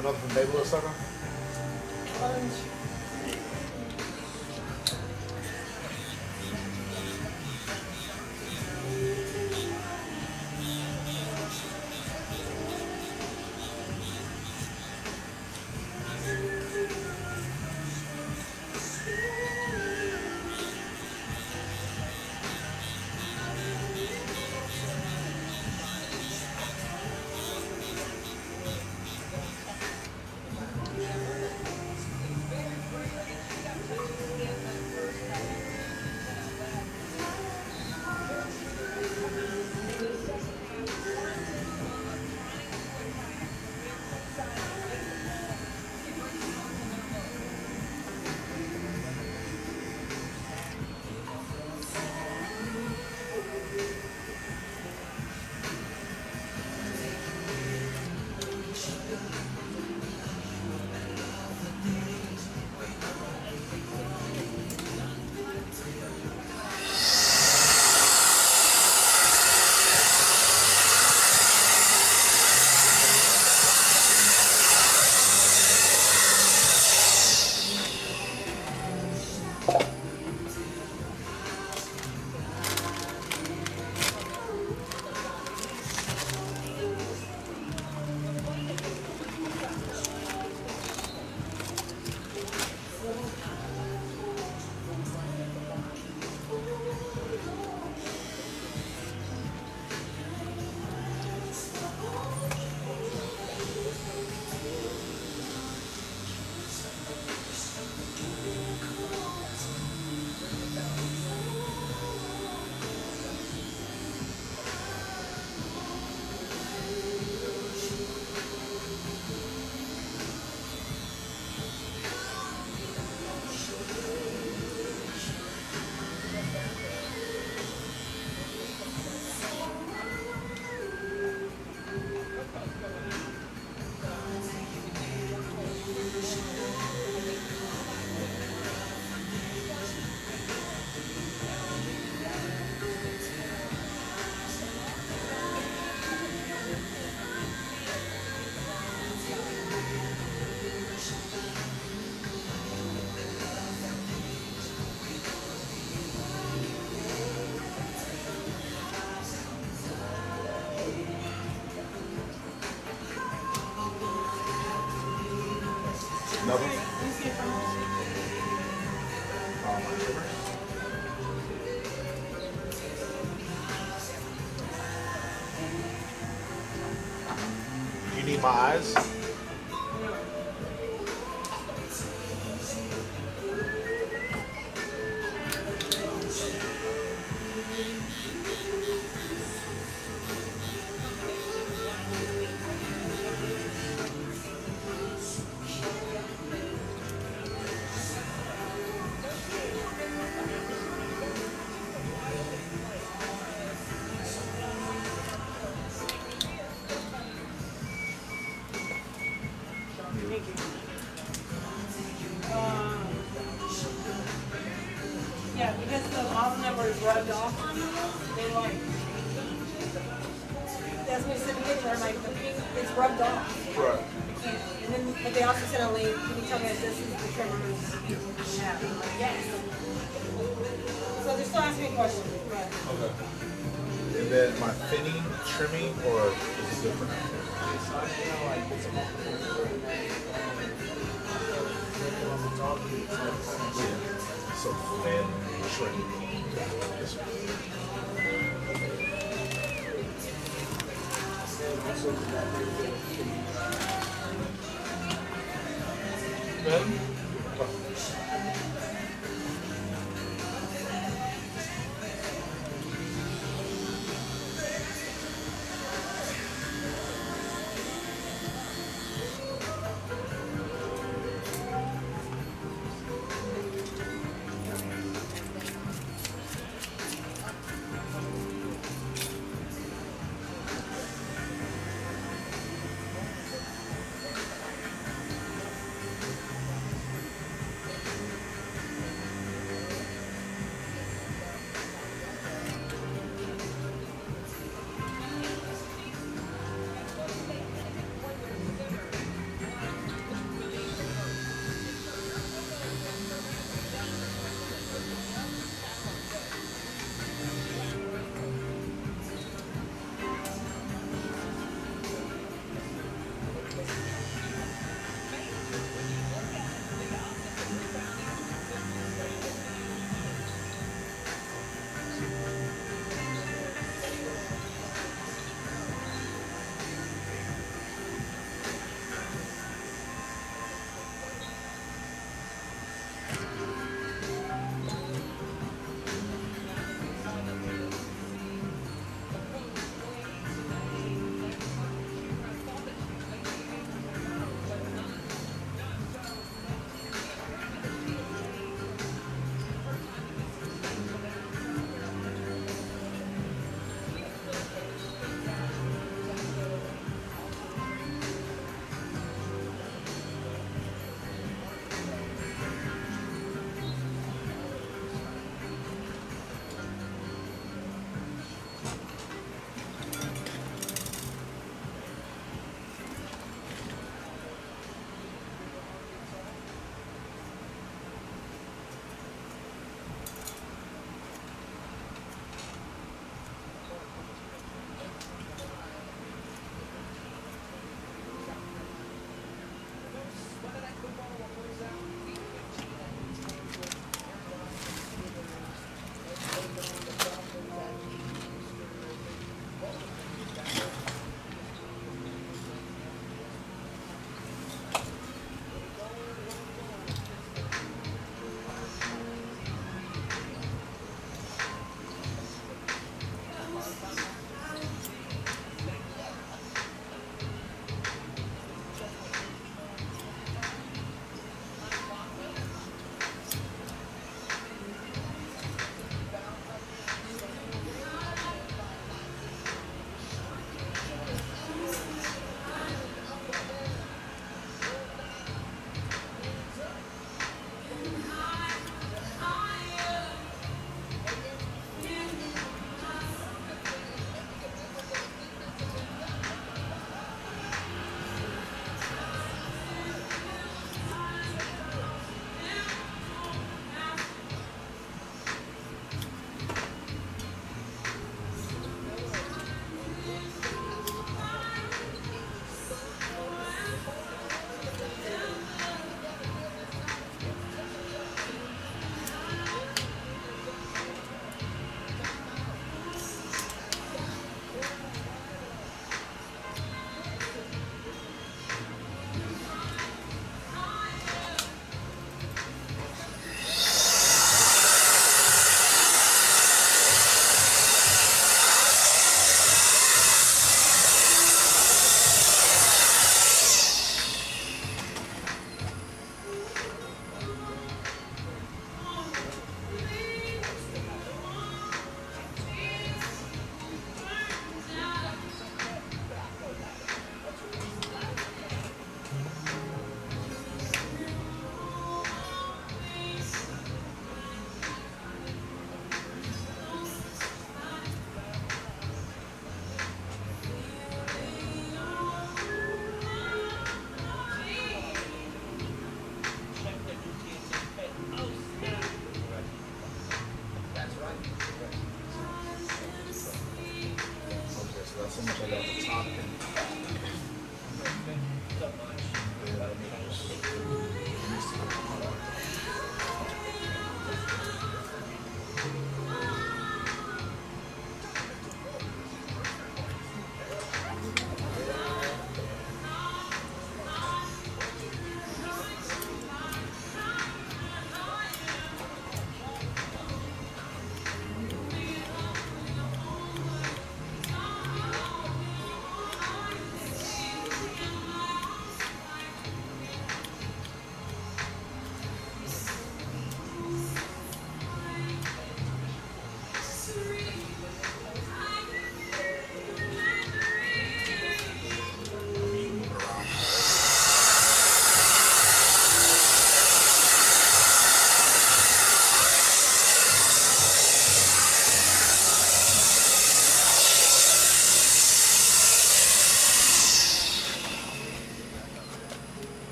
do another from Baby Little Sucker? Another? You need my eyes? Yeah, because the bottom number is rubbed off on them, they like, that's what he said to me, they're like, the pink, it's rubbed off. Right. And then, but they also said, Elaine, can you tell me if this is the trimmer? Yeah, I'm like, yes. So they're still asking me questions, but. Okay. And then my thinning, trimming, or is it different? So thin, trim. Yes, sir. Good.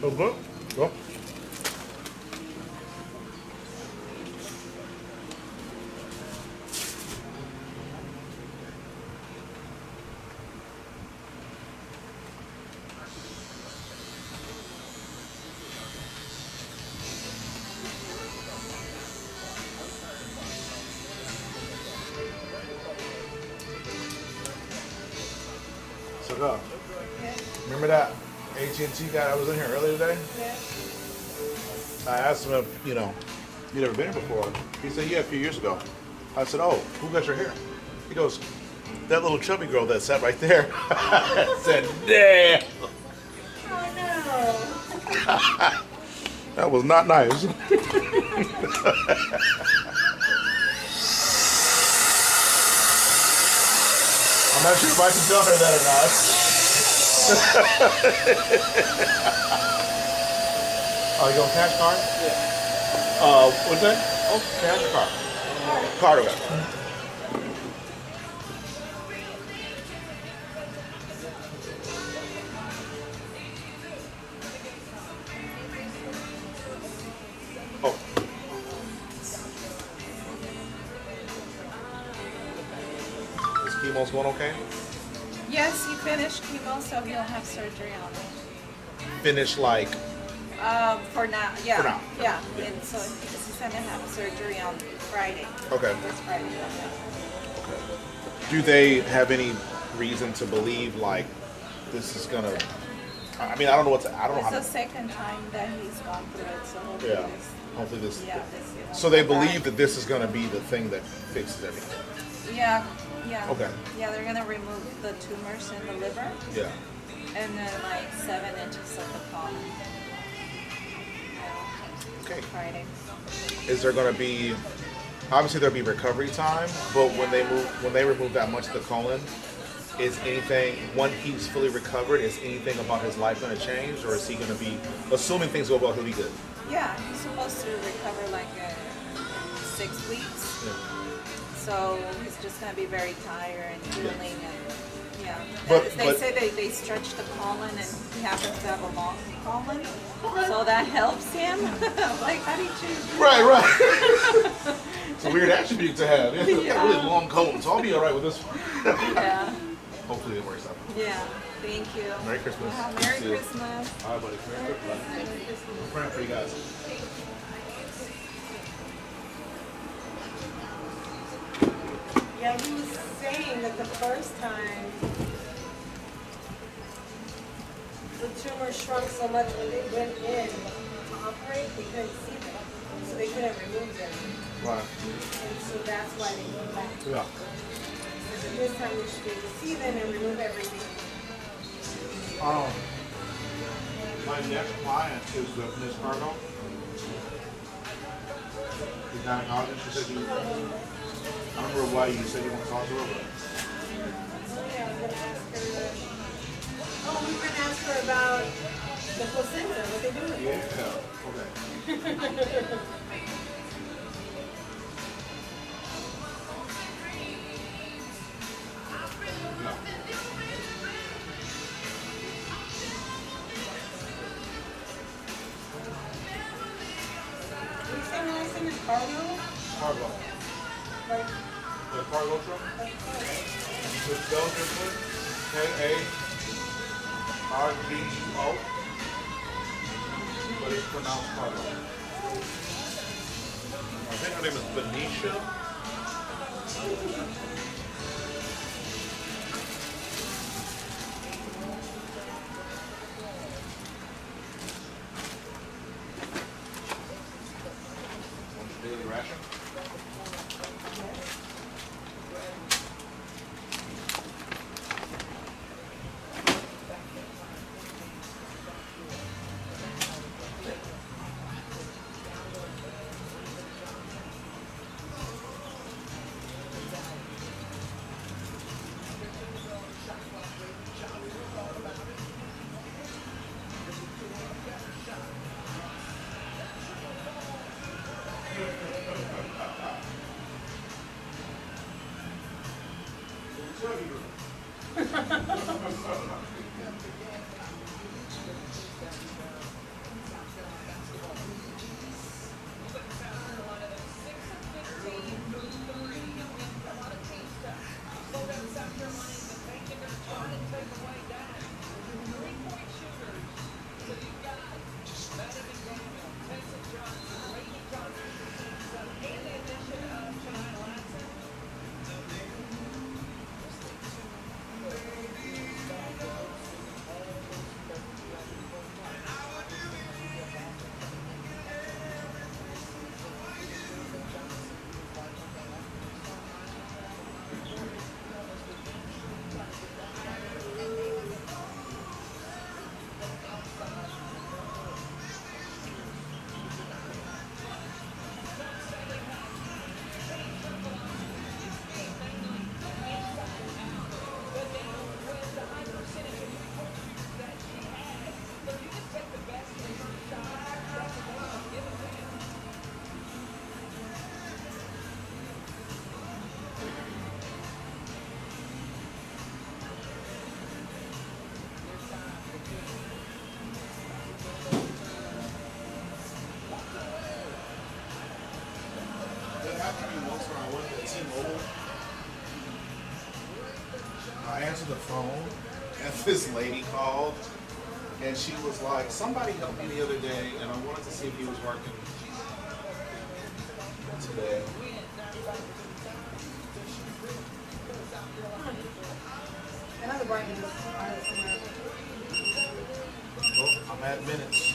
was good. Well, so go. Remember that AT&T guy that was in here earlier today? Yeah. I asked him if, he'd ever been here before. He said, yeah, a few years ago. I said, oh, who got your hair? He goes, that little chubby girl that sat right there. I said, damn. Oh no. That was not nice. I'm not sure if I can tell her that or not. Oh, you going cash card? Yeah. What's that? Oh, cash or card? Card, okay. Oh. Is chemo's going okay? Yes, he finished chemo, so he'll have surgery on it. Finish like, For now, yeah. For now. Yeah, and so he's gonna have surgery on Friday. okay. This Friday. Yeah. Do they have any reason to believe like this is gonna? I mean, I don't know what to. I don't know It's how the to. second time that he's gone through it, so hopefully Yeah. this. Hopefully this. Yeah, this is. So they believe that this is gonna be the thing that fixes everything. Yeah, yeah. Okay. Yeah, they're gonna remove the tumors in the liver, Yeah. and then like 7 inches of the colon. Okay. Friday. Is there gonna be? Obviously there'll be recovery time, but when they remove that much of the colon, is anything when he's fully recovered? Is anything about his life gonna change, or is he gonna be? Assuming things go well, he'll be good. Yeah, he's supposed to recover like in 6 weeks. Yeah. So he's just gonna be very tired and drooling and yeah. But- they but- say they stretch the colon and he happens to have a long colon, so that helps him. Like how do you choose? Right. It's a weird attribute to have. It's got a really long colon, so I'll be all right with this one. Yeah. Hopefully it works out. Yeah. Thank you. Merry Christmas. Merry See you. Christmas. All right, buddy. Merry Christmas. I'm praying for you guys. Yeah, he was saying that the first time the tumor shrunk so much when they went in to operate, they couldn't see them. So they couldn't remove them. Right. And so that's why they came back. Yeah. So this time we should be able to see them and remove everything. My next client is Miss Cargo. The gynecologist. She said you. I don't remember why you said you want to talk to her, but. Yeah, I'm gonna ask her. Oh, we were gonna ask her about the placenta, what they do with it. Yeah. Okay. You say my last name is Carlo? Cargo. Like, The cargo truck. It's spelled different. Kargo. But it's pronounced cargo. I think her name is Benicia. Daily ration. once when I worked at T-Mobile, I answered the phone, and this lady called, and she was like, somebody helped me the other day, and I wanted to see if he was working today. Another brightness. Oh, I'm at minutes.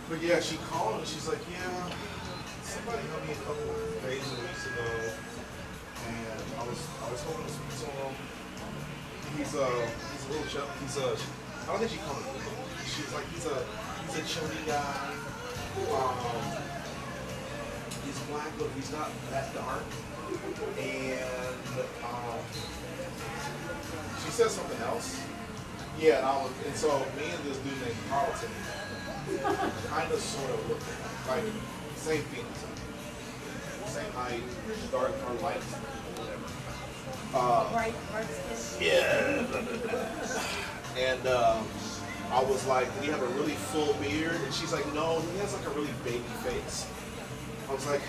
But yeah, she called and she's like, yeah, somebody helped me a couple days or weeks ago, and I was hoping to speak to him. He's a little chub. I don't think she called him. She's like, he's a chubby guy. He's black, but he's not that dark. And she said something else. Yeah, and so me and this dude named Carlton kind of sort of look like same things, same height, dark or light, whatever. Bright skin. Yeah. And I was like, did he have a really full beard? And she's like, no, he has like a really baby face. I was like,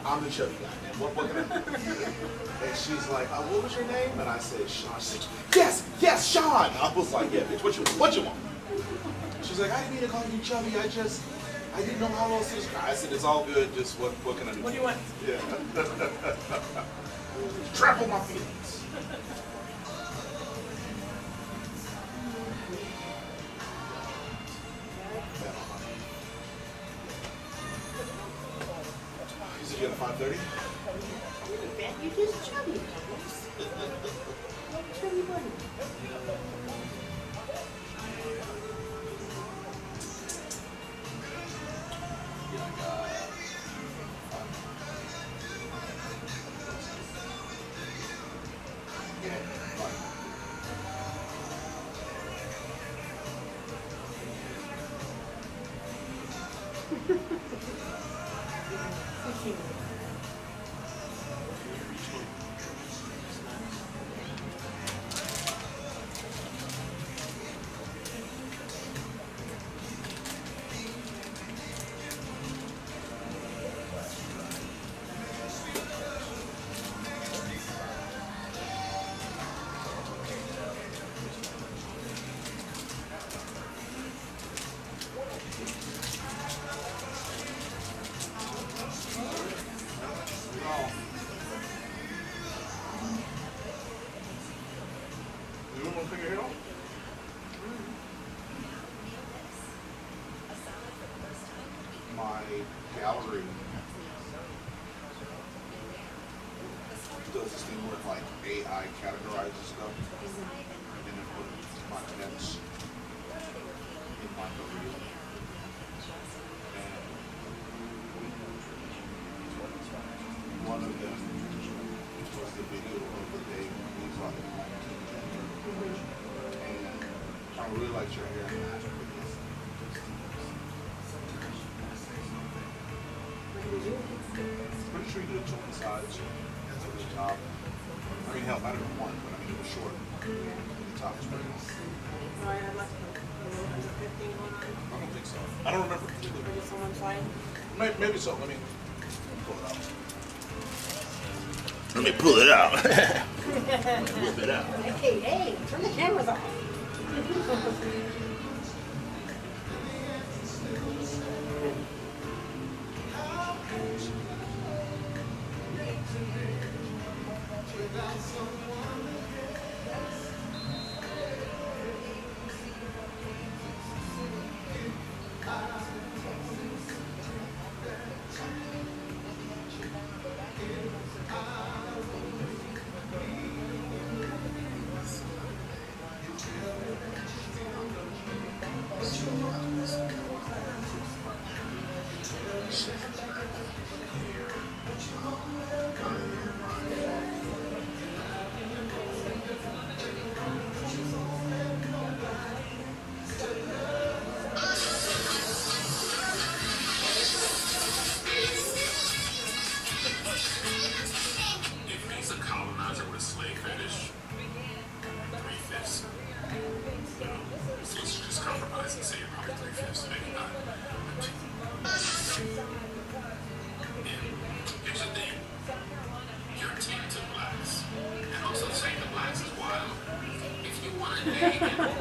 I'm the chubby guy, man. What can I do? And she's like, what was your name? And I said, Shawn. She's like, yes, Shawn. I was like, yeah, bitch, what you want? She's like, I didn't mean to call you chubby. I didn't know how else to describe. I said, it's all good. Just what can I do? What do you want? Yeah. Trample my feelings. You said you had a 5:30? You just chubby. Chubby buddy. My gallery does this thing where like AI categorizes stuff and it puts my events in my career. And one of them was the video of the day when he's on the and I really liked your hair. Pretty sure you did 20 sides at the top. I mean, hell, not even one, but I mean, it was short. The top was pretty long. Sorry, I must have 15 on. I don't think so. I don't remember. Or just someone fine? Maybe so. Let me pull it out. Let me pull it out. Whip it out. Hey, turn the cameras off. Baby.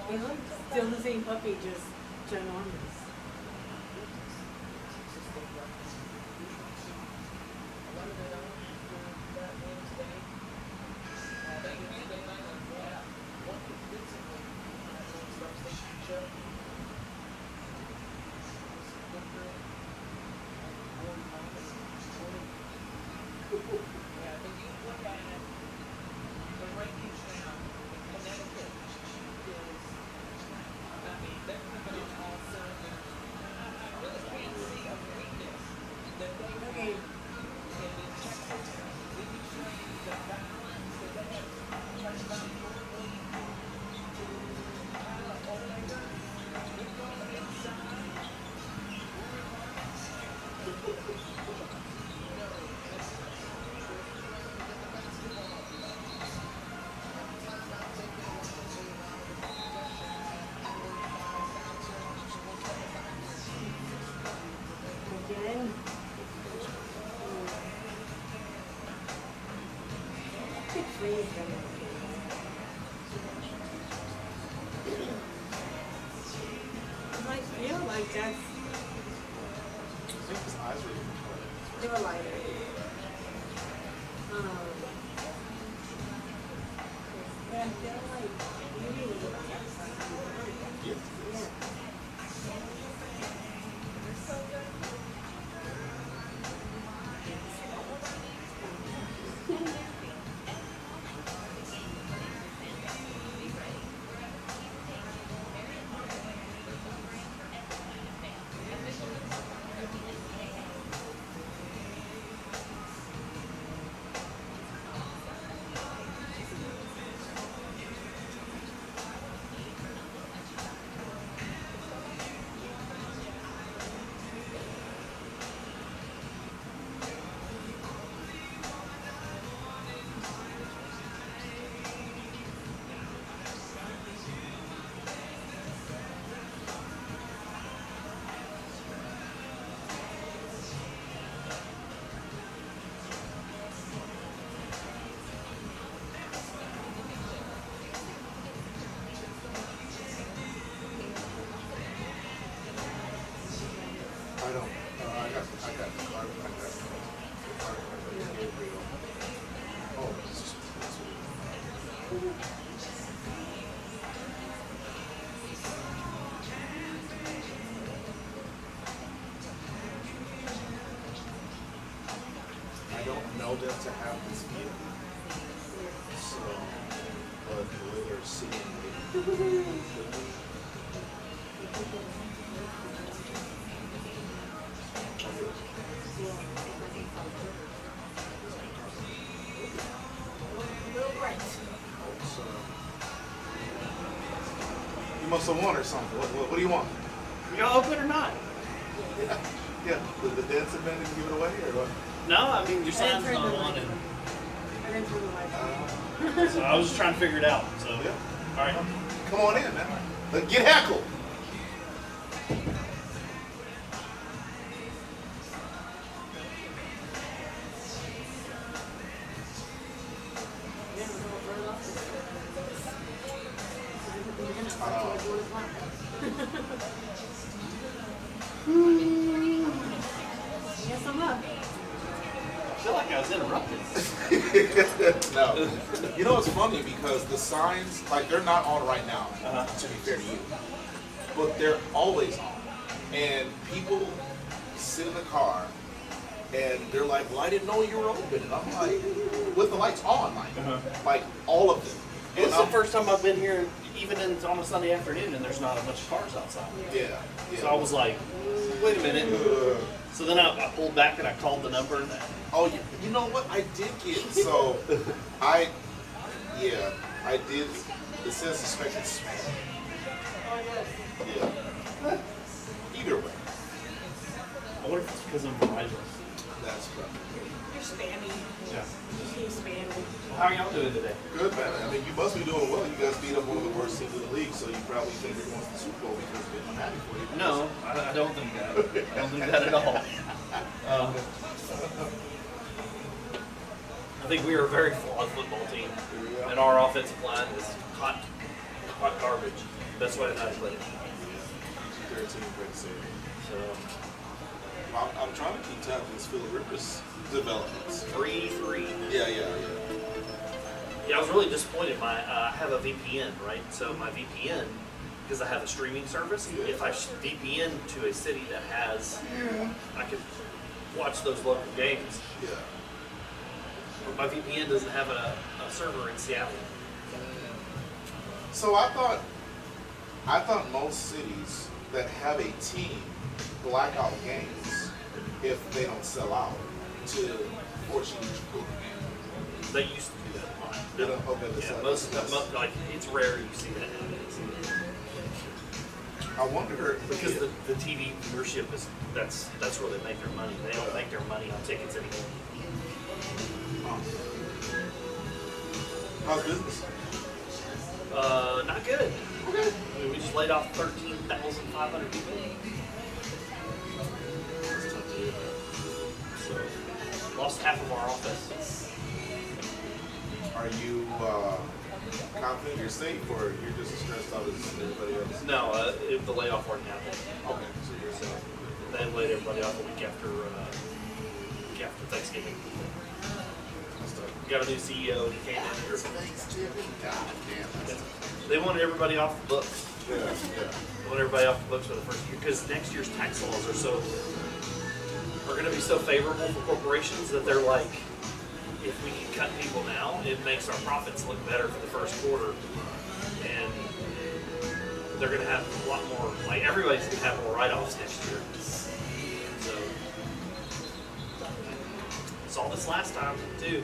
He looks still the same puppy, just ginormous. That's, I think his eyes were even colored. they were lighter. But I feel like maybe it was about that size. Yeah. Yeah. I don't. I got the card. I got the card. Oh, this is. I don't know them to have this vehicle, so but the way they're seeing it. You must have won or something. What do you want? Y'all open or not? Yeah. The dancing man didn't give it away or what? No, I mean, your sign's not on it. I didn't turn the lights on. So I was just trying to figure it out. So, Yeah. all right. Come on in, man. Get heckled. Yes, I'm up. I feel like I was interrupted. No. You know, it's funny because the signs, like, they're not on right now, to be fair to you. But they're always on. And people sit in the car and they're like, well, I didn't know you were open. And I'm like, with the lights on, like all of them. Well, it's the first time I've been here, even on a Sunday afternoon, and there's not a bunch of cars outside. Yeah. So I was like, wait a minute. So then I pulled back and I called the number. And Oh, you know what? I did get, so I did, it says suspected spam. Yeah. Either way. I wonder if it's because I'm Verizon. That's probably You're spammy. Yeah. You're spammy. Well, how are y'all doing today? good, man. I mean, you must be doing well. You guys beat up one of the worst teams in the league, so you probably think you're going to the Super Bowl because I'm happy for you. No, I don't think that. I don't think that at all. I think we are a very flawed football team, and our offensive line is hot garbage. Best way to not play it. Their team, great save. So I'm trying to keep tabs on Philip Rivers' developments. 3-3. Yeah. Yeah, I was really disappointed. I have a VPN, right? So my VPN, because I have a streaming service, if I VPN to a city that has, I could watch those local games. Yeah. But my VPN doesn't have a server in Seattle. So I thought most cities that have a team black out games if they don't sell out to force you to go to the game. They used to do that a lot. They don't, okay, Yeah, that's- like it's rare you see that nowadays. I wonder Because the TV viewership is that's where they make their money. They don't make their money on tickets anymore. how's business? Not good. I mean, we just laid off 13,500 people. So lost half of our office. Are you confident you're safe, or you're just as stressed out as everybody else? No, the layoff already happened. Okay, so you're So they laid everybody off a week after Thanksgiving. We got a new CEO. He came in here. God damn. They wanted everybody off the books. Yeah. They want everybody off the books for the first year because next year's tax laws are going to be so favorable for corporations that they're like, if we can cut people now, it makes our profits look better for the first quarter, and they're going to have a lot more. Like everybody's going to have more write-offs next year. So saw this last time too.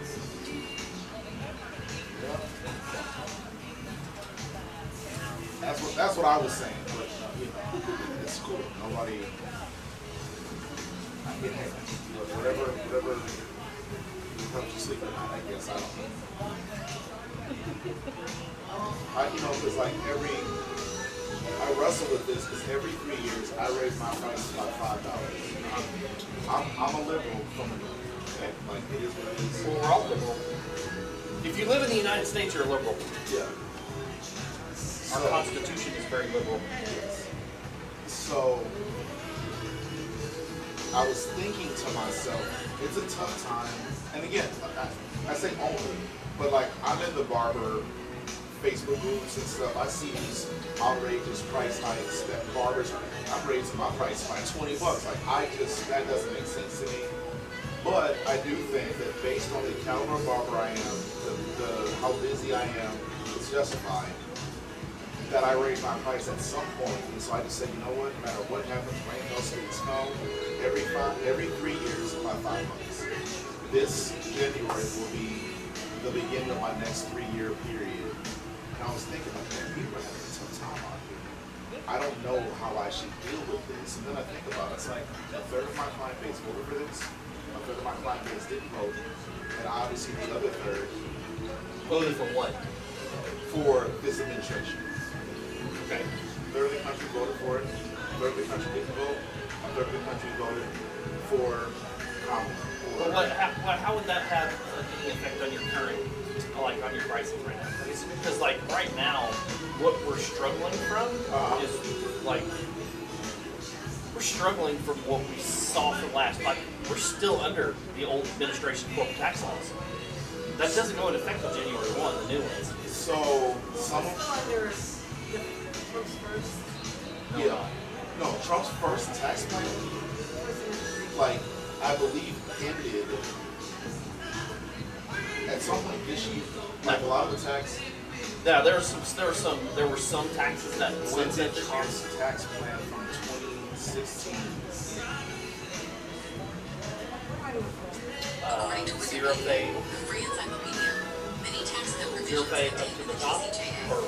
That's what I was saying, but you know, it's cool. Nobody, I get it. Whatever helps you sleep at night, I guess. I don't know. You know, because like I wrestle with this because every 3 years I raise my prices by $5. I'm a liberal from the okay? Like it is what it is. Well, we're all liberal. If you live in the United States, you're a liberal. Yeah. Our Constitution is very liberal. So I was thinking to myself, it's a tough time. And again, I say only, but like I'm in the barber Facebook groups and stuff. I see these outrageous price hikes that barbers, I'm raising my price by $20. Like that doesn't make sense to me. But I do think that based on the caliber of barber I am, how busy I am, it's justified that I raise my price at some point. And so I just said, you know what, no matter what happens, rain, no sleet, snow, every 3 years by $5. This January will be the beginning of my next 3-year period. And I was thinking, like, man, people are having a tough time out here. I don't know how I should deal with this. And then I think about it, it's like a third of my client base voted for this, a third of my client base didn't vote, and obviously the other third voted for what? For this administration. Okay. A third of the country voted for it, a third of the country didn't vote, a third of the country voted for Kamala. But how would that have any effect on your current, like on your pricing right now? Because like right now, what we're struggling from is like, we're struggling from what we saw from last, like we're still under the old administration corporate tax laws. That doesn't go into effect on January 1, the new ones. So some of Trump's first. No, Trump's first tax plan, like I believe ended at some point this year. Like a lot of the tax. Yeah, there were some taxes that went into Trump's tax plan from 2016. Zero pay. Zero pay up to the top, or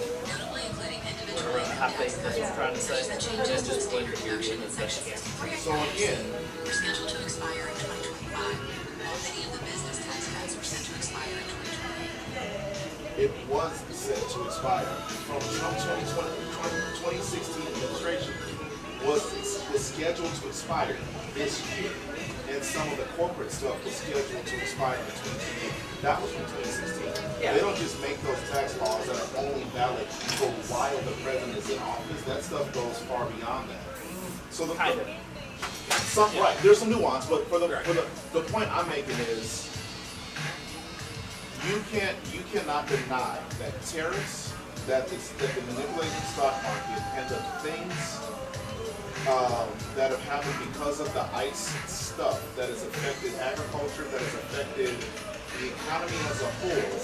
half pay. That's what I'm trying to say. And then just blend it here in as best you can. So again, We're scheduled to expire in 2025. Many of the business tax cuts were set to expire in 2020. it was set to expire from Trump 2016 administration was scheduled to expire this year. And some of the corporate stuff was scheduled to expire in 2028. That was from 2016. Yeah. They don't just make those tax laws that are only valid for while the president is in office. That stuff goes far beyond that. So the Kind of. right, there's some nuance, but for the point I'm making is you cannot deny that tariffs, that the manipulating stock market, and the things that have happened because of the ICE stuff that has affected agriculture, that has affected the economy as a whole,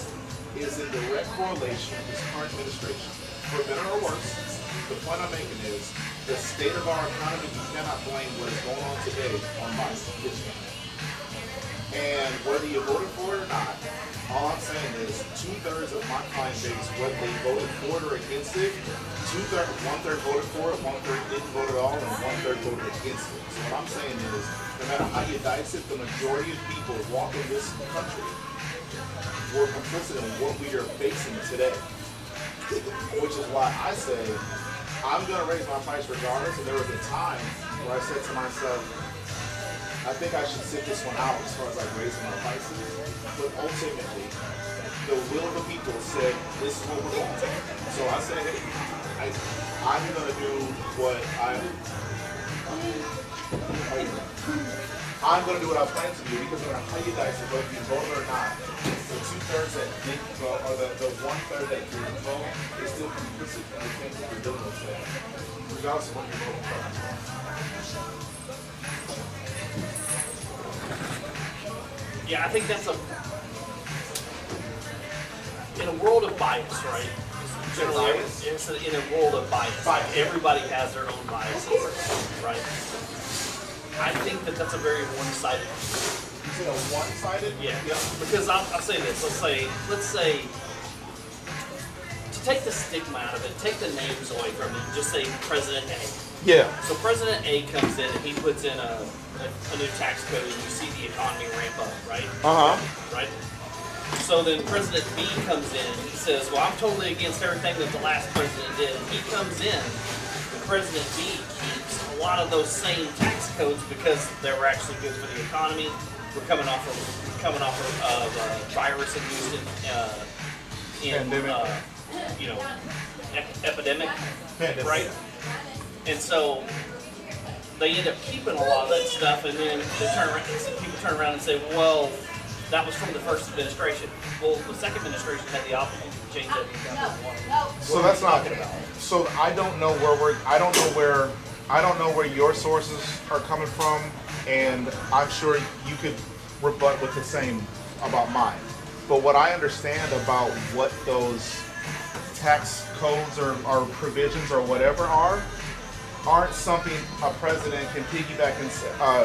is in direct correlation with this current administration. For better or worse, the point I'm making is the state of our economy, you cannot blame what is going on today on Biden. And whether you voted for it or not, all I'm saying is 2/3 of my client base, whether they voted for it or against it, 1/3 voted for it, 1/3 didn't vote at all, and 1/3 voted against it. So what I'm saying is, no matter how you dice it, the majority of people walking this country were complicit in what we are facing today. Which is why I say, I'm going to raise my price regardless. And there was a time where I said to myself, I think I should sit this one out as far as like raising my prices. But ultimately, the will of the people said, this is what we're going. So I said, hey, I'm going to do what I'm going to do what I plan to do because I'm going to tell you guys that whether you vote or not, the 2/3 that didn't vote or the 1/3 that didn't vote is still complicit in the things that we're doing with that, regardless of what you're voting for. Yeah, I think that's in a world of bias, right? Generally, it's in a world of bias. Everybody has their own biases, right? I think that's a very one-sided. You said a one-sided? Yeah. Because I'll say this. Let's say, to take the stigma out of it, take the names away from it, just say President A. Yeah. So President A comes in and he puts in a new tax code, and you see the economy ramp up, right? Right. So then President B comes in and he says, well, I'm totally against everything that the last president did. And he comes in, and President B keeps a lot of those same tax codes because they were actually good for the economy. We're coming off of virus induced epidemic, right? And so they end up keeping a lot of that stuff, and then people turn around and say, well, that was from the first administration. Well, the second administration had the opportunity to change that. So that's not. So I don't know where your sources are coming from, and I'm sure you could rebut with the same about mine. But what I understand about what those tax codes or provisions or whatever aren't something a president can piggyback and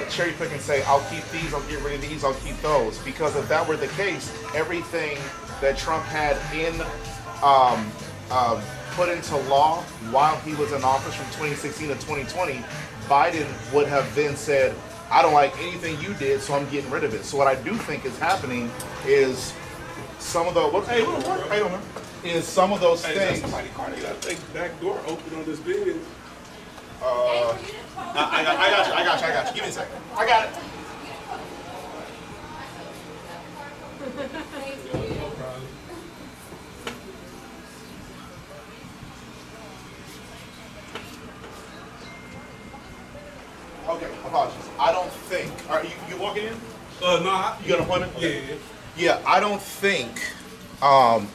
cherry pick and say, I'll keep these, I'll get rid of these, I'll keep those. Because if that were the case, everything that Trump had put into law while he was in office from 2016 to 2020, Biden would have then said, I don't like anything you did, so I'm getting rid of it. So what I do think is happening is some of the some of those things. Somebody got the back door open on this building. I got you. Give me a second. I got it. Okay, apologies. I don't think. Are you walking in? No. You got an appointment? Yeah. Yeah, I don't think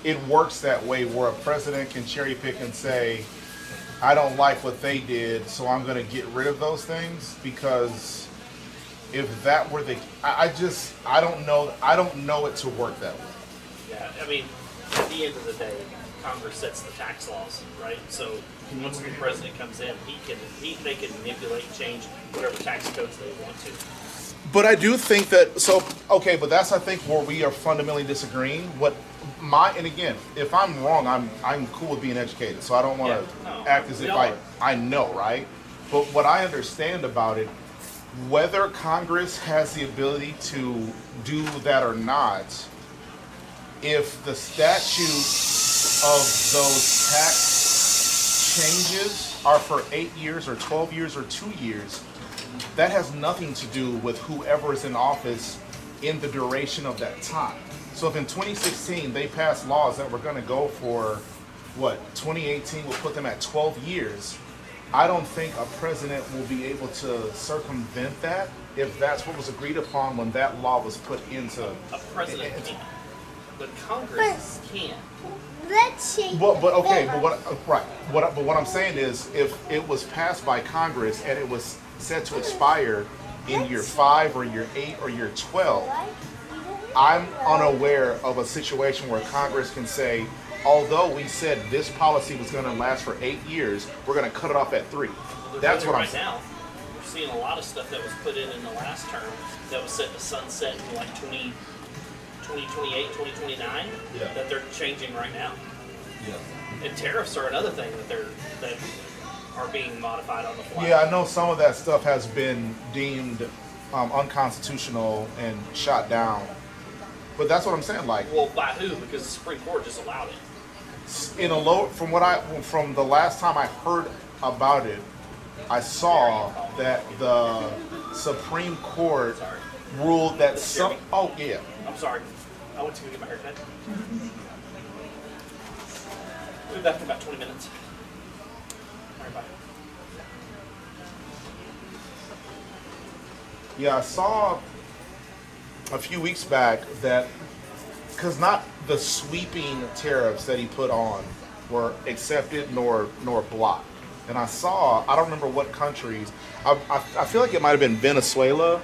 it works that way where a president can cherry pick and say, I don't like what they did, so I'm going to get rid of those things. Because if that were the, I don't know it to work that way. Yeah, I mean, at the end of the day, Congress sets the tax laws, right? So once the president comes in, they can manipulate and change whatever tax codes they want to. But I do think that, but that's, I think, where we are fundamentally disagreeing. And again, if I'm wrong, I'm cool with being educated, so I don't want to act as if I know, right? But what I understand about it, whether Congress has the ability to do that or not, if the statute of those tax changes are for 8 years or 12 years or 2 years, that has nothing to do with whoever is in office in the duration of that time. So if in 2016 they passed laws that were going to go for, 2018 will put them at 12 years, I don't think a president will be able to circumvent that if that's what was agreed upon when that law was put into. A president can't, but Congress can. Let's see. But what I'm saying is, if it was passed by Congress and it was set to expire in year 5 or year 8 or year 12, I'm unaware of a situation where Congress can say, although we said this policy was going to last for 8 years, we're going to cut it off at 3. That's what I'm saying. Now, we're seeing a lot of stuff that was put in the last term that was set to sunset in like 2028, 2029, that they're changing right now. Yeah. And tariffs are another thing that are being modified on the fly. Yeah, I know some of that stuff has been deemed unconstitutional and shot down. But that's what I'm saying. Well, by who? Because the Supreme Court just allowed it. From the last time I heard about it, I saw that the Supreme Court ruled that some. Oh yeah. I'm sorry. I went to go get my haircut. We'll be back in about 20 minutes. All right, bye. Yeah, I saw a few weeks back that, because not the sweeping tariffs that he put on were accepted nor blocked. And I saw, I don't remember what countries, I feel like it might have been Venezuela,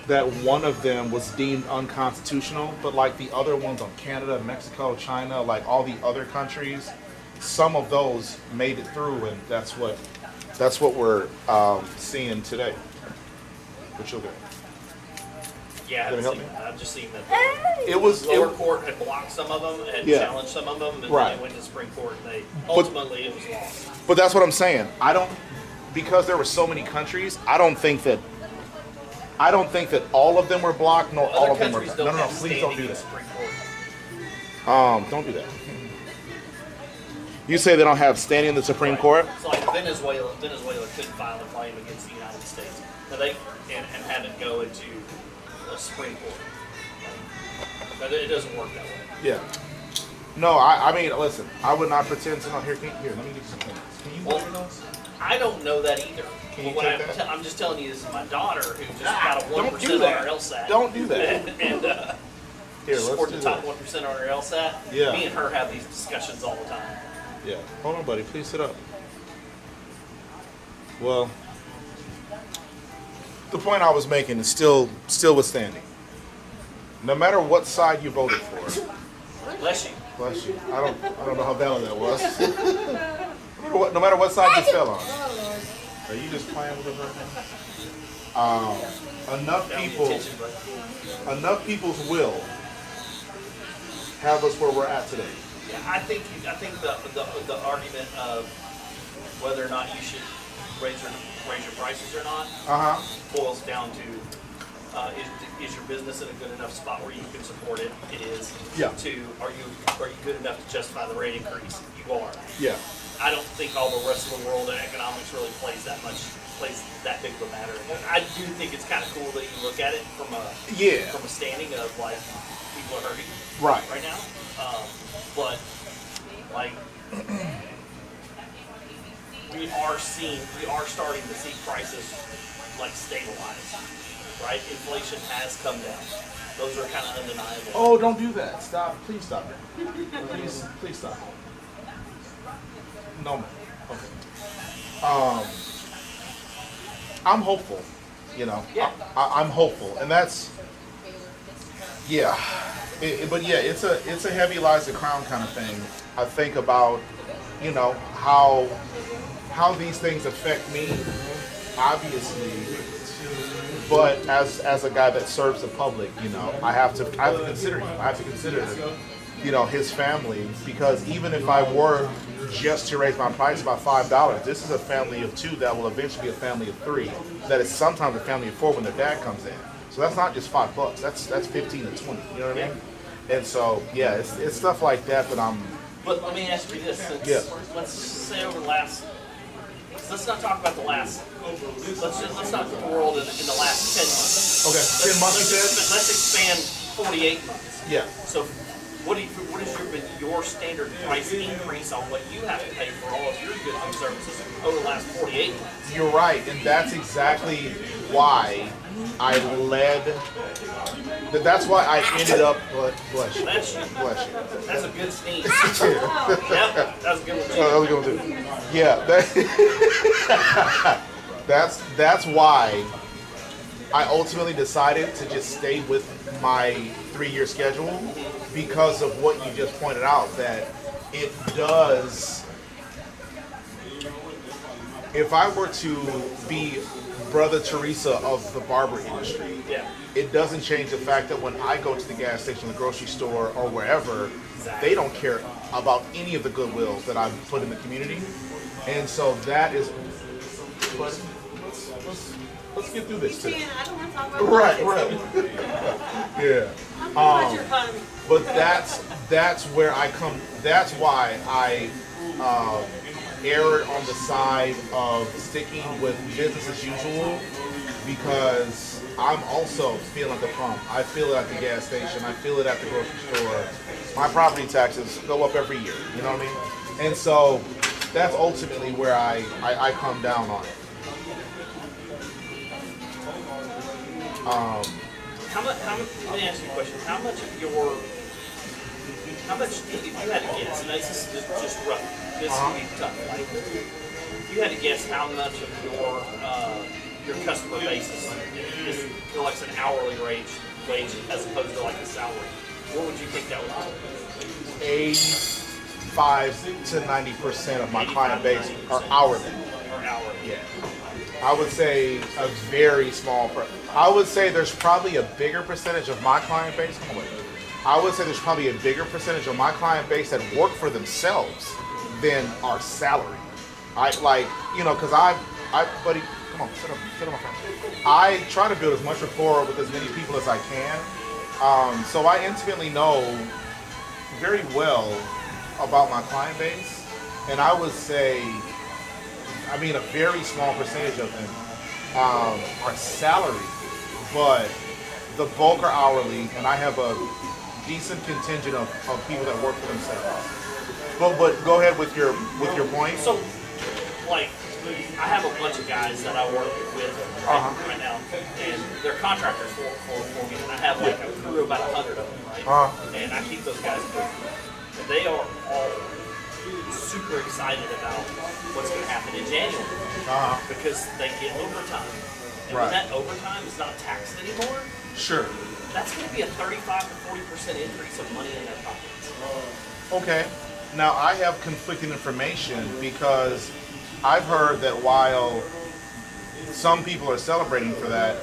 that one of them was deemed unconstitutional, but like the other ones on Canada, Mexico, China, like all the other countries, some of those made it through, and that's what we're seeing today. But you'll get it. Yeah, Gonna help me? I've just seen that It was lower court had blocked some of them and Yeah. challenged some of them, and Right. then they went to the Supreme Court and they ultimately it was lost. But that's what I'm saying. Because there were so many countries, I don't think that all of them were blocked, nor all Other of them were. countries No, don't no, have please don't standing do in the that. Supreme Court. Don't do that. You say they don't have standing in the Supreme Court? So like Venezuela couldn't file a claim against the United States. Now they and have it go into the Supreme Court. But it doesn't work that way. Yeah. No, I mean, listen, I would not pretend to know. Here, let me give you some things. Can you Well, measure those? I don't know that either. Can you But what take that? I'm just telling you, this is my daughter who just got a 1% don't do on that. her LSAT. Don't do that. and Here, let's scored do the top that. 1% on her LSAT. Yeah. Me and her have these discussions all the time. Yeah. Hold on, buddy. Please sit up. Well, the point I was making is still withstanding. No matter what side you voted for. Bless you. Bless you. I don't know how valid that was. No matter what side you fell on. Are you just playing with us right now? Enough people's will have us where we're at today. Yeah, I think the argument of whether or not you should raise your prices or not boils down to is your business in a good enough spot where you can support it? It is. Yeah. Two, are you good enough to justify the rate increase? You are. Yeah. I don't think all the rest of the world in economics really plays that big of a matter. I do think it's kind of cool that you look at it from a standing of like people are hurting right now. But like we are starting to see prices like stabilize. Right? Inflation has come down. Those are kind of undeniable. Oh, don't do that. Stop. Please stop it. Please stop it. No, man. Okay. I'm hopeful. You know, Yeah. I'm hopeful, and that's but yeah, it's a heavy lies the crown kind of thing. I think about how these things affect me, obviously, but as a guy that serves the public, I have to consider him. I have to consider his family, because even if I were just to raise my price by $5, this is a family of two that will eventually be a family of three. That is sometimes a family of four when their dad comes in. So that's not just $5. That's 15 to 20. You know what I mean? And so it's stuff like that that I'm. But let me ask you this: let's say over the last. Let's not talk about the last. Let's not put the world in the last 10 months. Okay, 10 months. Let's expand 48 months. Yeah. So, what is your standard price increase on what you have to pay for all of your goods and services over the last 48 months? You're right, and that's exactly why I led. That's why I ended up. Bless you. Bless you. That's a good sneeze. Yep, that's a good one. Oh, that was a good one too. Yeah, that's why I ultimately decided to just stay with my 3-year schedule, because of what you just pointed out, that it does. If I were to be Brother Teresa of the barber industry, it doesn't change the fact that when I go to the gas station, the grocery store, or wherever, they don't care about any of the goodwill that I've put in the community. And so that is. Let's get through this today. I don't want to talk about Right. politics. Yeah. But that's where I come. That's why I erred on the side of sticking with business as usual, because I'm also feeling at the pump. I feel it at the gas station. I feel it at the grocery store. My property taxes go up every year. You know what I mean? And so that's ultimately where I come down on it. How much, let me ask you a question. How much, if you had to guess, and this is just rough, this would be tough, like, if you had to guess how much of your customer base is like an hourly wage as opposed to like a salary, what would you think that would be? 85 to 90% of my client base are hourly. Yeah. I would say a very small I would say there's probably a bigger percentage of my client base. I would say there's probably a bigger percentage of my client base that work for themselves than are salary. Because buddy, come on, sit up my friend. I try to build as much rapport with as many people as I can. So I intimately know very well about my client base, and I would say, a very small percentage of them are salary, but the bulk are hourly, and I have a decent contingent of people that work for themselves. But go ahead with your point. So, like, I have a bunch of guys that I work with right now, and they're contractors for me, and I have like a crew of about 100 of them, right? And I keep those guys busy. And they are all super excited about what's going to happen in January because they get overtime. And when that overtime is not taxed anymore, sure, that's going to be a 35 to 40% increase of money in their pockets. Okay. Now, I have conflicting information because I've heard that while some people are celebrating for that,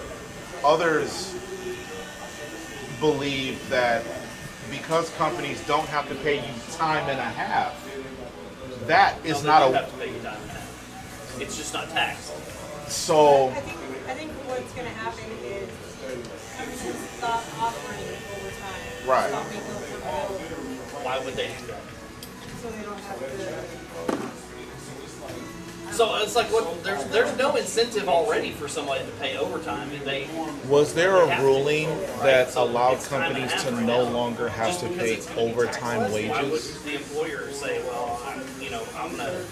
others believe that because companies don't have to pay you time and a half, that is not a... have to pay you time and a half. It's just not taxed. So... I think what's going to happen is companies stop offering overtime. Right. Stop making overtime available. Why would they do that? So they don't have to... So it's like there's no incentive already for somebody to pay overtime, and they. Was there a ruling that allowed companies to no longer have to pay overtime wages? Why would the employer say, "Well, I'm gonna."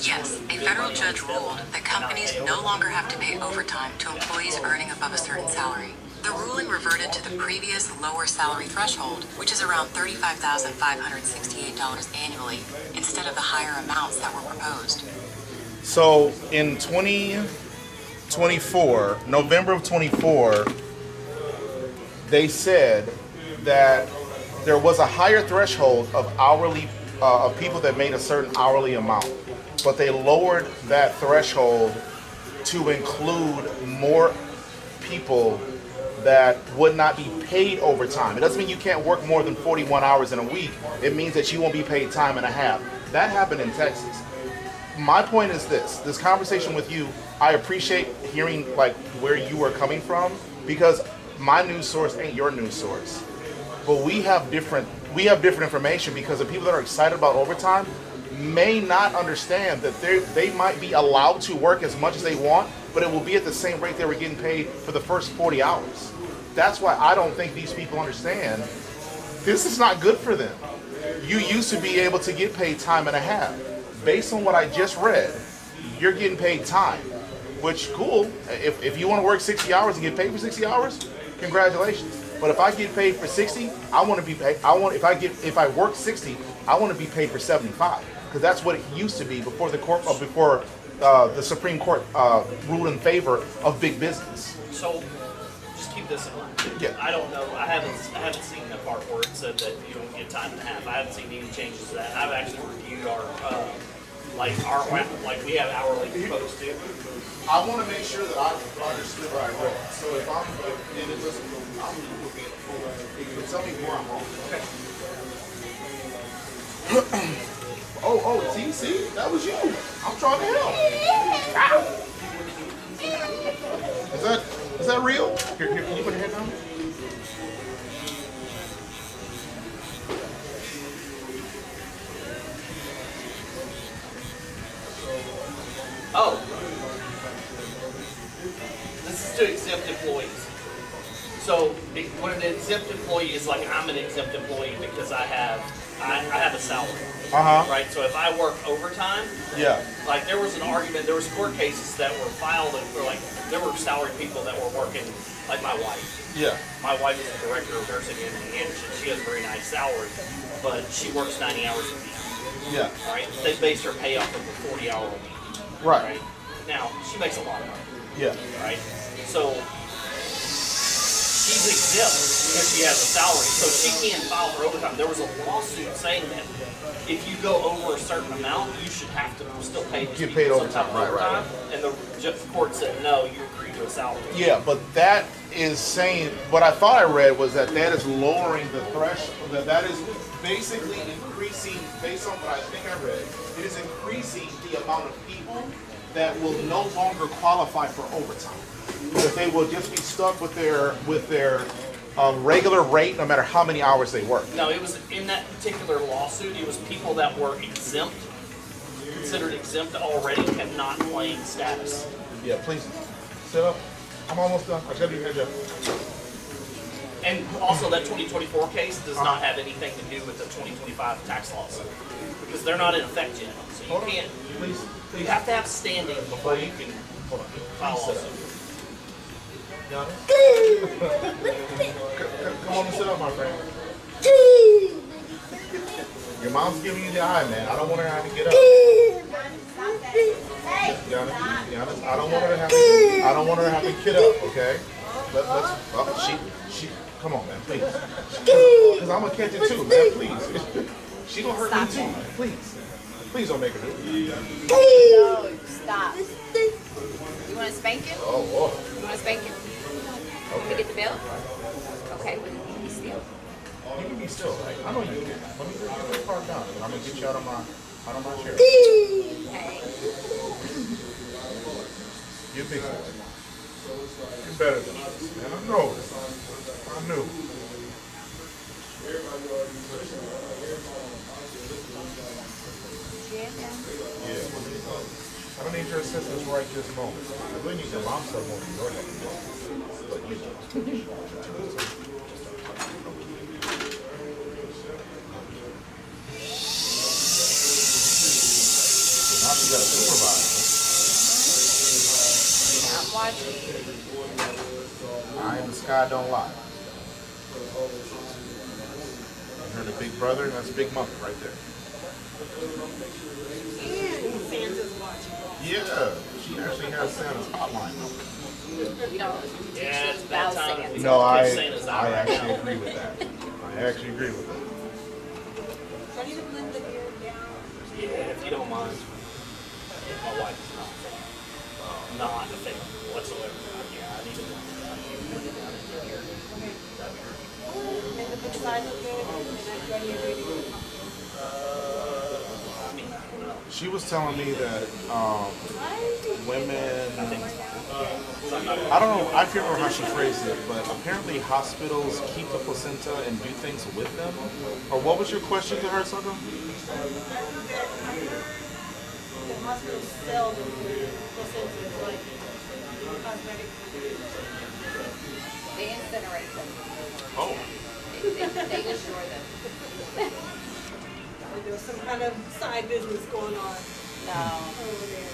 Yes, a federal judge ruled that companies no longer have to pay overtime to employees earning above a certain salary. The ruling reverted to the previous lower salary threshold, which is around $35,568 annually, instead of the higher amounts that were proposed. So in 2024, November of 24, they said that there was a higher threshold of hourly of people that made a certain hourly amount, but they lowered that threshold to include more people that would not be paid overtime. It doesn't mean you can't work more than 41 hours in a week. It means that you won't be paid time and a half. That happened in Texas. My point is this conversation with you, I appreciate hearing like where you are coming from, because my news source ain't your news source. But we have different information, because the people that are excited about overtime may not understand that they might be allowed to work as much as they want, but it will be at the same rate they were getting paid for the first 40 hours. That's why I don't think these people understand this is not good for them. You used to be able to get paid time and a half. Based on what I just read, you're getting paid time, which cool. If you want to work 60 hours and get paid for 60 hours, congratulations. But if I get paid for 60, I want to be paid. If I work 60, I want to be paid for 75, because that's what it used to be before the Supreme Court ruled in favor of big business. So just keep this in mind too. Yeah. I don't know. I haven't seen the part where it said that you don't get time and a half. I haven't seen any changes to that. I've actually reviewed our we have hourly proposed too. I want to make sure that I understood what I read. So if I'm looking at if you tell me where I'm wrong. Okay. Oh, see, that was you. I'm trying to help. Is that real? Here, can you put your head down? Oh. This is to exempt employees. So when an exempt employee is like, I'm an exempt employee because I have a salary. Right? So if I work overtime, Yeah. like there was an argument, there was court cases that were filed that were like, there were salaried people that were working, like my wife. Yeah. My wife is the director of nursing in Anderson. She has a very nice salary, but she works 90 hours a week. Yeah. Right? They base her pay off of a 40-hour week. Right. Now, she makes a lot of money. Yeah. Right? So she's exempt because she has a salary, so she can't file for overtime. There was a lawsuit saying that if you go over a certain amount, you should have to still pay these Get people paid some type of overtime, right, overtime. And the court said, no, you agree to a salary. Yeah, but that is saying, what I thought I read was that is lowering the threshold, that is basically increasing, based on what I think I read, it is increasing the amount of people that will no longer qualify for overtime. That they will just be stuck with their regular rate no matter how many hours they work. No, it was in that particular lawsuit, it was people that were exempt, considered exempt already, and not claim status. Yeah, please, sit up. I'm almost done. I gotta be here, Jeff. And also that 2024 case does not have anything to do with the 2025 tax laws, because they're not in effect yet. So you can't, you have to have standing before you can file a lawsuit. Come on and sit up, my friend. Your mom's giving you the eye, man. I don't want her to have to get up. Giannis, I don't want her to have to. I don't want her to have to get up. Okay. She. Come on, man, please. Because I'm gonna catch it too, man. Please. She gonna hurt me too. Please. Please don't make her do it. No, stop. You want to spank him? Oh, Lord. You want to spank him? Let me get the bill? Okay, well, you can be still. You can be still, right? I know you can. Let me get this part down, and I'm gonna get you out of my chair. Hey. You're big boy. You're better than this, man. I know. I knew. Yeah. I don't need your assistance right this moment. I really need your mom's stuff on your head. But you know. Now you got a supervisor. I'm watching. I am the sky don't lie. And her the big brother, that's Big Mother right there. And Santa's watching. Yeah, she actually has Santa's hotline number. We don't. Yeah, it's about time. No, I Santa's out right actually now. agree with that. I actually agree with that. So I need to blend the beard down. Yeah, if you don't mind. My wife is not a fan whatsoever. Yeah, I need to blend it down in here. That'd be great. And the big side look good. And that's ready and ready. I mean, I don't know. She was telling me that women, I don't know, I can't remember how she phrased it, but apparently hospitals keep the placenta and do things with them. Or what was your question to her, Sandra? The hospitals sell the placentas like cosmetic. They incinerate them. Oh. They destroy them. Like there's some kind of side business going on No. over there.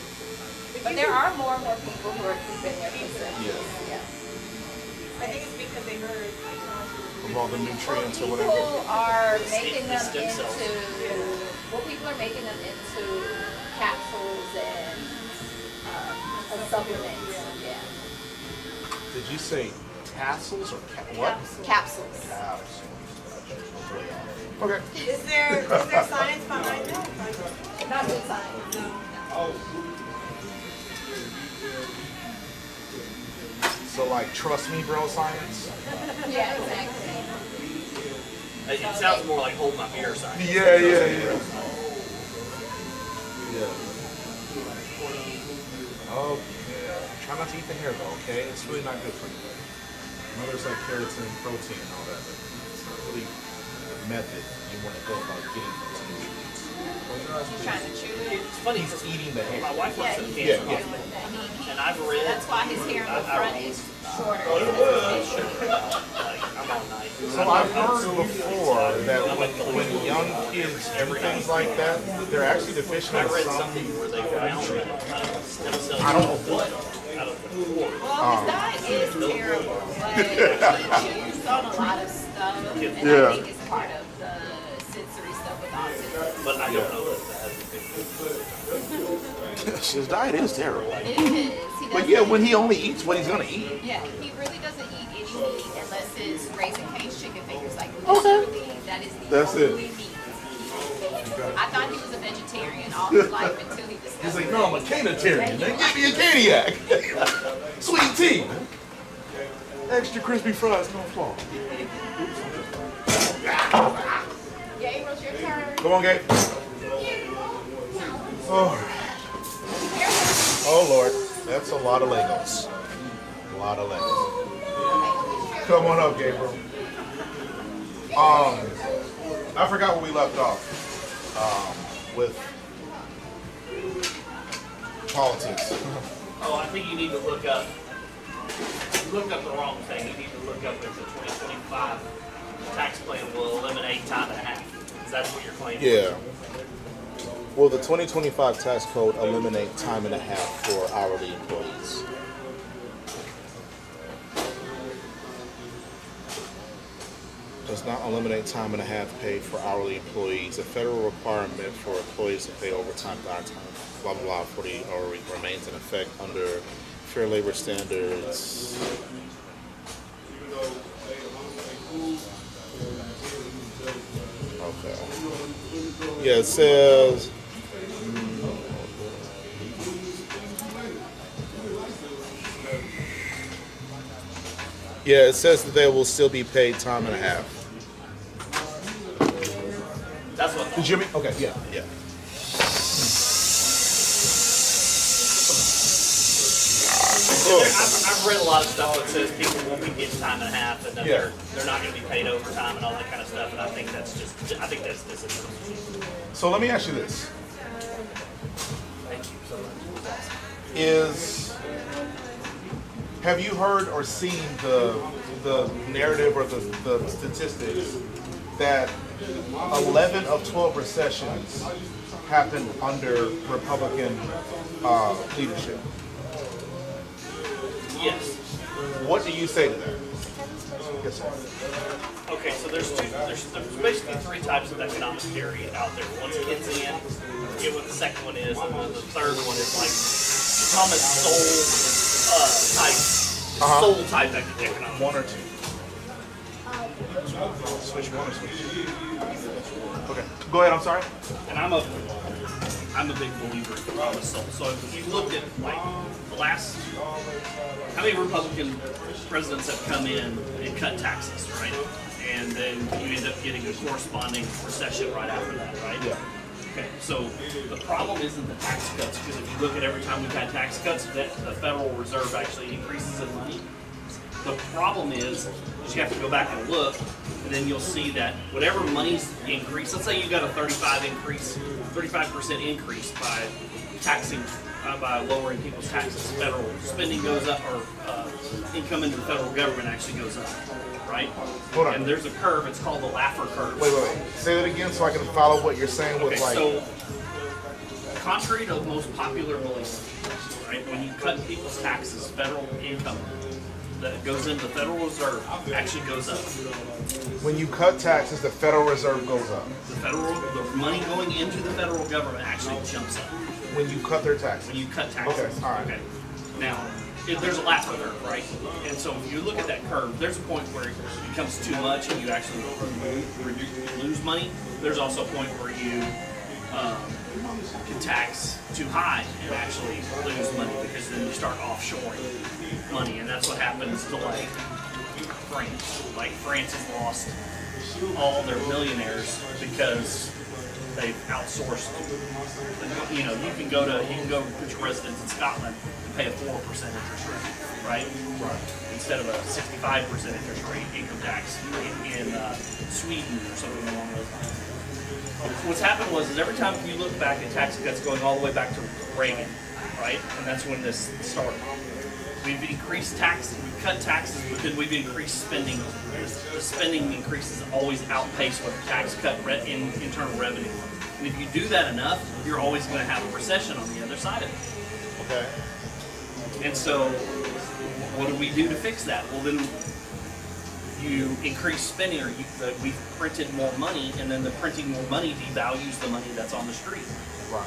But there are more and more people who are keeping their placentas. Yeah. I think it's because they heard. Of all the nutrients or People whatever. are making them stem into, cells. people are making them into capsules and supplements. Yeah. Did you say tassels or what? Capsules. Capsules. Okay. Is there science behind that? Not good science. So like, trust me, bro, science? Yeah, exactly. It sounds more like hold my beer sign. Yeah. Okay. Try not to eat the hair though, okay? It's really not good for you. I know there's like keratin, protein, and all that, but it's not really the method you want to go about getting those nutrients. He's trying to chew it. It's funny, He's eating the hair. my wife works at a Yeah, cancer yeah. hospital, and I've read. That's why his hair in the front is shorter. I'm all night. So I've heard before that when young kids do things like that, they're actually deficient I in read some. something where they found that stem cells I don't know what. out of the core. Well, his diet is terrible, but he chews on a lot of stuff, and Yeah. I think it's part of the sensory stuff with autism. But I don't know that that has anything. His diet is terrible. It is. He But doesn't yeah, when he only eats what he's gonna eat. Yeah, he really doesn't eat any meat unless it's Raising Cane's chicken fingers. Like literally, that is the That's it. only meat. I thought he was a vegetarian all his life until he discovered. He's like, no, I'm a canitarian. Then get me a caniac. Sweet tea. Extra crispy fries, no flaw. Gabriel, your turn. Come on, Gabe. Oh. Oh Lord, that's a lot of Legos. A lot of Legos. Come on up, Gabriel. I forgot where we left off. With politics. Oh, I think you need to look up. You looked up the wrong thing. You need to look up if the 2025 tax plan will eliminate time and a half. Because that's what you're claiming. Yeah. Will the 2025 tax code eliminate time and a half for hourly employees? Does not eliminate time and a half paid for hourly employees. A federal requirement for employees to pay overtime, downtime, blah, blah, blah, 40 hour week remains in effect under Fair Labor Standards. Okay. Yeah, it says. Yeah, it says that they will still be paid time and a half. That's what. Did you hear me? Okay, yeah, yeah. I've read a lot of stuff that says people won't be getting time and a half, and that Yeah. they're not going to be paid overtime and all that kind of stuff. And I think that's disinformation. So let me ask you this. Thank you so much. Have you heard or seen the narrative or the statistics that 11 of 12 recessions happened under Republican leadership? Yes. What do you say to that? Yes, sir. Okay, so there's basically three types of economic theory out there. One's Keynesian, I forget what the second one is, and then the third one is like common soul type economics. One or two. Switch one or switch. Okay. Go ahead. I'm sorry. And I'm a big believer in common soul. So if you look at like the last, how many Republican presidents have come in and cut taxes, right? And then you end up getting a corresponding recession right after that, right? Yeah. Okay, so the problem isn't the tax cuts, because if you look at every time we've had tax cuts, the Federal Reserve actually increases in money. The problem is you have to go back and look, and then you'll see that whatever money's increased, let's say you got a 35% increase by taxing, by lowering people's taxes. Federal spending goes up, or income into the federal government actually goes up, right? Hold on. And there's a curve, it's called the Laffer curve. Wait. Say that again so I can follow what you're saying with Okay, like. so contrary to most popular beliefs, right? When you cut people's taxes, federal income that goes into the Federal Reserve actually goes up. When you cut taxes, the Federal Reserve goes up. The money going into the federal government actually jumps up. When you cut their taxes. When you cut taxes. Okay. All right. Okay. Now, there's a Laffer curve, right? And so if you look at that curve, there's a point where it becomes too much and you actually lose money. There's also a point where you can tax too high and actually lose money, because then you start offshoring money, and that's what happens to like France. Like France has lost all their millionaires because they've outsourced. You know, you can go put your residence in Scotland and pay a 4% interest rate, right? Instead of a 65% interest rate income tax in Sweden or something along those lines. What's happened is every time you look back at tax cuts going all the way back to Reagan, right? And that's when this started. we've increased taxes, we've cut taxes, but then we've increased spending. The spending increases always outpace what the tax cut in internal revenue. And if you do that enough, you're always going to have a recession on the other side of it. Okay. And so, what do we do to fix that? Well, then you increase spending, or we've printed more money, and then the printing more money devalues the money that's on the street, Right.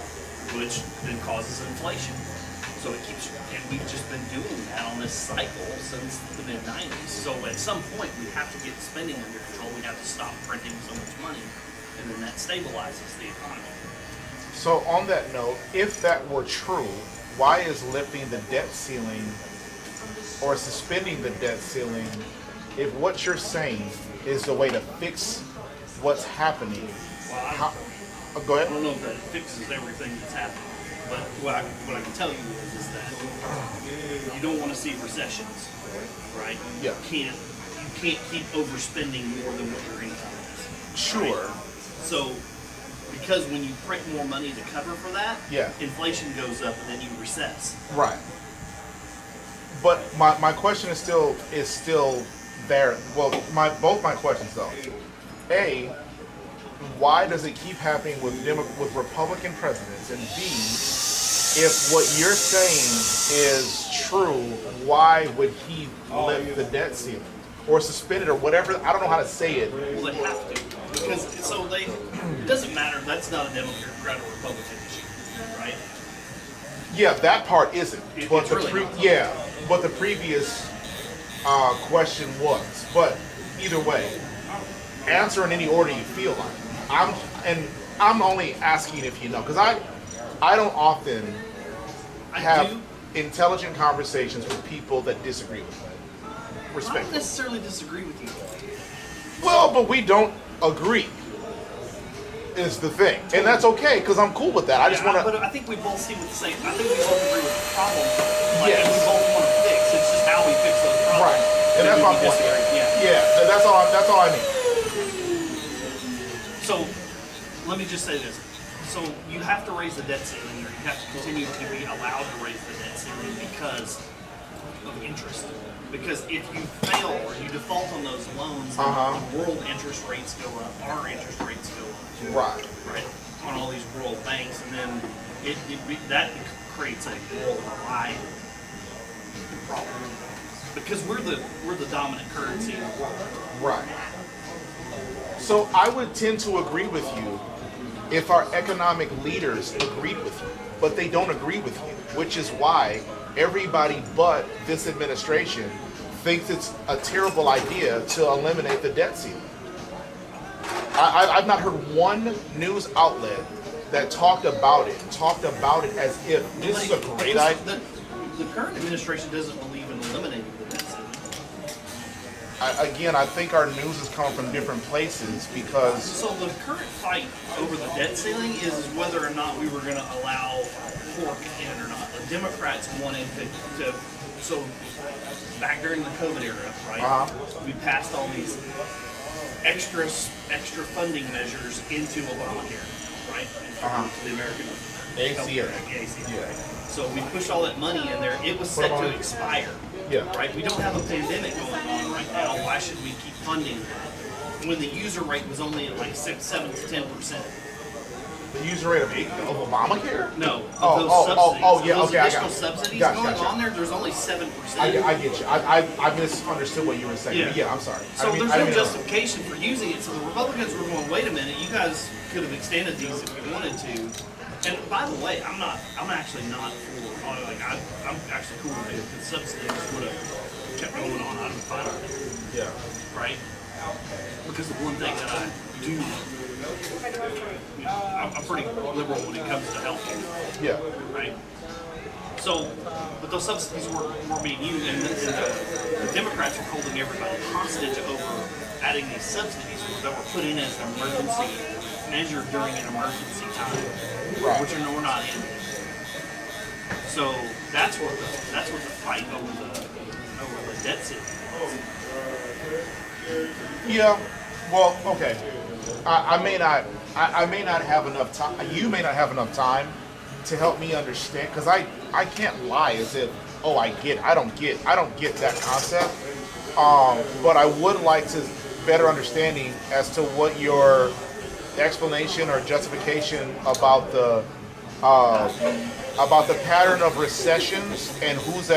which then causes inflation. So it keeps, and we've just been doing that on this cycle since the mid-90s. So at some point, we have to get spending under control. We have to stop printing so much money, and then that stabilizes the economy. So on that note, if that were true, why is lifting the debt ceiling or suspending the debt ceiling, if what you're saying is the way to fix what's happening? Well, Go ahead. I don't know if that fixes everything that's happening, but what I can tell you is that you don't want to see recessions, right? Yeah. You can't keep overspending more than what your income is. Sure. Right? So, because when you print more money to cover for that, Yeah. inflation goes up and then you recess. Right. But my question is still there. Well, both my questions though. A, why does it keep happening with Republican presidents? And B, if what you're saying is true, why would he lift the debt ceiling or suspend it or whatever? I don't know how to say it. Well, they have to, because it doesn't matter. That's not a Democrat or Republican issue, right? Yeah, that part isn't. But It's really not. But the previous question was. But either way, answer in any order you feel like. I'm only asking if you know, because I don't often have intelligent conversations with people that disagree with me. I Respect. don't necessarily disagree with you. Well, but we don't agree. Is the thing, and that's okay because I'm cool with that. I just want to. But I think we both see with the same. I think we both agree with the problem. Yes. And we both want to fix. It's just how we fix those problems. Right, and that's my point. Yeah, that's all I mean. So, let me just say this. So you have to raise the debt ceiling, or you have to continue to be allowed to raise the debt ceiling because of interest. Because if you fail or you default on those loans, then the world interest rates go up, our interest rates go up. Right. On all these world banks, and then that creates a worldwide problem. Because we're the dominant currency in the world. Right. So I would tend to agree with you if our economic leaders agreed with you, but they don't agree with you, which is why everybody but this administration thinks it's a terrible idea to eliminate the debt ceiling. I've not heard one news outlet that talked about it as if this is a great idea. The current administration doesn't believe in eliminating the debt ceiling. I think our news is coming from different places because... So the current fight over the debt ceiling is whether or not we were going to allow pork in or not. The Democrats wanted to so back during the COVID era, right? We passed all these extra funding measures into Obamacare, right? To the American ACA. So we pushed all that money in there. It was set to expire. Right? We don't have a pandemic going on right now. Why should we keep funding that when the user rate was only at like 7 to 10%? The user rate of Obamacare? No. Those additional subsidies Gotcha. going on there, there's only 7%. I get you. I misunderstood what you were saying. Yeah, I'm sorry. So there's no justification for using it. So the Republicans were going, wait a minute, you guys could have extended these if you wanted to. And by the way, I'm actually not for, like, I'm actually cool with it. If the subsidies would have kept going on, I'd be fine with it. Yeah. Right? Because the one thing that I do, I'm pretty liberal when it comes to healthcare. Yeah. Right? So, but those subsidies were being used, and the Democrats were holding everybody hostage over adding these subsidies that were put in as an emergency measure during an emergency time, which we're not in. So that's what the fight over the debt ceiling is. Yeah. Well, okay. I may not have enough time. You may not have enough time to help me understand, because I can't lie as if oh, I don't get that concept. But I would like to better understanding as to what your explanation or justification about the pattern of recessions and who's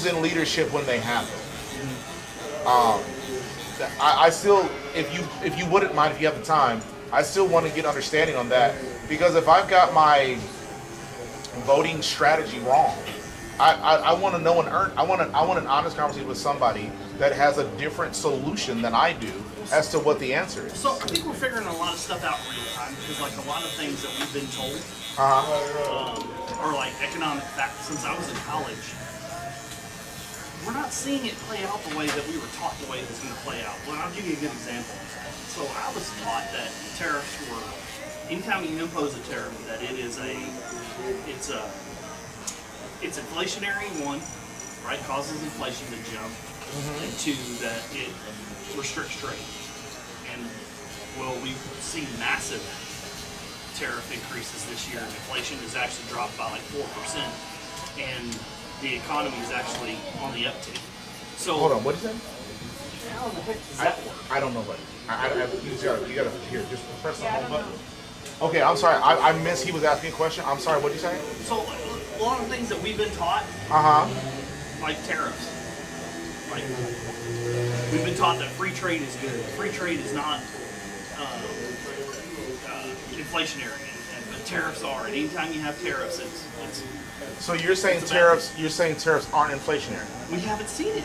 in leadership when they happen. I still, if you wouldn't mind, if you have the time, I still want to get understanding on that, because if I've got my voting strategy wrong, I want to know and earn. I want an honest conversation with somebody that has a different solution than I do as to what the answer is. So I think we're figuring a lot of stuff out in real time, because like a lot of things that we've been told are like economic facts since I was in college. We're not seeing it play out the way that we were taught the way it was going to play out. Well, I'll give you a good example. So I was taught that tariffs were, anytime you impose a tariff, that it's inflationary, one, right, causes inflation to jump, and two, that it restricts trade. And well, we've seen massive tariff increases this year, and inflation has actually dropped by like 4%, and the economy is actually on the uptick. So hold on, what is that? How in the heck does that work? I don't know what. You gotta here, just press the home button. Okay, I'm sorry. I missed. He was asking a question. I'm sorry. What did you say? So a lot of things that we've been taught, like tariffs, like we've been taught that free trade is good. Free trade is not inflationary, but tariffs are. And anytime you have tariffs, it's. So you're saying tariffs? You're saying tariffs aren't inflationary? We haven't seen it.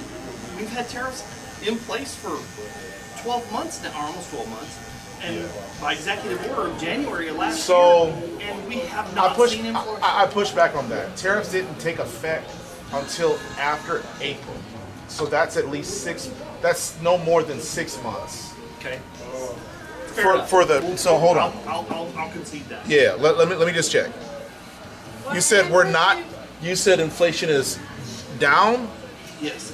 We've had tariffs in place for 12 months now, or almost 12 months. And by executive order of January of last year, and we have not seen inflation. I push back on that. Tariffs didn't take effect until after April, so that's at least that's no more than 6 months. Okay. So hold on. I'll concede that. Yeah. Let me just check. You said we're not. You said inflation is down. Yes.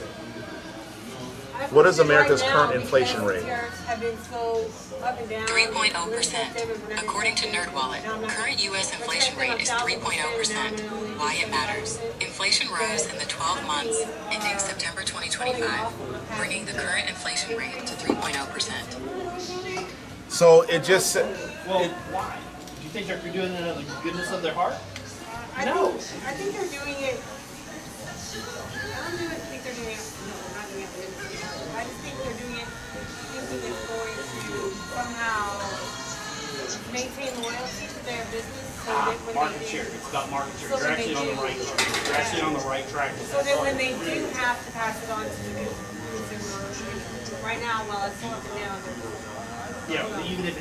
What is America's current inflation rate? 3.0%. According to NerdWallet, current U.S. inflation rate is 3.0%. Why it matters. Inflation rose in the 12 months ending September 2025, bringing the current inflation rate to 3.0%. So it just said. Well, why? Do you think they're doing it out of the goodness of their heart? I think they're doing it. I don't think they're doing it. No, they're not doing it. I just think they're doing it thinking it's going to somehow maintain loyalty to their business. So that when market share. It's about market share. So You're when actually on the right. You're actually on the right track. So that when they do have to pass it on to the consumer, right now, while it's up and down, yeah, even if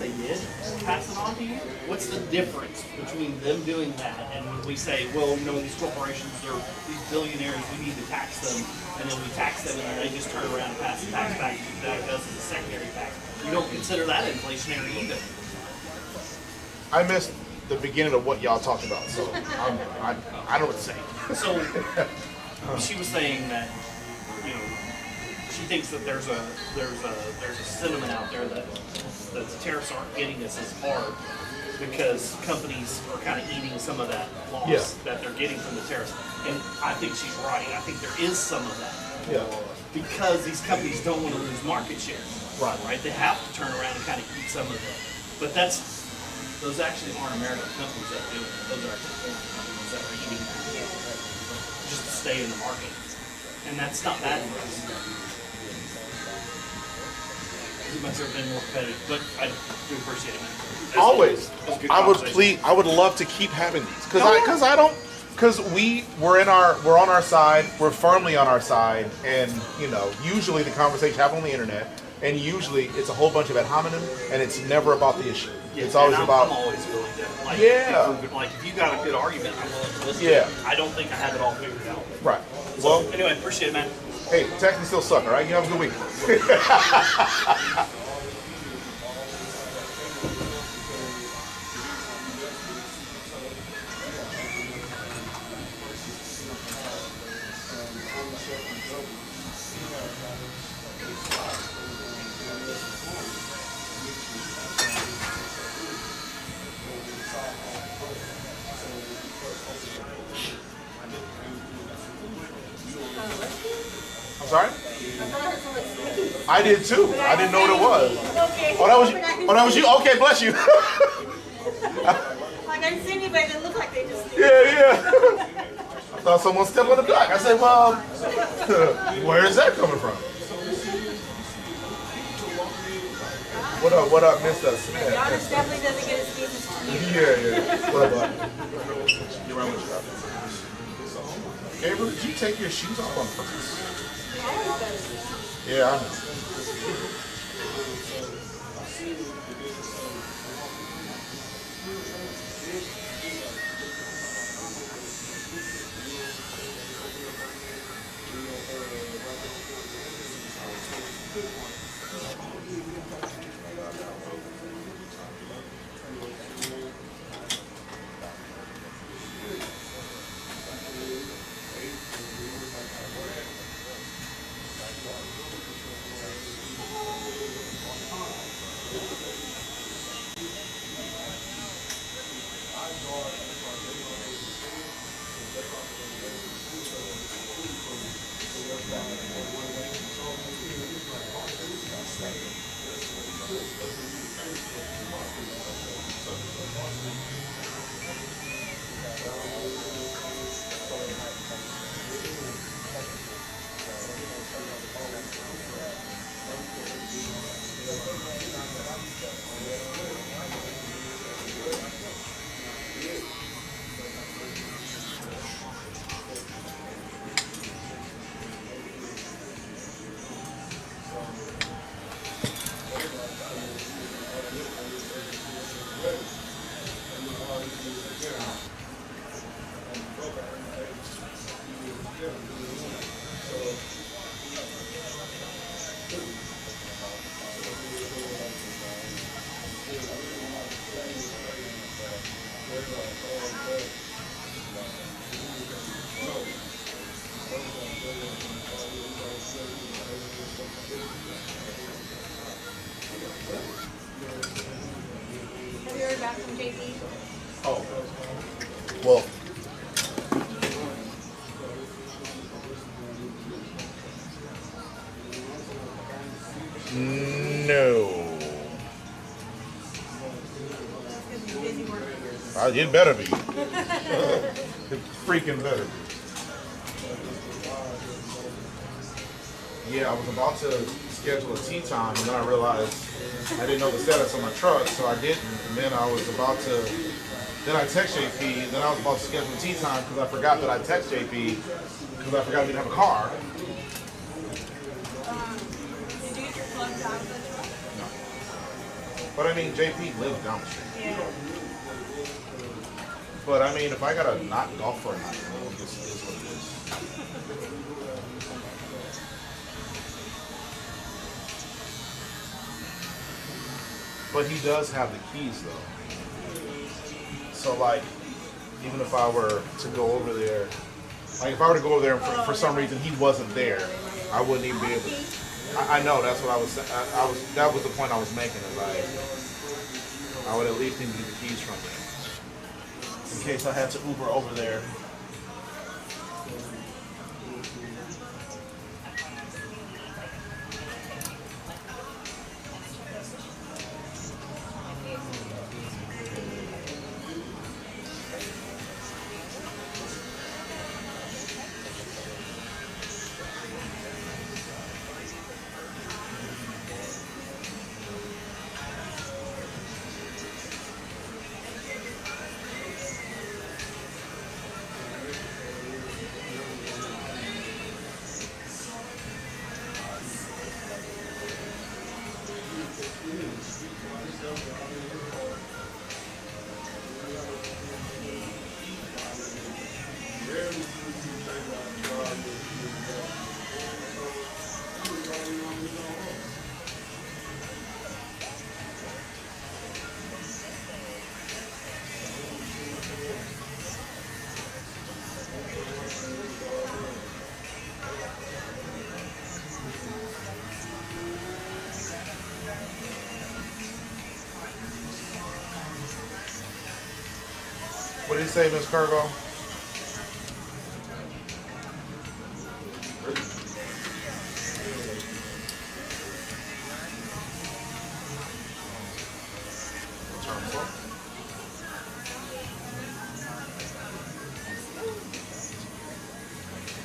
they did pass it on to you, what's the difference between them doing that and when we say, well, you know, these corporations are these billionaires, we need to tax them, and then we tax them, and then they just turn around and pass the tax back to us as a secondary tax. You don't consider that inflationary either. I missed the beginning of what y'all talked about, so I don't know what to say. So she was saying that, you know, she thinks that there's a sentiment out there that the tariffs aren't getting us as hard because companies are kind of eating some of that loss that they're getting from the tariffs. And I think she's right. I think there is some of that. Yeah. Because these companies don't want to lose market share. Right? They have to turn around and kind of eat some of it. But those actually aren't American companies that do it. Those are actually foreign companies that are eating just to stay in the market. And that's not bad for us. It must have been more competitive, but I do appreciate it, man. Always. I would love to keep having these because we're on our side, we're firmly on our side, and you know, usually the conversation happens on the internet, and usually it's a whole bunch of ad hominem, and it's never about the issue. Yeah, it's always about. I'm always willing to. Like, if you got a good argument, I'm willing to listen. Yeah. I don't think I have it all figured out. Right. So, anyway, appreciate it, man. Hey, Texans still suck, all right? You have a good week. I'm sorry? I thought I heard someone sneeze. I did too. I didn't know what it was. Okay. Oh, that was you. Oh, that was you. Okay, bless you. Like I didn't see anybody that looked like they just sneezed. Yeah. I thought someone stepped on the block. I said, well, where is that coming from? What up, Mr. Smith? Giannis definitely doesn't get his sneezes from you. Yeah. What up, bud? You're right with you. Gabriel, did you take your shoes off on purpose? Yeah, I know. Have you heard back from JP? Oh. Well. No. It better be. It freaking better be. Yeah, I was about to schedule a tea time, and then I realized I didn't know the status of my truck, so I didn't. And then I was about to, then I text JP, then I was about to schedule a tea time because I forgot that I text JP because I forgot we didn't have a car. Did you get your plugs out of the truck? No. But I mean, JP lives down the street. Yeah. But I mean, if I gotta not golf for a night, it just is what it is. But he does have the keys though. So like, even if I were to go over there, like if I were to go over there and for some reason he wasn't there, I wouldn't even be able to. I know, that's what I was that was the point I was making, is like, I would at least need to get the keys from him. In case I had to Uber over there. What did he say, Miss Cargo?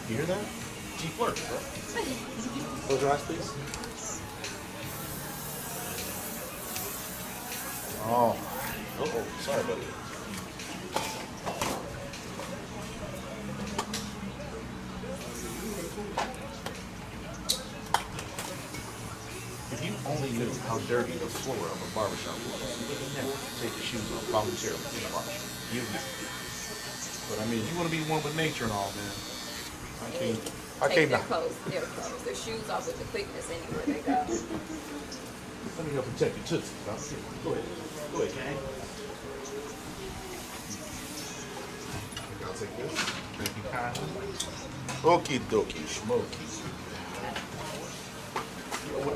You hear that? She flirts, bro. Close your eyes, please. Oh. Uh-oh. Sorry, buddy. If you only knew how dirty the floor of a barbershop was, you would never take your shoes off voluntarily in a barbershop. You never. But I mean, you want to be one with nature and all, man. I can't Take their not. clothes, their shoes off with the quickness anywhere they go. Let me help protect your tootsies, dog. Here, go ahead. Go ahead, Kang. I'll take this. Thank you kindly. Okie dokie, smoky.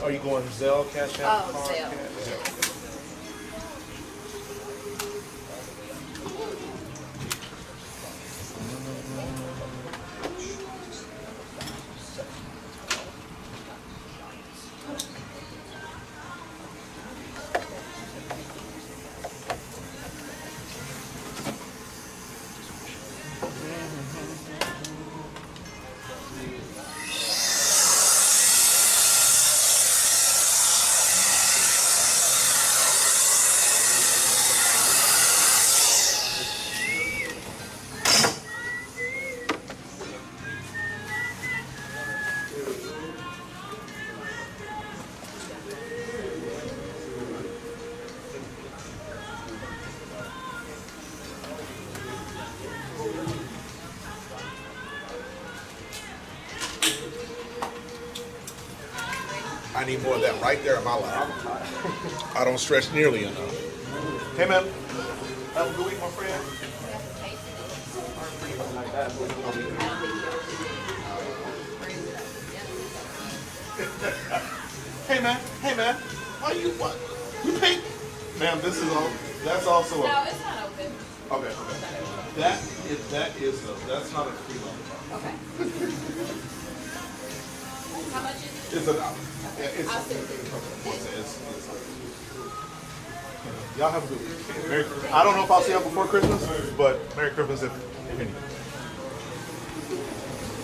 Are you going Zelle, Cash App? Oh, Zelle. Zelle. I need more of that right there in my life. I don't stretch nearly enough. Hey, man. Have a good week, my friend. Hey, man. Hey, man. Why you what? You pay? Ma'am, this is all. That's also a. No, it's not open. Okay. That's not a free loan. Okay. How much is it? It's $1. Yeah, I'll send it. Y'all have a good week. Merry Christmas. I don't know if I'll see y'all before Christmas, but Merry Christmas if any.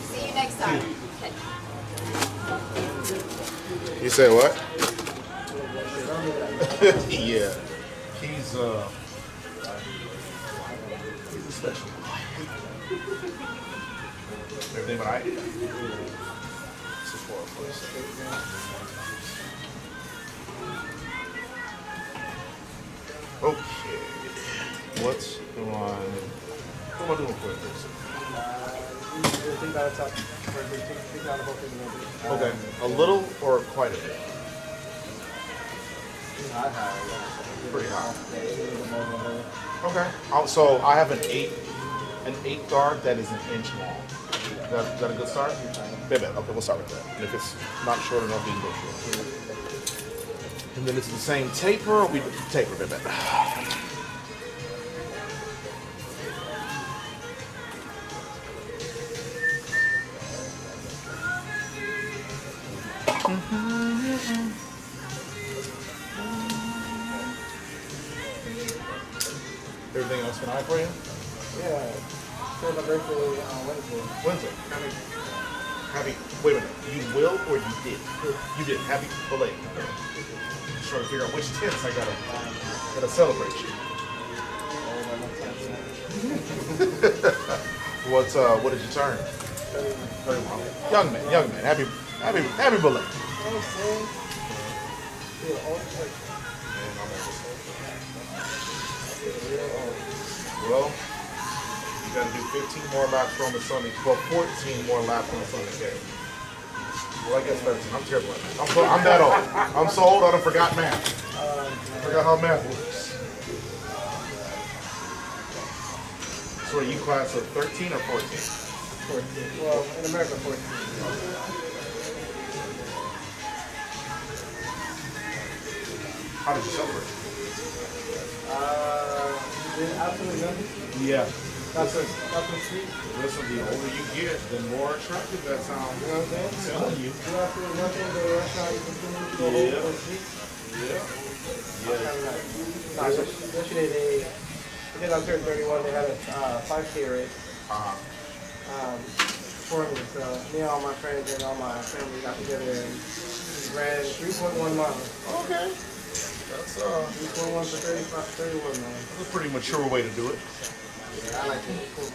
See you next time. Okay. You say what? Yeah. He's a special. Everything right? Support first. Okay. What's going on? What am I doing for this? Okay. A little or quite a bit? Pretty high. Okay. So I have an 8 guard that is an inch long. Is that a good start? Okay, we'll start with that. And if it's not short enough, we can go short. And then it's the same taper, or we taper a bit. Everything else can I for you? Yeah. So my birthday on Wednesday. Wednesday. Happy. Wait a minute. You will or you did? You did. Happy belated. Just trying to figure out which tense I gotta celebrate you. What did you turn? 31. Young man. Happy belated. Well, you got to do 15 more laps on the Sunday. Well, 14 more laps on the Sunday game. Well, I guess 13. I'm terrible at that. I'm that old. I'm so old I done forgot math. Forgot how math works. So are you class of 13 or 14? 14. Well, in America, 14. How did you celebrate? Absolutely nothing. Yeah. That's sweet. Listen, the older you get, the more attractive that sounds. You know what I'm saying? I'm telling you. Absolutely nothing. The restaurant you continue to go over sweet. Yesterday because I turned 31, they had a 5K race. for me. So me and all my friends and all my family got together and ran 3.1 miles. Okay. That's 3.1 for 31 miles. that's a pretty mature way to do it. Yeah, I like it. Cool.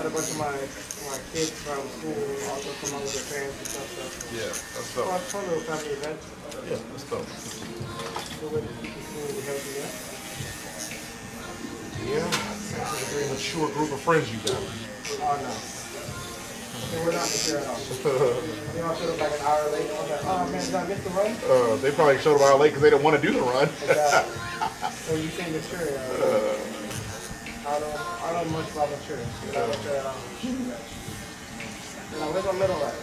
Had a bunch of my kids from school also come out with their parents and stuff. So Yeah, that's fun, dope. fun little family event. Yeah, that's dope. Good way to keep the community healthy, yeah. Yeah, sounds like a very mature group of friends you got. Oh no. Yeah, we're not mature at all. You know, I showed up like an hour late. I was like, oh man, did I miss the run? They probably showed up out late because they didn't want to do the run. Exactly. So you say mature. I don't know much about mature. You're not mature at all. Now, where's my middle at?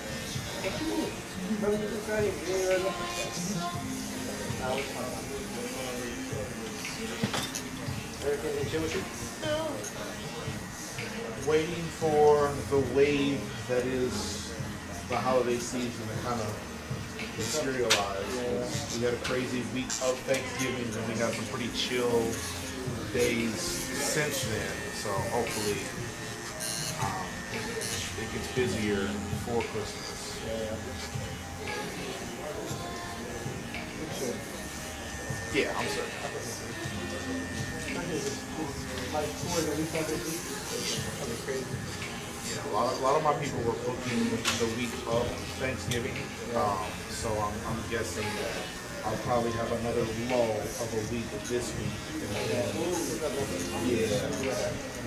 Let me get this ready. You ain't ready? Nah, we're fine. Everything been chill with you? Waiting for the wave that is the holiday season to kind of materialize. We had a crazy week of Thanksgiving and we had some pretty chill days since then. So hopefully it gets busier before Christmas. Yeah, I'm sorry. Yeah, a lot of my people were booking the week of Thanksgiving, so I'm guessing that I'll probably have another lull of a week this week, and then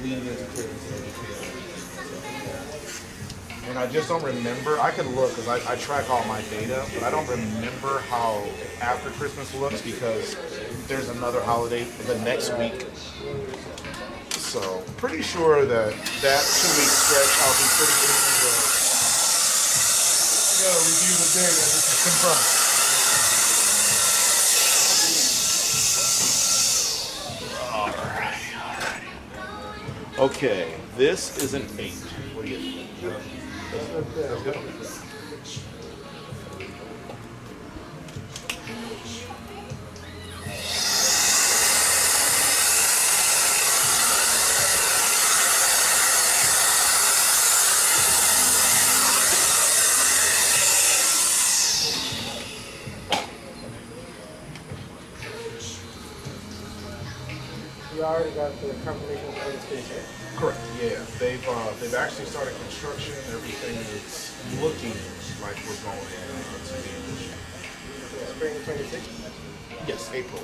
leading into Christmas weekend. And I just don't remember. I could look because I track all my data, but I don't remember how after Christmas looks because there's another holiday the next week. So pretty sure that 2 week stretch I'll be pretty busy. I gotta review the data. This is confirmed. All right. Okay, this is an 8. What do you think? That's good. You already got the confirmation for the station. Correct. Yeah, they've actually started construction. Everything is looking like we're going to the Spring 26th? Yes, April.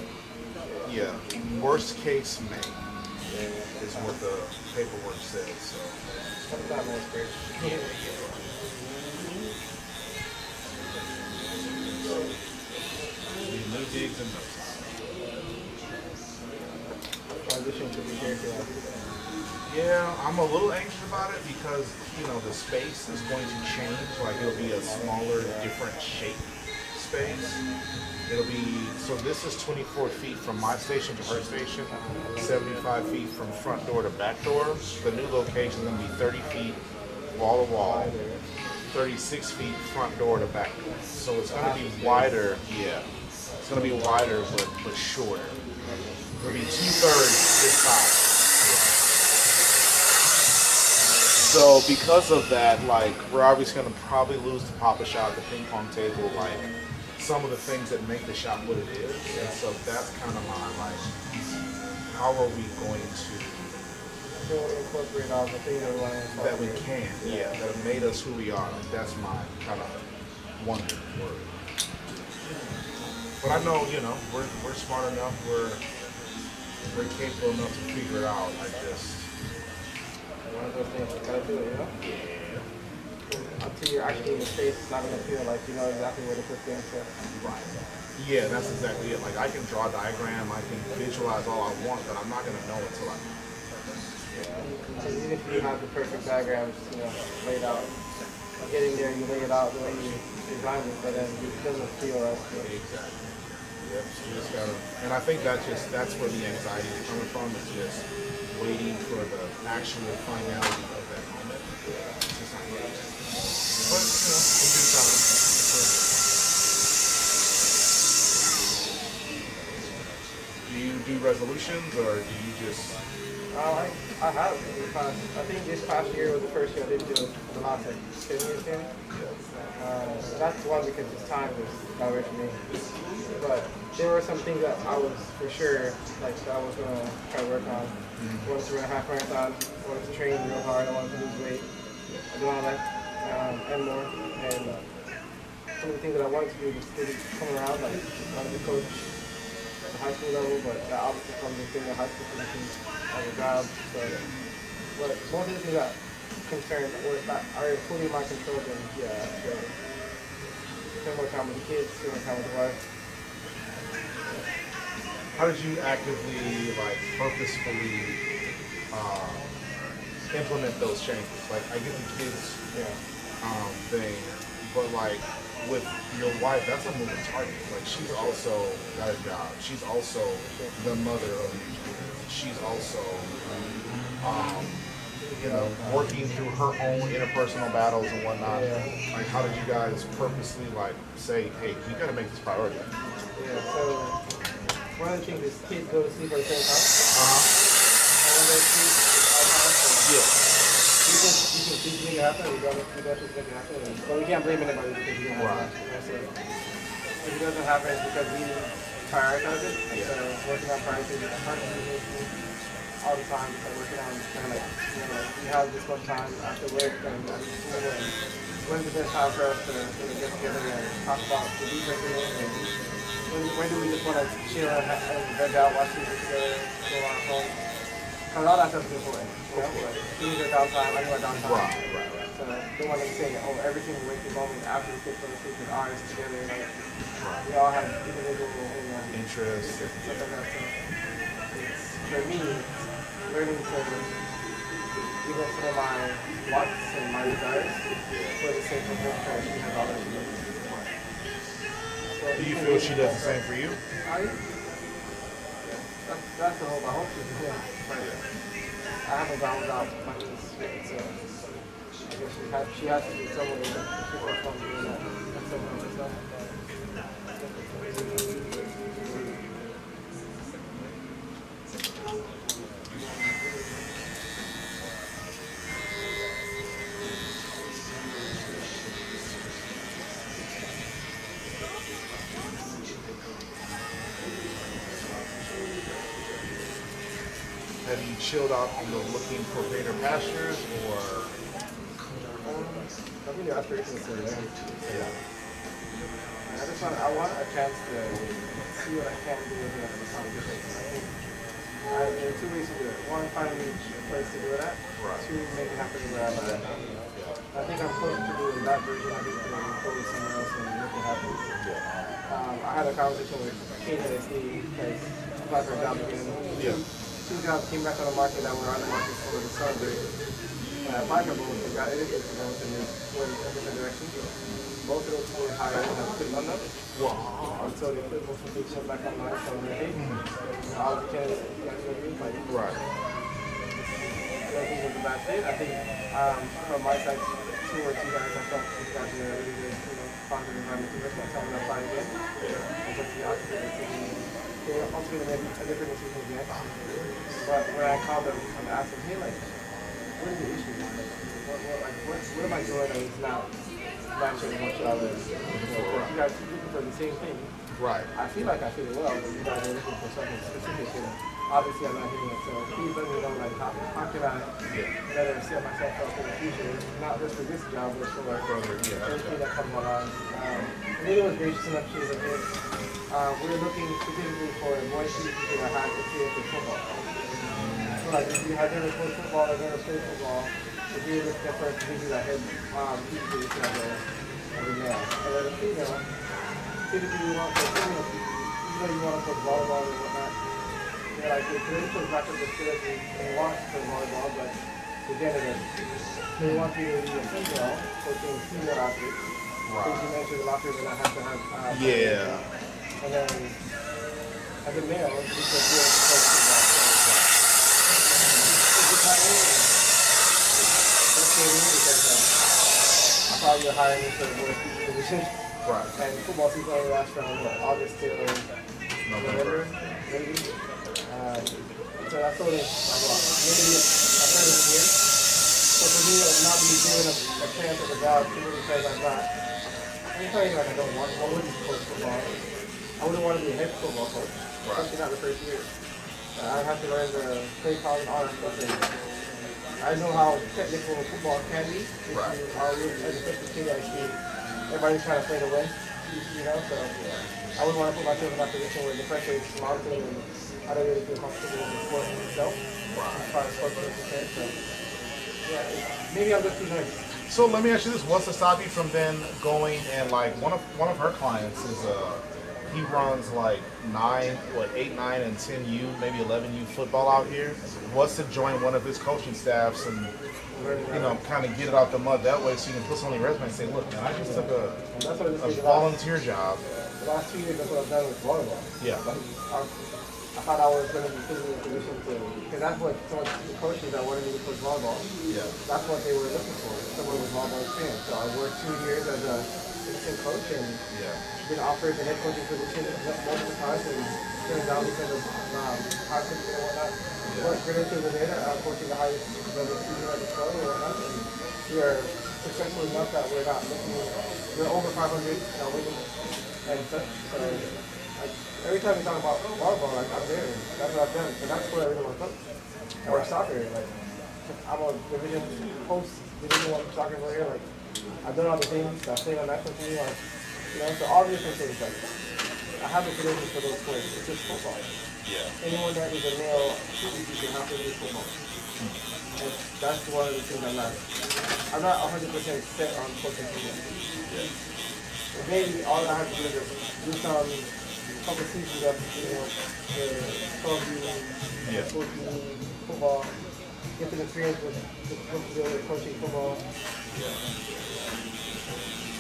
Yeah. Worst case May is what the paperwork says. So. Sometime next spring. New digs and notes. Transition to be here. Yeah, I'm a little anxious about it because, the space is going to change. Like, it'll be a smaller, different shape space. So this is 24 feet from my station to her station, 75 feet from front door to back door. The new location is going to be 30 feet wall to wall, 36 feet front door to back door. So it's going to be wider, yeah. It's going to be wider, but shorter. It'll be 2/3 this size. So because of that, we're obviously going to probably lose the pop-up shop, the ping pong table, some of the things that make the shop what it is. And so that's kind of my, how are we going to incorporate all the things that we can, yeah, that have made us who we are. That's my kind of wonder word. But I know, we're smart enough, we're capable enough to figure it out. One of those things you gotta do it, Yeah. Until you're actually in the space, it's not gonna feel like you know exactly where to put things. Right. Yeah, that's exactly it. I can draw a diagram, I can visualize all I want, but I'm not gonna know until I. So even if you have the perfect diagrams, laid out, getting there, you lay it out the way you designed it, but then it doesn't feel right. Exactly. Yep. So you just gotta, and I think that's where the anxiety is coming from. It's just waiting for the actual finality of that moment. It's just not yet. But in due time. Do you do resolutions or do you just I have. I think this past year was the first year I didn't do the last like 10 years maybe. That's one because this time was got away from me. But there were some things that I was for sure like that I was gonna try to work on. I wanted to run a half marathon. I wanted to train real hard. I wanted to lose weight. I do all that and more. And some of the things that I wanted to do just didn't come around. Like I wanted to coach at the high school level, but that obviously comes with getting a high school position as a job. So, but most of the things that concern or that are fully in my control, then yeah, so spend more time with the kids, spend more time with the wife. How did you actively, like, purposefully implement those changes? Like, I get the kids thing, but like with your wife, that's a moving target. Like, she's also got a job. She's also the mother of these kids. She's also, you know, working through her own interpersonal battles and whatnot. Like, how did you guys purposely, like, say, hey, you got to make this priority? Yeah, so one of the things is kids go to sleep at the same time. And when they sleep, it's our time. You can teach me to happen, we don't just make it happen. But we can't blame anybody because you don't have to. So if it doesn't happen, it's because we prioritize it. So working on prioritizing all the time, just like working on kind of like, you know, like we have this much time after work and after school, and when's the best time for us to get together and talk about the deep regulation, and when do we just want to chill and veg out, watch TV together, go on our phone. Because all that stuff is important, you know, but we need our downtime, I need my downtime. Right. So don't want to say, oh, every single waking moment after the kids go to sleep is ours together, like, we all have individual interests and stuff like that. So it's, for me, learning to give up some of my wants and my desires for the sake of her, because she has all that she needs. Do you feel she does the same for you? That's the hope. I hope she's doing it. But I haven't gone without my kids yet, so I guess she has to be someone that she wants to do that. That's someone herself. Have you chilled out, you know, looking for greener pastures, or? I think the aspiration is to learn. I want a chance to see what I can do with it as a competition. I think there are two ways to do it. One, find a place to do it at. Two, make it happen where I'm at. I think I'm close to doing that version. I think to go with someone else and make it happen. I had a conversation with KJSD because I applied for a job again. Two jobs came back on the market that were on the market for the summer. When I applied for both, I got interviewed for both and they went in different directions. Both of those were hired and I put on them. So they put most of the people back online, so I'm like, hey, all the candidates got interviewed, like, I don't think it was a bad fit. I think from my side, towards you guys, I felt you guys were a really good, positive environment to work. I told them to apply again. I took the opposite decision. They ultimately made a different decision again. But when I called them and asked them, hey, like, what is the issue? What am I doing that is not matching what y'all are looking for? You guys keep looking for the same thing. I feel like I fit it well, but you guys are looking for something specific, and obviously I'm not hitting it. So please let me know, like, how can I better set myself up for the future, not just for this job, but for everything that comes along. Lily was gracious enough, she was like, we were looking specifically for boy teams that had experience with football. So like if you had never played football or never played football, if you were looking for a position that had people position as a male. And then a female, typically you want to even though you want to play volleyball or whatnot, they're like your credentials back up the field and you want to play volleyball, but the gender they want you to be a female, coaching female athletes. Things you mentioned, the locker room not have to have and then as a male, you can do it because I thought you were hiring me for the boys' position. And football season only lasts from August till November, maybe. So I told him, well, maybe a third of the year. So for me, not be given a chance at the job simply because I'm not. I'm telling you, like, I wouldn't coach football. I wouldn't want to be a head football coach, especially not the first year. I'd have to learn the play calls and all that stuff. And I know how technical football can be. Right. As a 52, I see everybody's trying to play to win, you know, so I wouldn't want to put myself in that position where the pressure is mounting and I don't really feel comfortable with the sport itself. As far as coaching is concerned, so yeah, maybe I'm just too nervous. So let me ask you this: what's to stop you from then going and like one of her clients is he runs like 8, 9, and 10 U, maybe 11 U football out here. What's to join one of his coaching staffs and kind of get it out the mud that way, so you can put something on your resume and say, look, man, I just took a volunteer job. The last 2 years, that's what I've done with volleyball. Yeah. I thought I was going to be put in a position to, because that's what some of the coaches that wanted me to coach volleyball. Yeah. That's what they were looking for, someone with volleyball experience. So I worked 2 years as a assistant coach and been offered the head coaching position multiple times and turned down because of conflict and whatnot. Worked great until the day that I'm coaching the highest level season at the club and whatnot. And we are successful enough that we're not looking, we're over 500 winning and such. So every time we talk about volleyball, like I'm there, and that's what I've done, and that's what I really want to coach. Or soccer, like I'm a Division 1 soccer player, like I've done all the things, I've played on national team, like, you know, so all the different things, like I have the credentials for those sports. It's just football. Yeah. Anyone that is a male, you can have to do football. And that's one of the things I'm not 100% set on coaching football. Yeah. Maybe all I have to do is do some couple seasons of, the 12U, 14 football, get some experience with coaching football. Yeah.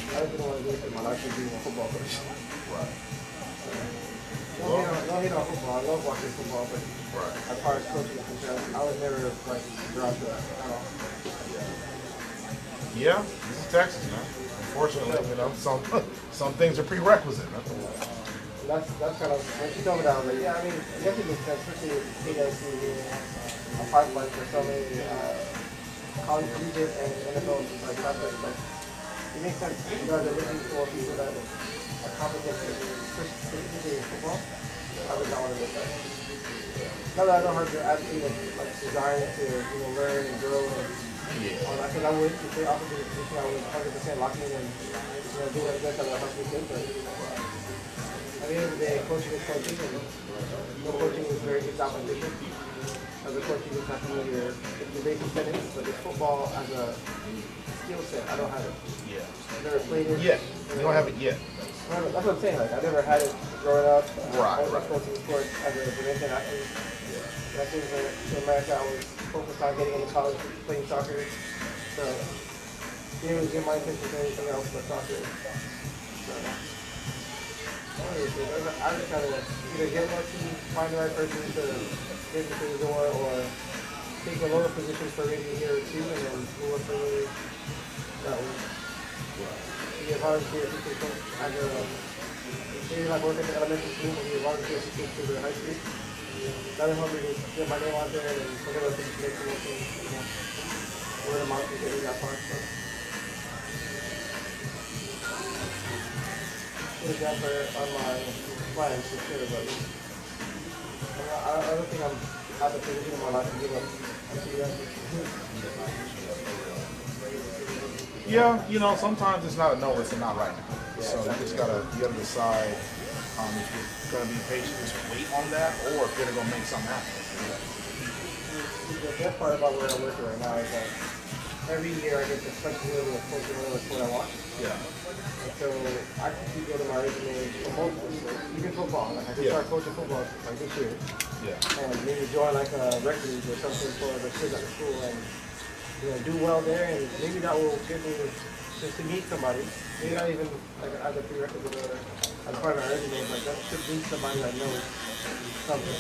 I didn't want to do it for my life to be a football coach. Right. No hate on football. I love watching football, but as far as coaching is concerned, I was never like drawn to that at all. Yeah, this is Texas, man. Unfortunately, some things are prerequisite. That's kind of, when she told me that, I was like, yeah, I mean, it definitely makes sense, especially with KSC being a pipeline for so many college collegiate and NFL like prospects. Like, it makes sense. You guys are looking for people that are competent, specifically in football. I would not want to look at it. Not that I don't have the attitude of like desire to learn and grow and all that, because I would, if they offered me the position, I would 100% lock in and do what I best that would help me get there. At the end of the day, coaching is coaching, and coaching is very good competition. As a coach, you just have to know your basic tenets, but it's football as a skill set, I don't have it. Yeah. I've never played it. Yeah, you don't have it yet. That's what I'm saying, like, I never had it growing up. Right. I was coaching sports as a division athlete. When I came to America, I was focused on getting into college, playing soccer. So, didn't really give my attention to anything else but soccer. So, I just kind of either get lucky, find the right person to get me through the door, or take a lower position for maybe a year or two, and then move up for me that way. Be a volunteer assistant coach at maybe like work at the elementary school, and be a volunteer assistant to the high school. That will help me get my name out there and whatever things to make promotions, word of mouth is getting that far. So. Should have done on my plans for sure, but I don't think I'm at the position in my life to give up. Yeah, sometimes it's not a no, it's a not right now. So you just gotta decide if you're gonna be patient, just wait on that, or if you're gonna make something happen. The best part about where I'm working right now is that every year I get the flexibility of coaching whatever sport I want. Yeah. And so I can keep building my resume for multiple sports, even football. Like I can start coaching football like this year. Yeah. And maybe join like a rec league or something for the kids at the school and do well there, and maybe that will give me just to meet somebody. Maybe not even like as a prerequisite or as part of my resume, but that should meet somebody that knows something.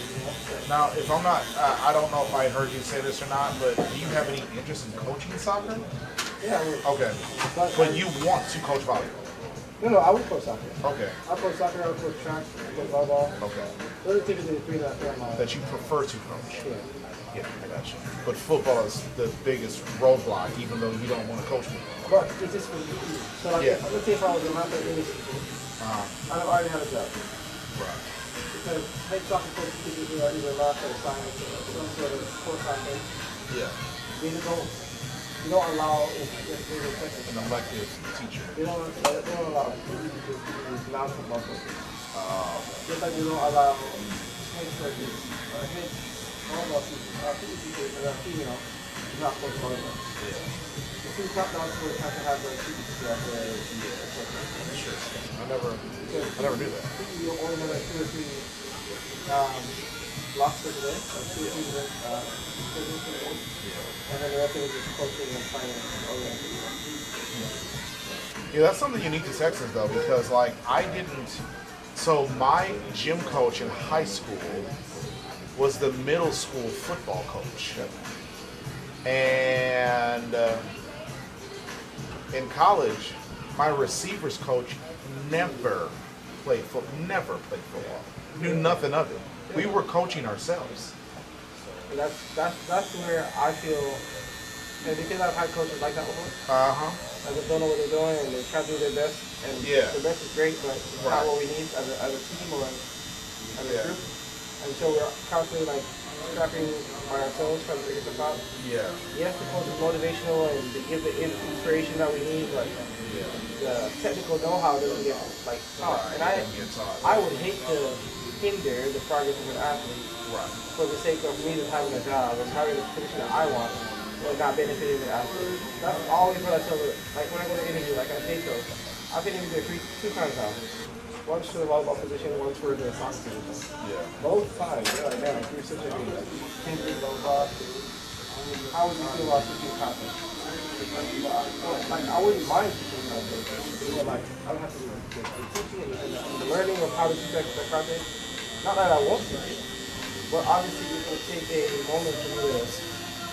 Now, if I'm not, I don't know if I heard you say this or not, but do you have any interest in coaching soccer? Yeah. Okay. But you want to coach volleyball? No, I would coach soccer. Okay. I coach soccer, I would coach track, I coach volleyball. Okay. Those are typically the three that are my... That you prefer to coach. Yeah. Yeah, I got you. But football is the biggest roadblock, even though you don't want to coach football. But it's just for you. So like, Yeah. let's say if I was a master English teacher, I already had a job. Right. Because head soccer coaches typically are either math or science or some sort of core science. Yeah. You don't allow An elective teacher. they don't allow teachers to use non-football coaches. Just like they don't allow head coaches or head volleyball teachers that are female to not coach volleyball. The two top-down sports have to have their teachers out there. Sure. I never knew that. You only have like 2 or 3 blocks for today, like 2 or 3 different and then the rest of it is just coaching and finance and organizing. Yeah, that's something unique to Texas though, because like I didn't. So my gym coach in high school was the middle school football coach, and in college, my receivers coach never played football. Knew nothing of it. We were coaching ourselves. And that's where I feel, and because I've had coaches like that before. Like they don't know what they're doing and they try to do their best, and the best is great, but it's not what we need as a team or as a group. And so we're constantly like scrapping on ourselves, trying to figure stuff out. Yeah. Yes, the coach is motivational and they give the inspiration that we need, but the technical know-how doesn't get like taught. And I would hate to hinder the progress of an athlete for the sake of me just having a job and having the position that I want, but not benefiting the athlete. That's always what I tell them. Like when I go to interview, like I say so, I've been interviewed 2 times now. Once for the volleyball position, once for the soccer position. Yeah. Both times, they're like, man, you're such a good team, low cost. How would you feel about switching content? Like, I wouldn't mind switching content. You know, like, I don't have to do the teaching and the learning of how to teach that content. Not that I won't teach it, but obviously it will take a moment for me to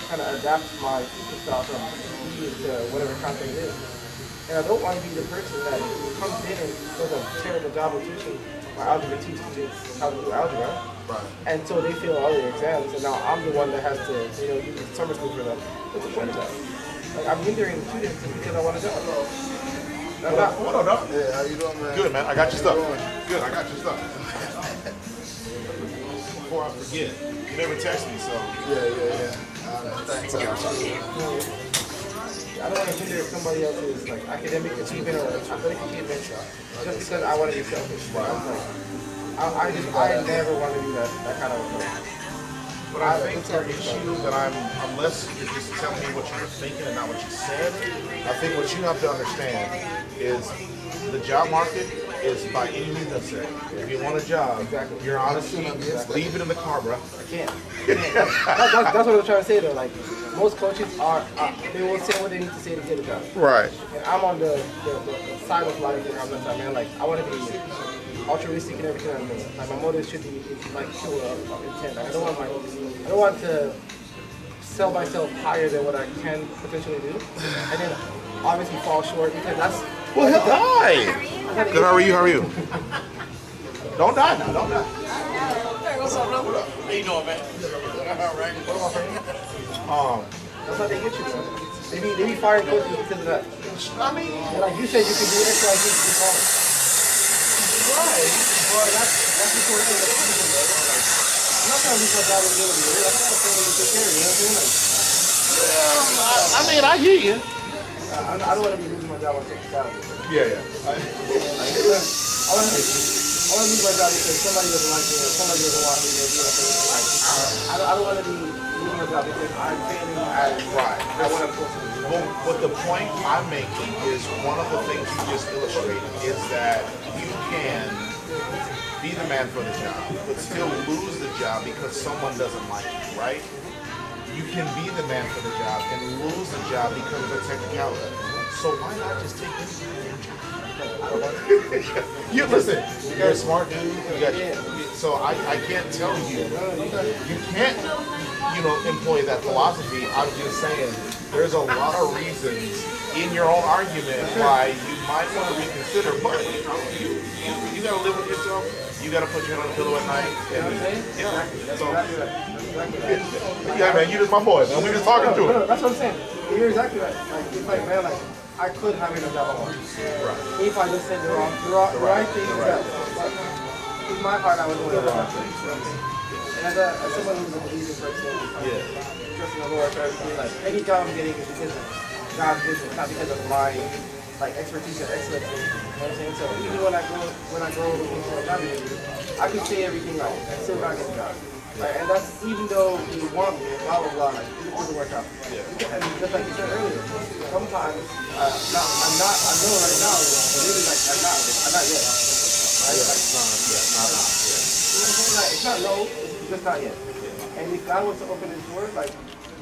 kind of adapt my teaching style from TV to whatever content it is. And I don't want to be the person that comes in and does a terrible job of teaching my algebra teachers how to do algebra. Right. And so they fail all their exams, and now I'm the one that has to, do the summer school for them. What's the point of that? Like, I'm hindering students because I want to go. What up, dog? Yeah, how you doing, man? Good, man. I got your stuff. Good, I got your stuff. Before I forget, you never text me, so. Yeah. Thanks. I don't want to hinder somebody else's like academic achievement or athletic achievement just because I want to be selfish. I never want to do that kind of approach. But I think your issue that unless you're just telling me what you were thinking and not what you said, I think what you have to understand is the job market is by any means necessary. If you want a job, you're honest, leave it in the car, bro. I can't. That's what I'm trying to say though. Like most coaches they will say what they need to say to get a job. Right. And I'm on the side of life where I'm not that man. Like I want to be altruistic in everything I'm doing. Like my motive should be like pure intent. I don't want to sell myself higher than what I can potentially do, and then obviously fall short because that's. Well, hi. Good. How are you? Don't die now. Don't die. Hey, what's up, bro? How you doing, man? All right. That's how they get you, man. They be firing coaches because of that. I mean, like you said, you can do X, Y, Z. Right. But that's the sort of thing that people do. I'm not trying to lose my job in the middle of the year. That's not the thing to take care of. You know what I'm saying? I mean, I hear you. I don't want to be losing my job on taking salary. Yeah. I want to lose my job because somebody doesn't like me or somebody doesn't want me to do like I don't want to be losing my job because I'm failing at what I'm supposed to do. But the point I'm making is one of the things you just illustrated is that you can be the man for the job, but still lose the job because someone doesn't like you, right? You can be the man for the job and lose the job because of a technicality. So why not just take it? You listen, you're a smart dude. So I can't tell you, you can't, employ that philosophy. I'm just saying, there's a lot of reasons in your own argument why you might want to reconsider, but you gotta live with yourself. You gotta put your head on the pillow at night. And, yeah. So, yeah, man, you just my boy, man. We just talking to him. That's what I'm saying. You're exactly right. Like, it's like, man, like, I could have a job I want. Right. If I just said the right thing is that. But in my heart, I was doing the wrong thing. And as someone who's a believing person, trusting the Lord for everything, like, any job I'm getting is because of God's business, not because of my like expertise or excellence. You know what I'm saying? So even when I go looking for a job interview, I can say everything right and still not get the job. Right? And that's even though you want me, blah blah blah, like it doesn't work out. And just like you said earlier, sometimes I know right now, really like I'm not yet. Right? Like, it's not no, it's just not yet. And if God wants to open his door, like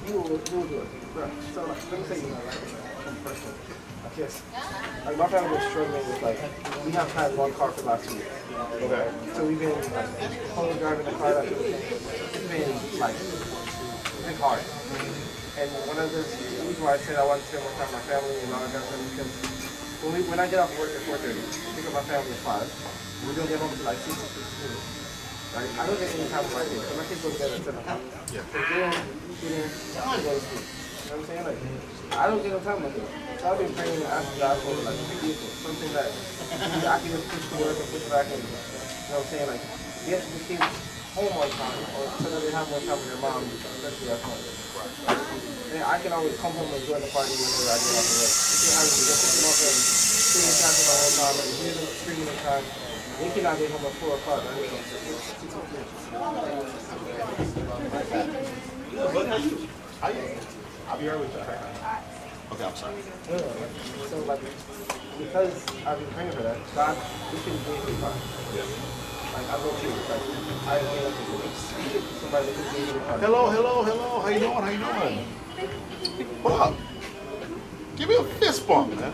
you will do it. Right. So like, let me say, I'm personal. Yes. Like my family was struggling with like we have had one car for the last 2 years. Okay. So we've been like home driving the car. It's been hard. And one of the reasons why I said I wanted to spend more time with my family and all that stuff is because when I get off work at 4:30, pick up my family at 5. We're gonna get home to like 6 minutes. Right? I don't get any time with my kids. So my kids go to bed at 7 o'clock. Yeah. So they're I go to sleep. You know what I'm saying? Like, I don't get no time with them. So I've been praying and asking God for like a vehicle, something that I can just push to work and push back and, you know what I'm saying? Like, get the kids home on time or so that they have more time with their mom, especially at home. And I can always come home and enjoy the party whenever I get off of work. You can have to just pick them up and sing and dance the whole time and hear them screaming in time. They cannot get home at 4 o'clock. I mean, I'll be right with you. Okay, I'm sorry. So like, because I've been praying for that, God, we can do it fine. Yeah. Like I go through like I made up to somebody that can do it fine. Hello. How you doing? What up? Give me a fist bump, man.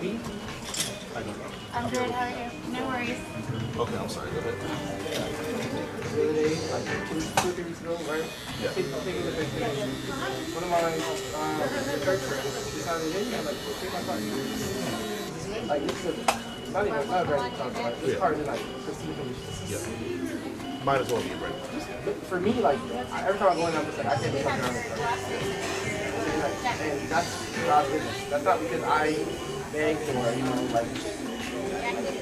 I'm good, how are you? No worries. Okay, I'm sorry. Go ahead. The other day, like 2-3 weeks ago, right? Yeah. Taking the picture. One of my church friends decided, hey, man, like, take my car. Like, it's not a very good car, but this car is like pristine condition. Yeah. Might as well be ready. For me, like, every time I go in, I'm just like, I can't do something around this car. And that's God's business. That's not because I begged or, you know, like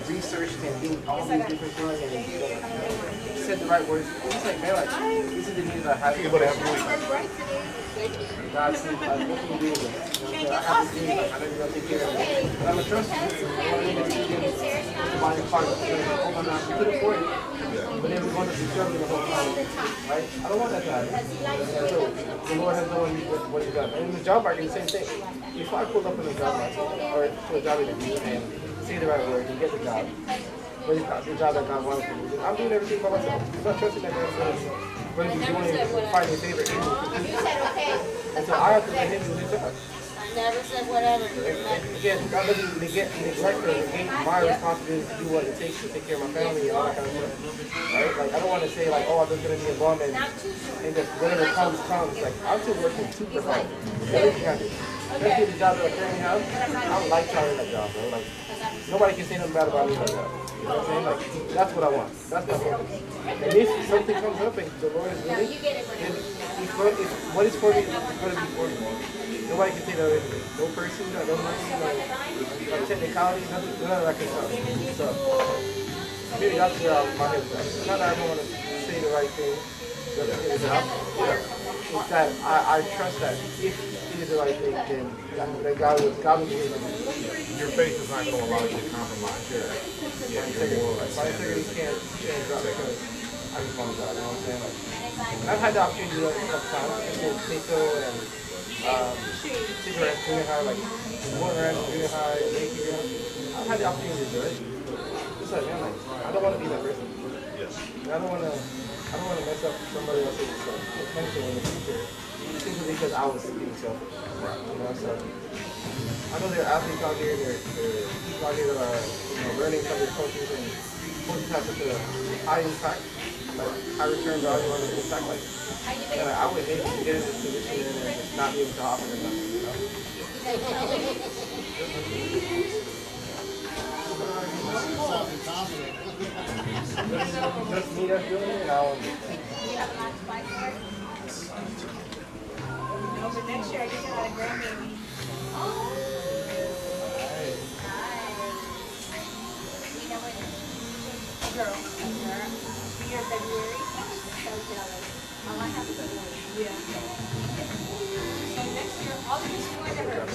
researched and did all these different things and said the right words. It's like, man, like, this is the news I have. God said, like, what can you do with it? I have this news, I know you're going to take care of it. But I'm going to trust you. I want to make a decision to buy a car. Oh my God, you could afford it. But then we're going to be struggling the whole time. Right? I don't want that to happen. So the Lord has known what he's done. And in the job market, the same thing. If I pull up in a job market or to a job interview and say the right word and get the job, but it's not the job that God wants me to do, I'm doing everything by myself. I'm not trusting that God's going to be doing fighting in favor. And so I have to let him do his job. Never said whatever. Again, God doesn't neglect or negate my responsibility to do what it takes to take care of my family and all that kind of stuff. Right? Like, I don't want to say, like, oh, I'm just going to be a bum and just whatever comes. Like, I'm still working super hard. Everything I do. Especially the job that I currently have, I don't like trying that job, bro. Like, nobody can say nothing bad about me like that. You know what I'm saying? Like, that's what I want. That's my focus. And if something comes up and the Lord is willing, then if what is for me is going to be for me. Nobody can take that away from me. No person, no mercy, no technicality, none of that can stop me. So, maybe that's where my head is at. Not that I don't want to say the right thing. It's that I trust that if it is the right thing, then God will do it. Your faith is not going to allow you to compromise. My integrity can't drop because I just want God. You know what I'm saying? Like, and I've had the opportunity to do that a couple times. And then Tato and cigarettes, junior high, like going around junior high, daycare. I've had the opportunity to do it. It's like, man, like, I don't want to be that person. Yes. I don't want to mess up somebody else's potential in the future simply because I was being selfish. Right. You know, so I know there are athletes out here, there are people out here that are, you know, learning from their coaches, and coaches have such a high impact, like high return value on the impact. Like, and I would hate to get in this position and just not be able to offer them nothing, you know? Just me that's doing it, and I will. No, but next year I get to have a grandbaby. Girl. Be here in February. Yeah. So next year, all the kids going to her.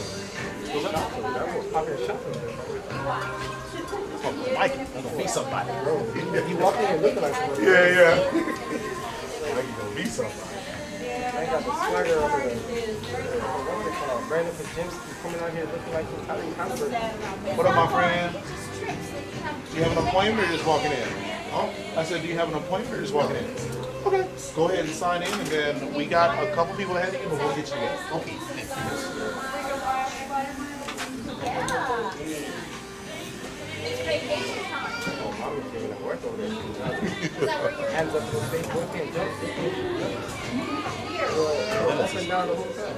Mike, I'm gonna be somebody, bro. You walk in and looking like somebody. Yeah. Like you gonna be somebody. I got the swagger over there. What they call Brandon for James coming out here looking like he's What up, my friend? Do you have an appointment or just walking in? Oh, I said, do you have an appointment or just walking in? Okay. Go ahead and sign in, and then we got a couple people ahead of you, but we'll get you in. Okay. It's vacation time. Oh, mom was giving it work over there. Hands up to the Facebook and jump. Up and down the whole time.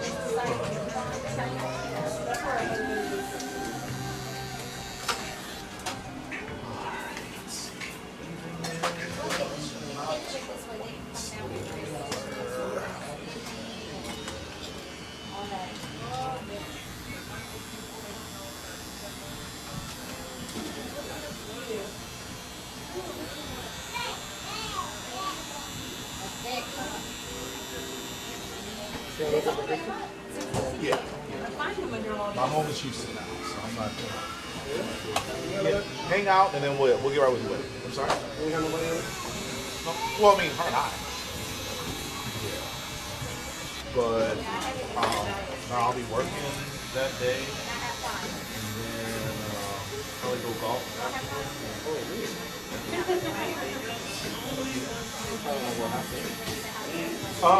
Yeah. My home is Houston now, so I'm not doing it. Hang out, and then we'll get right with you later. I'm sorry? We have nobody else? No. Well, I mean, her and I. Yeah. But I'll be working that day, and then probably go golf.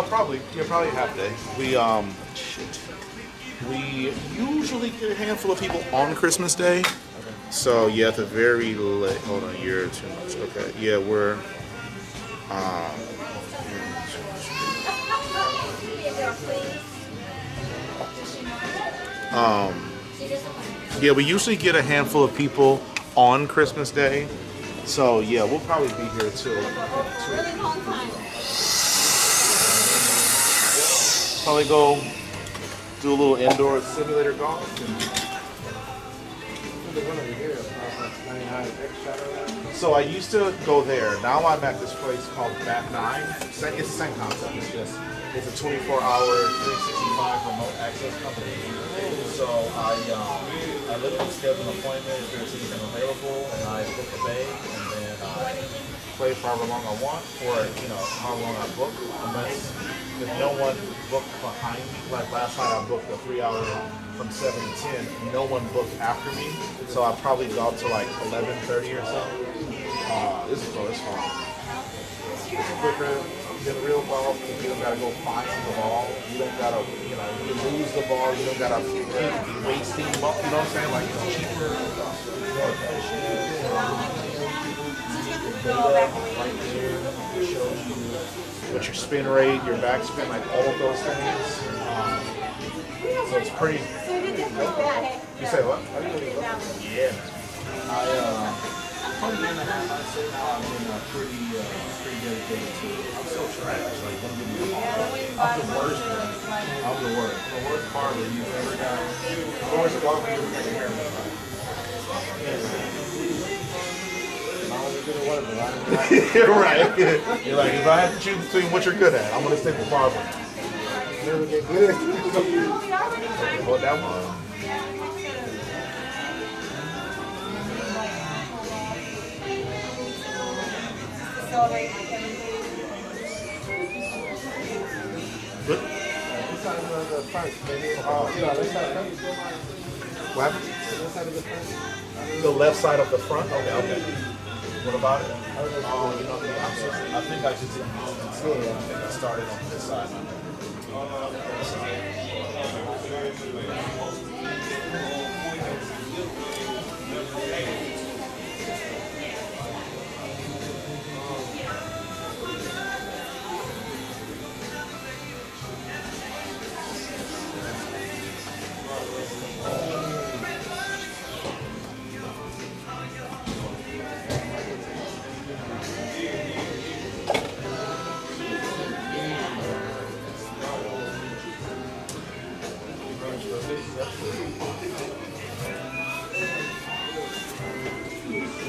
Probably a half day. We usually get a handful of people on Christmas Day. So yeah, at the very late. Hold on, you're too much. Okay, yeah, we're. Yeah, we usually get a handful of people on Christmas Day. So yeah, we'll probably be here till. Really long time. Probably go do a little indoor simulator golf. So I used to go there. Now I'm at this place called Back 9. It's the same concept. It's a 24-hour, 365 remote access company. So I literally schedule an appointment if there's anything available, and I book a bay, and then I play for however long I want, or how long I book. Unless if no one booked behind me, like last night I booked a 3-hour from 7 to 10. No one booked after me, so I probably go out to like 11:30 or so. This is fun. It's quicker than real golf because you don't gotta go find the ball. You don't gotta, you lose the ball. You don't gotta keep wasting ball. You know what I'm saying? Like it's cheaper, more efficient. Right there, it shows you what your spin rate, your backspin, like all of those things. So it's pretty. You say what? Yeah. Probably a year and a half, I'd say now I've been pretty dedicated to it. I'm so trash. Like, don't get me wrong. I'm the worst, man. I'm the worst. The worst part that you've ever got. The worst golfer you've ever got your hair messed up. You're right. You're like, if I had to choose between what you're good at, I'm going to stick with barber. Never get good at it. Hold that one. Good. What happened? The left side of the front? Okay. What about it? I think I just didn't use it. I think I started on this side.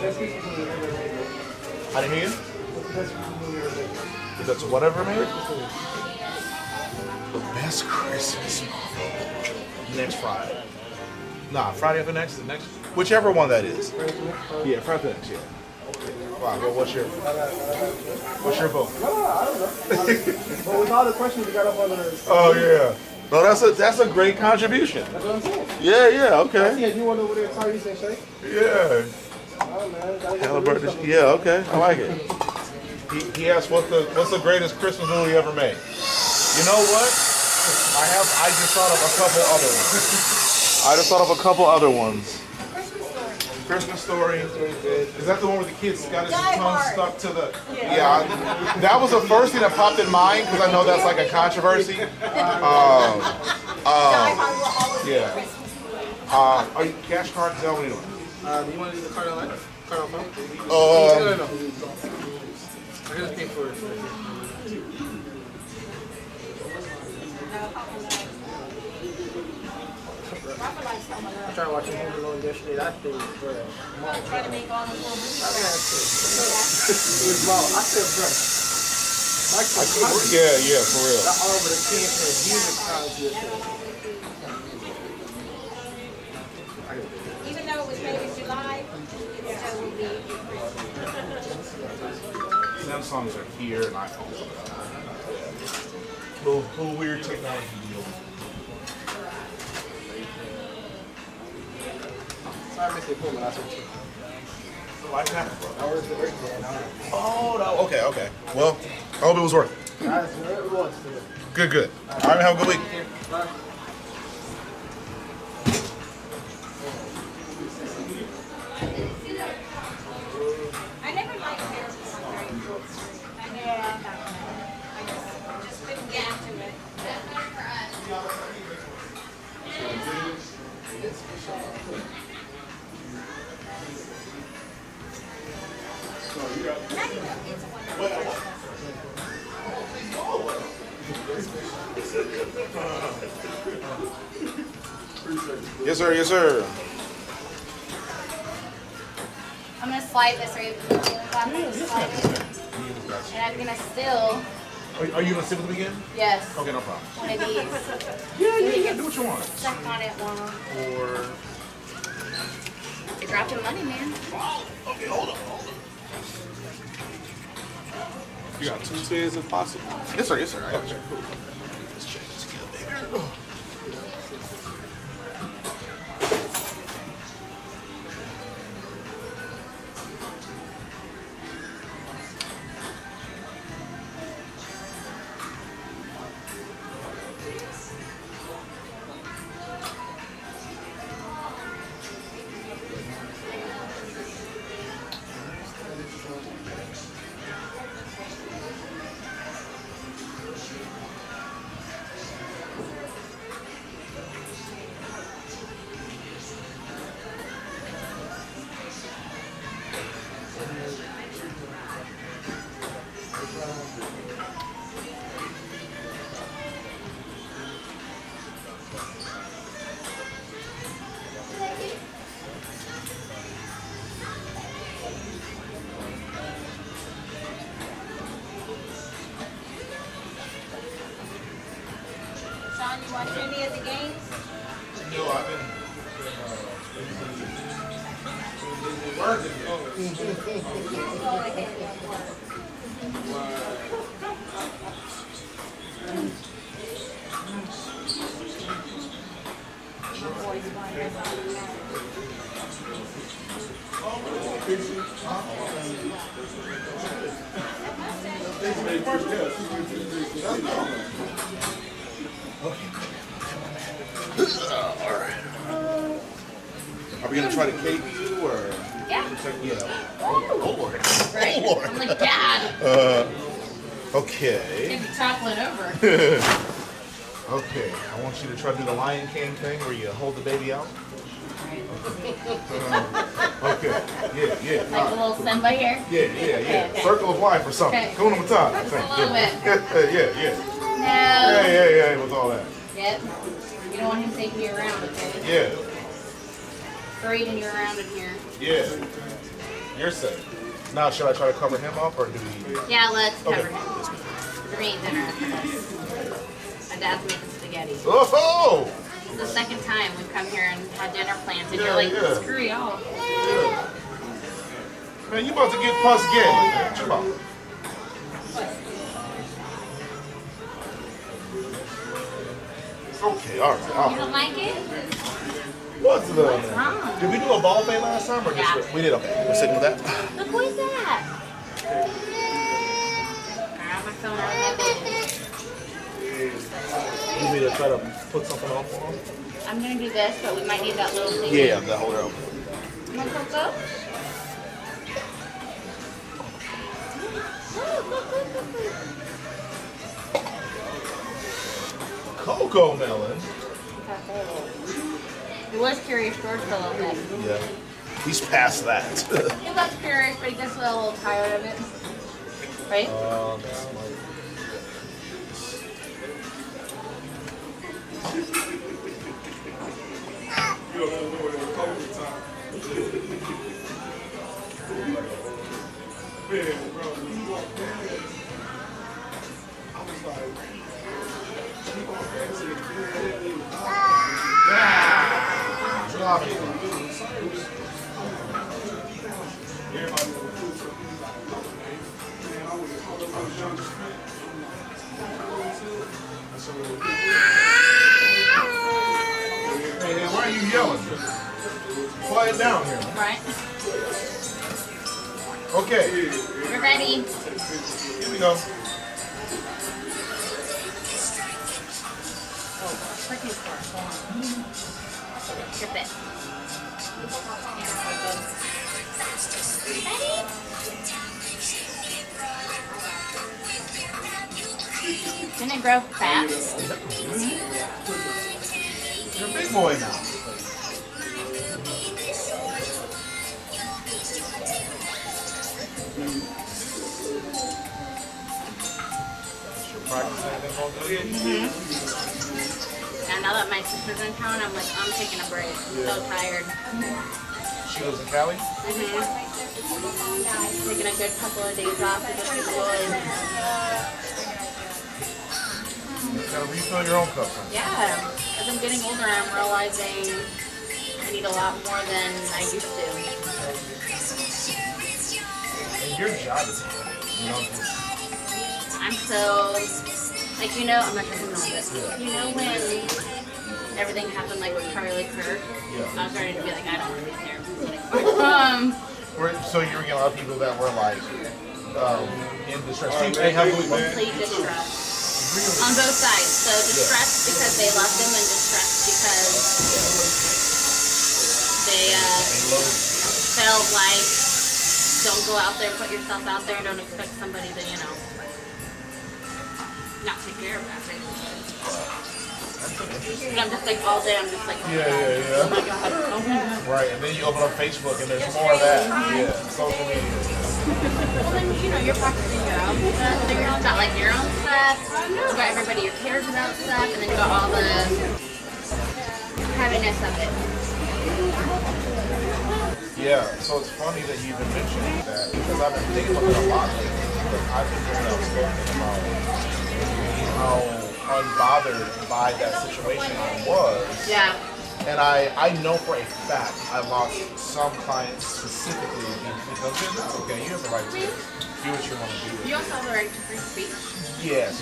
I didn't hear you. That's whatever, man. The best Christmas movie. Next Friday. Nah, Friday after next, the next, whichever one that is. Yeah, Friday after next. Yeah. Wow. Well, what's your vote? I don't know. But with all the questions you got up on the. Oh yeah. No, that's a great contribution. That's what I'm saying. Yeah. Okay. I see you went over there and saw you say shake. Yeah. Oh man. Halliburton. Yeah. Okay. I like it. He asked what's the greatest Christmas movie ever made. You know what? I just thought of a couple other ones. Christmas Story. Is that the one where the kid's got his tongue stuck to the? Yeah. That was the first thing that popped in mind because I know that's like a controversy. Yeah. Are you cash card? Tell me. Do you want to do the card online? Card on phone? No. I just pay for it. I tried watching Home Alone yesterday. That thing was good. I tried to make all the little movies. It was wild. I said, bro. Yeah, for real. That all over the kid for a huge quality of Even though it was made in July, it still would be Christmas. Samsungs are here and iPhones are little weird technology deal. Sorry, I missed the appointment last week. Why happened, bro? I was the birthday and Oh, no. Okay. Well, I hope it was worth it. it was. Good. All right, have a good week. Bye. I never liked Christmas very much. I just couldn't get into it. Yes, sir. I'm gonna slide this right. I'm gonna slide it. And I'm gonna still. Are you gonna sit with me again? Yes. Okay, no problem. One of these. Yeah. Do what you want. Stuck on it long. Or You're dropping money, man. okay, hold on. You got 2 tens if possible. Yes, sir. I got you. Let's check this together, baby. Shawn, you watch any of the games? No, I've been all right. Are we gonna try to cake you or? Yeah. Oh Lord. Right. Oh Lord. I'm like, Dad. Okay. Maybe toppling over. Okay. I want you to try to do the Lion King thing where you hold the baby out. Okay. Yeah. Like a little Simba here. Yeah. Okay. Circle of life or something. Okay. Going on the top. I Just a think. little bit. Yeah. No. Yeah. With all that. Yep. You don't want him taking you around, okay? Yeah. Parading you around in here. Yeah. You're set. Now, should I try to cover him up or do we? Yeah, let's cover Okay. him. We're gonna eat dinner after this. My dad's making spaghetti. Oh! It's the second time we've come here and had dinner plans, and Yeah, you're like, yeah. screw y'all. Man, you about to get plus gay. Man. Chill out. Okay, all right. You don't like it? What's the? wrong? Did we do a ball fade last time or just Yeah. we did? Okay, we're sitting with that. Look, who is that? Grab my phone out of my bowl. You need to try to put something on for him? I'm gonna do this, but we might need that little thing. Yeah, that hold her up. You want Coco? Cocoa melon. He was curious George for a little bit. Yeah, he's past that. He was curious, but he gets a little tired of it. Right? Hey, why are you yelling? Quiet down here. Right. Okay, We're ready. here we go. Strip it. Didn't it grow fast? You're a big boy now. And now that my sister's in town, I'm like, I'm taking a break. I'm so tired. She lives in Cali? Taking a good couple of days off to just enjoy. You gotta refill your own cup. Yeah, as I'm getting older, I'm realizing I need a lot more than I used to. And your job is you know, I'm so, like, you know, I'm not sure if you know this. You know when everything happened, like, with Charlie Kirk? Yeah. I was starting to be like, I don't want to be there anymore. So you were getting a lot of people that were like in distress. They have Complete distress. On both sides. So distressed because they loved him and distressed because they felt like, don't go out there, put yourself out there, don't expect somebody to, you know, not take care of that. And I'm just like, all day, I'm just like, oh my God, oh my God, oh my God. Right, and then you open up Facebook and there's more of that. Yeah, social media. Well, then, you know, you're practicing your own stuff, then you've got like your own stuff, you've got everybody who cares about stuff, and then you've got all the heaviness of it. Yeah, so it's funny that you even mentioned that because I've been thinking about it a lot lately. Because I've been very outspoken about how unbothered by that situation I was. Yeah. And I know for a fact I lost some clients specifically because it's okay, you have the right to do what you want to do. You also have the right to free speech. Yes.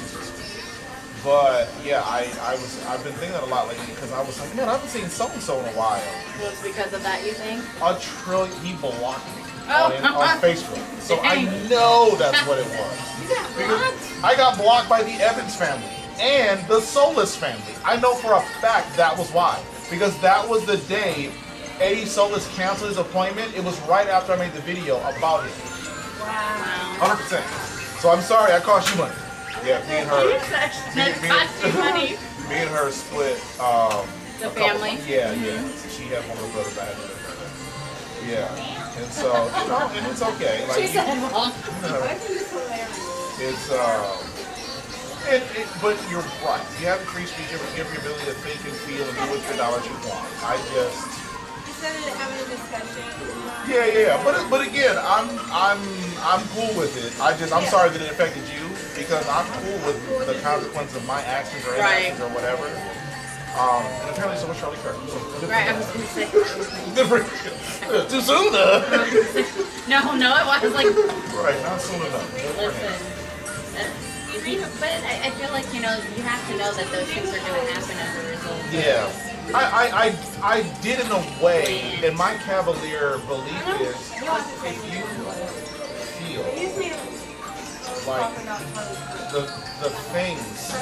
But yeah, I've been thinking that a lot lately because I was like, man, I haven't seen so and so in a while. Well, it's because of that, you think? A trillion, he blocked me Oh. on Facebook. So I know that's what it was. Because I got blocked by the Evans family and the Solis family. I know for a fact that was why. Because that was the day Eddie Solis canceled his appointment. It was right after I made the video about him. Wow. 100%. So I'm sorry, I cost you money. Yeah, me and her. Me and her split. The family? Yeah. She had one of her brothers, I had another brother. Yeah. And so, you know, and it's okay. Like, She said wrong. It's but you're right. You have free speech. You have the ability to think and feel and do with your dollars you want. I just. Instead of having to discussion. Yeah. But again, I'm cool with it. I'm sorry that it affected you because I'm cool with the consequences of my actions or inactions or whatever. And apparently so was Charlie Kirk. So Right, I was gonna say. good for you. Too soon, No, it was like. Right, not soon enough. Listen, but I feel like you have to know that those things are going to happen as a result. Yeah, I did in a way, and my cavalier belief is if you feel like the things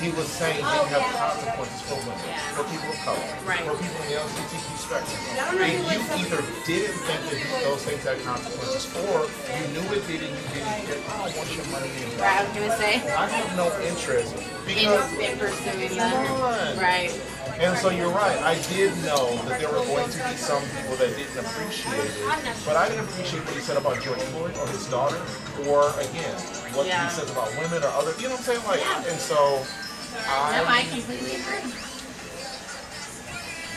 he was saying didn't have consequences for women, for people of color, for people in the LGBTQ spectrum. If you either didn't think that those things had consequences, or you knew it did and you didn't care, I don't want your money anymore. Right, I was going to say. I have no interest because in pursuing that. Right. And so you're right. I did know that there were going to be some people that didn't appreciate it, but I didn't appreciate what he said about George Floyd or his daughter, or again, what he says about women or other. You know what I'm saying? Like, and so I completely agree.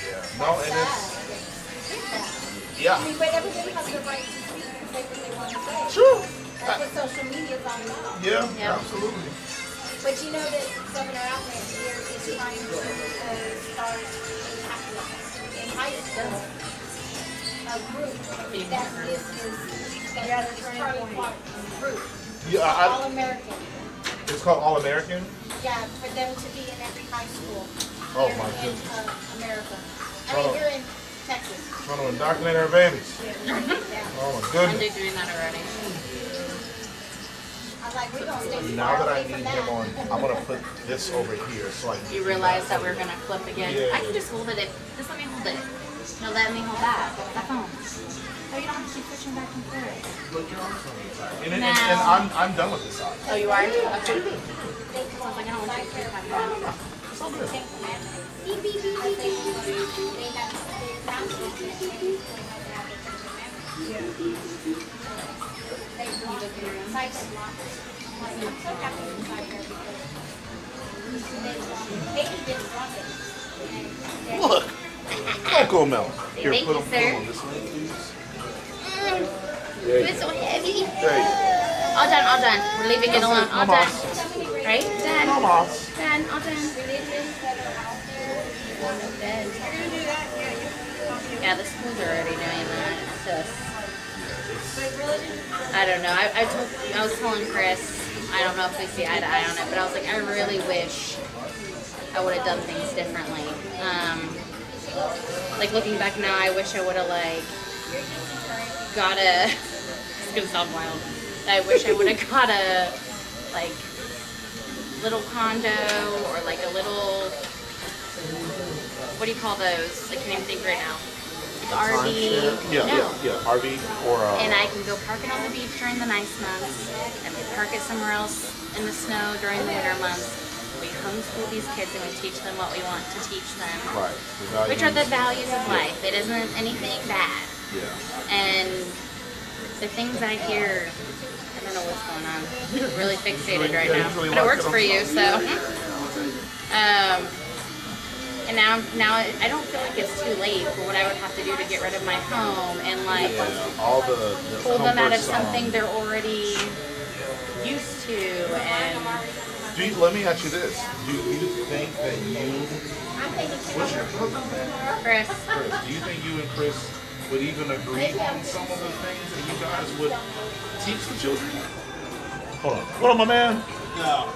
Yeah. No, and it's I mean, but everybody has the right to speak and say what they want to say. True. That's what social media is all about. Yeah, absolutely. But you know that Governor Outlet here is trying to start in high school a group that is his turning point group. Yeah, All American. It's called All American. Yeah, for them to be in every high school. Oh here my in goodness. America. I mean, here in Texas. Trying to indoctrinate our babies. Yeah. Oh my And goodness. they're doing that already. I'm like, we're gonna stay Now far that I away from need that. him on, I'm gonna put this over here so I can. You realize that we're going to flip again. Yeah. I can just hold it. Just let me hold it. No, let me hold that. That phone. Oh, you don't have to keep pushing back and forth. And I'm done with this side. Oh, you are? Okay. I was like, I don't want you to keep having that. It's all good. Look, Cocoa Milk. Here, Thank put you, them sir. on this one, please. It's so heavy. There you go. All done. We're leaving it alone. All done. Right? Done. No mas. Done. All done. Yeah, the schools are already doing that. It's just, I don't know. I was telling Chris, I don't know if we see eye to eye on it, but I was like, I really wish I would have done things differently. Like looking back now, I wish I would have got a. It's gonna sound wild. I wish I would have got a little condo or a little. What do you call those? I can't even think right now. RV. Yeah, RV or. And I can go park it on the beach during the nice months, and we park it somewhere else in the snow during the winter months. We homeschool these kids and we teach them what we want to teach them. Right. Which are the values of life. It isn't anything bad. Yeah. And the things I hear, I don't know what's going on. I'm really fixated right now. But it works for you, so. And now I don't feel like it's too late for what I would have to do to get rid of my home and all the pull them out of cumbersome- something they're already used to and. Let me ask you this. Do you think that you... What's your Chris. Do you think you and Chris would even agree on some of the things that you guys would teach the children? Hold on. What up, my man? No.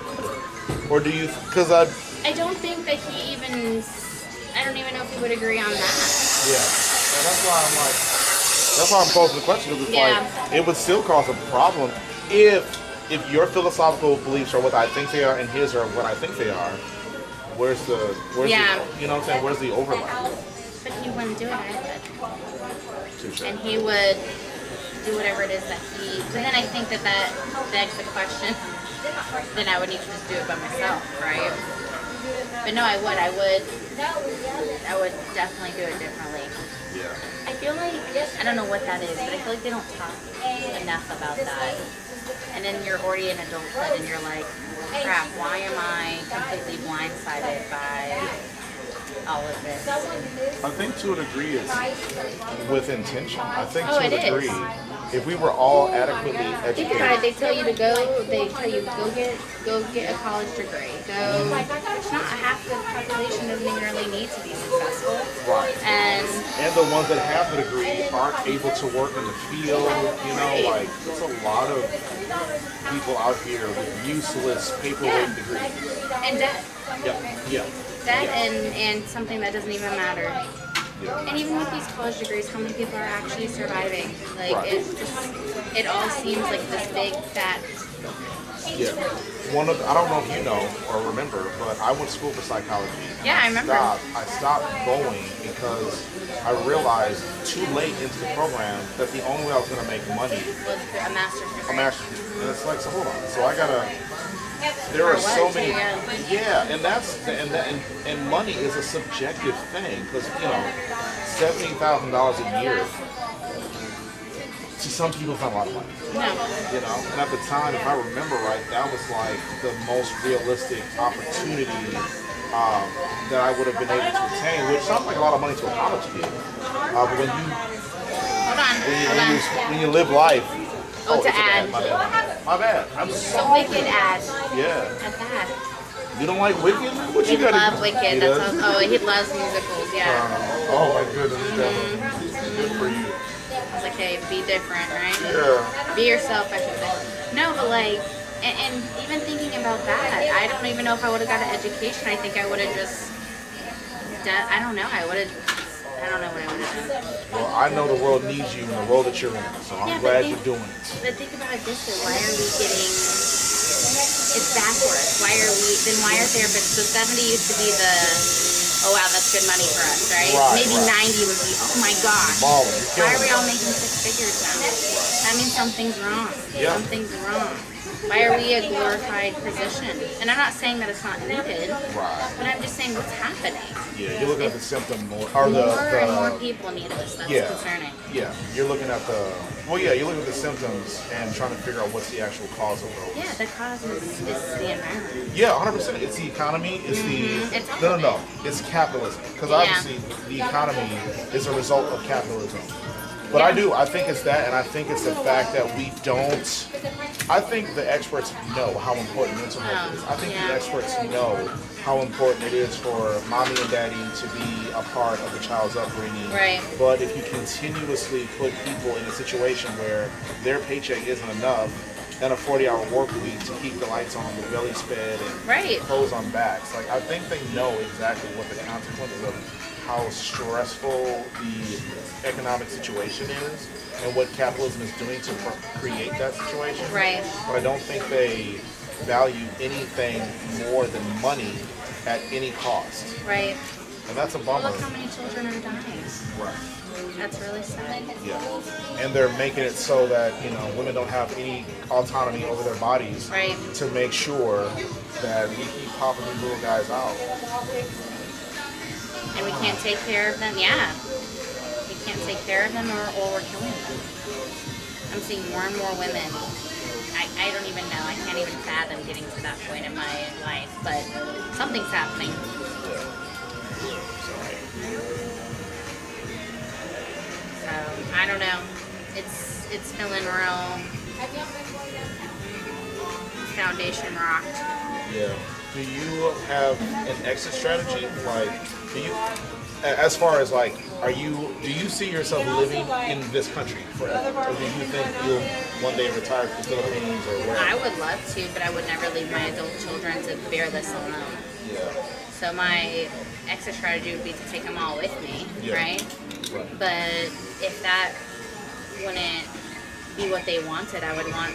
Or do you... Because I don't think that he even... I don't even know if he would agree on that. Yeah. And that's why I'm like... That's why I'm posing the question. Because it's it would still cause a problem if your philosophical beliefs are what I think they are and his are what I think they are. Where's the you know what I'm saying? Where's the overlap? But he wouldn't do it, I would. Touché. And he would do whatever it is that he... But then I think that begs the question, then I would need to just do it by myself, right? But no, I would definitely do it differently. Yeah. I feel like, I don't know what that is, but I feel like they don't talk enough about that. And then you're already in adulthood and you're like, crap, why am I completely blindsided by all of this. I think to a degree it's with intention. I think Oh, to it a is. degree, if we were all adequately Think about it. educated, They tell you to go get a college degree. It's not half the population doesn't really need to be successful. right? And And the ones that have the degree aren't able to work in the field. You know, Right. like there's a lot of people out here with useless paperweight degrees. and debt. Yeah. That and something that doesn't even matter. Yeah. And even with these college degrees, how many people are actually surviving? Like Right. it all seems like this big fat. Yeah. I don't know if you know or remember, but I went to school for psychology. And Yeah, I remember. I stopped going because I realized too late into the program that the only way I was going to make money Was a master's degree. a master's degree. And it's like, so hold on. So I gotta. There are For so what? many. Yeah. Yeah, and money is a subjective thing because $70,000 a year to some people is not a lot of money. No. And at the time, if I remember right, that was like the most realistic opportunity that I would have been able to attain, which sounds like a lot of money to a college kid. But when you Hold on. when you live life. Oh, it's an an ad. My bad. I'm The sorry. Wicked ad. Yeah. At that. You don't like Wicked? What He you got? loves Wicked. He That's does? how, he loves musicals. Yeah. Oh my goodness, good for you. It's like, hey, be different, right? Yeah. Be yourself, I should say. No, but like, and even thinking about that, I don't even know if I would have got an education. I think I would have just done, I don't know. I don't know what I would have done. Well, I know the world needs you in the role that you're in, so I'm glad you're doing it. But think about it this way. Why are we getting, it's backwards. Why are therapists, so 70 used to be the, oh wow, that's good money for us, right? Maybe 90 would be, oh my gosh. Balling. Why are we all making 6 figures now? That means something's wrong. Yeah. Something's wrong. Why are we a glorified position? And I'm not saying that it's not needed, Right. but I'm just saying what's happening. Yeah, you're looking at the symptom more, or the More and more people need this. That's yeah, concerning. yeah. You're looking at you're looking at the symptoms and trying to figure out what's the actual cause of those. Yeah, the cause is the environment. Yeah, 100%. It's the economy. It's It's all no. of it. It's capitalism. Because Yeah. obviously the economy is a result of capitalism. But I think it's that, and I think it's the fact that we don't. I think the experts know how important mental health is. I think the experts know how important it is for mommy and daddy to be a part of the child's upbringing. Right. But if you continuously put people in a situation where their paycheck isn't enough, and a 40-hour work week to keep the lights on, the belly sped, and clothes on backs, like I think they know exactly what the consequences of how stressful the economic situation is and what capitalism is doing to create that situation. Right. But I don't think they value anything more than money at any cost. Right. And that's a Well, bummer. look how many children are dying. Right. That's really sad. Yeah. And they're making it so that, women don't have any autonomy over their bodies to make sure that we keep popping these little guys out. And we can't take care of them. Yeah. We can't take care of them or we're killing them. I'm seeing more and more women. I don't even know. I can't even fathom getting to that point in my life. But something's happening. So, I don't know. It's feeling real foundation rocked. Yeah. Do you have an exit strategy? Like, as far as like, do you see yourself living in this country forever? Or do you think you'll one day retire to the Philippines or wherever? I would love to, but I would never leave my adult children to bear this alone. Yeah. So my exit strategy would be to take them all with me, right? But if that wouldn't be what they wanted, I would want.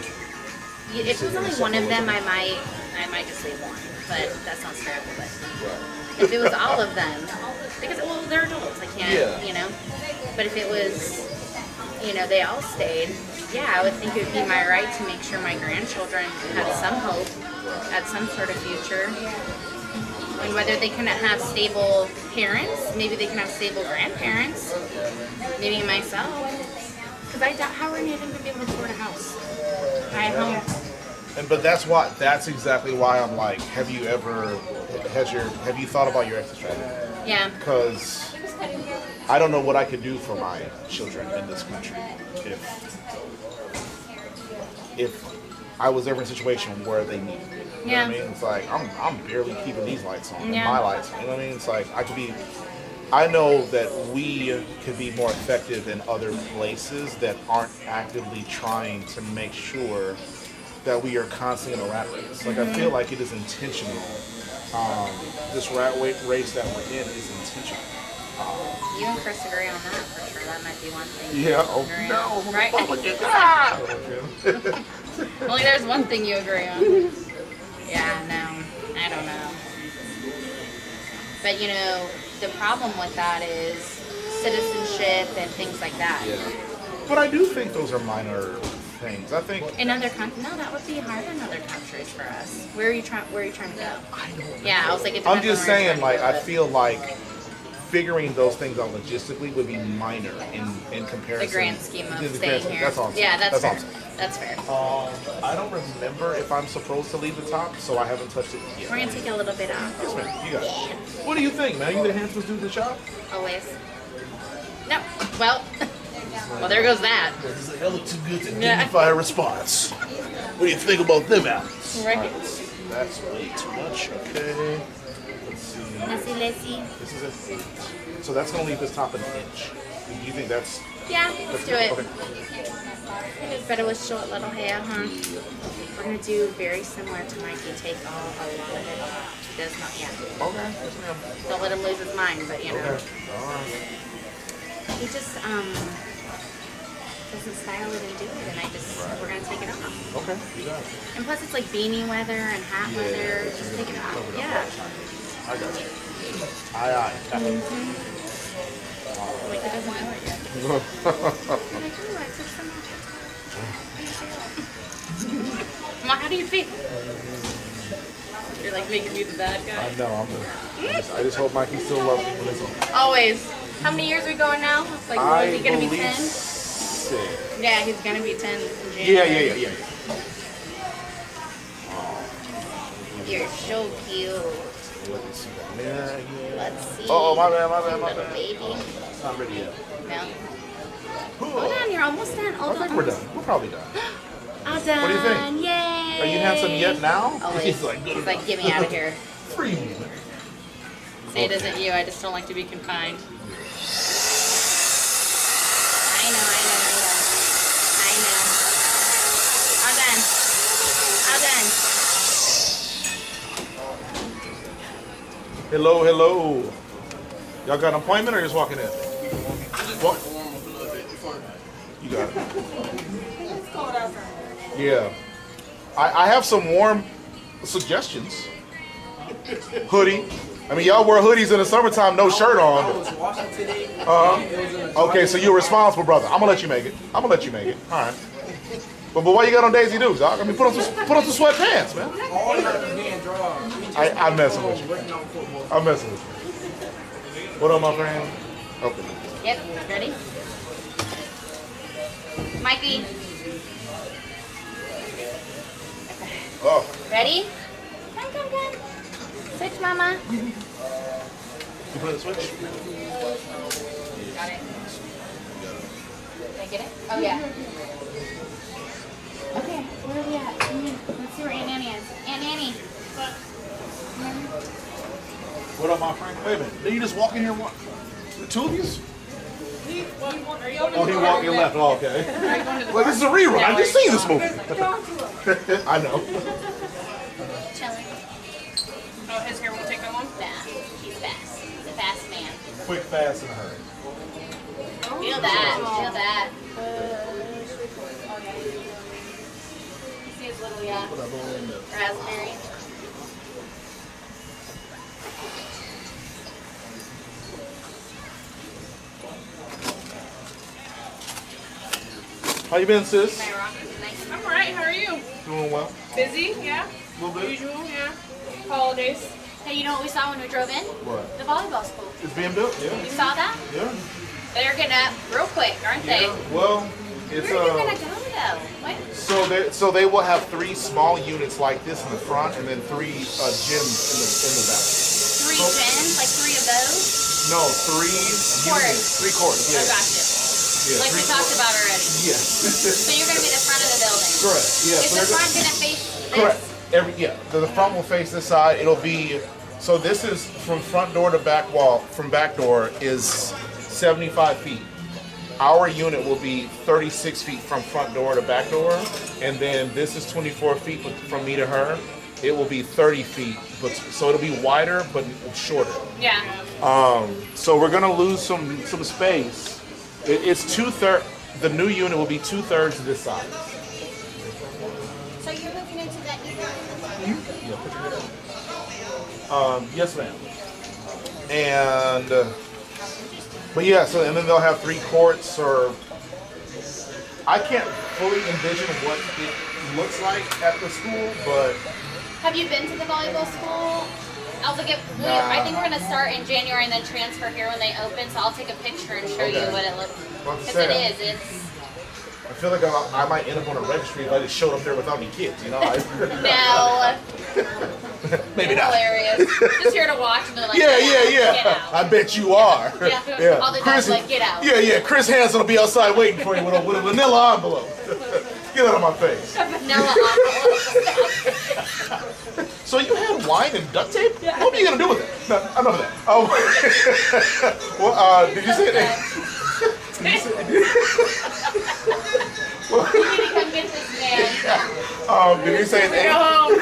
If it was only one of them, I might just leave one. But that sounds terrible. But if it was all of them, because they're adults, I can't, But if it was, they all stayed, I would think it would be my right to make sure my grandchildren had some hope, had some sort of future. And whether they can have stable parents, maybe they can have stable grandparents, maybe myself. Because how are you even going to be able to afford a house? But that's exactly why I'm like, have you thought about your exit strategy? Yeah. Because I don't know what I could do for my children in this country if I was ever in a situation where they need me. You know what I mean? It's like I'm barely keeping these lights on, my lights on. You know what I mean? It's like I know that we could be more effective in other places that aren't actively trying to make sure that we are constantly in a rat race. Like I feel like it is intentional. This rat race that we're in is intentional. You and Chris agree on that for sure. That might be one thing. Yeah. Oh no. Right? Only there's one thing you agree on. Yeah, no. I don't know. But you know, the problem with that is citizenship and things like that. Yeah. But I do think those are minor things. I think in other countries, no, that would be hard in other countries for us. Where are you trying to go? I don't know. Yeah, I was like, I'm just saying, like, I feel like figuring those things out logistically would be minor in comparison. The grand scheme of staying here. That's all I'm saying. Yeah, that's fair. All. That's fair. I don't remember if I'm supposed to leave the top, so I haven't touched it yet. We're gonna take a little bit off. Yes, ma'am. You got it. What do you think, man? You the handsomest dude in the shop? Always. No. Well. Well, there goes that. That looked too good to dignify a response. What do you think about them apples? Right. That's way too much. Okay. Let's see. Let's see. This is a 8. So that's going to leave this top an inch. Do you think that's... Yeah, let's do it. Okay. It's better with short little hair, huh? We're going to do very similar to Mikey. Take a lot of it off. He does not yet. Okay. Yes, ma'am. Don't let him lose his mind, but you know. Okay. All right. He just, doesn't style it and do it, and we're going to take it off. Okay. You got it. And plus it's like beanie weather and hat weather. Just take it off. Yeah. I got you. Aye. Like it doesn't know it yet. Like, oh, I took some off. Come on, how do you feel? You're like making me the bad guy. I know. I just hope Mikey still loves me when it's on. Always. How many years are we going now? It's like, is he going to be 10? 6. Yeah, he's going to be 10 in January. Yeah. You're so cute. Let's see. Let's see. Oh, my bad. Little baby. It's not ready yet. No. Hold on, you're almost done. I think we're done. We're probably done. I'm done. What do you think? Yay. Are you handsome yet now? Always. He's like, get me out of here. Free me. Say it isn't you. I just don't like to be confined. I know. All done. Hello. Y'all got an appointment or you just walking in? What? You got it. It's cold outside. Yeah. I have some warm suggestions. Hoodie. I mean, y'all wear hoodies in the summertime, no shirt on. Okay, so you're a responsible brother. I'm gonna let you make it. All right. But why you got on Daisy Dukes, dog? I mean, put on some sweatpants, man. I'm messing with you. What up, my friend? Okay. Yep. Ready? Mikey. Oh. Ready? Come. Switch, mama. You put the switch? Got it. Did I get it? Oh, yeah. Okay, where are we at? Let's see where Aunt Annie is. Aunt Annie. What up, my friend? Wait a minute. Did you just walk in here? The two of you? Oh, he walked your left. Oh, okay. Well, this is a rerun. I just seen this movie. I know. Chilling. Oh, his hair won't take that long? Nah, he's fast. He's a fast man. Quick, fast, in a hurry. Feel that. You see his little, raspberry. How you been, sis? I'm alright, how are you? Doing well. Busy, yeah? A little bit. Usual, yeah. Holidays. Hey, you know what we saw when we drove in? What? The volleyball school. It's being built, yeah. You saw that? Yeah. They're getting up real quick, aren't they? Yeah. Well, it's Where are you gonna go though? What? So they will have 3 small units like this in the front, and then 3 gyms in the back. 3 3 gens, like 3 of those? No, 3 units. 3 courts, Oh, yeah. gotcha. Yeah, Like we 3 talked about already. Yes. So you're going to be the front of the building. Correct. Yeah. Is so the they're front going to face this? correct. The front will face this side. It'll be, so this is from front door to back wall, from back door is 75 feet. Our unit will be 36 feet from front door to back door, and then this is 24 feet from me to her. It will be 30 feet, but so it'll be wider but shorter. Yeah. So we're gonna lose some space. It's 2/3. The new unit will be 2/3 of this size. So you're moving into that new Yeah, put your head up. Yes, ma'am. And but yeah, so and then they'll have 3 courts, or I can't fully envision what it looks like at the school, but Have you been to the volleyball school? I'll look at. I think we're gonna start in January and then transfer here when they open. So I'll take a picture and show you Okay. what it looks. About to Because say, it is. It's I feel like I might end up on a registry if I just showed up there without any kids, you know? no. Maybe You're not. hilarious. Just here to watch and they're like, Yeah, get yeah. out. I bet you are. Yeah. All the times like, get out. Yeah. Chris Hansen will be outside waiting for you with a vanilla envelope. Get out of my face. Vanilla envelope. So you had wine and duct tape? Yeah. What are you gonna do with it? No, enough of that. Oh, well, did you say that? You need to come get this man. Did you say an 8? Go home.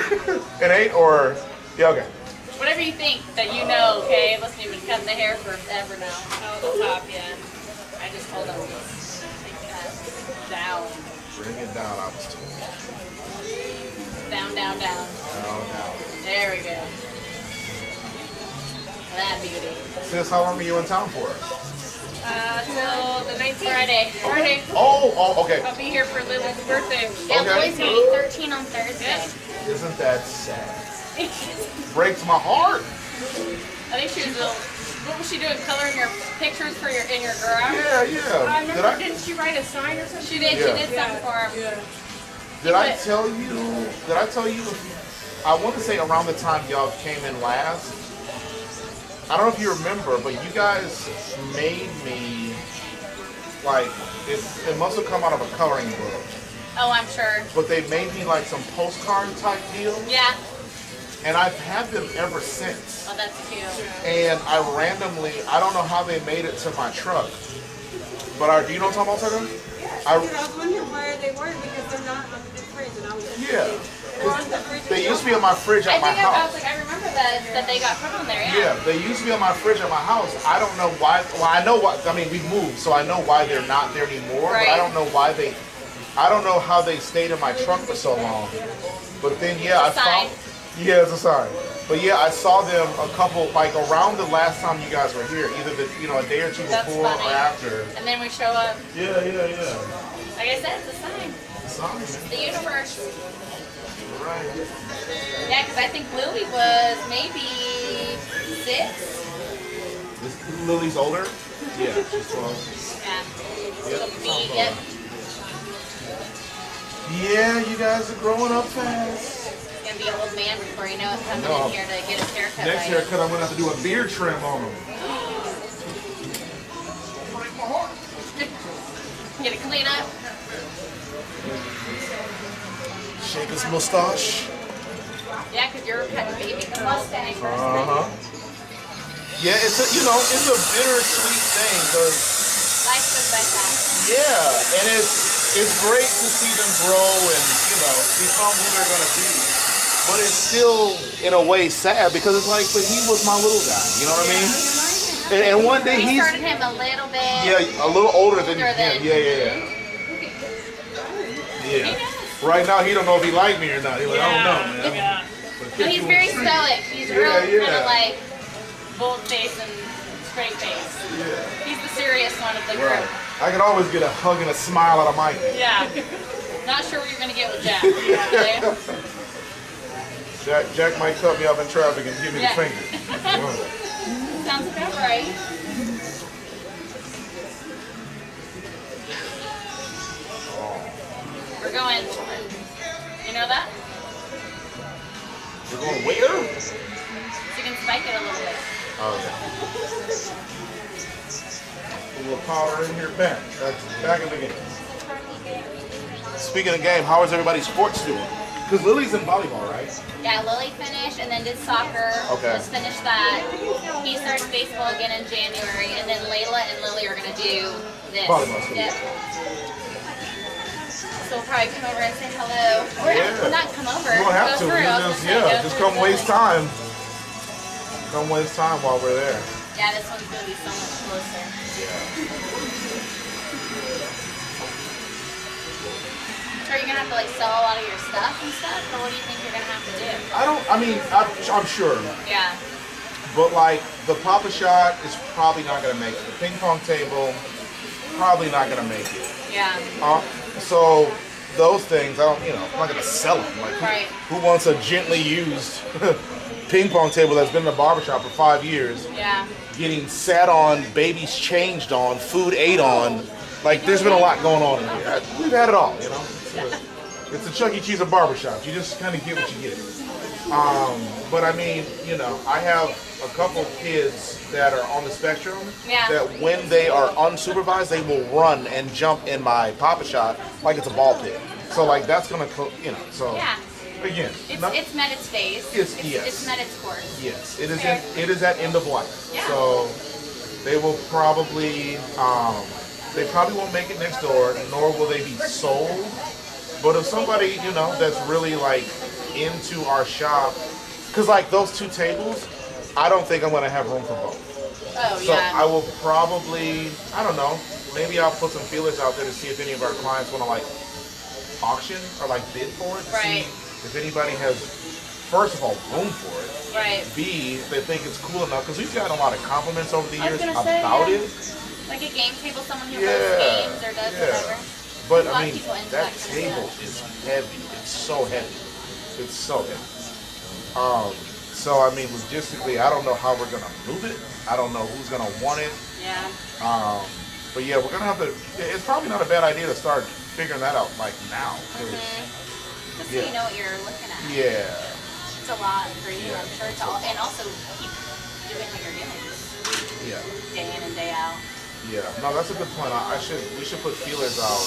An 8 or yeah? Okay. Whatever you think that you know, okay? Listen, you've been cutting the hair forever now. Oh, the top, yeah. I just told them to take that down. Bring it down. I was told. Down, down, down. Down. There we go. That beauty. Sis, how long are you in town for? Till the 19th. Friday. Oh, okay. I'll be here for Lily's birthday. Yeah, Okay. Lily's getting 13 on Thursday. Isn't that sad? Breaks my heart. I think she was what was she doing? Coloring your pictures for in your garage? Yeah. I remember, didn't she write a sign or something? She did. Yeah. She did something for him. Yeah. Did I tell you? I want to say around the time y'all came in last. I don't know if you remember, but you guys made me like it must have come out of a coloring book. Oh, I'm sure. But they made me like some postcard type deal. Yeah. And I've had them ever since. Oh, that's cute. And I don't know how they made it to my truck. But do you know what I'm talking about, Tucker? I was wondering where they were because they're not on the fridge, and I was just They used to be on my fridge at my I house. was like, I remember that they got put on there. Yeah, they used to be on my fridge at my house. I don't know why. Well, I know why. I mean, we moved, so I know why they're not there anymore. Right. But I don't know why they. I don't know how they stayed in my trunk for so long. But then, yeah, It's a sign. Yeah, it's a sign. But yeah, I saw them a couple like around the last time you guys were here, either a day or two That's before funny. or after. And then we show up. Yeah. Like I said, it's a sign. Sign. The universe. Right. Yeah, because I think Lily was maybe 6. Lily's older. Yeah, she's 12. Yeah. Yep. So me, yep. Yeah, you guys are growing up fast. He's gonna be an old man before you know it, coming No. in here to get his haircut. Next right. haircut, I'm gonna have to do a beard trim on him. Get it clean up. Shake his mustache. Yeah, because you're cutting baby mustache. Yeah, it's a bittersweet thing, cause Life goes by fast. yeah, and it's great to see them grow and become who they're gonna be. But it's still in a way sad because it's like, but he was my little guy, you know what I mean? And one day We he's started him a little bit. a little older than Older him. than- Yeah. Right now he don't know if he like me or not. He's like, I don't know, man. Yeah. No, he's very stoic. He's real kind of like bold face and straight face. He's the serious one of the group. Right. I could always get a hug and a smile out of Mike. Yeah. Not sure what you're gonna get with Jack. Jack might cut me off in traffic and give me Yeah. the finger. Sounds about right. We're going. You know that? We're going where? As you can spike it a little bit. Okay. A little power in here, bam. That's back in the game. Speaking of game, how is everybody's sports doing? Because Lily's in volleyball, right? Yeah, Lily finished and then did soccer. Okay. Just finished that. He starts baseball again in January, and then Layla and Lily are gonna do this. Volleyball. Yep. So we'll probably come over and say hello. Or Yeah. not come over. You don't have go to. through. You I was just, gonna say, yeah, go just through come the waste building. time. Come waste time while we're there. Yeah, this one's gonna be so much closer. So are you gonna have to like sell a lot of your stuff and stuff, or what do you think you're gonna have to do? I mean, I'm sure. Yeah. But like, the Papa Shot is probably not going to make it. The ping pong table, probably not going to make it. Yeah. So those things, I'm not going to sell them. Like, Right. who wants a gently used ping pong table that's been in the barbershop for 5 years, Yeah. getting sat on, babies changed on, food ate on? Like, there's been a lot going on in here. We've had it all, It's a Chuck E. Cheese of barbershops. You just kind of get what you get. But I mean, I have a couple kids that are on the spectrum that when they are unsupervised, they will run and jump in my Papa Shot like it's a ball pit. So like that's gonna, so Yeah. again, It's met its phase. Yes. It's met its course. yes, it is. Fair. It is at end of life. Yeah. So they will probably, they probably won't make it next door, nor will they be sold. But if somebody, that's really like into our shop, because like those two tables, I don't think I'm going to have room for both. Oh, So yeah. I will probably, I don't know, maybe I'll put some feelers out there to see if any of our clients want to like auction or like bid for it. To Right. see if anybody has, first of all, room for it. Right. B, they think it's cool enough, because we've gotten a lot of compliments over the I was years gonna say, about yeah. it. Like a game table, someone who Yeah, hosts games or does yeah. whatever. But A lot I of mean, people into that that kind of table is heavy. It's so heavy. It's so heavy. So I mean, logistically, I don't know how we're gonna move it. I don't know who's gonna want it. Yeah. But yeah, we're gonna have to. It's probably not a bad idea to start figuring that out like now. 'Cause, Just so you know what you're looking at. yeah. It's a lot for you, I'm sure. It's all, and also keep doing what you're doing. Yeah. Day in and day out. Yeah. No, that's a good point. We should put feelers out to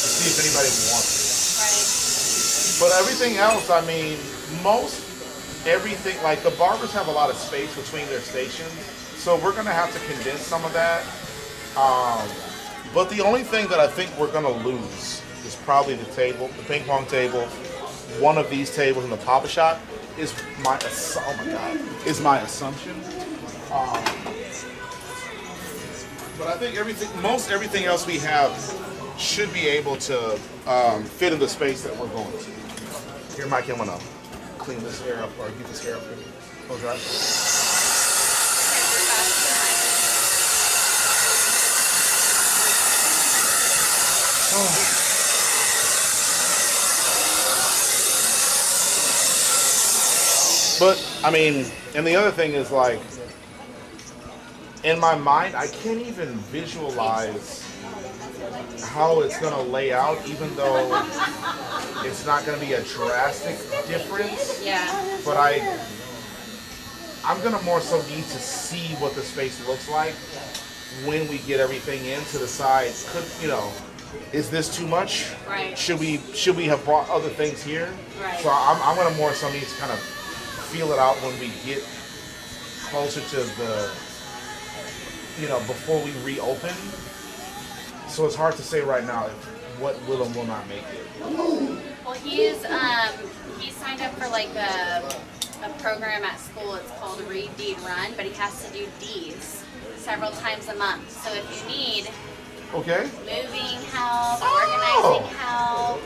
see if anybody wants it. Right. But everything else, I mean, everything, like the barbers have a lot of space between their stations, so we're gonna have to condense some of that. But the only thing that I think we're gonna lose is probably the table, the ping pong table, one of these tables in the Papa Shot is my assumption. But I think most everything else we have should be able to fit in the space that we're going to. Here, Mike, I'm gonna clean this hair up or get this hair up here. Close your But I mean, and the other thing is like, in my mind, I can't even visualize how it's gonna lay out, even though it's not gonna be a drastic difference. Yeah. But I'm gonna more so need to see what the space looks like when we get everything in to decide. Is this too much? Right. Should we have brought other things here? Right. So I'm gonna more so need to kind of feel it out when we get closer to the, before we reopen. So it's hard to say right now what will and will not make it. Well, he's signed up for like a program at school. It's called Read, Deed, Run, but he has to do deeds several times a month. So if you need moving help, organizing help,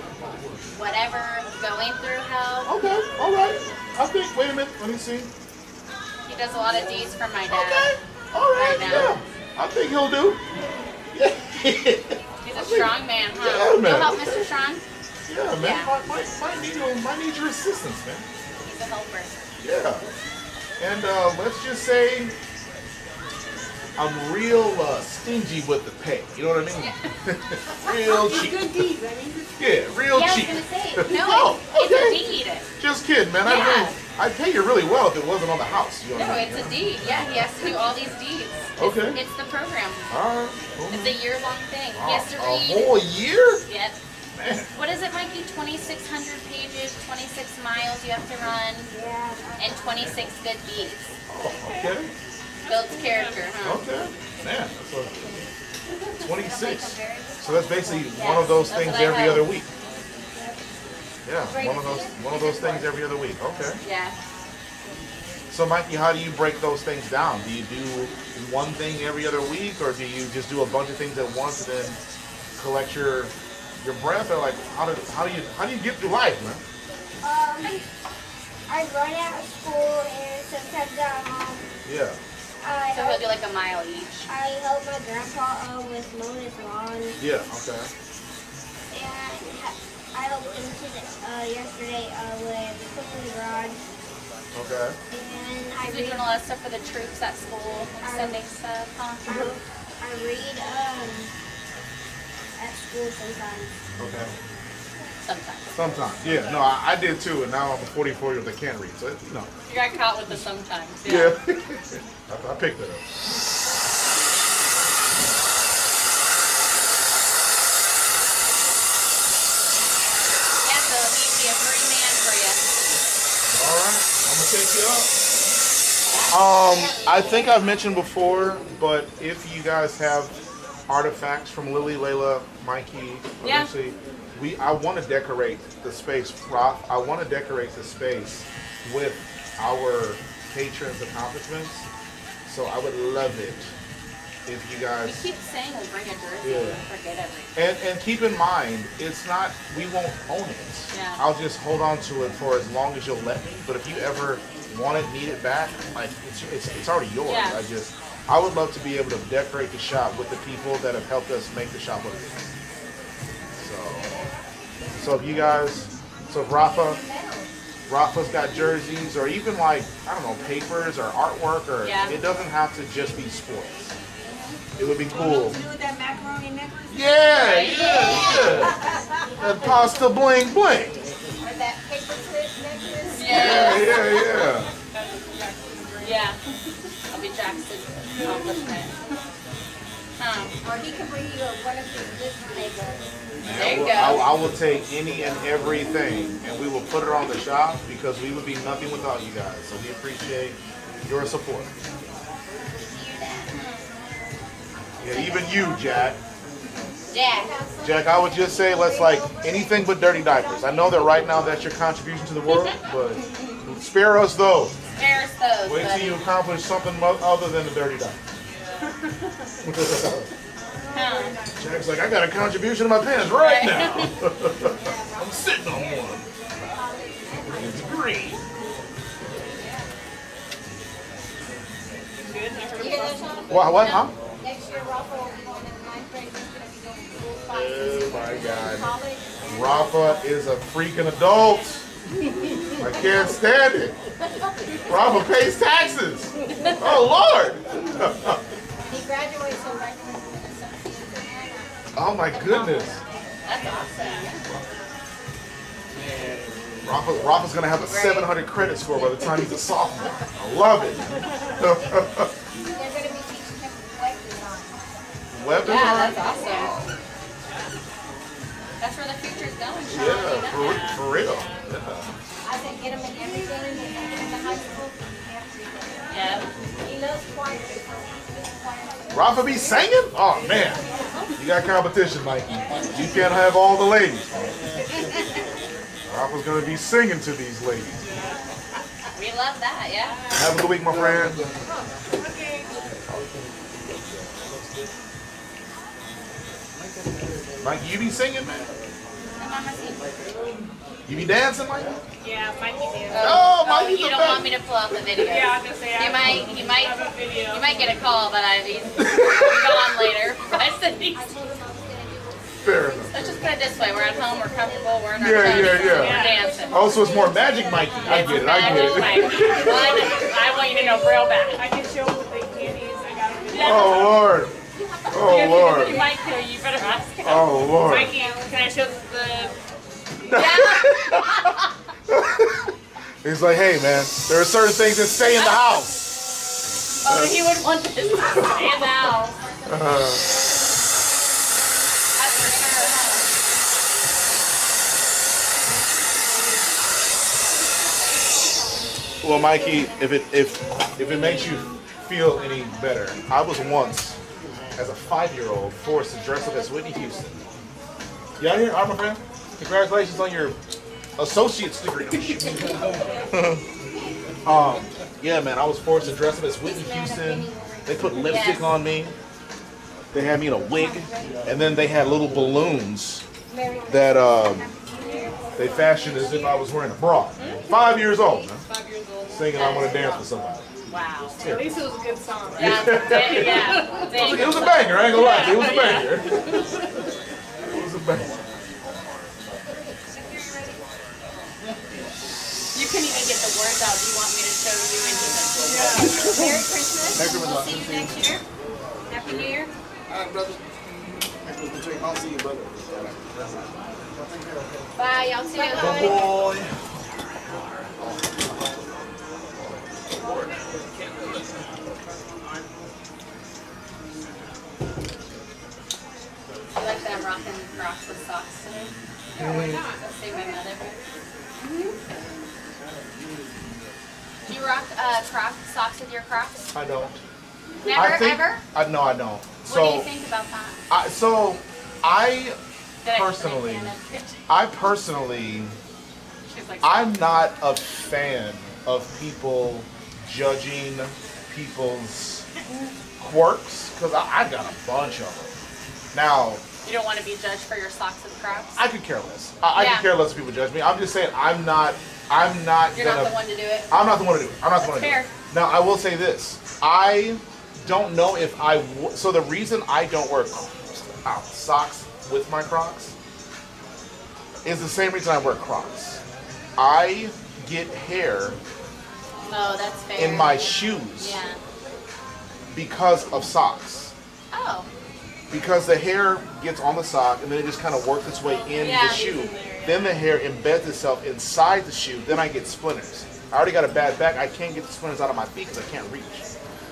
whatever, going through help. Okay, all right. I think, wait a minute, let me see. He does a lot of deeds for my dad. Okay, all right, now. yeah. I think he'll do. Yeah. He's a strong man, huh? Yeah, man. You'll help Mr. Strong? Yeah, man. Yeah. Might need your assistance, man. He's a helper. Yeah. And let's just say I'm real stingy with the pay. You know what I mean? Real cheap. Good deeds, I mean. Yeah, real Yeah, cheap. I was gonna say, no, it's a deed. Just kidding, man. Yeah. I'd pay you really well if it wasn't on the house. You know No, what I mean? it's a deed. Yeah, he has to do all these deeds. Okay. It's the program. All right. Cool. It's a year-long thing. He has to A read. whole year? Yep. Man. What is it, Mikey? 2,600 pages, 26 miles you have to run, and 26 good deeds. Oh, okay. Builds character, huh? Okay. Man, that's 26. So that's basically one of those things every other week. Yeah, one of those things every other week. Okay. Yeah. So Mikey, how do you break those things down? Do you do one thing every other week, or do you just do a bunch of things at once and then collect your breath? Or like how do you get through life, man? I run out of school and sometimes Yeah. So he'll do like a mile each. I help my grandpa with mowing his lawn. Yeah. Okay. And I helped him yesterday with cooking the garage. Okay. And I He's read doing a lot of stuff for the troops at school, like Sunday stuff, huh? I read at school sometimes. Okay. Sometimes. Sometimes. Yeah. No, I did too, and now I'm a 44-year-old that can't read. So you know. You got caught with the sometimes. Yeah. I picked it up. Yeah, so he'd be a free man for you. All right, I'm gonna take you up. I think I've mentioned before, but if you guys have artifacts from Lily, Layla, Mikey, Yeah. eventually, I want to decorate the space. Prof, I want to decorate the space with our patrons' accomplishments. So I would love it if you guys. We keep saying we'll bring a jersey Yeah. and forget everything. And keep in mind, it's not, we won't own it. Yeah. I'll just hold on to it for as long as you'll let me. But if you ever want it, need it back, like it's already yours. Yeah. I would love to be able to decorate the shop with the people that have helped us make the shop what it is. So if you guys, so if Rafa's got jerseys, or even like, I don't know, papers or artwork, or it doesn't have to just be sports. It would be cool. Do with that macaroni necklace? Yeah. That pasta bling bling. Or that paperclip necklace. Yeah. Yeah. I'll be Jackson's accomplishment. Or he can bring you one of his business papers. There you go. I will take any and everything, and we will put it on the shop because we would be nothing without you guys. So we appreciate your support. Yeah, even you, Jack. Jack, I would just say let's like anything but dirty diapers. I know that right now that's your contribution to the world, but spare us those. Spare us those. Wait till you accomplish something other than the dirty diaper. Jack's like, I got a contribution in my pants right now. I'm sitting on one. It's green. What, huh? Next year, Rafa will be going in ninth grade. He's going to be going to school. Oh my God. Rafa is a freaking adult. I can't stand it. Rafa pays taxes. Oh Lord. He graduates in Oh my goodness. That's awesome. Rafa's gonna have a 700 credit score by the time he's a sophomore. I love it. They're going to be teaching him web design. Web design? Yeah, that's awesome. That's where the future's going, Shawn. Yeah, for real. Yeah. I said get him in everything. And get him in the high school. Everything. Yeah. He loves choir. Rafa be singing? Oh man, you got competition, Mikey. You can't have all the ladies. Rafa's gonna be singing to these ladies. We love that, yeah. Have a good week, my friend. Mikey, you be singing, man? You be dancing, Mikey? Yeah, Mikey did. Oh, Mikey's you the don't best. want me to pull out the video. Yeah, I was gonna say, he might have a video. You might get a call, but he's gone later. I said Fair enough. let's just put it this way: we're at home, we're comfortable, we're in our Yeah. we're dancing. Oh, so it's more magic, Mikey. I get it. Magic Mikey. I want you to know real bad. I can show with the candies. I got a video. Oh Lord. Oh Lord. You might do. You better ask him. Oh Lord. Mikey, can I show the? He's like, hey man, there are certain things that stay in the house. Oh, he would want this to stay in the house. That's for sure. Well, Mikey, if it makes you feel any better, I was once, as a 5-year-old, forced to dress up as Whitney Houston. You out here, my friend? Congratulations on your associate's degree. Yeah, man, I was forced to dress up as Whitney Houston. They put lipstick on me. They had me in a wig, and then they had little balloons that they fashioned as if I was wearing a bra. 5 years old, man. 5 years old. Singing "I Want to Dance with Somebody." Wow. At least it was a good song. Yeah. It was a banger. I ain't gonna lie to you. It was a banger. It was a banger. You couldn't even get the words out. Do you want me to show you? And he said, Merry Christmas. We'll see you next year. Happy New Year. All right, brother. I'll see you, brother. Bye. Y'all too. Boy. I like that I'm rocking Crocs with socks today. Yeah, why not? Let's see my mother. Do you rock Crocs socks with your Crocs? I don't. Never, ever? No, I don't. What do you think about that? I personally, She's like, I'm not a fan of people judging people's quirks because I got a bunch of them. Now, You don't want to be judged for your socks with Crocs? I could care less. I could care less if people judge me. I'm just saying I'm not You're not the one to do it? I'm not the one to do it. I'm not the one to do fair. it. Now, I will say this. I don't know if so the reason I don't wear socks with my Crocs is the same reason I wear Crocs. I get hair Oh, that's fair. in my shoes Yeah. because of socks. Oh. Because the hair gets on the sock and then it just kind of works its way in Yeah, the shoe. it's in there, yeah. Then the hair embeds itself inside the shoe. Then I get splinters. I already got a bad back. I can't get the splinters out of my feet because I can't reach.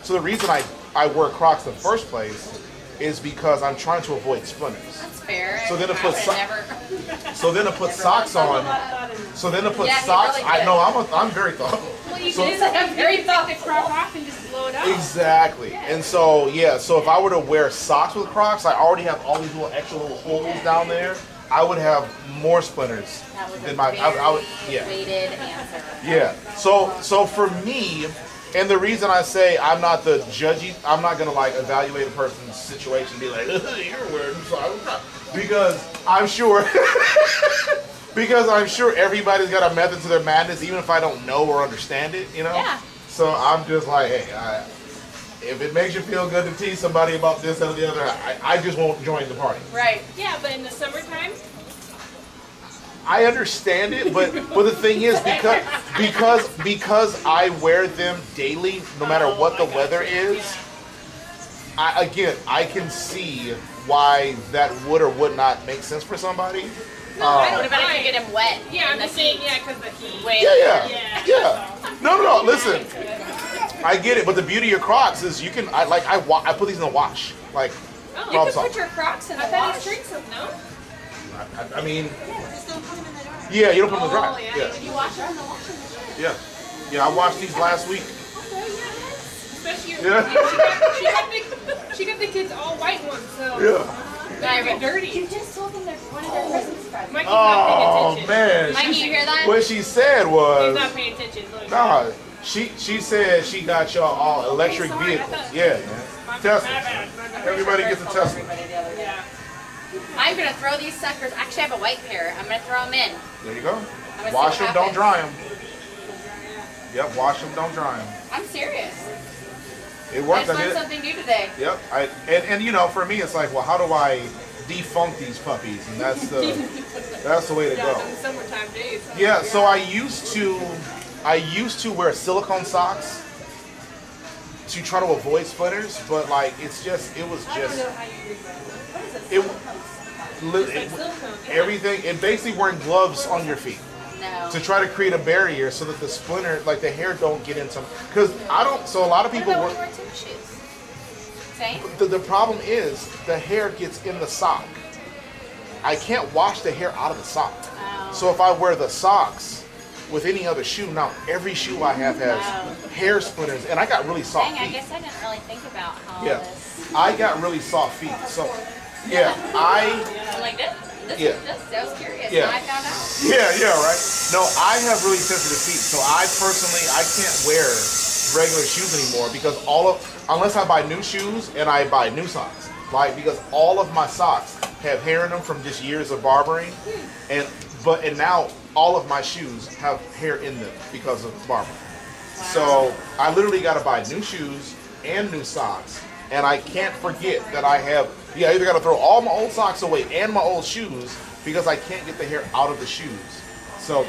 So the reason I wear Crocs in the first place is because I'm trying to avoid splinters. That's fair. So then to I put would socks on. So then to put Yeah, he socks. really I did. know I'm very thoughtful. well, you So- can just like very thought the crop off and just blow it up. Exactly. And so, so if I were to wear socks with Crocs, I already have all these little extra little holes down there. I would have more splinters That was than a my. very I would, yeah. weighted answer. Yeah. So for me, and the reason I say I'm not the judgy, I'm not gonna like evaluate a person's situation and be like, you're wearing socks, because I'm sure. Because I'm sure everybody's got a method to their madness, even if I don't know or understand it, you know? Yeah. So I'm just like, hey, if it makes you feel good to tease somebody about this and the other, I just won't join the party. Right. Yeah, but in the summertime, I understand it, but the thing is, because I wear them daily, no matter what the weather is, I can see why that would or would not make sense for somebody. What about if you get him wet? yeah, I'm in the just saying, heat? yeah, because the heat. Wait. Yeah. No. Listen, I get it, but the beauty of Crocs is you can. I put these in the wash, like. Oh, You problem could solved. put your Crocs in the I thought wash. it's drink soap, no? I mean. Yeah, you don't put them in the dry. yeah. You wash them in the washing machine. Yeah. I washed these last week. Especially Yeah. she got the kids all white ones, so Yeah. they get dirty. You just told them they're one of their Christmas presents. Mikey's not paying Oh attention. man. Mikey, you hear that? What she said He's was. not paying attention. Look. Nah, she said she got y'all all electric sorry, I vehicles. thought- Yeah, man. My Tesla. bad. Everybody gets a Tesla. Yeah. I'm gonna throw these suckers. Actually, I have a white pair. I'm gonna throw them in. There you go. I'm gonna Wash see them, what don't dry them. Yep, wash them, don't dry them. I'm serious. It I works. just I learned did. something new today. Yep. And you know, for me, it's like, well, how do I defunk these puppies? And that's the way to Yeah, go. in the summertime days. Yeah. So I used to wear silicone socks to try to avoid splinters, but like it was I don't just know how you do that. What is it, It's like silicone, yeah. everything. It basically wearing gloves on your feet. No. to try to create a barrier so that the splinter, like the hair, don't get into. Because I don't. So a lot of What people about work. when you wear tennis shoes? Same? The problem is the hair gets in the sock. I can't wash the hair out of the sock. Oh. So if I wear the socks with any other shoe, now every shoe I have has hair splinters, and I got really soft Dang, I feet. guess I didn't really think about how Yeah, this. I got really soft feet. So yeah, I'm like this. Yeah. I was curious. Yeah. Now I found out. Yeah, right. No, I have really sensitive feet, so I personally I can't wear regular shoes anymore because unless I buy new shoes and I buy new socks, like because all of my socks have hair in them from just years of barbering, and now all of my shoes have hair in them because of barbering. Wow. So I literally got to buy new shoes and new socks, and I can't forget that I have. Yeah, I either got to throw all my old socks away and my old shoes because I can't get the hair out of the shoes. So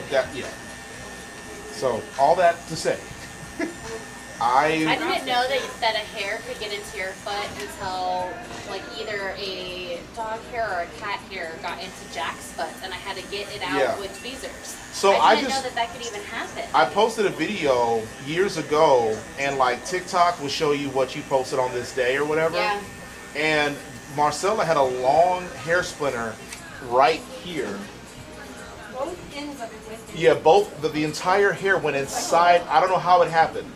So all that to say, I didn't know that a hair could get into your foot until like either a dog hair or a cat hair got into Jack's foot, and I had to get it out with tweezers. So I didn't know that could even happen. I posted a video years ago, and like TikTok will show you what you posted on this day or whatever. Yeah. And Marcella had a long hair splinter right here. Both ends of it went in. Yeah, the entire hair went inside. I don't know how it happened,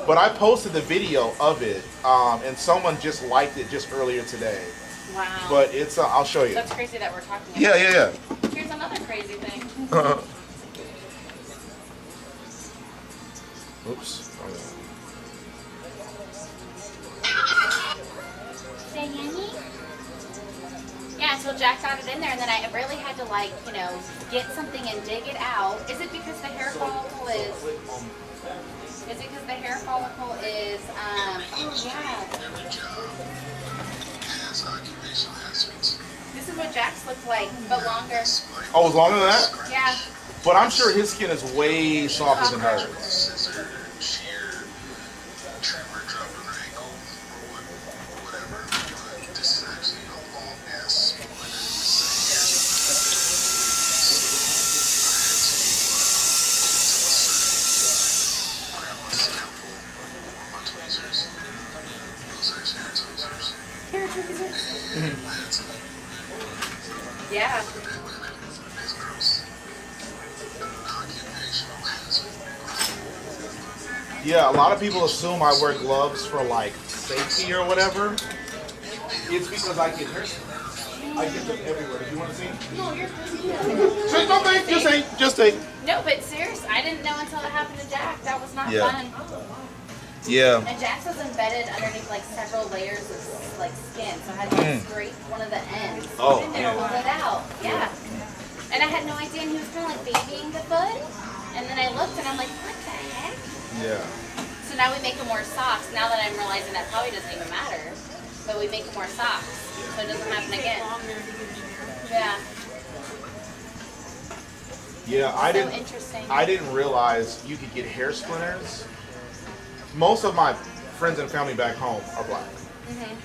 but I posted the video of it, and someone just liked it just earlier today. Wow. But it's I'll show you. That's crazy that we're talking about. Yeah. Here's another crazy thing. Oops. Say Yanni? Yeah, until Jack got it in there, and then I really had to get something and dig it out. Is it because the hair follicle is? Is it because the hair follicle is? Oh yeah. This is what Jack's looked like, but longer. Oh, it's longer than that? Yeah. But I'm sure his skin is way softer than hers. Yeah. Yeah, a lot of people assume I wear gloves for like safety or whatever. It's because I get hair. I get them everywhere. Do you want to see? No, you're Say something. Just say. No, but seriously, I didn't know until it happened to Jack. That was not fun. Yeah. And Jack's was embedded underneath like several layers of like skin, so I had to scrape one of the ends and pull it out. Yeah. And I had no idea, and he was kind of like babying the foot. And then I looked, and I'm like, what the heck? Yeah. So now we make him more socks. Now that I'm realizing that probably doesn't even matter, but we make him more socks, so it doesn't happen again. Yeah. Yeah, Interesting. I didn't realize you could get hair splinters. Most of my friends and family back home are black,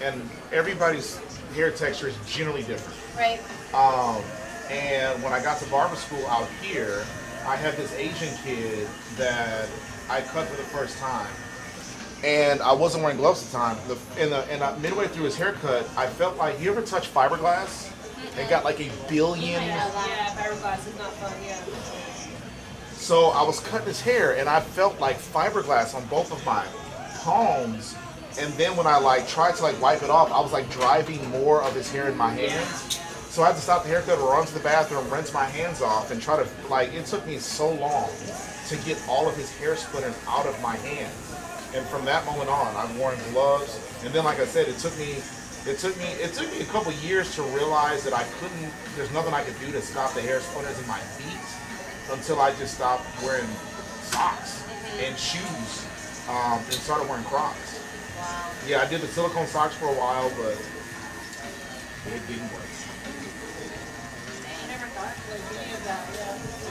and everybody's hair texture is generally different. Right. And when I got to barber school out here, I had this Asian kid that I cut for the first time, and I wasn't wearing gloves at the time. Midway through his haircut, I felt like, you ever touch fiberglass? It got like a billion. Yeah, fiberglass is not fun. Yeah. So I was cutting his hair, and I felt like fiberglass on both of my palms. And then when I tried to wipe it off, I was driving more of his hair in my hands. So I had to stop the haircut, run to the bathroom, rinse my hands off, and try to it took me so long to get all of his hair splinters out of my hands. And from that moment on, I've worn gloves. And then, like I said, it took me a couple years to realize that there's nothing I could do to stop the hair splinters in my feet until I just stopped wearing socks and shoes and started wearing Crocs. Wow. Yeah, I did the silicone socks for a while, but it didn't work. I never thought any of that.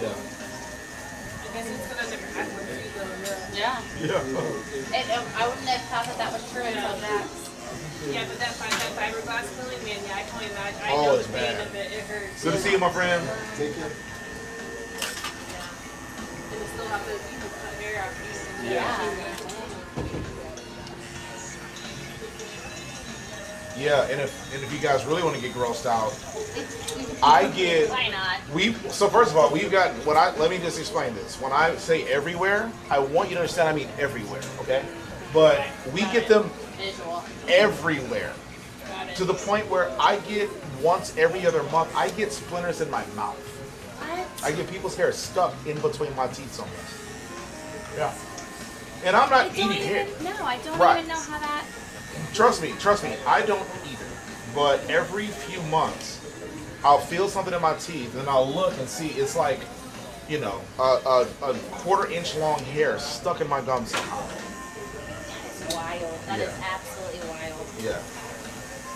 Yeah. I guess it's because I never had one either. Yeah. Yeah. I wouldn't have thought that was true until Jack's. Yeah, but that fiberglass feeling, man, yeah, I can only imagine. I Oh, know it's the pain bad. of it. It hurts. Good to see you, my friend. Take care. still have to, cut hair after you. Yeah, and if you guys really want to get grossed out, I get. Why not? So first of all, we've got let me just explain this. When I say everywhere, I want you to understand I mean everywhere, okay? But we get them Visual. everywhere. To the point where I get once every other month, I get splinters in my mouth. What? I get people's hair stuck in between my teeth somewhere. Yeah. And I'm not eating hair. No, I don't Right. even know how that. Trust me, I don't either. But every few months, I'll feel something in my teeth, and I'll look and see it's like, a quarter-inch long hair stuck in my gum somehow. That is wild. That is absolutely wild. Yeah.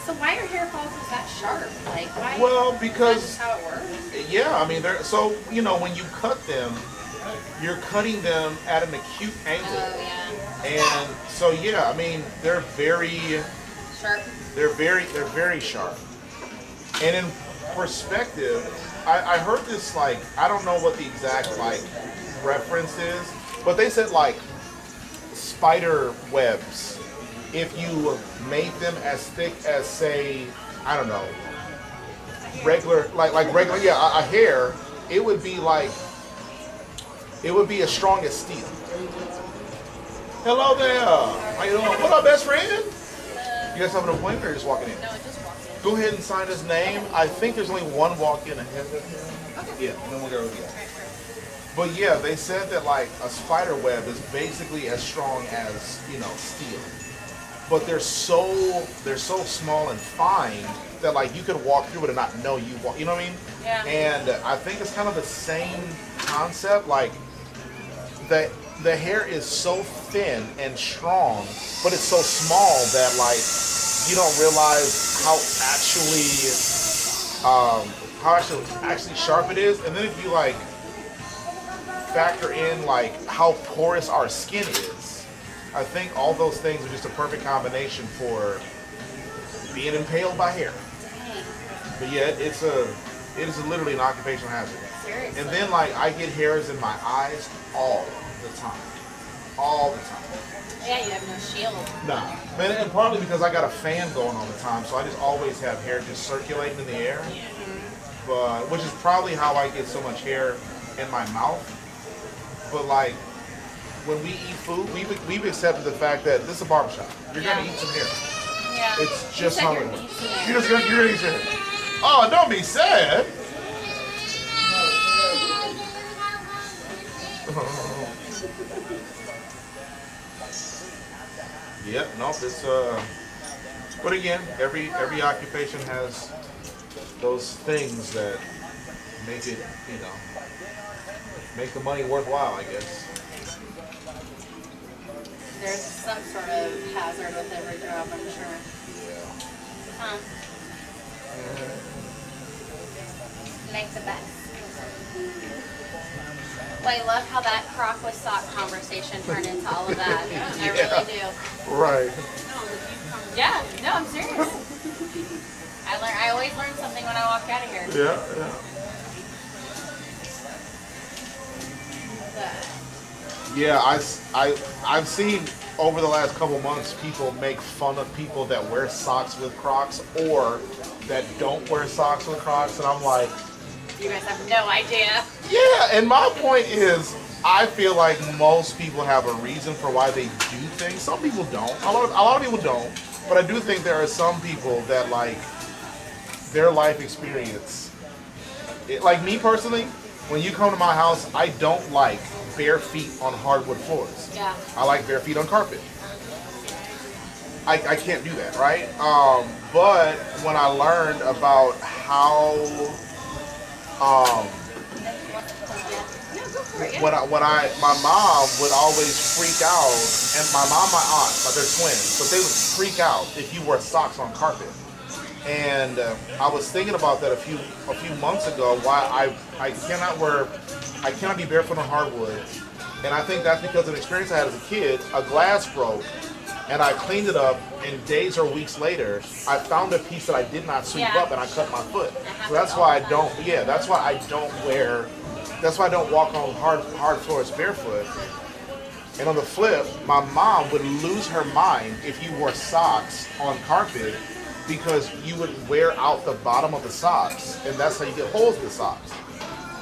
So why are hair follicles that sharp? Like why? Well, That's because just how it works. yeah, I mean, when you cut them, you're cutting them at an acute angle. Oh yeah. And so yeah, I mean, they're very Sharp. They're very sharp. And in perspective, I heard this, like, I don't know what the exact like reference is, but they said like spider webs, if you made them as thick as, say, I don't know, regular a hair, it would be as strong as steel. Hello there. How you doing? What up, best friend? You guys have an appointment or you're just walking in? No, I just walked in. Go ahead and sign his name. I think there's only one walk-in ahead of him. Yeah, then we'll go again. But yeah, they said that like a spider web is basically as strong as, steel. But they're so small and fine that like you could walk through it and not know you walk. You know what I mean? Yeah. And I think it's kind of the same concept. Like the hair is so thin and strong, but it's so small that like you don't realize how actually sharp it is. And then if you like factor in like how porous our skin is, I think all those things are just a perfect combination for being impaled by hair. But yeah, it is literally an occupational hazard. Seriously. And then like I get hairs in my eyes all the time. All the time. Yeah, you have no shield. Nah. And partly because I got a fan going all the time, so I just always have hair just circulating in the air. But which is probably how I get so much hair in my mouth. But like when we eat food, we've accepted the fact that this is a barbershop. You're gonna eat some hair. Yeah. It's just how it is. You're gonna gonna eat some hair. Oh, don't be sad. Yep, nope, it's but again, every occupation has those things that make it, make the money worthwhile, I guess. There's some sort of hazard with every job, I'm sure. Yeah. Huh. Like the best. Well, I love how that crock with sock conversation turned into all of that. I really do. Right. Yeah, no, I'm serious. I always learn something when I walk out of here. Yeah, I've seen over the last couple months people make fun of people that wear socks with Crocs or that don't wear socks with Crocs, and I'm like, you guys have no idea. yeah, and my point is, I feel like most people have a reason for why they do things. Some people don't. A lot of people don't. But I do think there are some people that like their life experience. Like me personally, when you come to my house, I don't like bare feet on hardwood floors. Yeah. I like bare feet on carpet. I can't do that, right? But when I learned about how my mom would always freak out, and my mom, my aunt, they're twins, but they would freak out if you wore socks on carpet. And I was thinking about that a few months ago. Why I cannot be barefoot on hardwood, and I think that's because of an experience I had as a kid. A glass broke, and I cleaned it up, and days or weeks later, I found a piece that I did not sweep up, and I cut my foot. So that's why I don't. Yeah, that's why I don't wear That's why I don't walk on hard floors barefoot. And on the flip, my mom would lose her mind if you wore socks on carpet because you would wear out the bottom of the socks, and that's how you get holes in the socks.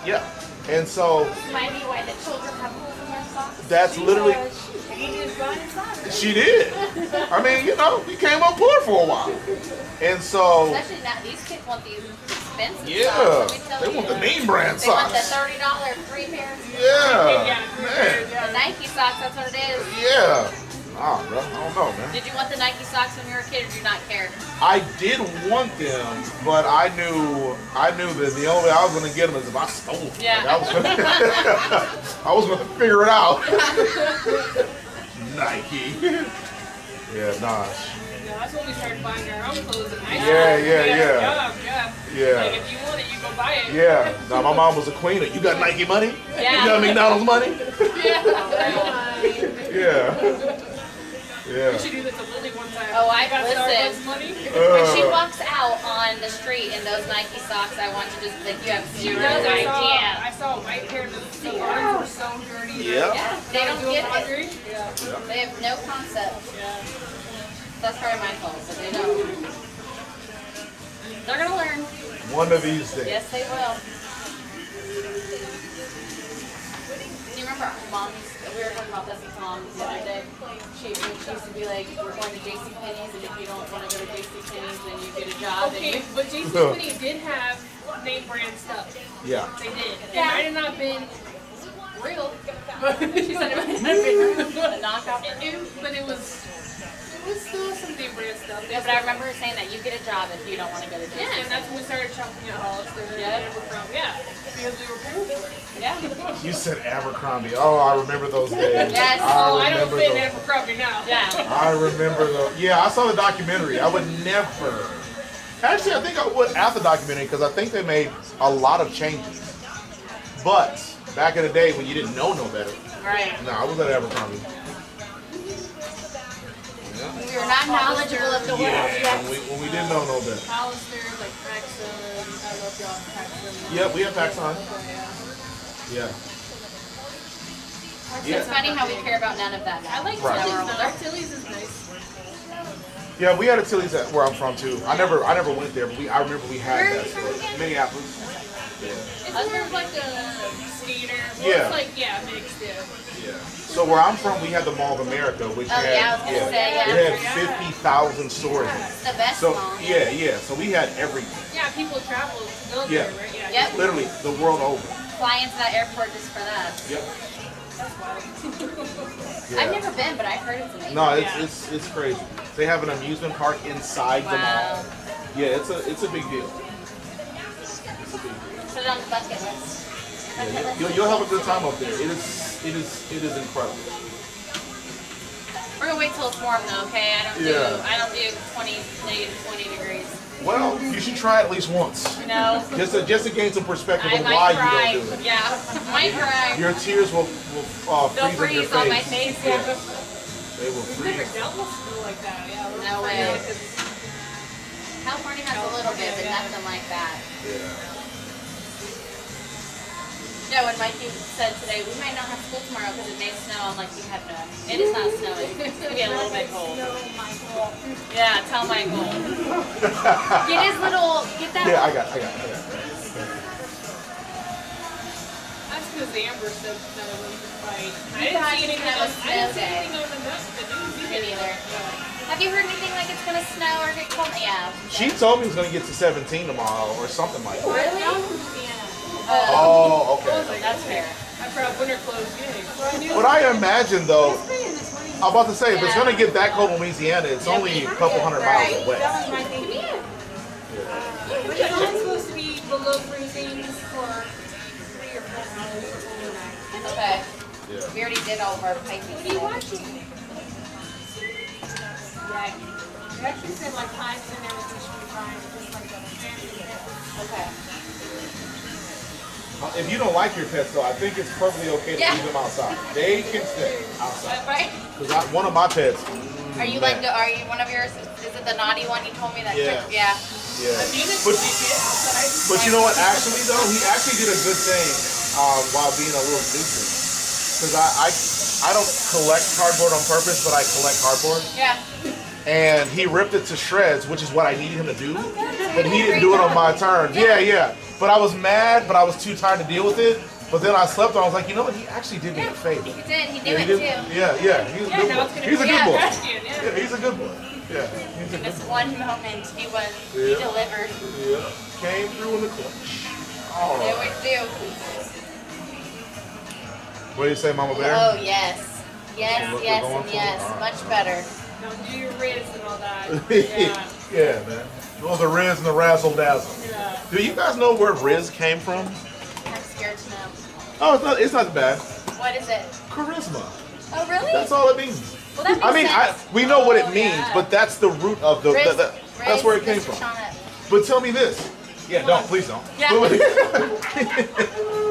Yeah. And so Might be why the children have holes in their socks. that's literally, she did. I mean, you know, we came up poor for a while. And so, Especially now, these kids want these expensive yeah, socks. Let me tell they you. want the name brand They want the socks. $30 3 pairs. Yeah, man. The Nike socks, that's what it is. Yeah. Nah, bro, I don't know, man. Did you want the Nike socks when you were a kid, or did you not care? I did want them, but I knew that the only way I was gonna get them is if I stole them. Yeah. Like, I was gonna figure it out. Nike. Yeah, nah. Yeah, that's when we started buying our own clothes in high school. Yeah. Yeah. Like if you want it, you go buy it. Yeah. Now my mom was a queen of, you got Nike money? Yeah. You got McDonald's money? Yeah. Yeah. We should do that to Lily one time. Oh, I got listen. Starbucks money. When she walks out on the street in those Nike socks, I want to just think you have She zero does. idea. I saw a white pair. The arms were so dirty. Yeah. Yeah, they don't Do get laundry. it. Yeah. They have no concept. Yeah. That's probably my fault, but they don't. They're gonna learn. One of these days. Yes, they will. Do you remember Mom? We were talking about this with Mom the other day. She used to be like, we're going to JCPenney's, and if you don't want to go to JCPenney's, then you get a job. Okay, but JCPenney did have name brand stuff. Yeah. They did. It might have not been real. She said it might have been a knockoff. But it was still some name brand stuff. Yeah, but I remember her saying that you get a job if you don't want to go to JCPenney's. Yeah, and that's when we started shopping at Hollister. Yeah. Yeah, because we were poor. Yeah. You said Abercrombie. Oh, I remember those days. Yes. I don't remember fit in those. Abercrombie now. Yeah. I remember those. Yeah, I saw the documentary. I would never. Actually, I think I would after the documentary because I think they made a lot of changes. But back in the day when you didn't know no better, Right. no, I was at Abercrombie. We were not knowledgeable of the world. Yeah, when we didn't know no better. Hollister, like Paxson. I love y'all Paxson. Yeah, we have Paxson. Yeah. It's funny how we care about none of that now. I like Right. Tilly's though. Tilly's is nice. Yeah, we had a Tilly's at where I'm from too. I never went there, but I remember we had that store. Minneapolis. Yeah. It's more of like a skater. Well, Yeah. It's like, yeah, mixed, yeah. Yeah. So where I'm from, we had the Mall of America, which Oh, had yeah, I was gonna say, yeah. it had 50,000 stores in it. It's the best So mall. yeah. So we had everything. Yeah, people travel to go Yeah. there, right? Yeah. Yep. Literally the world over. Fly into that airport just for that. Yep. I've Yeah. never been, but I've heard it's amazing. No, it's crazy. They have an amusement park inside the Wow. mall. Yeah, it's a big deal. It's a big deal. Put it on the bucket list. Yeah, you'll have a good time up there. It is incredible. We're gonna wait till it's warm though, okay? I don't do -20 degrees. Well, you should try it at least once. No. Just to gain some perspective I of might why cry. you don't do it. Yeah, might cry. Your tears will They'll freeze on your freeze face. on my face. Yeah. They will We've never freeze. dealt with school like that, yeah. We're No pretty way. good 'cause California has a little bit, but nothing like that. Yeah. No, when Mikey said today, we might not have school tomorrow because it may snow, I'm like, you have no. It is not snowing. It's going to be a little bit cold. Yeah, tell Michael. Get his little, get that. Yeah, I got. That's because Amber said no one could fight. I You guys didn't see anything have a on snow the day. news Me neither. Have you heard anything like it's going to snow or get cold? Yeah. She told me it was gonna get to 17 tomorrow or something like that. Really? Oh, okay. That's fair. I brought winter clothes, yeah. But I imagine though, I'm about to say, if it's gonna get that cold in Louisiana, it's only a couple hundred miles away. That was my thinking. But it's only supposed to be below freezing for 3 or 4 hours overnight. Okay. Yeah. We already did all of our piping. What are you watching? Yeah. It actually said like pipes and everything should be fine. Just like a Okay. If you don't like your pets though, I think it's perfectly okay to leave them outside. They can stay outside. Right. Because one of my pets. Are you like, are you one of yours? Is it the naughty one you told me that? Yeah. Yeah. Yeah. But you know what? Actually, though, he actually did a good thing. while being a little nuisance. Because I don't collect cardboard on purpose, but I collect cardboard. Yeah. And he ripped it to shreds, which is what I needed him to do. But he didn't do it on my terms. Yeah. But I was mad, but I was too tired to deal with it. But then I slept on. I was like, you know what? He actually did me a favor. He did. He knew it too. Yeah. He's a good boy. He's a good boy. Yeah, he's a good boy. Yeah. He's a In good this boy. one moment, he delivered. Yeah. Came through in the clutch. All They right. always do. What do you say, Mama Bear? Oh yes, yes, Look, we're yes, going and for it? yes. All right. Much better. Don't do your Riz and all that. Yeah. Yeah, man. Those are Riz and the Razzle Dazzle. Yeah. Do you guys know where Riz came from? I'm scared to know. Oh, it's not bad. What is it? Charisma. Oh really? That's all it means. Well, that makes I mean, sense. we know what it Oh, means, yeah. but that's the root of the. Riz, That's where it came Mr. from. Shawn. But tell me this. Yeah, don't. Please don't. Yeah.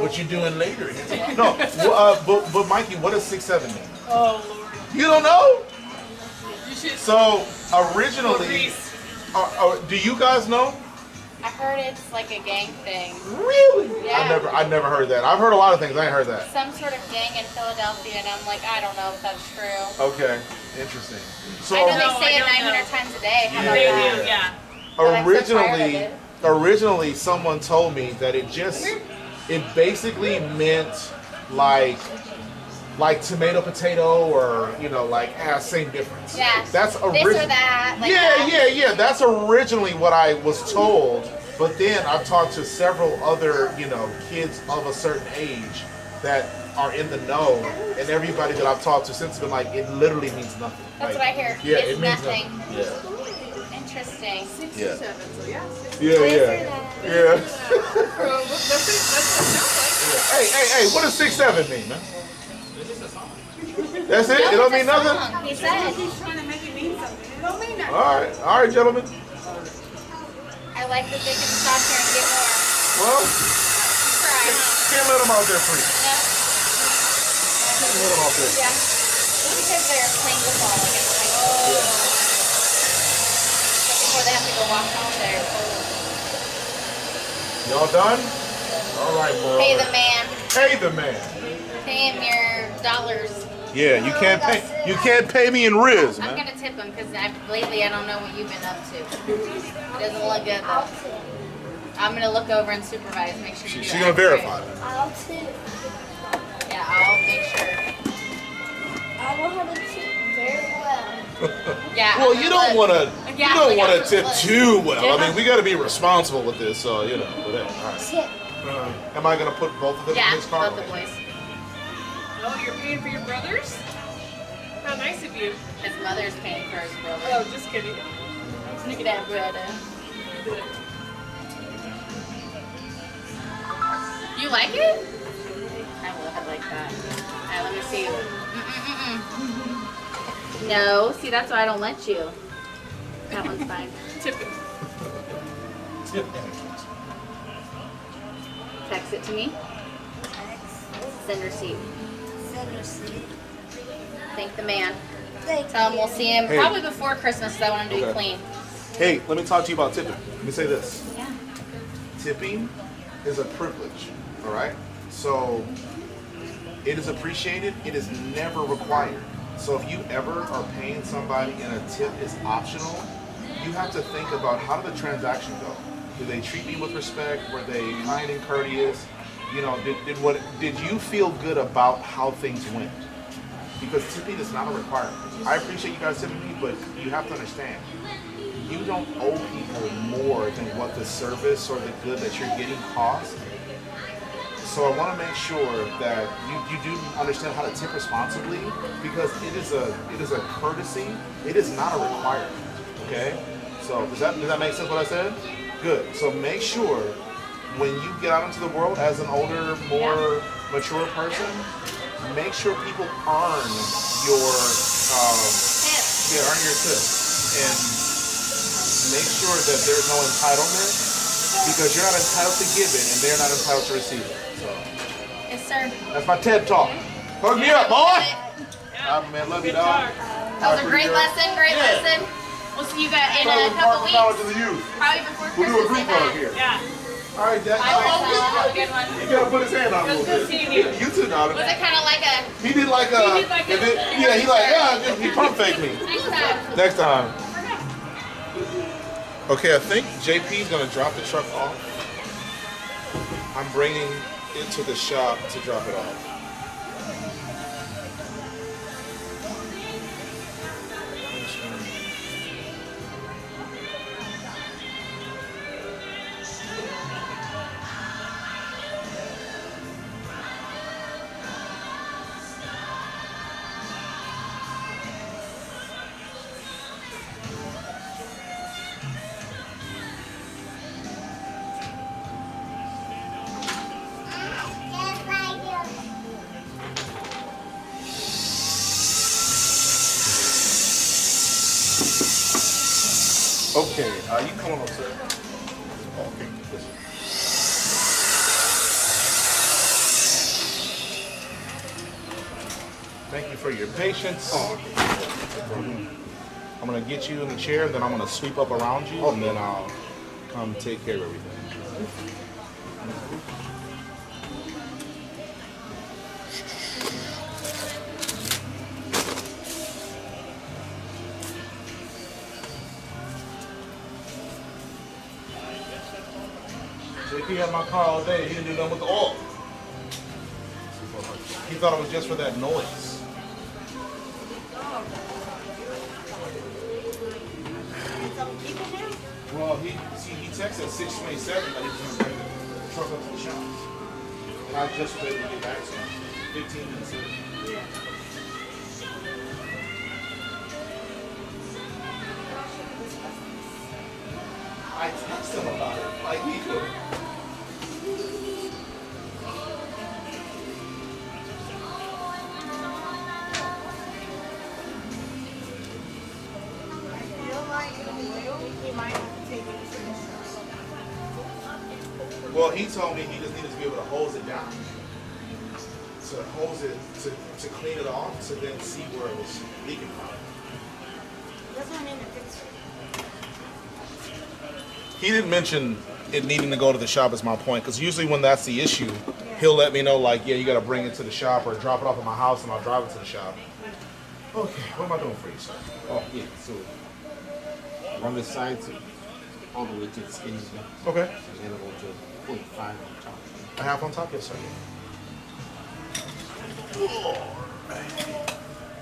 What you doing later? No, but Mikey, what does 6'7" mean? Oh Lord. You don't know? You should. So originally, do you guys know? I heard it's like a gang thing. Really? Yeah. I never heard that. I've heard a lot of things. I ain't heard that. Some sort of gang in Philadelphia, and I'm like, I don't know if that's true. Okay, interesting. So I know they say it 900 times a day. How about They that? do, yeah. But I'm so tired of it. Originally someone told me that it basically meant like tomato potato, or like same difference. Yeah. That's This or that. Like yeah. That's originally what I was told. But then I've talked to several other kids of a certain age that are in the know, and everybody that I've talked to since has been like, it literally means nothing. That's Like, what I hear. Yeah, It's it means nothing. nothing. Yeah. Interesting. 6 Yeah. or 7, so yeah. Yeah. That's what it sounds like. Hey, what does 6'7" mean, man? That's it? It don't mean nothing? He said. He's trying to make it mean something. It don't mean nothing. All right, gentlemen. I like that they can stop here and get more. Well, Try. can't let them out there free. No. Can't let them out there. Yeah. Because they're playing football. Like it's like, before they have to go walk out there. Y'all done? All right, bro. Pay the man. Pay the man. Pay him your dollars. Yeah, you can't pay me in Riz, I'm man. gonna tip him because lately I don't know what you've been up to. It doesn't look good though. I'm gonna look over and supervise, make sure you do She's gonna accurate. verify that. I'll tip. Yeah, I'll make sure. I know how to tip very well. Yeah. Well, I'm you gonna don't look. want to. Yeah, You don't look, want I'm to tip gonna look. too well. I Yeah. mean, we got to be responsible with this, so whatever. All right. Tip. Am I gonna put both of them Yeah, in his car? both the boys. Oh, you're paying for your brothers? How nice of you. His mother's paying for his brother. Oh, just kidding. Look at that brother. You like it? I love it like that. Alright, let me see. No, see that's why I don't let you. That one's fine. Tip it. Text it to me. Send receipt. Send receipt. Thank the man. Thank Tell him we'll see him Hey. probably before Christmas because I want him to be Okay. clean. Hey, let me talk to you about tipping. Let me say this. Yeah. Tipping is a privilege, all right? So it is appreciated. It is never required. So if you ever are paying somebody and a tip is optional, you have to think about, how did the transaction go? Did they treat me with respect? Were they kind and courteous? Did you feel good about how things went? Because tipping is not a requirement. I appreciate you guys tipping me, but you have to understand, you don't owe people more than what the service or the good that you're getting costs. So I want to make sure that you do understand how to tip responsibly, because it is a courtesy. It is not a requirement. Okay? So does that make sense what I said? Good. So make sure when you get out into the world as an older, more mature person, make sure people earn your earn your tip, and make sure that there's no entitlement, because you're not entitled to give it and they're not entitled to receive it. So Yes, sir. that's my TED talk. Hook me up, boy. Man, love you, dog. That was a great lesson. Great lesson. We'll see you guys in a couple weeks. To the youth. Probably before We'll do a Christmas. group hug here. Yeah. All right, Dad. Bye, Marcella. Have a good one. He gotta put his hand on It was a good little seeing bit. you. You too, darling. Was it kind of like a... He did like a. He did like a- and then- yeah, he like he pump fake me. Next time. Next time. Okay, I think JP's gonna drop the truck off. I'm bringing it to the shop to drop it off. Okay, you come on up, sir. Okay, listen. Thank you for your patience. I'm gonna get you in the chair, and then I'm gonna sweep up around you, and then I'll come take care of everything. JP had my car all day. He didn't do nothing with the oil. He thought it was just for that noise. Well, he texted at 6:27 that he was going to bring the truck up to the shop. And I just was able to get back to him 15 minutes later. I texted him about it. Like, he could. Well, he told me he just needed to be able to hose it down. To hose it, to clean it off, to then see where it was leaking from. Doesn't mean to fix it. He didn't mention it needing to go to the shop is my point, because usually when that's the issue, he'll let me know, like, yeah, you got to bring it to the shop or drop it off at my house and I'll drive it to the shop. Okay, what am I doing for you, sir? Oh, yeah, so run the sides all the way to the skin. Okay. And then we'll just put 5 on top. A half on top, yes, sir.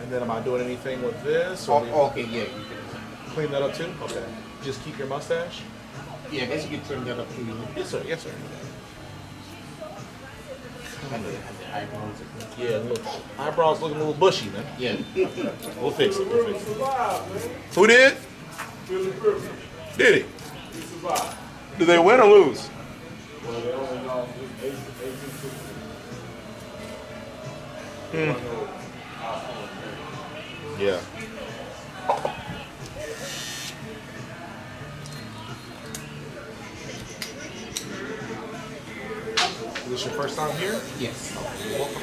And then am I doing anything with this? Or Okay, yeah. You can clean that up too? Okay. Just keep your mustache? Yeah, I guess you can trim that up too. Yes, sir. Yes, sir. And the eyebrows. Yeah, look, eyebrows looking a little bushy, man. Yeah. We'll fix it. We'll fix it. Who did? Did he? Did they win or lose? Well, they only lost 18. Yeah. Is this your first time here? Yes. You're welcome.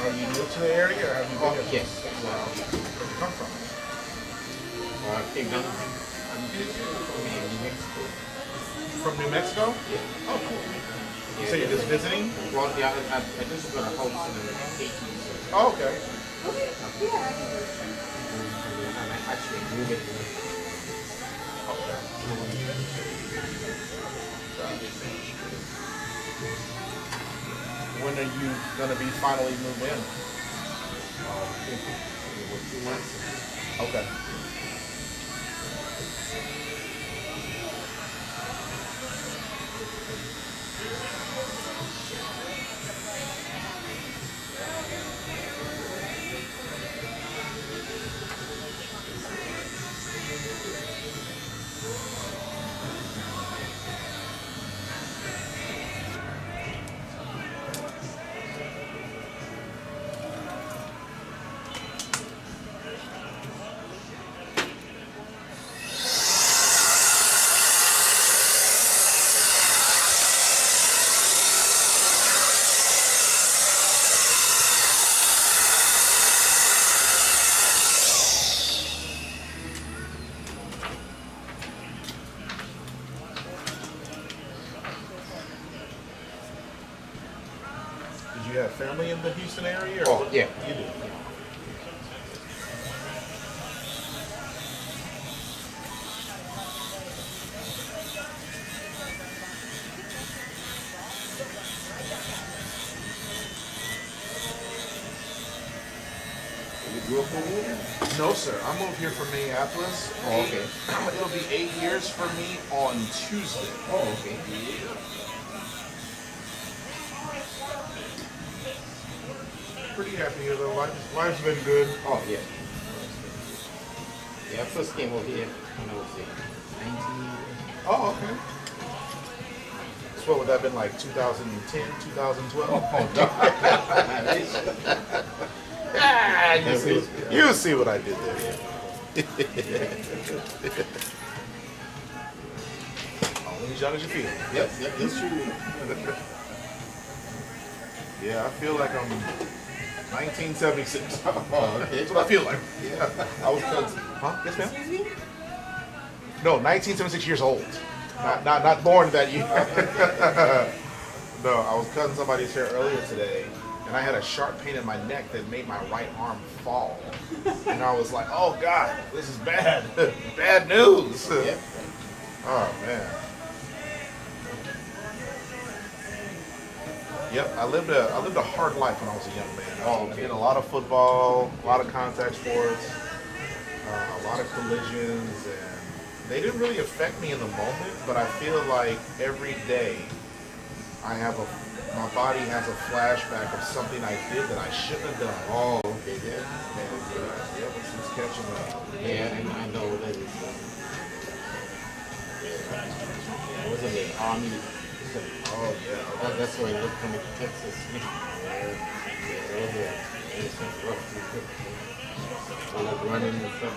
Are you new to the area or have you been here? Yes. Where do you come from? I came down from New Mexico. From New Mexico? Yeah. Oh, cool. So you're just visiting? Well, yeah, I just got a house in the 80s. Oh, okay. I'm actually moving. When are you gonna be finally moved in? 2 months. Okay. Did you have family in the Houston area? Or Yeah. You do. You grew up over here? No, sir. I moved here from Minneapolis. Oh, okay. It'll be 8 years for me on Tuesday. Oh, okay. Pretty happy here though. Life's been good. Oh, yeah. Yeah, I first came over here when I was 19. Oh, okay. So what would that have been like 2010, 2012? Oh, you see what I did there. Only as young as you feel. Yep, that's true. Yeah, I feel like I'm 1976. Oh, okay. That's what I feel like. Yeah. I was Huh? Yes, ma'am? No, 1976 years old. Not born that year. No, I was cutting somebody's hair earlier today, and I had a sharp pain in my neck that made my right arm fall. And I was like, oh God, this is bad. Bad news. Yep. Oh, man. Yep, I lived a hard life when I was a young man. I did a lot of football, a lot of contact sports, a lot of collisions, and they didn't really affect me in the moment, but I feel like every day my body has a flashback of something I did that I shouldn't have done. Oh, okay, yeah. And it's catching up. Yeah, and I know that it's, I was in the army. Oh, yeah. That's why I looked from Texas. It was rough. I was running and stuff.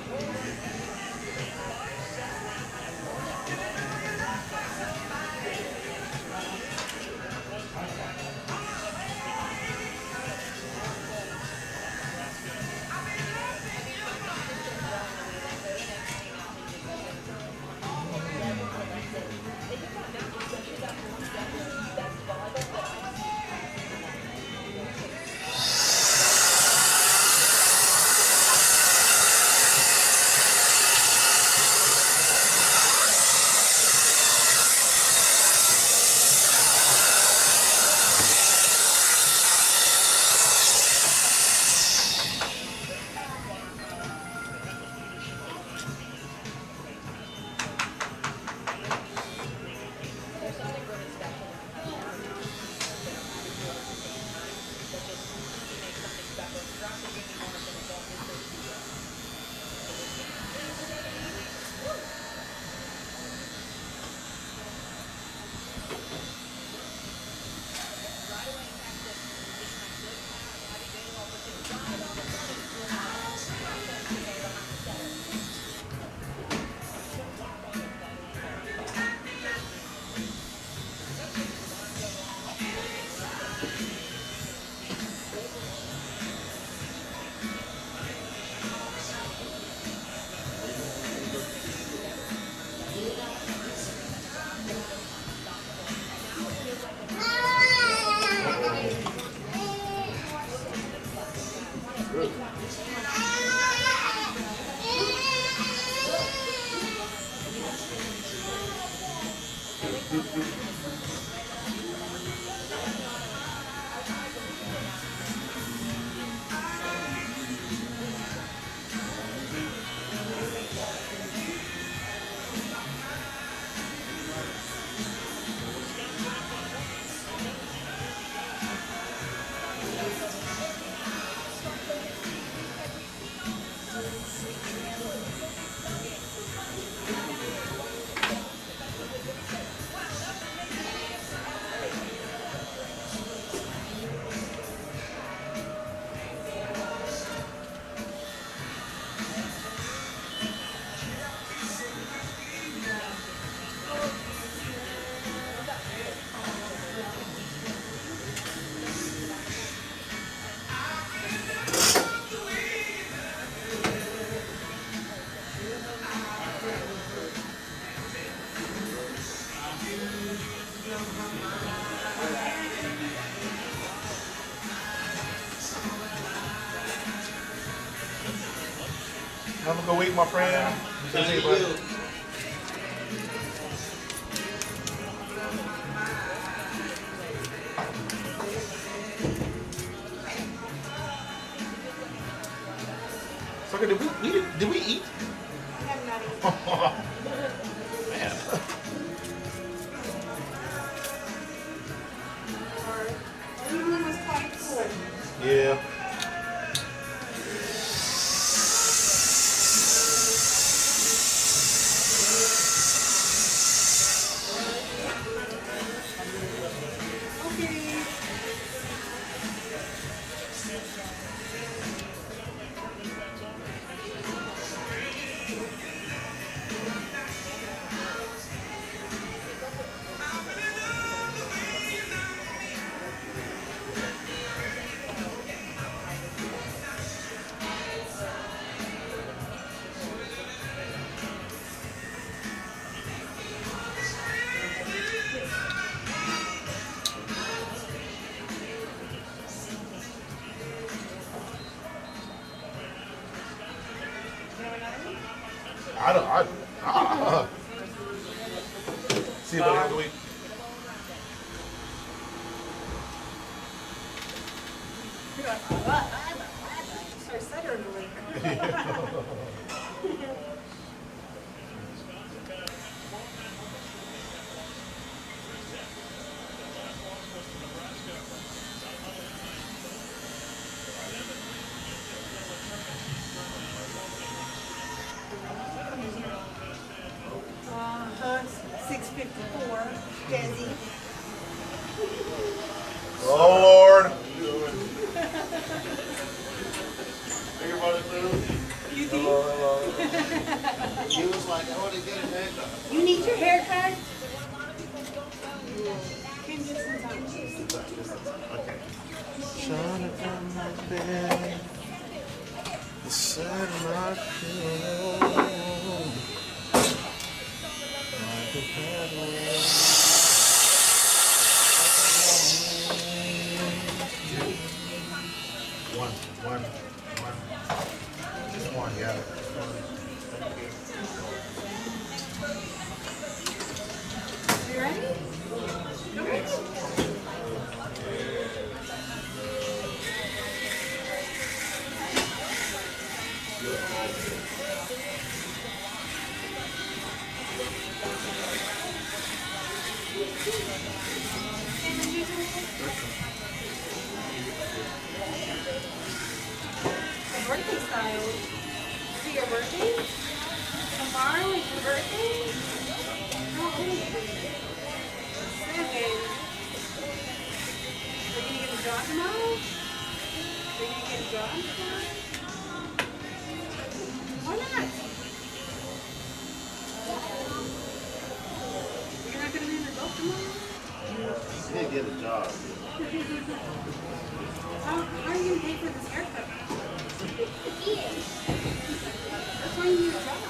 Have a good week, my friend. Good to see you, buddy. So, did we eat? I have not eaten. Man. Our evening was quite cool. Yeah. Okay. I don't. See you, buddy. Have a good week. You're like, what? Sorry, suddenly. Hunt's 654, Desi. Oh, Lord. You do? Hello. He was like, I want to get a haircut. You need your hair cut? Can just in time. Okay. Trying to find my bed, the side of my pillow, like a paddle. One. Just one, yeah. You ready? Come on. The birthday style. See your birthday? Tomorrow is your birthday? How old are you? 7. Are you gonna get a job tomorrow? Are you gonna get a job tomorrow? Why not? You're not gonna be an adult tomorrow? You did get a job. How are you gonna pay for this haircut? That's why you need a job.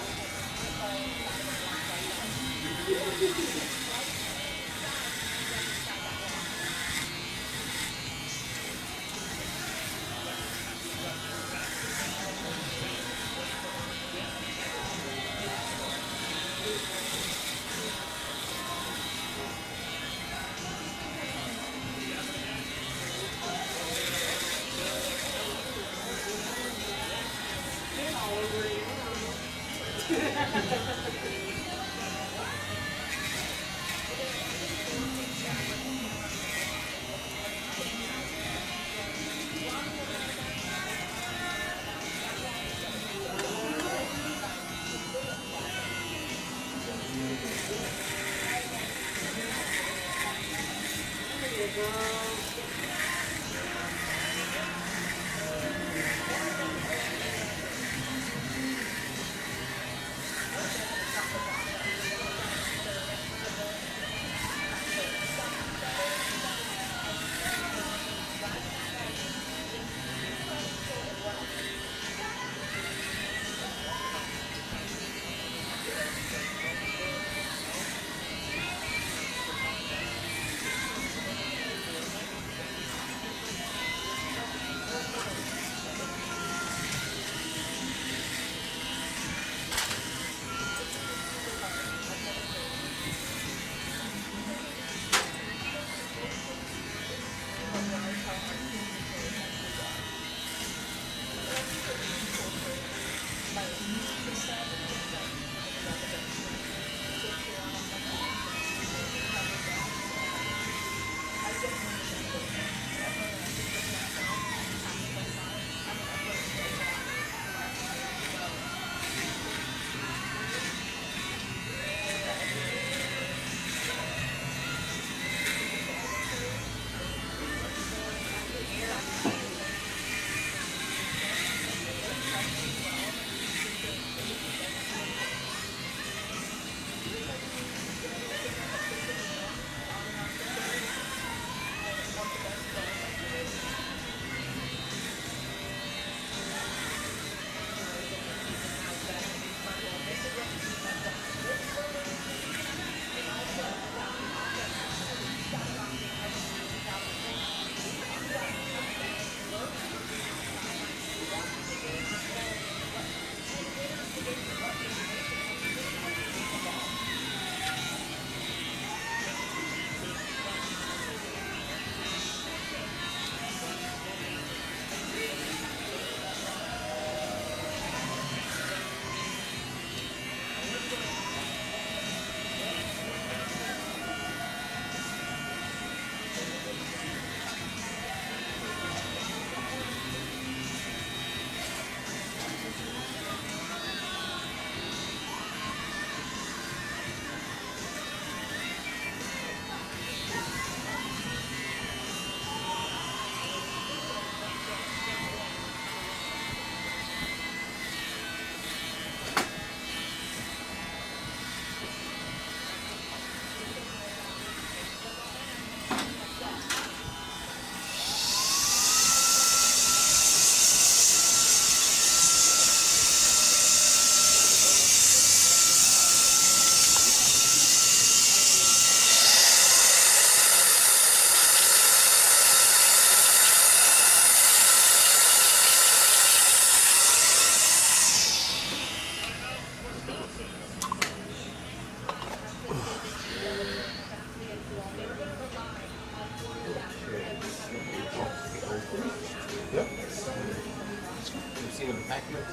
see in the back here.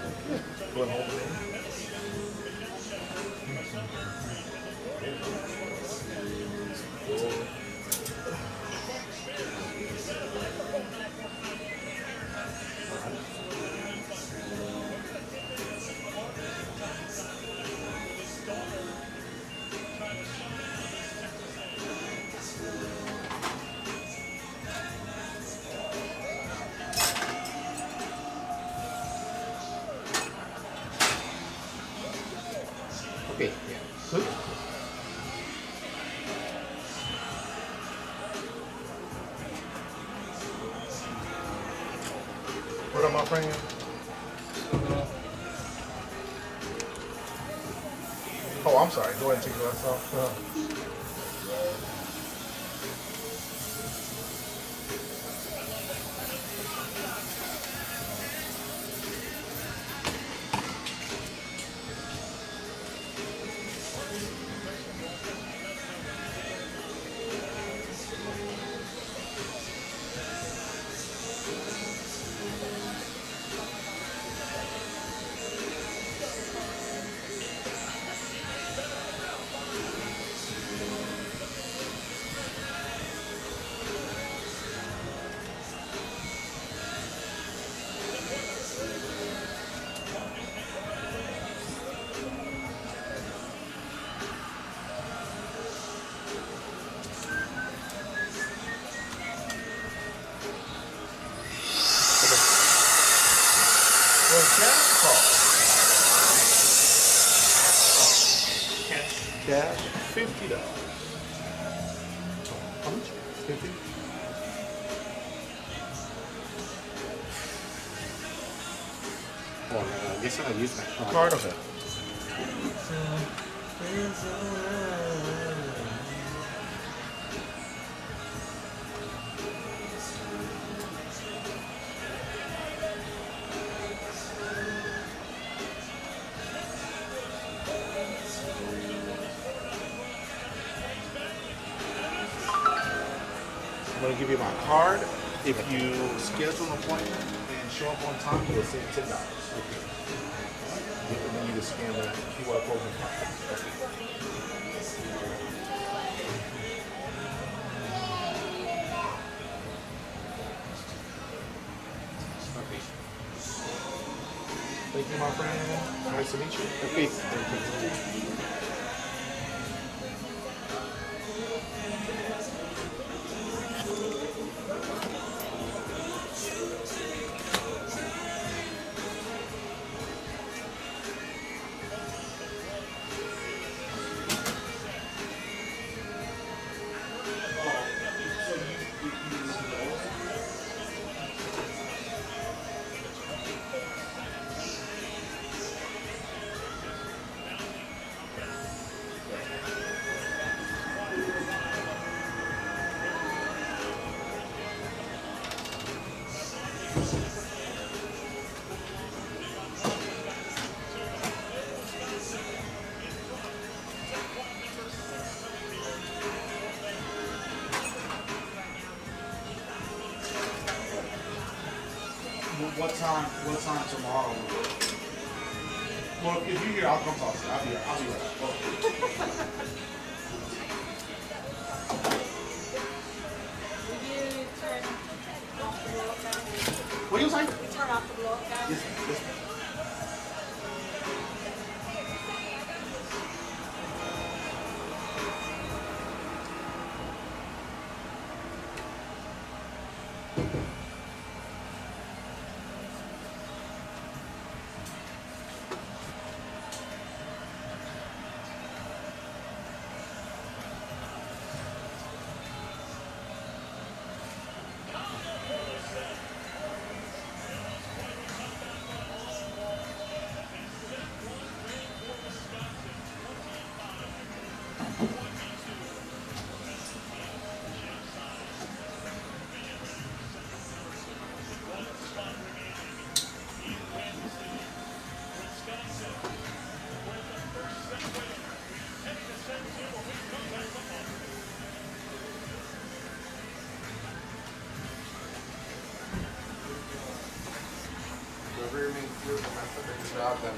Go and hold it in. Okay, yeah. Good. What up, my friend? Oh, I'm sorry. Go ahead and take your glass off. Cash, $50. How much? 50? Oh, I guess I'll use my card. Card, okay. I'm going to give you my card. If you schedule an appointment and show up on time, you'll save $10. Okay. And then you just scan the QR code and Thank you, my friend. Nice to meet you. Okay. Thank you. What time tomorrow? Well, if you're here, I'll come talk to you. I'll be right back. What are you saying? We turn off the block, guys. Yes, ma'am. you were gonna take the job, then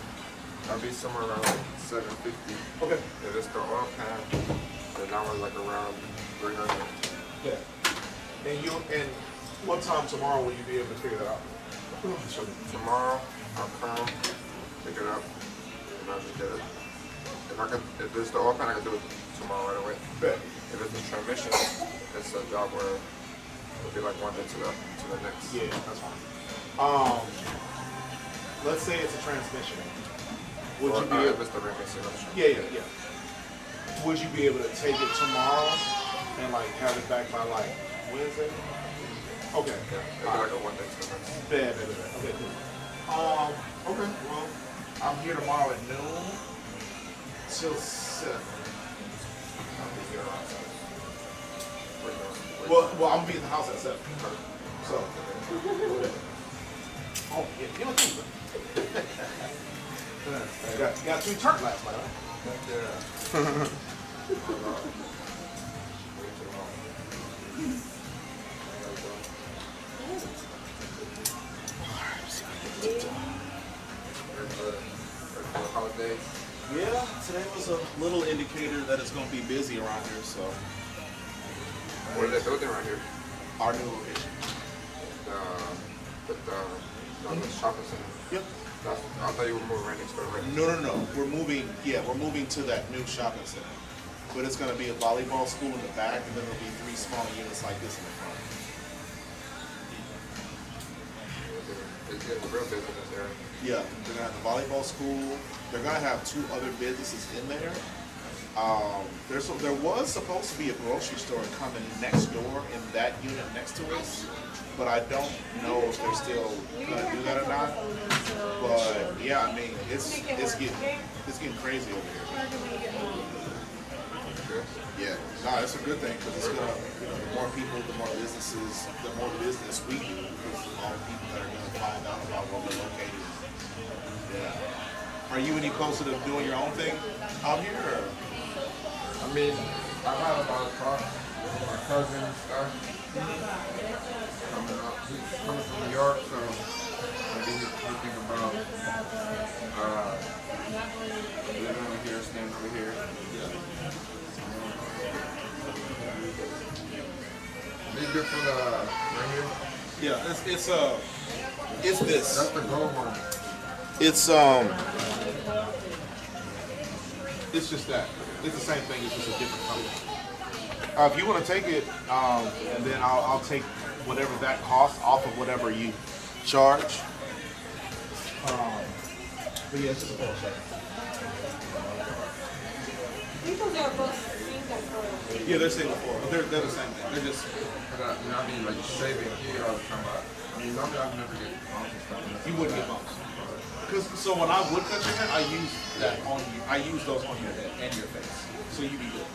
I'll be somewhere around like 750. Okay. If it's the oil pan, then that was like around 300. Yeah. And what time tomorrow will you be able to figure that out? Tomorrow, I'll come, pick it up, and I'll just get it. If it's the oil pan, I can do it tomorrow right away. Bet. If it's the transmission, it's a job where it'll be like one day to the next. Yeah, that's fine. Let's say it's a transmission. Would you be able? If it's the transmission, Yeah. Would you be able to take it tomorrow and like have it back by like Wednesday? Okay. Yeah, it'll be like a one day to the next. Bad. Okay, cool. Okay, well, I'm here tomorrow at noon till 7. I'll be here around 7. Well, I'm gonna be in the house at 7. So. Oh, yeah, you know too. Got 2 turn last night, huh? Holidays. Yeah, today was a little indicator that it's going to be busy around here, so. What are they building right here? Our new location. The shopping center. Yep. I thought you were moving right next door, right? No. We're moving to that new shopping center. But it's going to be a volleyball school in the back, and then there'll be 3 small units like this in the front. It's getting real busy in this area. Yeah, they're going to have the volleyball school. They're going to have 2 other businesses in there. There was supposed to be a grocery store coming next door in that unit next to us, but I don't know if they're still going to do that or not. But yeah, I mean, it's getting crazy over here. Yeah, no, it's a good thing because it's gonna, the more people, the more businesses, the more business we do, because all the people that are gonna find out about where we're located. Yeah. Are you any closer to doing your own thing out here? Or? I mean, I've had about a talk with my cousin and stuff. Coming up, he's coming from New York, so maybe he's thinking about living over here, staying over here. Be good for the right here. Yeah, it's this. That's the gold one. It's just that. It's the same thing. It's just a different company. If you want to take it, and then I'll take whatever that costs off of whatever you charge. But yeah, it's just a full check. Those are both single for. Yeah, they're single floor. They're the same thing. They're just. You know what I mean? Like shaving here all the time. I mean, normally I'd never get bumps and stuff. You wouldn't get bumps. So when I would cut your hair, I use that on you. I use those on your head and your face, so you be good.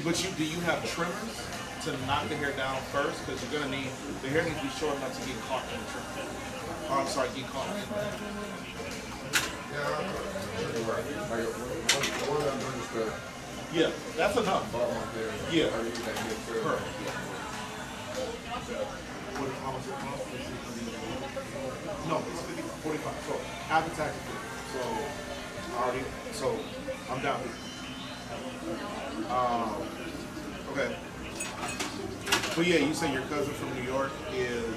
Do you have trimmers to knock the hair down first? Because you're gonna need the hair needs to be short enough to get caught in the trim. Or I'm sorry, get caught in the. Yeah, like one of them is the. Yeah, that's enough. Bottom up there. Yeah. Perfect. Yeah. How much it cost? No, it's 45. So after tax, so I'm down here. Okay. But yeah, you say your cousin from New York is.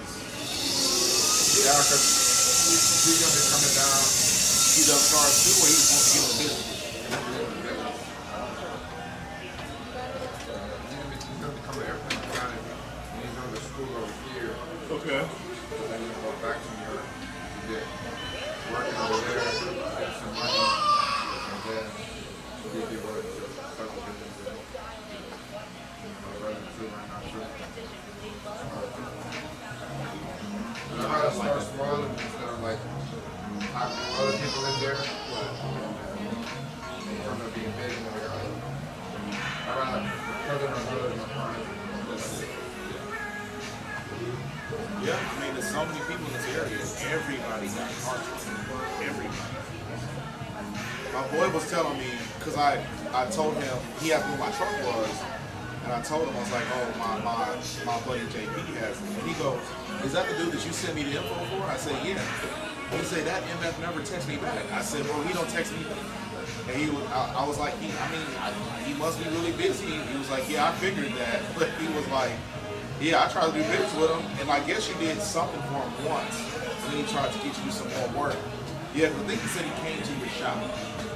Yeah, because he's gonna be coming down. He does cars too, or he just wants to get in the business? He's gonna become an airplane mechanic, and he's going to school over here. Okay. But then he'll go back to New York to get working over there, get some money, and then he'll be able to start the business. My brother too, right now too. And I gotta start small instead of like having other people in there. From it being big, you know, I rather cousin or brother in my prime. Yeah, I mean, there's so many people in this area. Everybody got cars. Everybody. My boy was telling me, because I told him, he asked me what my truck was, and I told him, I was like, oh, my buddy JP has it. And he goes, is that the dude that you sent me the info for? I said, yeah. He said, that MF never text me back. I said, bro, he don't text me back. And I was like, he must be really busy. He was like, yeah, I figured that. But he was like, yeah, I tried to do business with him. And I guess you did something for him once. And then he tried to get you some more work. Yeah, I think he said he came to your shop.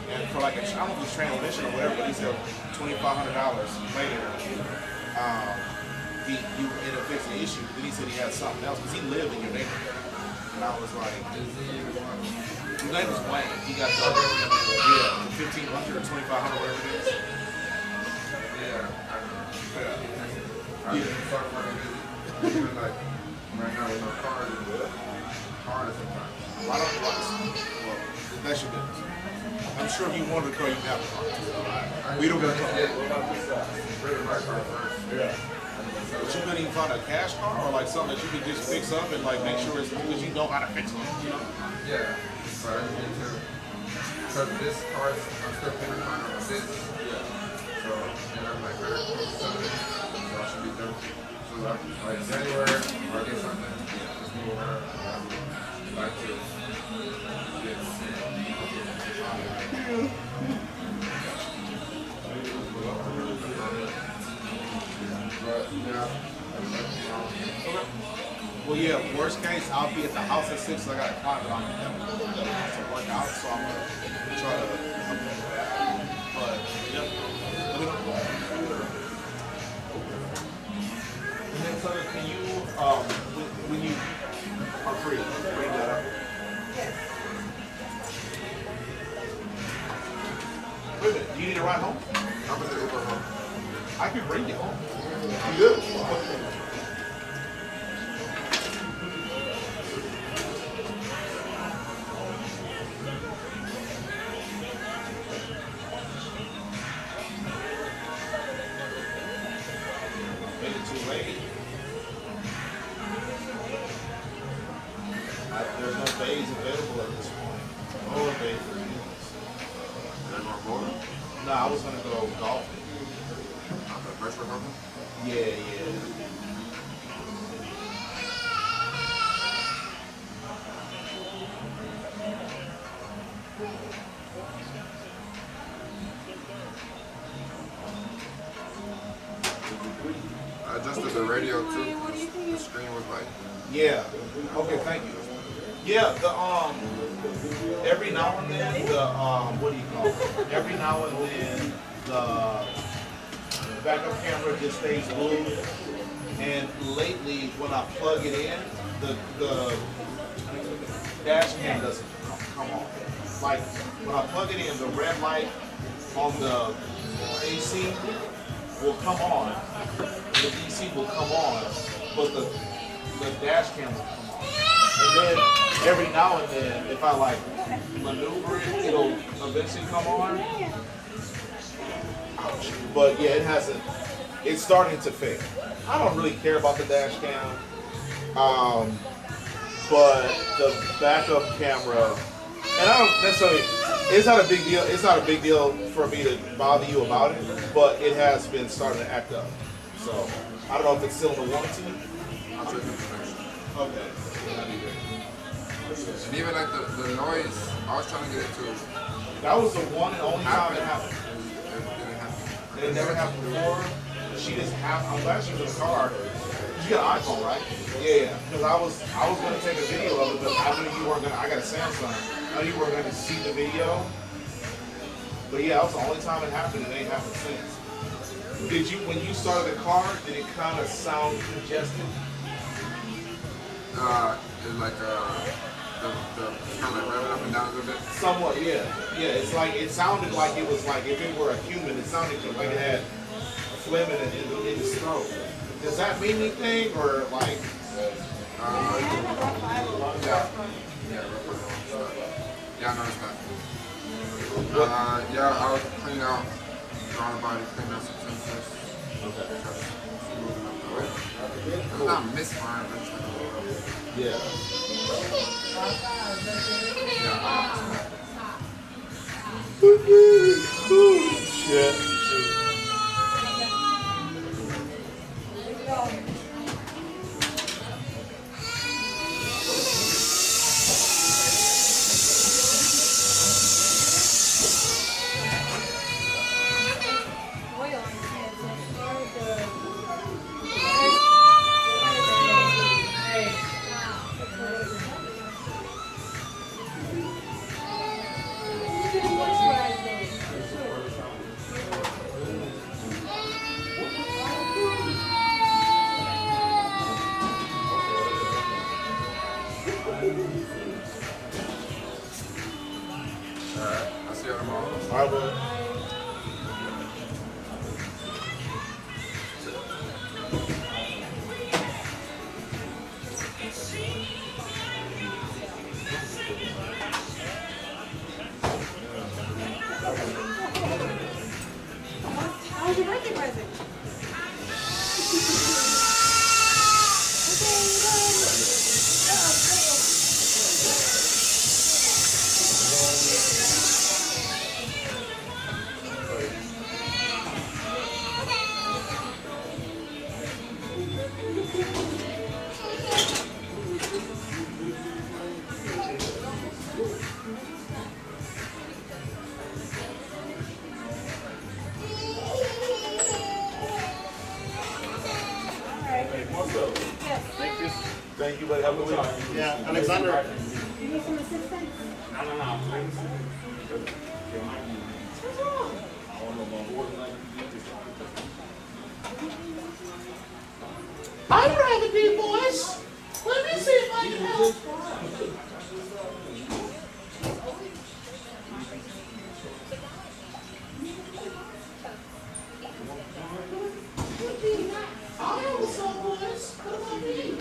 And for like a challenge transmission or whatever, but he said $2,500 later, he ended up fixing the issue. Then he said he had something else because he lived in your neighborhood. And I was like, his name was Wayne. He got the 1,500 or 2,500, whatever it is. Even like right now with no cars, it's hard sometimes. Why don't you well, that's your business. I'm sure if you wanted to car, you can have a car. We don't got a car. Yeah. But you couldn't even find a cash car or like something that you could just fix up and like make sure it's because you know how to fix it, you know? Yeah. But I need to, because this car is, I'm still paying on this. Yeah. So, and I'm like, so I should be done. So like January, I'll get something. Just move around. Back to this. Well, yeah, worst case, I'll be at the house at 6. So I got a client that I'm going to work out, so I'm going to try to help them with that. But, yep. Let me know. And then, Sutter, can you, when you are free, bring that up? Wait a minute, do you need a ride home? I'm going to Uber home. I can bring you home. You good? Made it too late. There's no bays available at this point. Oh, a bay for meals. You're going bowling? No, I was gonna go golfing. Virtual golfing? Yeah. I adjusted the radio too. The screen was like. Yeah. Okay, thank you. Yeah, the every now and then the what do you call it? Every now and then the backup camera just stays blue. And lately when I plug it in, the dash cam doesn't come on. Like when I plug it in, the red light on the AC will come on. The DC will come on, but the dash cam will come on. And then every now and then, if I like maneuver it, it'll eventually come on. Ouch. But yeah, it hasn't. It's starting to fade. I don't really care about the dash cam, but the backup camera, and I don't necessarily. It's not a big deal. It's not a big deal for me to bother you about it, but it has been starting to act up. So I don't know if it's still in the warranty. I'll check information. Okay. That'd be great. And even like the noise, I was trying to get it to. That was the one and only time it happened. It It never happened before. She just happened. I'm glad she was in the car. You got an iPhone, right? Yeah. Because I was gonna take a video of it, but I knew you weren't gonna. I got a Samsung. I knew you weren't gonna see the video. But yeah, that was the only time it happened, and it ain't happened since. Did you, when you started the car, did it kind of sound congested? It's like it's kind of like revving up and down a little bit. Somewhat, yeah. Yeah, it's like, it sounded like it was like, if it were a human, it sounded like it had phlegm in its throat. Does that mean anything, or like? Yeah, I noticed that. Yeah, I was cleaning out the body, cleaning out some sensors. Okay. Moving up the way. It's not misfiring, but it's like a little. Yeah. Shit. Alright, I'll see you tomorrow. All right, well. How's your birthday present? Thank you, buddy. Have a good week. Yeah, Alexander. You need some assistance? I'm ready, big boys. Let me see if I can help. I know what's up, boys. What about me?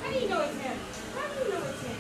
How do you know it's him? How do you know it's him?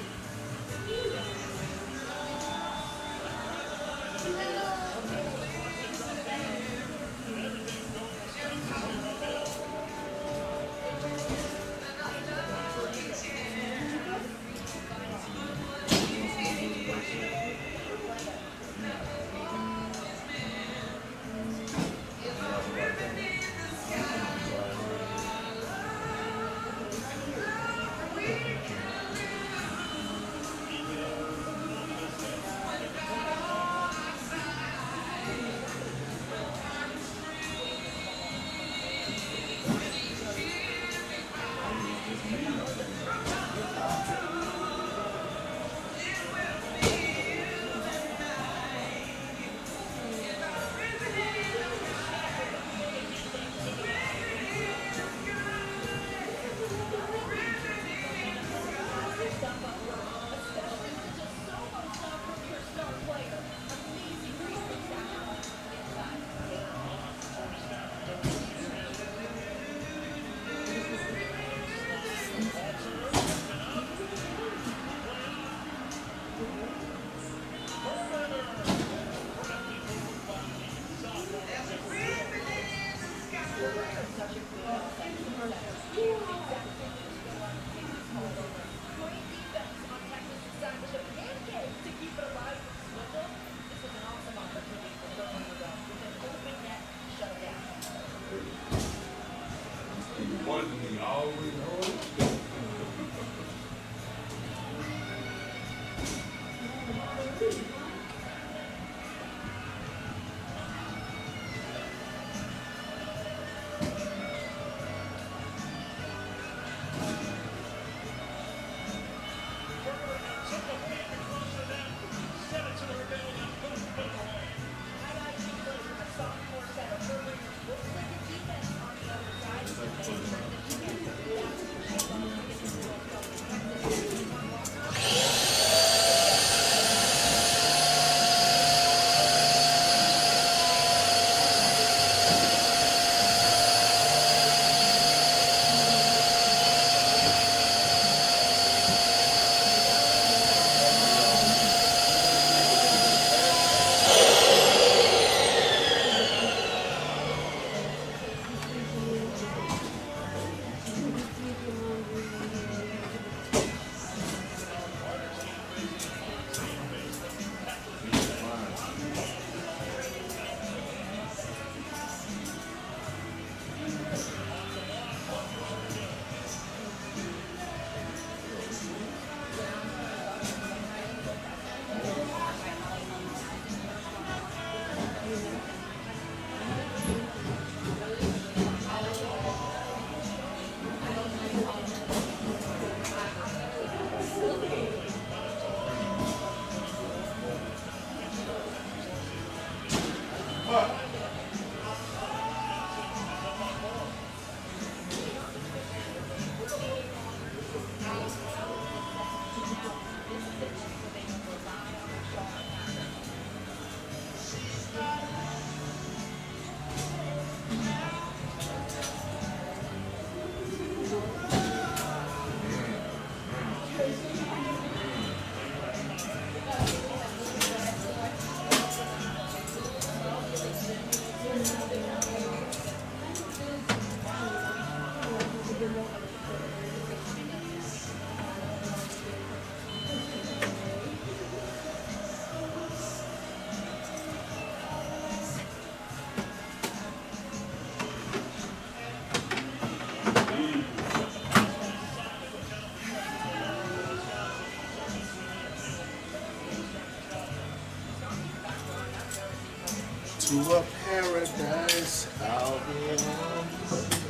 to a paradise out beyond.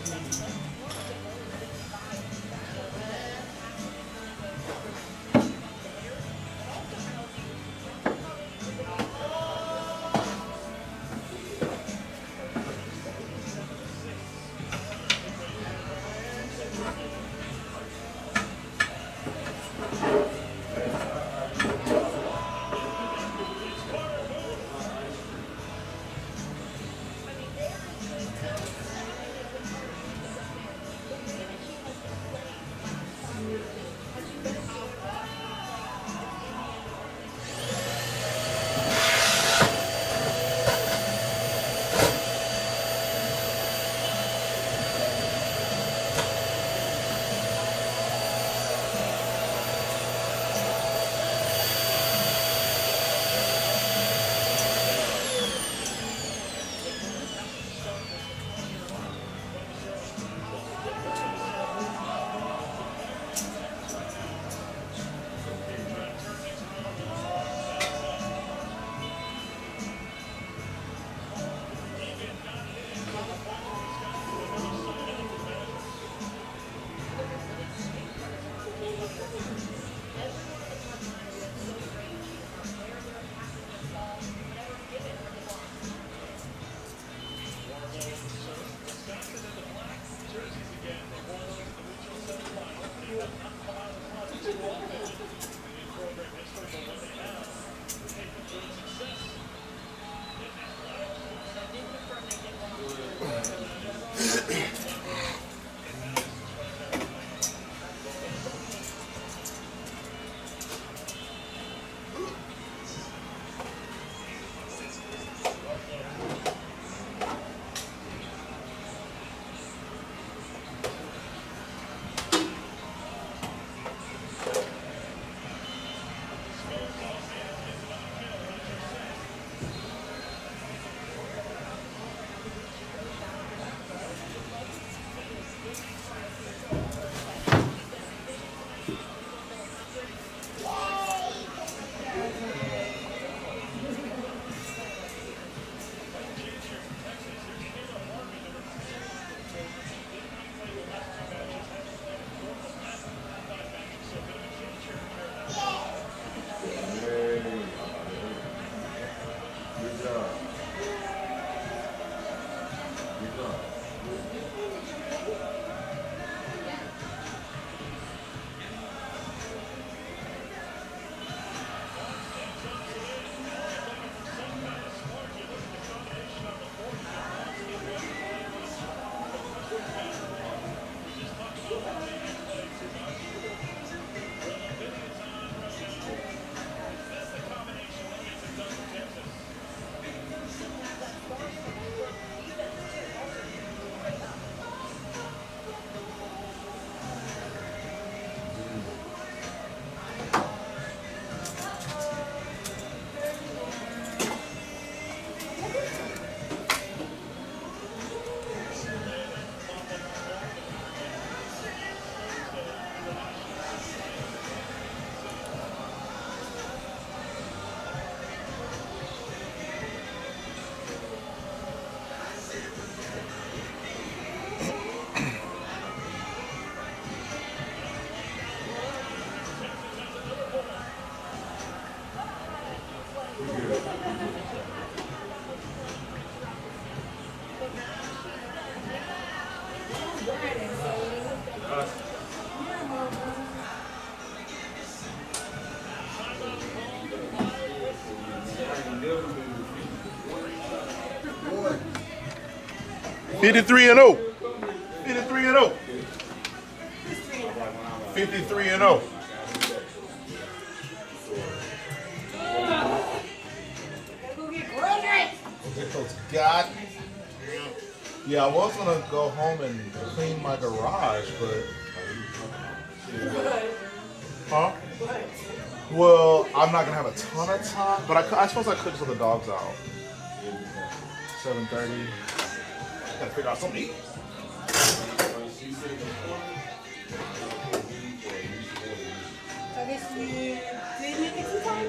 '53 and 0. 53 and 0. 53 and 0. God. Yeah, I was gonna go home and clean my garage, but. Huh? Well, I'm not gonna have a ton of time, but I suppose I could until the dog's out. 7:30. Gotta figure out something to eat. I guess we did make it some time.